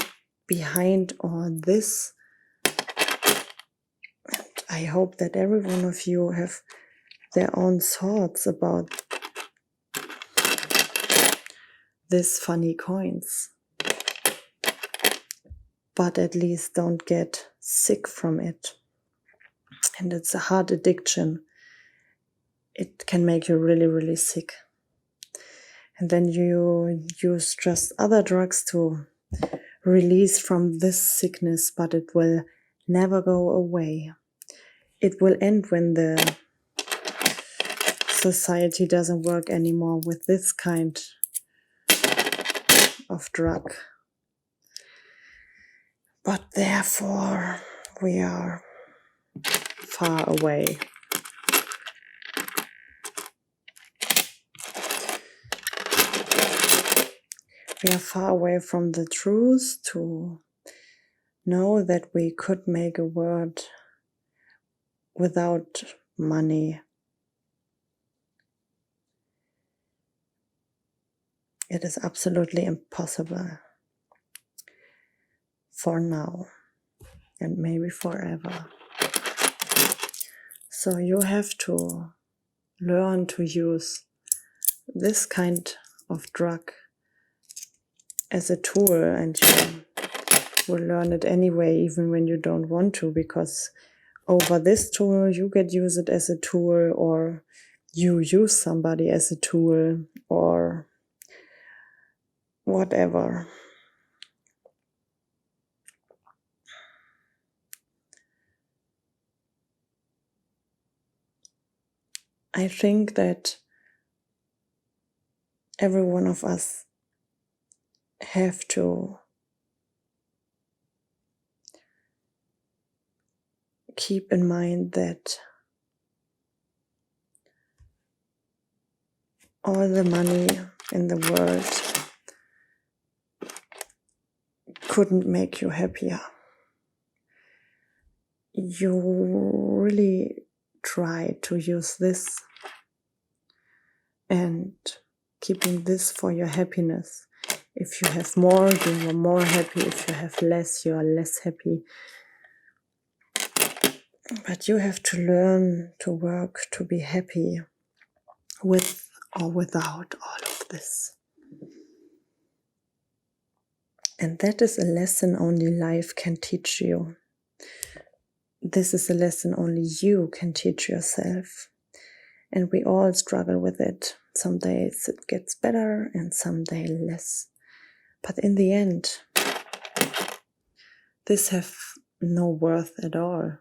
behind all this. And I hope that every one of you have their own thoughts about these funny coins. But at least don't get sick from it. And it's a hard addiction. It can make you really, really sick. And then you use just other drugs to release from this sickness, but it will never go away. It will end when the society doesn't work anymore with this kind of drug. But therefore, we are far away. We are far away from the truth to know that we could make a world without money. It is absolutely impossible for now and maybe forever. So you have to learn to use this kind of drug as a tool, and you will learn it anyway, even when you don't want to, because over this tool you get use it as a tool, or you use somebody as a tool, or whatever. I think that every one of us have to keep in mind that all the money in the world couldn't make you happier. You really try to use this and keeping this for your happiness. If you have more, you are more happy. If you have less, you are less happy. But you have to learn to work to be happy with or without all of this. And that is a lesson only life can teach you. This is a lesson only you can teach yourself. And we all struggle with it. Some days it gets better and some days less. But in the end, this have no worth at all.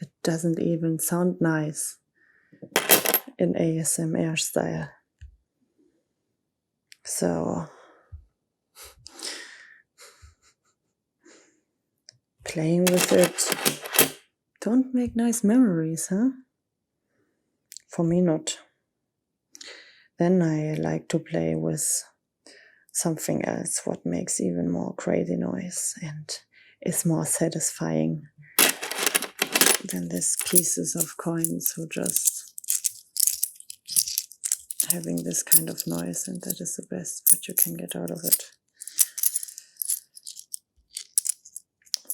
It doesn't even sound nice in ASMR style. So, playing with it don't make nice memories, huh? For me not. Then I like to play with something else what makes even more crazy noise and is more satisfying than these pieces of coins who just having this kind of noise, and that is the best what you can get out of it.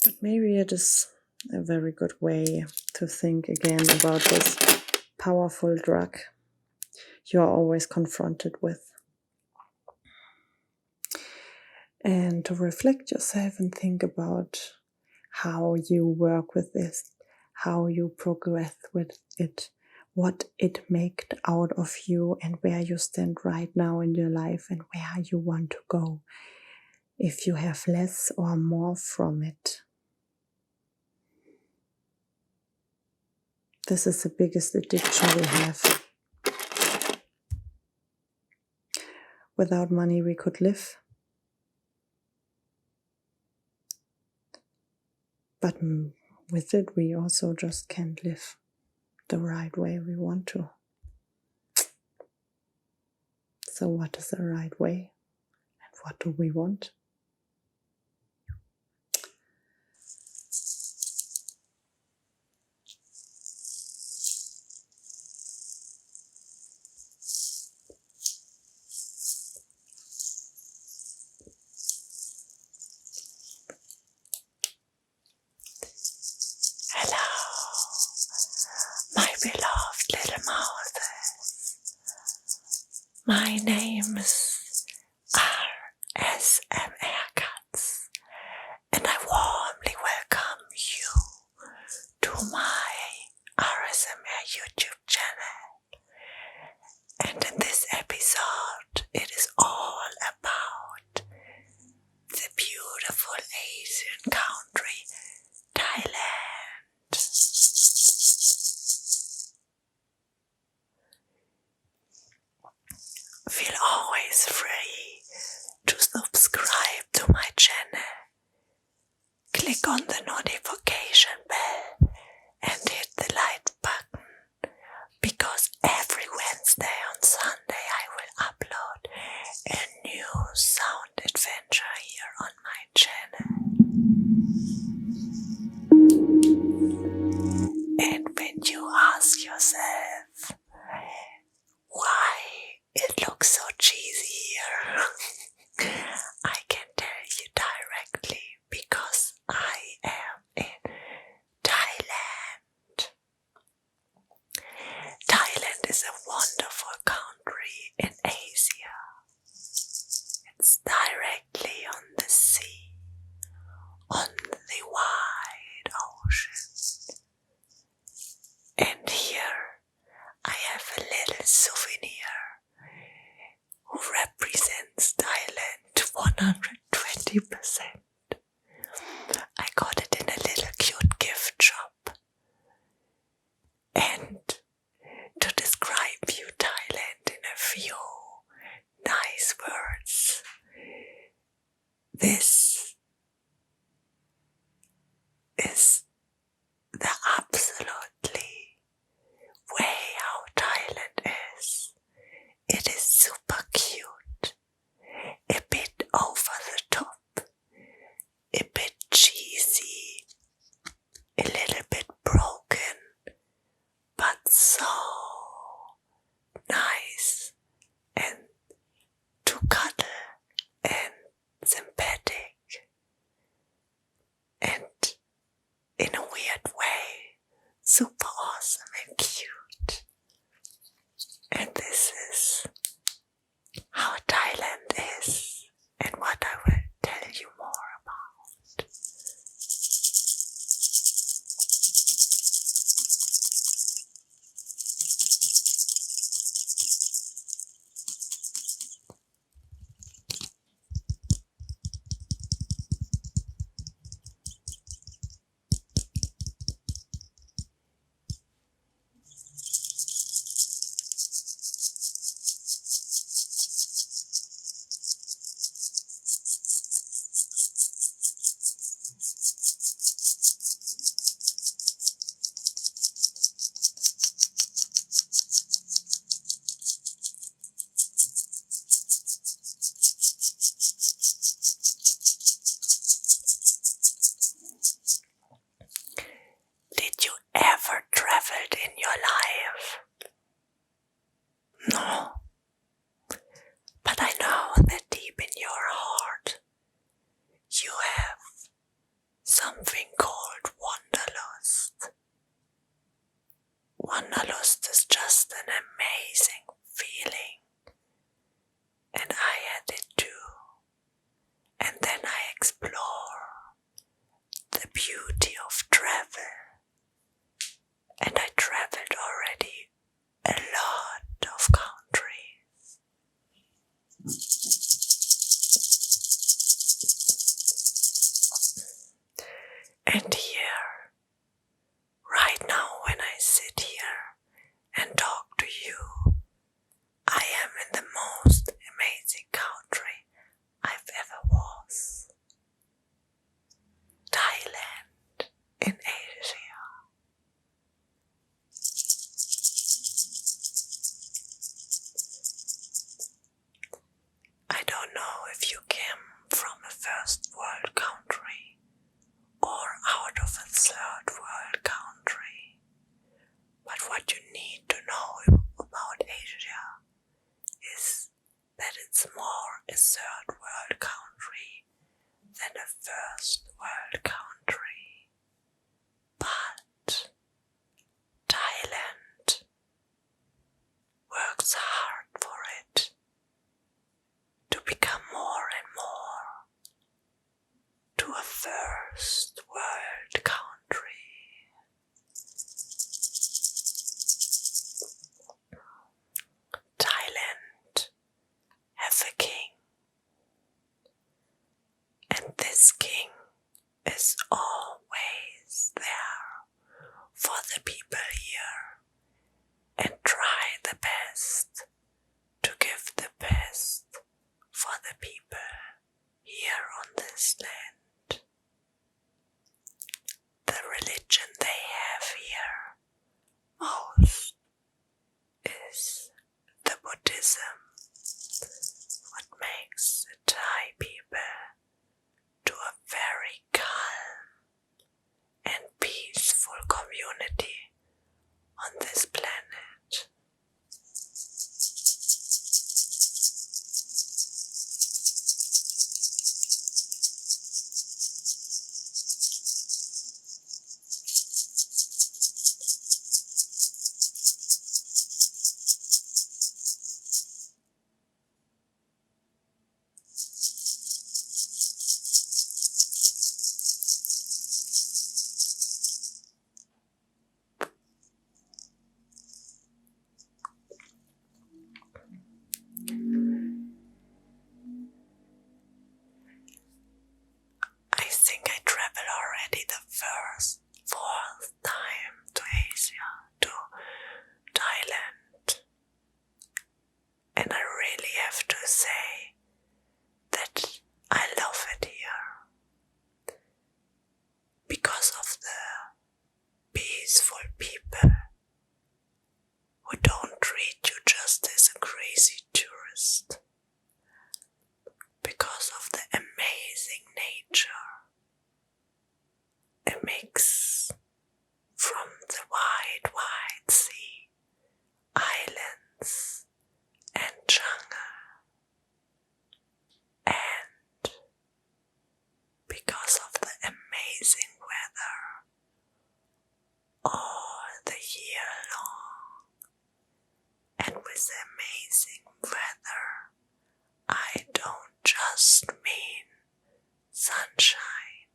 But maybe it is a very good way to think again about this powerful drug you are always confronted with. And to reflect yourself and think about how you work with this, how you progress with it, what it makes out of you, and where you stand right now in your life and where you want to go, if you have less or more from it. This is the biggest addiction we have. Without money we could live. But with it we also just can't live the right way we want to. So what is the right way? And what do we want? My beloved little mouses, my name is ASMR Katz, and I warmly welcome you to my ASMR YouTube channel. And in this episode, it is all about the beautiful Asian country, Thailand. Feel always free to subscribe to my channel. Click on the notification bell and hit the like button, because every Wednesday and Sunday I will upload a new sound adventure here on my channel. And when you ask yourself why it looks so cheesy here, I can tell you directly, because I am in Thailand. Thailand is a wonderful country in Asia. It's directly on the sea, on the wide ocean. And here I have a little souvenir who represents Thailand 120%. I got it in a little cute gift shop. This is the absolutely way how Thailand is. It is super cute, a bit over the top, a bit cheesy, a little bit broken, but so nice and to cuddle and sympathetic and in a weird way super awesome and cute. And this is how Thailand is and what I will tell you more about. Did you ever traveled in your life? No. But I know that deep in your heart you have something called wanderlust. Wanderlust is just an amazing feeling. And I had it too. And then I explore the beauty of travel. And I traveled already a lot of countries. And here, right now when I sit here and talk to you, I am in the most amazing country I've ever was. Thailand in Asia. I don't know if you came from a first world country or out of a third world country, but what you need to know this amazing weather, I don't just mean sunshine.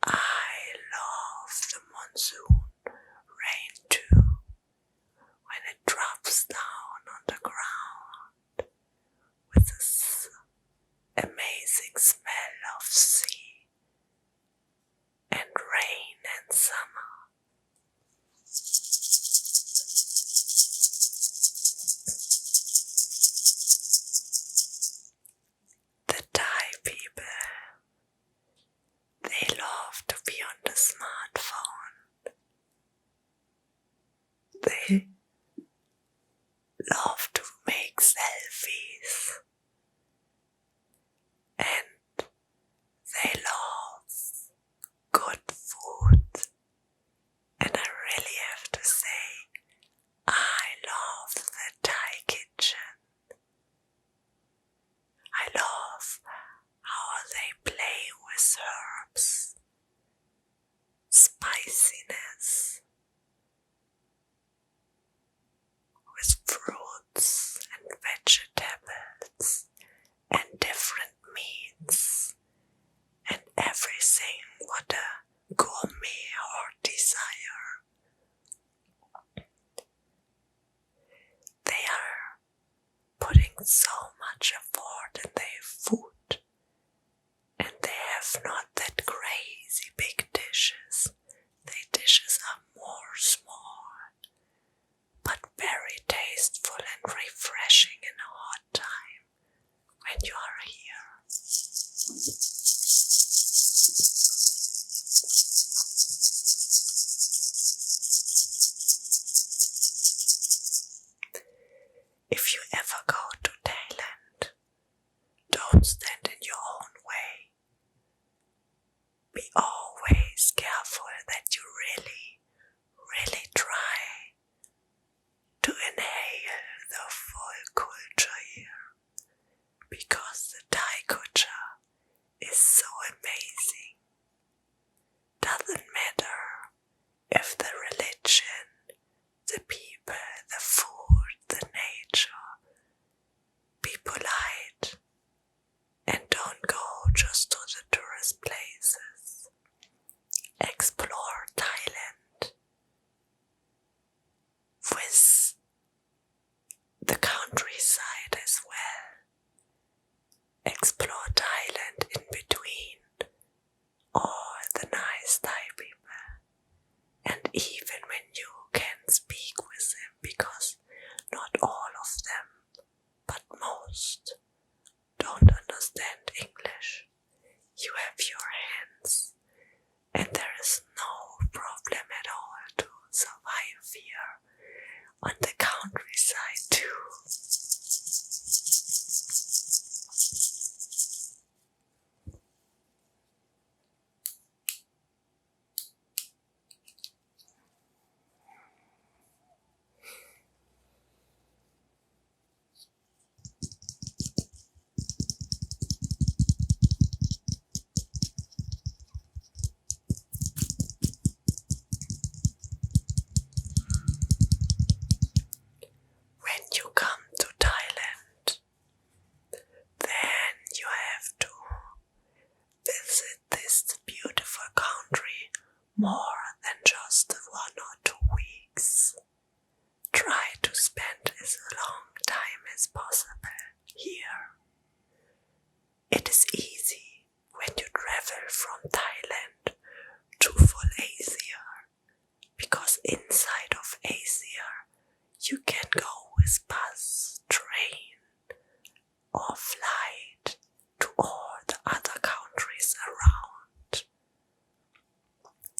I love the monsoon rain too, when it drops down on the ground with this amazing smell of sea and rain and summer. The Thai people, they love to be on the smartphone. They love to make selfies. And they love good food. And I really have to say, I love the Thai kitchen. I love how they play with herbs, spiciness, with fruits and vegetables and different meats and everything what a gourmet heart desire. They are putting so much effort in their food, and they have not that crazy big dishes. Their dishes are more small, but very tasteful and refreshing in a hot time when you are here. If you ever go to Thailand, don't stand in your own way. Be always careful that you really try to inhale the full culture here, because the Thai culture is so amazing. Doesn't matter if the religion, the people, the food, the nature. Be polite and don't go just to the tourist places. Explore Thailand with the countryside as well. Explore Thailand in between all the nice Thai people. And even when you can speak with them, because not all of them, but most, don't understand English. You have your hands, and there is no problem at all to survive here on the countryside too. When you come to Thailand, then you have to visit this beautiful country more than just 1 or 2 weeks. Try to spend as long time as possible here. It is easy when you travel from Thailand to full Asia, because inside of Asia you can go with bus, train or flight to all the other countries around.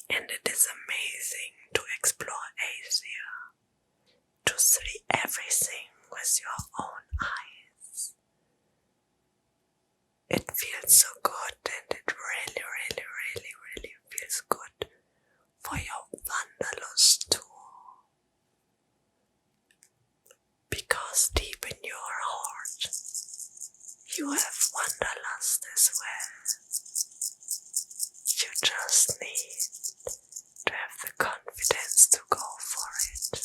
And it is amazing to explore Asia, to see everything with your own eyes. It feels so good, and it really feels good for your wanderlust too. Because deep in your heart, you have wanderlust as well. You just need to have the confidence to go for it.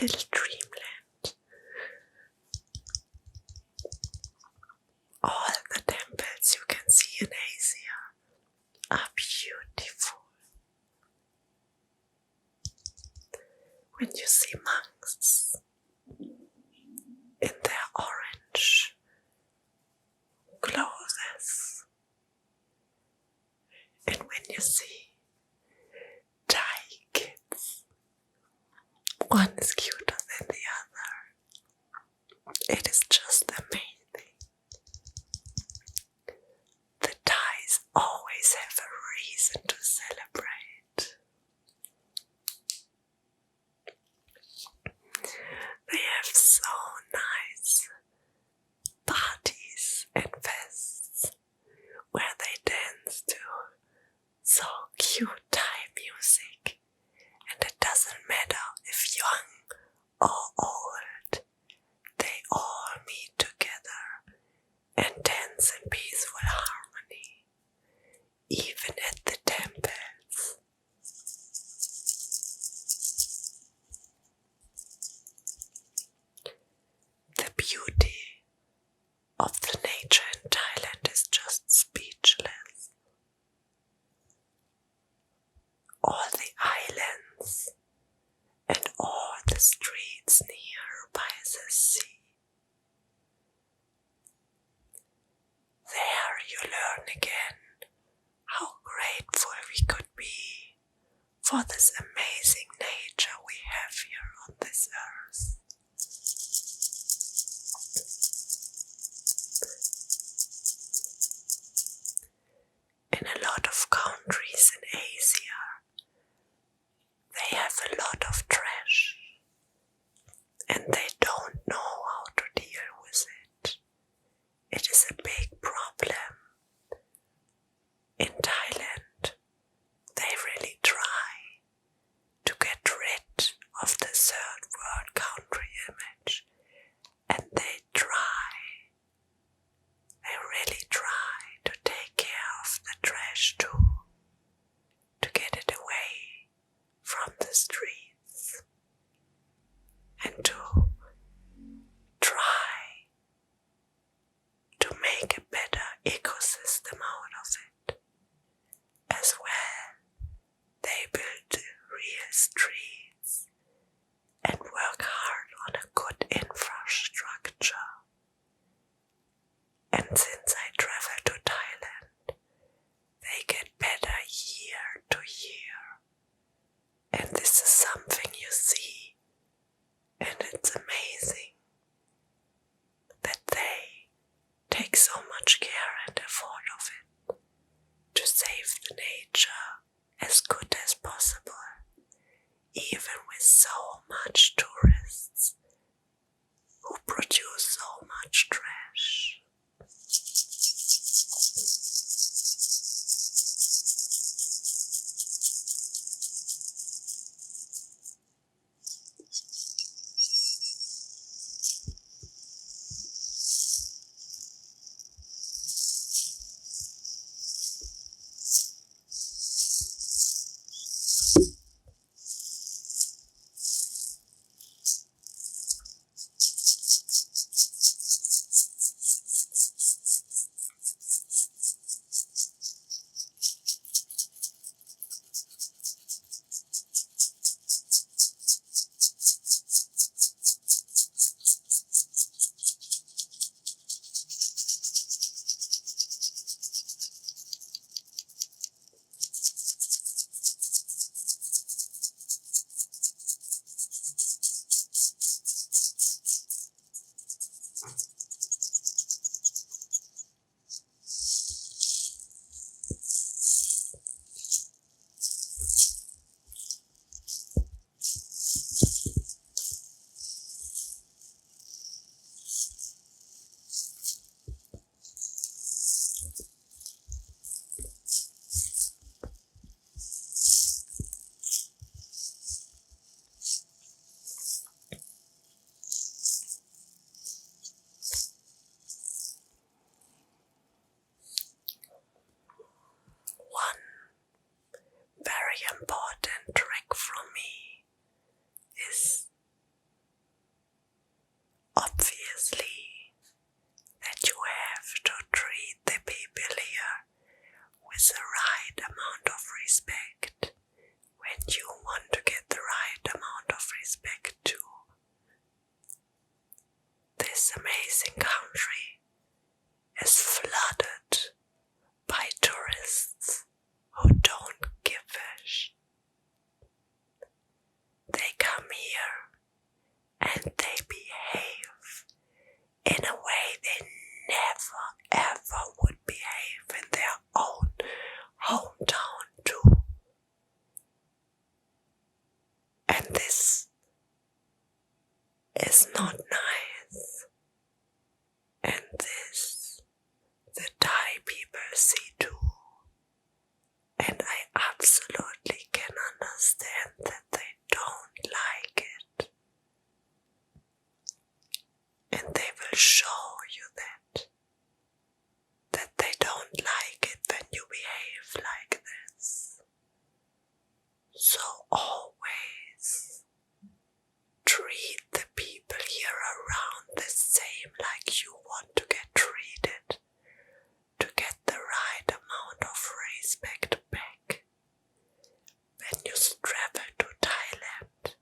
little dreamland. All the temples you can see in Asia are beautiful. When you see monks in their orange clothes, and when you see Thai kids, one is cuter than the other, it is just amazing. The Thais always have a reason to celebrate. They have so nice parties and fests where they dance to so cute Thai music, and it doesn't matter if young or old, they all meet together and dance in peaceful harmony, even at the temples. The beauty of the nature in Thailand is just speechless. All the islands and all the streets near by the sea. There you learn again how grateful we could be for this amazing nature we have here on this earth. In a lot of countries in Asia, they have a lot of trash, and they don't know how to deal with it. It is a big problem. In Thailand, they really try to get rid of the third world country image, and they really try to take care of the trash too, to get it away from the streets, and to try to make a better ecosystem out of it. As well, they build real streets and work hard on a good infrastructure. And since I travel to Thailand, they get better year to year. And this is something you see, and it's amazing that they take so much care and effort of it to save the nature as good as possible, even the Thai people see too. And I absolutely can understand that they don't like it. And they will show you that they don't like it when you behave like this. So always treat the people here around the same like you want to get treated, to get the right amount of respect back. When you travel to Thailand,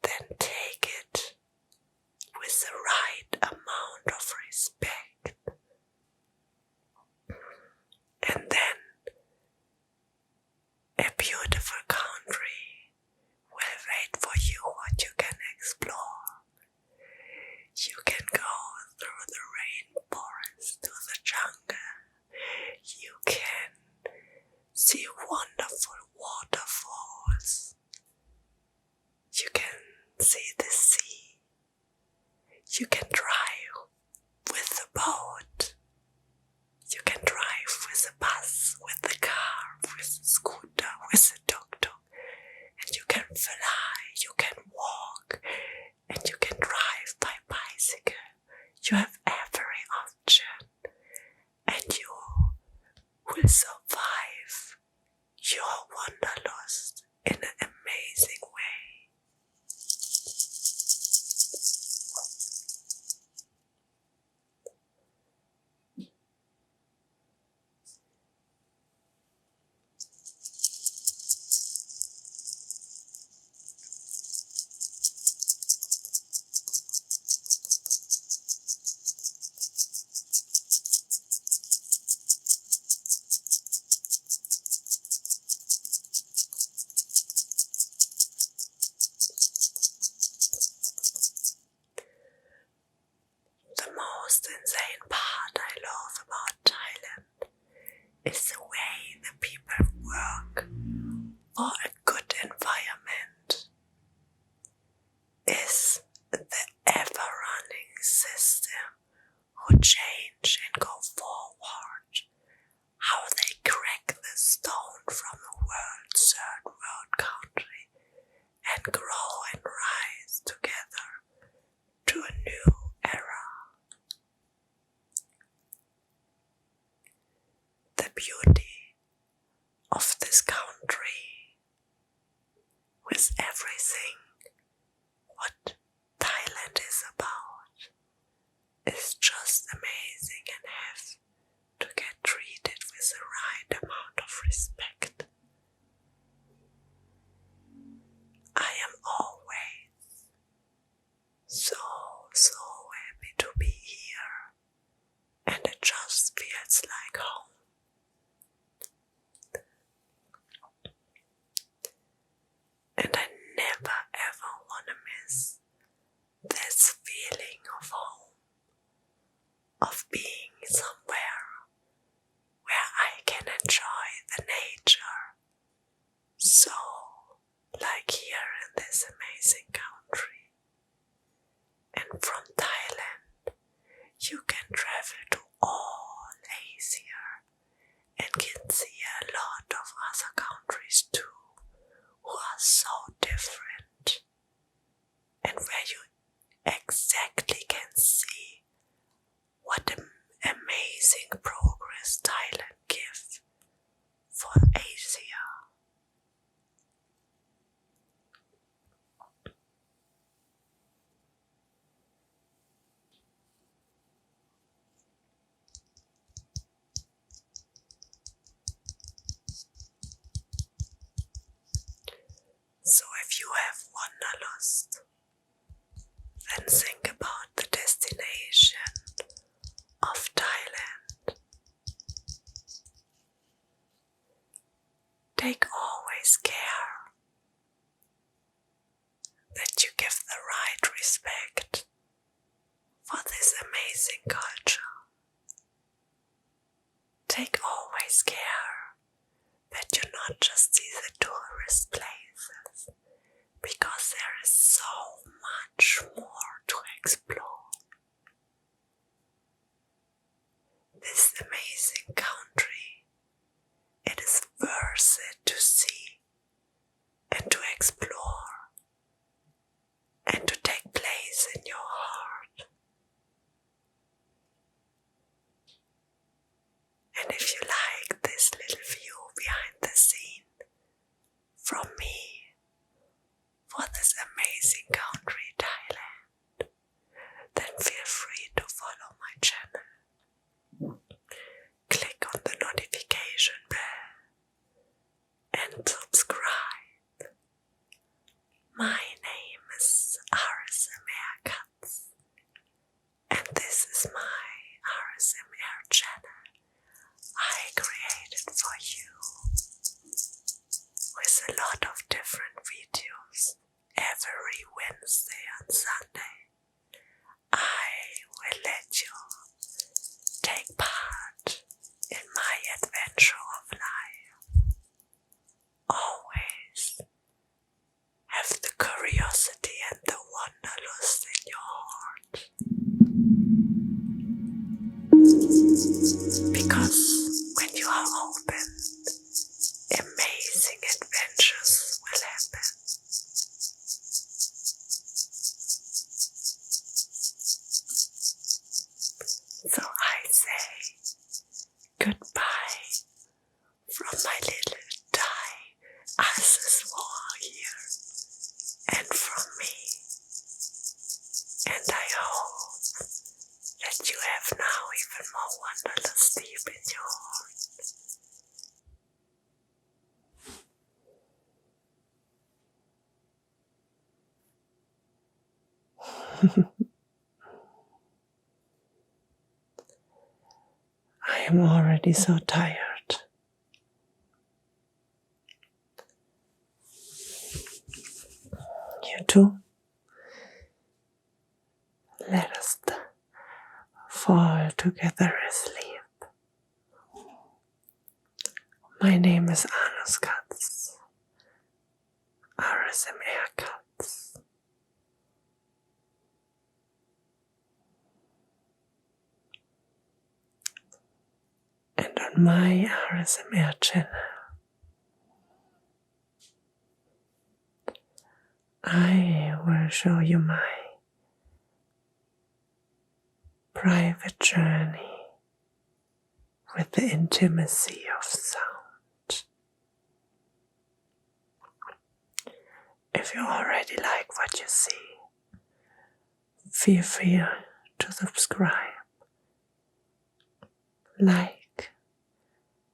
then take it with the right amount of respect. And then a beautiful country will wait for you what you can explore. You can go through the rainforest to the jungle. You can see wonderful waterfalls. You can see the sea. You can drive with the boat. You can drive with the bus, with the car, with the scooter, with the tuk-tuk. And you can fly, you can walk, and you can drive by bicycle. You have every option, and you will survive your wanderlust in an amazing way. The most insane part I love about Thailand is the way the people work for a good environment, is the ever-running system who change and go forward, how they crack the stone from a third world country and grow and rise together to a new era. The beauty of this country, with everything what Thailand is about, is just amazing and have to get treated with the right amount of respect. I am always so happy to be here, and it just feels like home. And I never ever want to miss this feeling of home, of being somewhere where I can enjoy the nature. So, like here in this amazing country. And from Thailand, you can travel to all Asia and can see a lot of other countries too, who are so different, and where you exactly can see what amazing progress Thailand gives for Asia. So if you have wanderlust, then think about the destination of Thailand. Take always care that you give the right respect for this amazing culture. Take always care that you not just see the tourist places, because there is so much more to explore. The And if you like this little view behind the scene from me for this amazing country, Thailand, then feel free to follow my channel. Click on the notification bell and subscribe. My name is Katz, and this is my RSMR channel I created for you with a lot of different videos every Wednesday and Sunday. I will let you take part in my adventure of life. Always have the curiosity and the wanderlust in your heart. Because when you are open, amazing adventures will happen. So I say goodbye from my little Thai accessoire here and from me. And I hope that you have now even more wanderlust deep in your heart. I am already so tired. You too? Let us fall together asleep. My name is Anuskatzz, RSMR Katz. And on my RSMR channel, I will show you my private journey with the intimacy of sound. If you already like what you see, feel free to subscribe, like,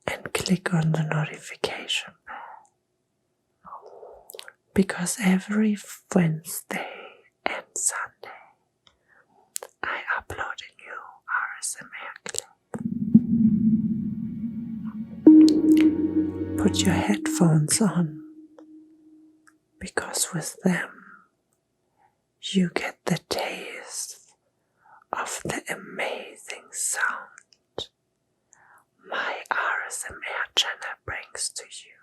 and click on the notification bell. Because every Wednesday and Sunday I upload a new RSMR clip. Put your headphones on, because with them you get the taste of the amazing sound my RSMR channel brings to you.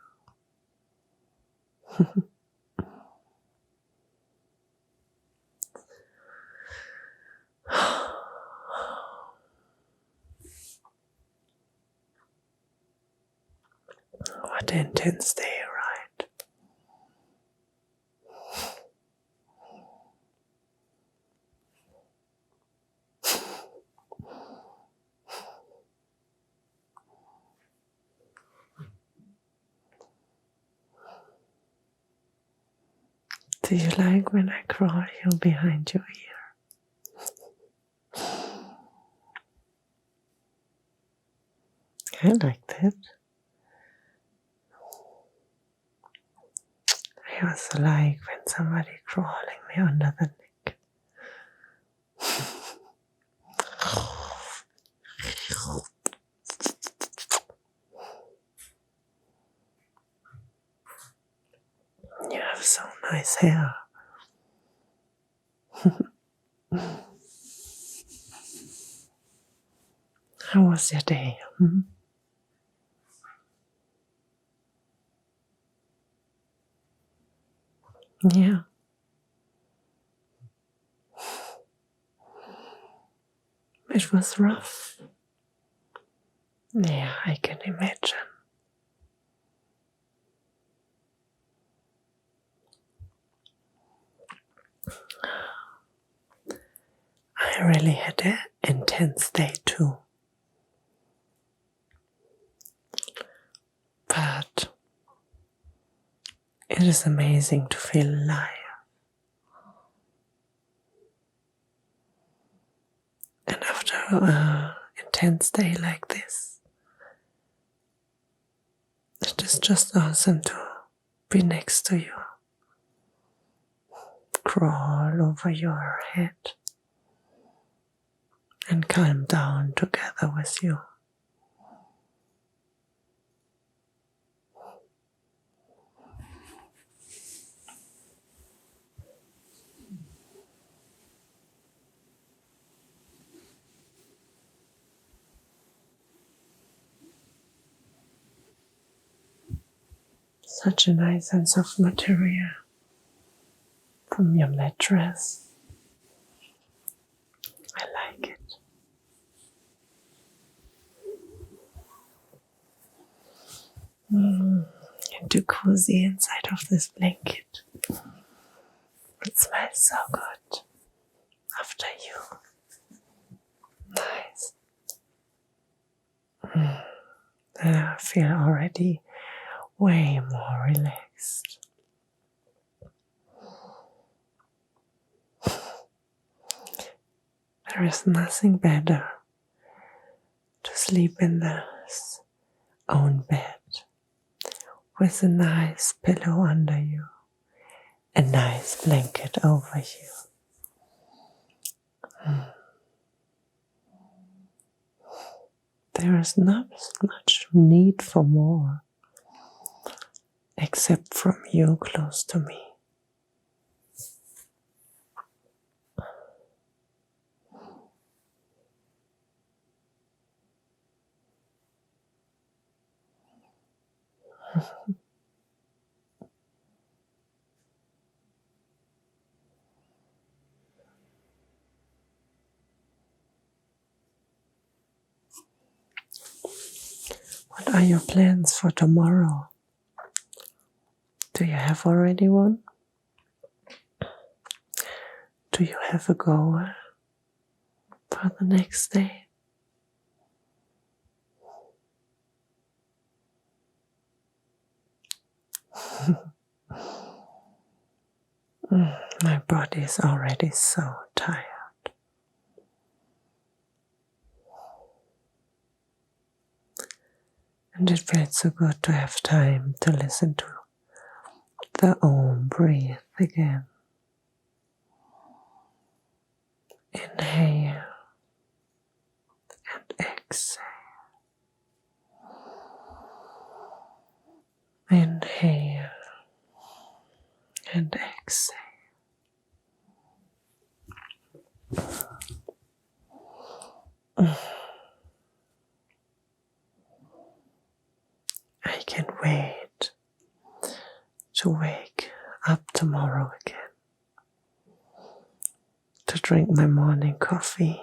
What an intense day, right? Do you like when I crawl you behind your ear? I like that. I also like when somebody crawling me under the neck. You have so nice hair. How was your day? Yeah. It was rough. Yeah, I can imagine. I really had an intense day too. It is amazing to feel alive. And after an intense day like this, it is just awesome to be next to you. Crawl over your head and calm down together with you. Such a nice and soft material from your mattress. I like it. And too cozy inside of this blanket. It smells so good after you. Nice. I feel already way more relaxed. There is nothing better to sleep in this own bed with a nice pillow under you, a nice blanket over you. There is not much need for more, except from you close to me. What are your plans for tomorrow? Do you have already one? Do you have a goal for the next day? My body is already so tired. And it felt so good to have time to listen to the own breathe again. Inhale and exhale. Inhale and exhale. I can't wait to wake up tomorrow again, to drink my morning coffee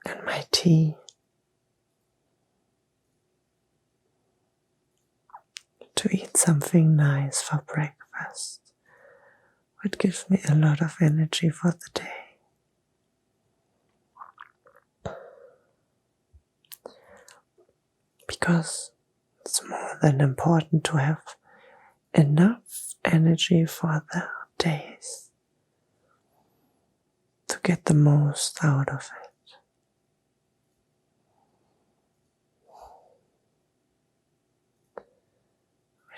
and my tea, to eat something nice for breakfast, which gives me a lot of energy for the day. Because it's more than important to have enough energy for the days to get the most out of it.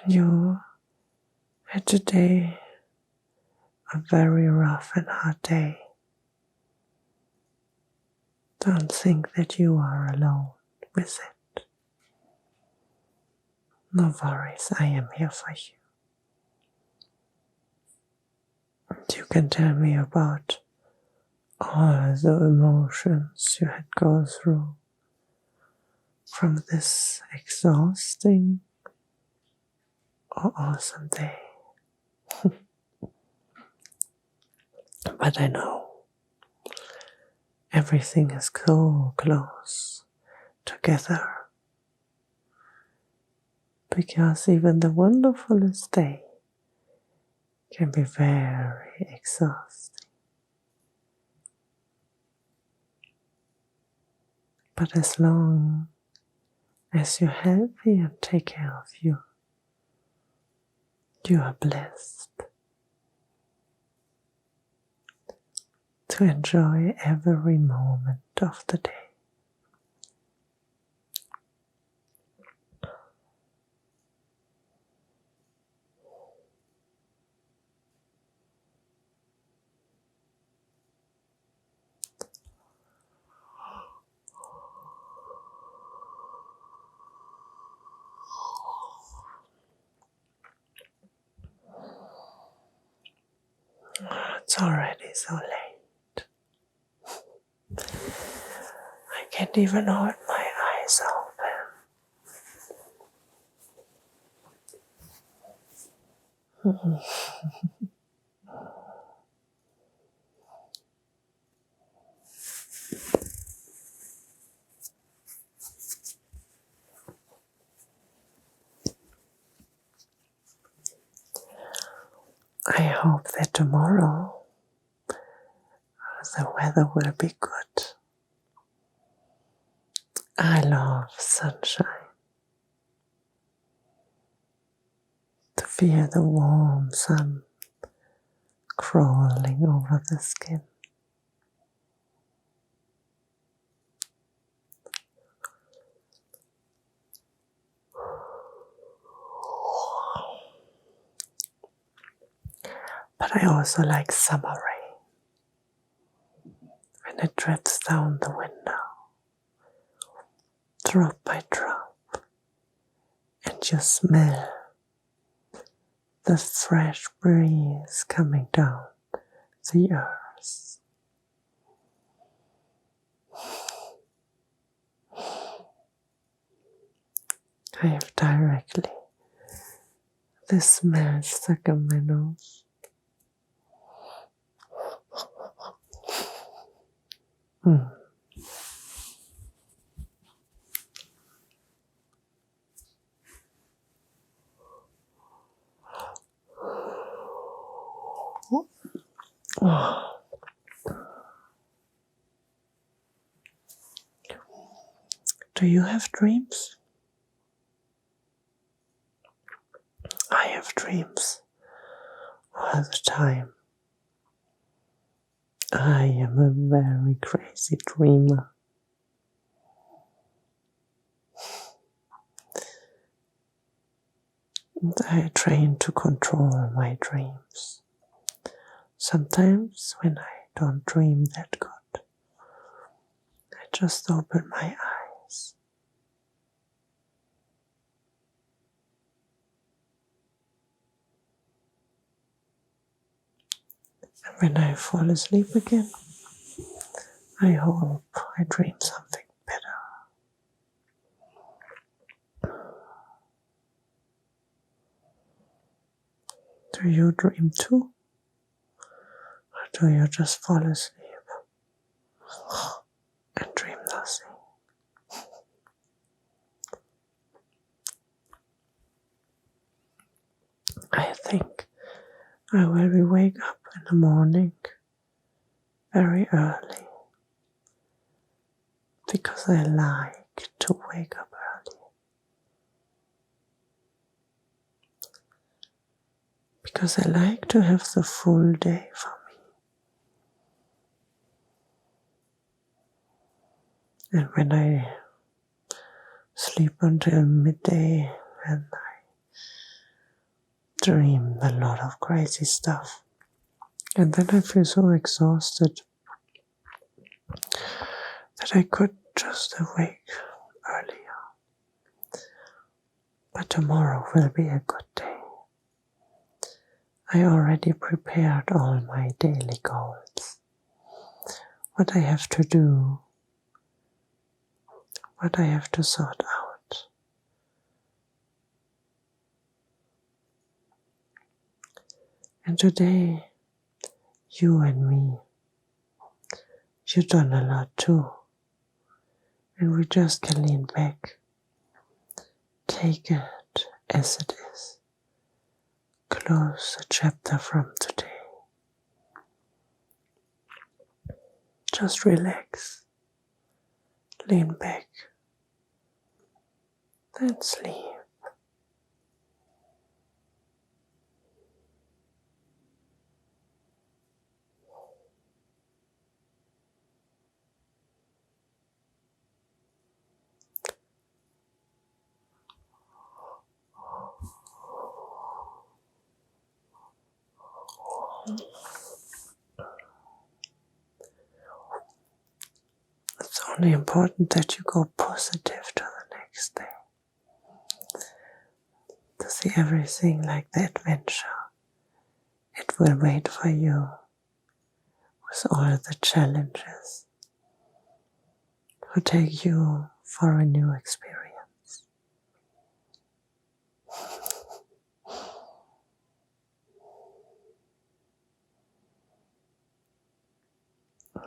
When you had today a very rough and hard day, don't think that you are alone with it. No worries, I am here for you. And you can tell me about all the emotions you had gone through from this exhausting or awesome day. But I know everything is so close together, because even the wonderfulest day can be very exhausting. But as long as you're healthy and take care of you. You are blessed to enjoy every moment of the day. It's already so late. I can't even hold my eyes open. I hope that tomorrow the weather will be good. I love sunshine. To feel the warm sun crawling over the skin. But I also like summer rain. When it drips down the window, drop by drop, and you smell the fresh breeze coming down the earth. I have directly the smell stuck in my nose. Do you have dreams? I have dreams all the time. I am a very crazy dreamer. And I train to control my dreams. Sometimes when I don't dream that good, I just open my eyes. And when I fall asleep again, I hope I dream something better. Do you dream too? Or do you just fall asleep and dream nothing? I think I will wake up in the morning very early because I like to wake up early. Because I like to have the full day for me. And when I sleep until midday and I dream a lot of crazy stuff, and then I feel so exhausted that I could just awake earlier. But tomorrow will be a good day. I already prepared all my daily goals. What I have to do, what I have to sort out. And today, you and me, you've done a lot too. And we just can lean back, take it as it is, close a chapter from today. Just relax, lean back, then sleep. It's only important that you go positive to the next day. To see everything like the adventure. It will wait for you with all the challenges to take you for a new experience.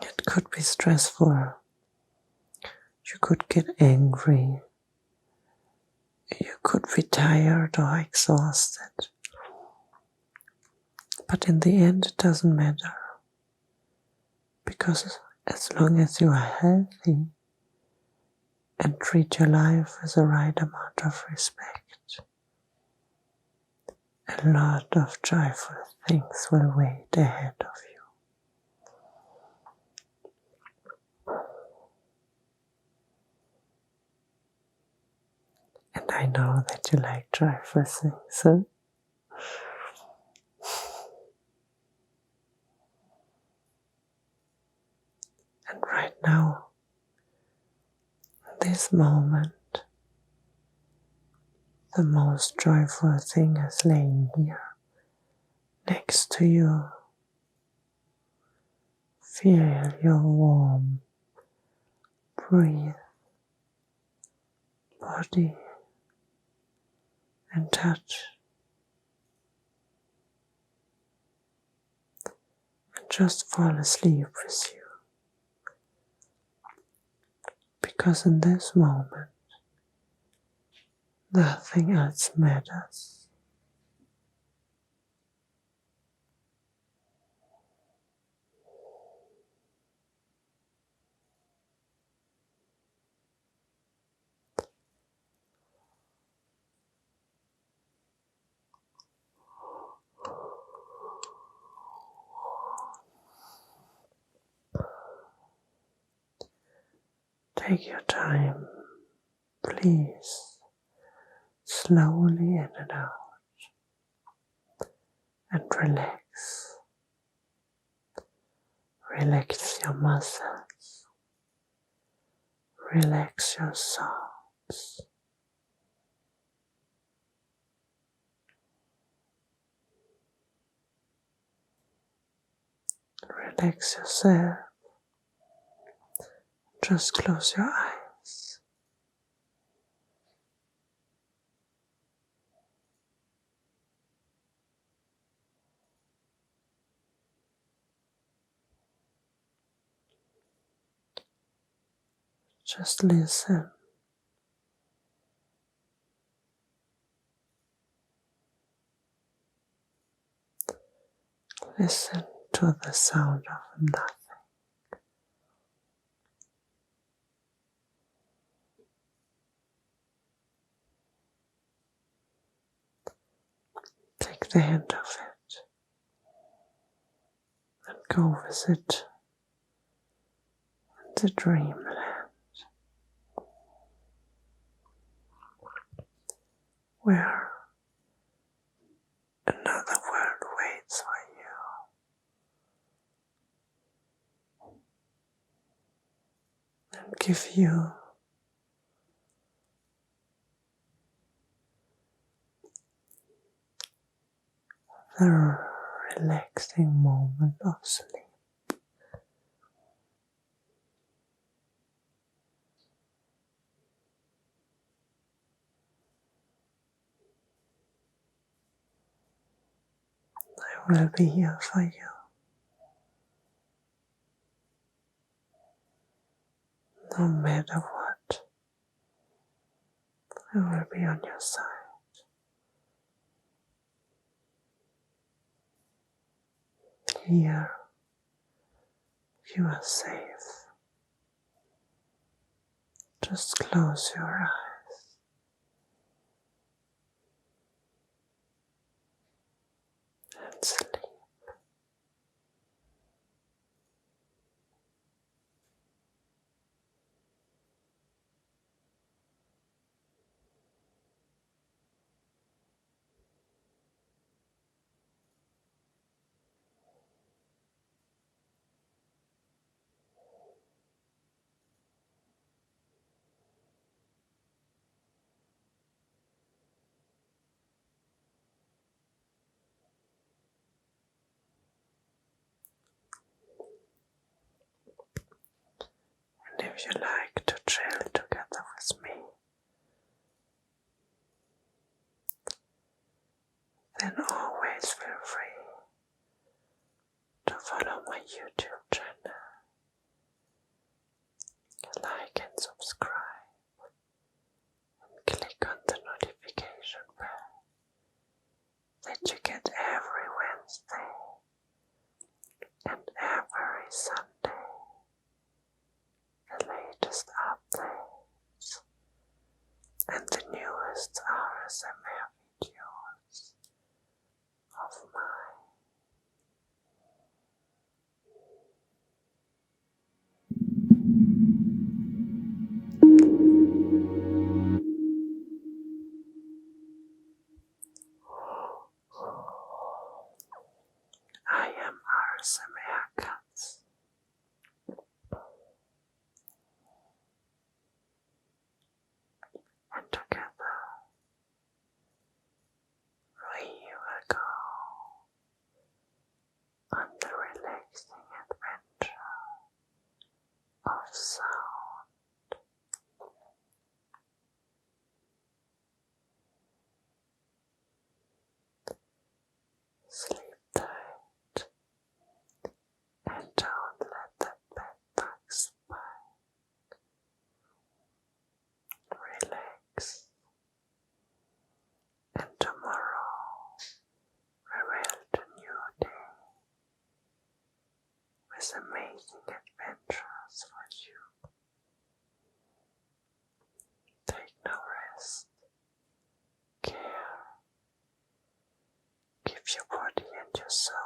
It could be stressful. You could get angry. You could be tired or exhausted. But in the end, it doesn't matter. Because as long as you are healthy and treat your life with the right amount of respect, a lot of joyful things will wait ahead of you. And I know that you like joyful things, huh? And right now, in this moment, the most joyful thing is laying here, next to you. Feel your warm breathe, body and touch. And just fall asleep with you. Because in this moment, nothing else matters. Take your time, please. Slowly in and out. And relax. Relax your muscles. Relax your thoughts. Relax yourself. Just close your eyes. Just listen. Listen to the sound of nothing. Take the hint of it and go with it into dreamland, where another world waits for you and give you the relaxing moment of sleep. I will be here for you. No matter what, I will be on your side. Here, you are safe. Just close your eyes you like to chill together with me, then always feel free to follow my YouTube channel, like and subscribe, and click on the notification bell that you get every Wednesday and every Sunday the latest updates and the newest RSMR videos of mine. I am RSMR Katz. And together we will go on the relaxing adventure of sound. Sleep tight and don't let the bed bugs bite. Relax, and tomorrow we will do a new day with amazing adventures for you. Take no rest, care, give your body and your soul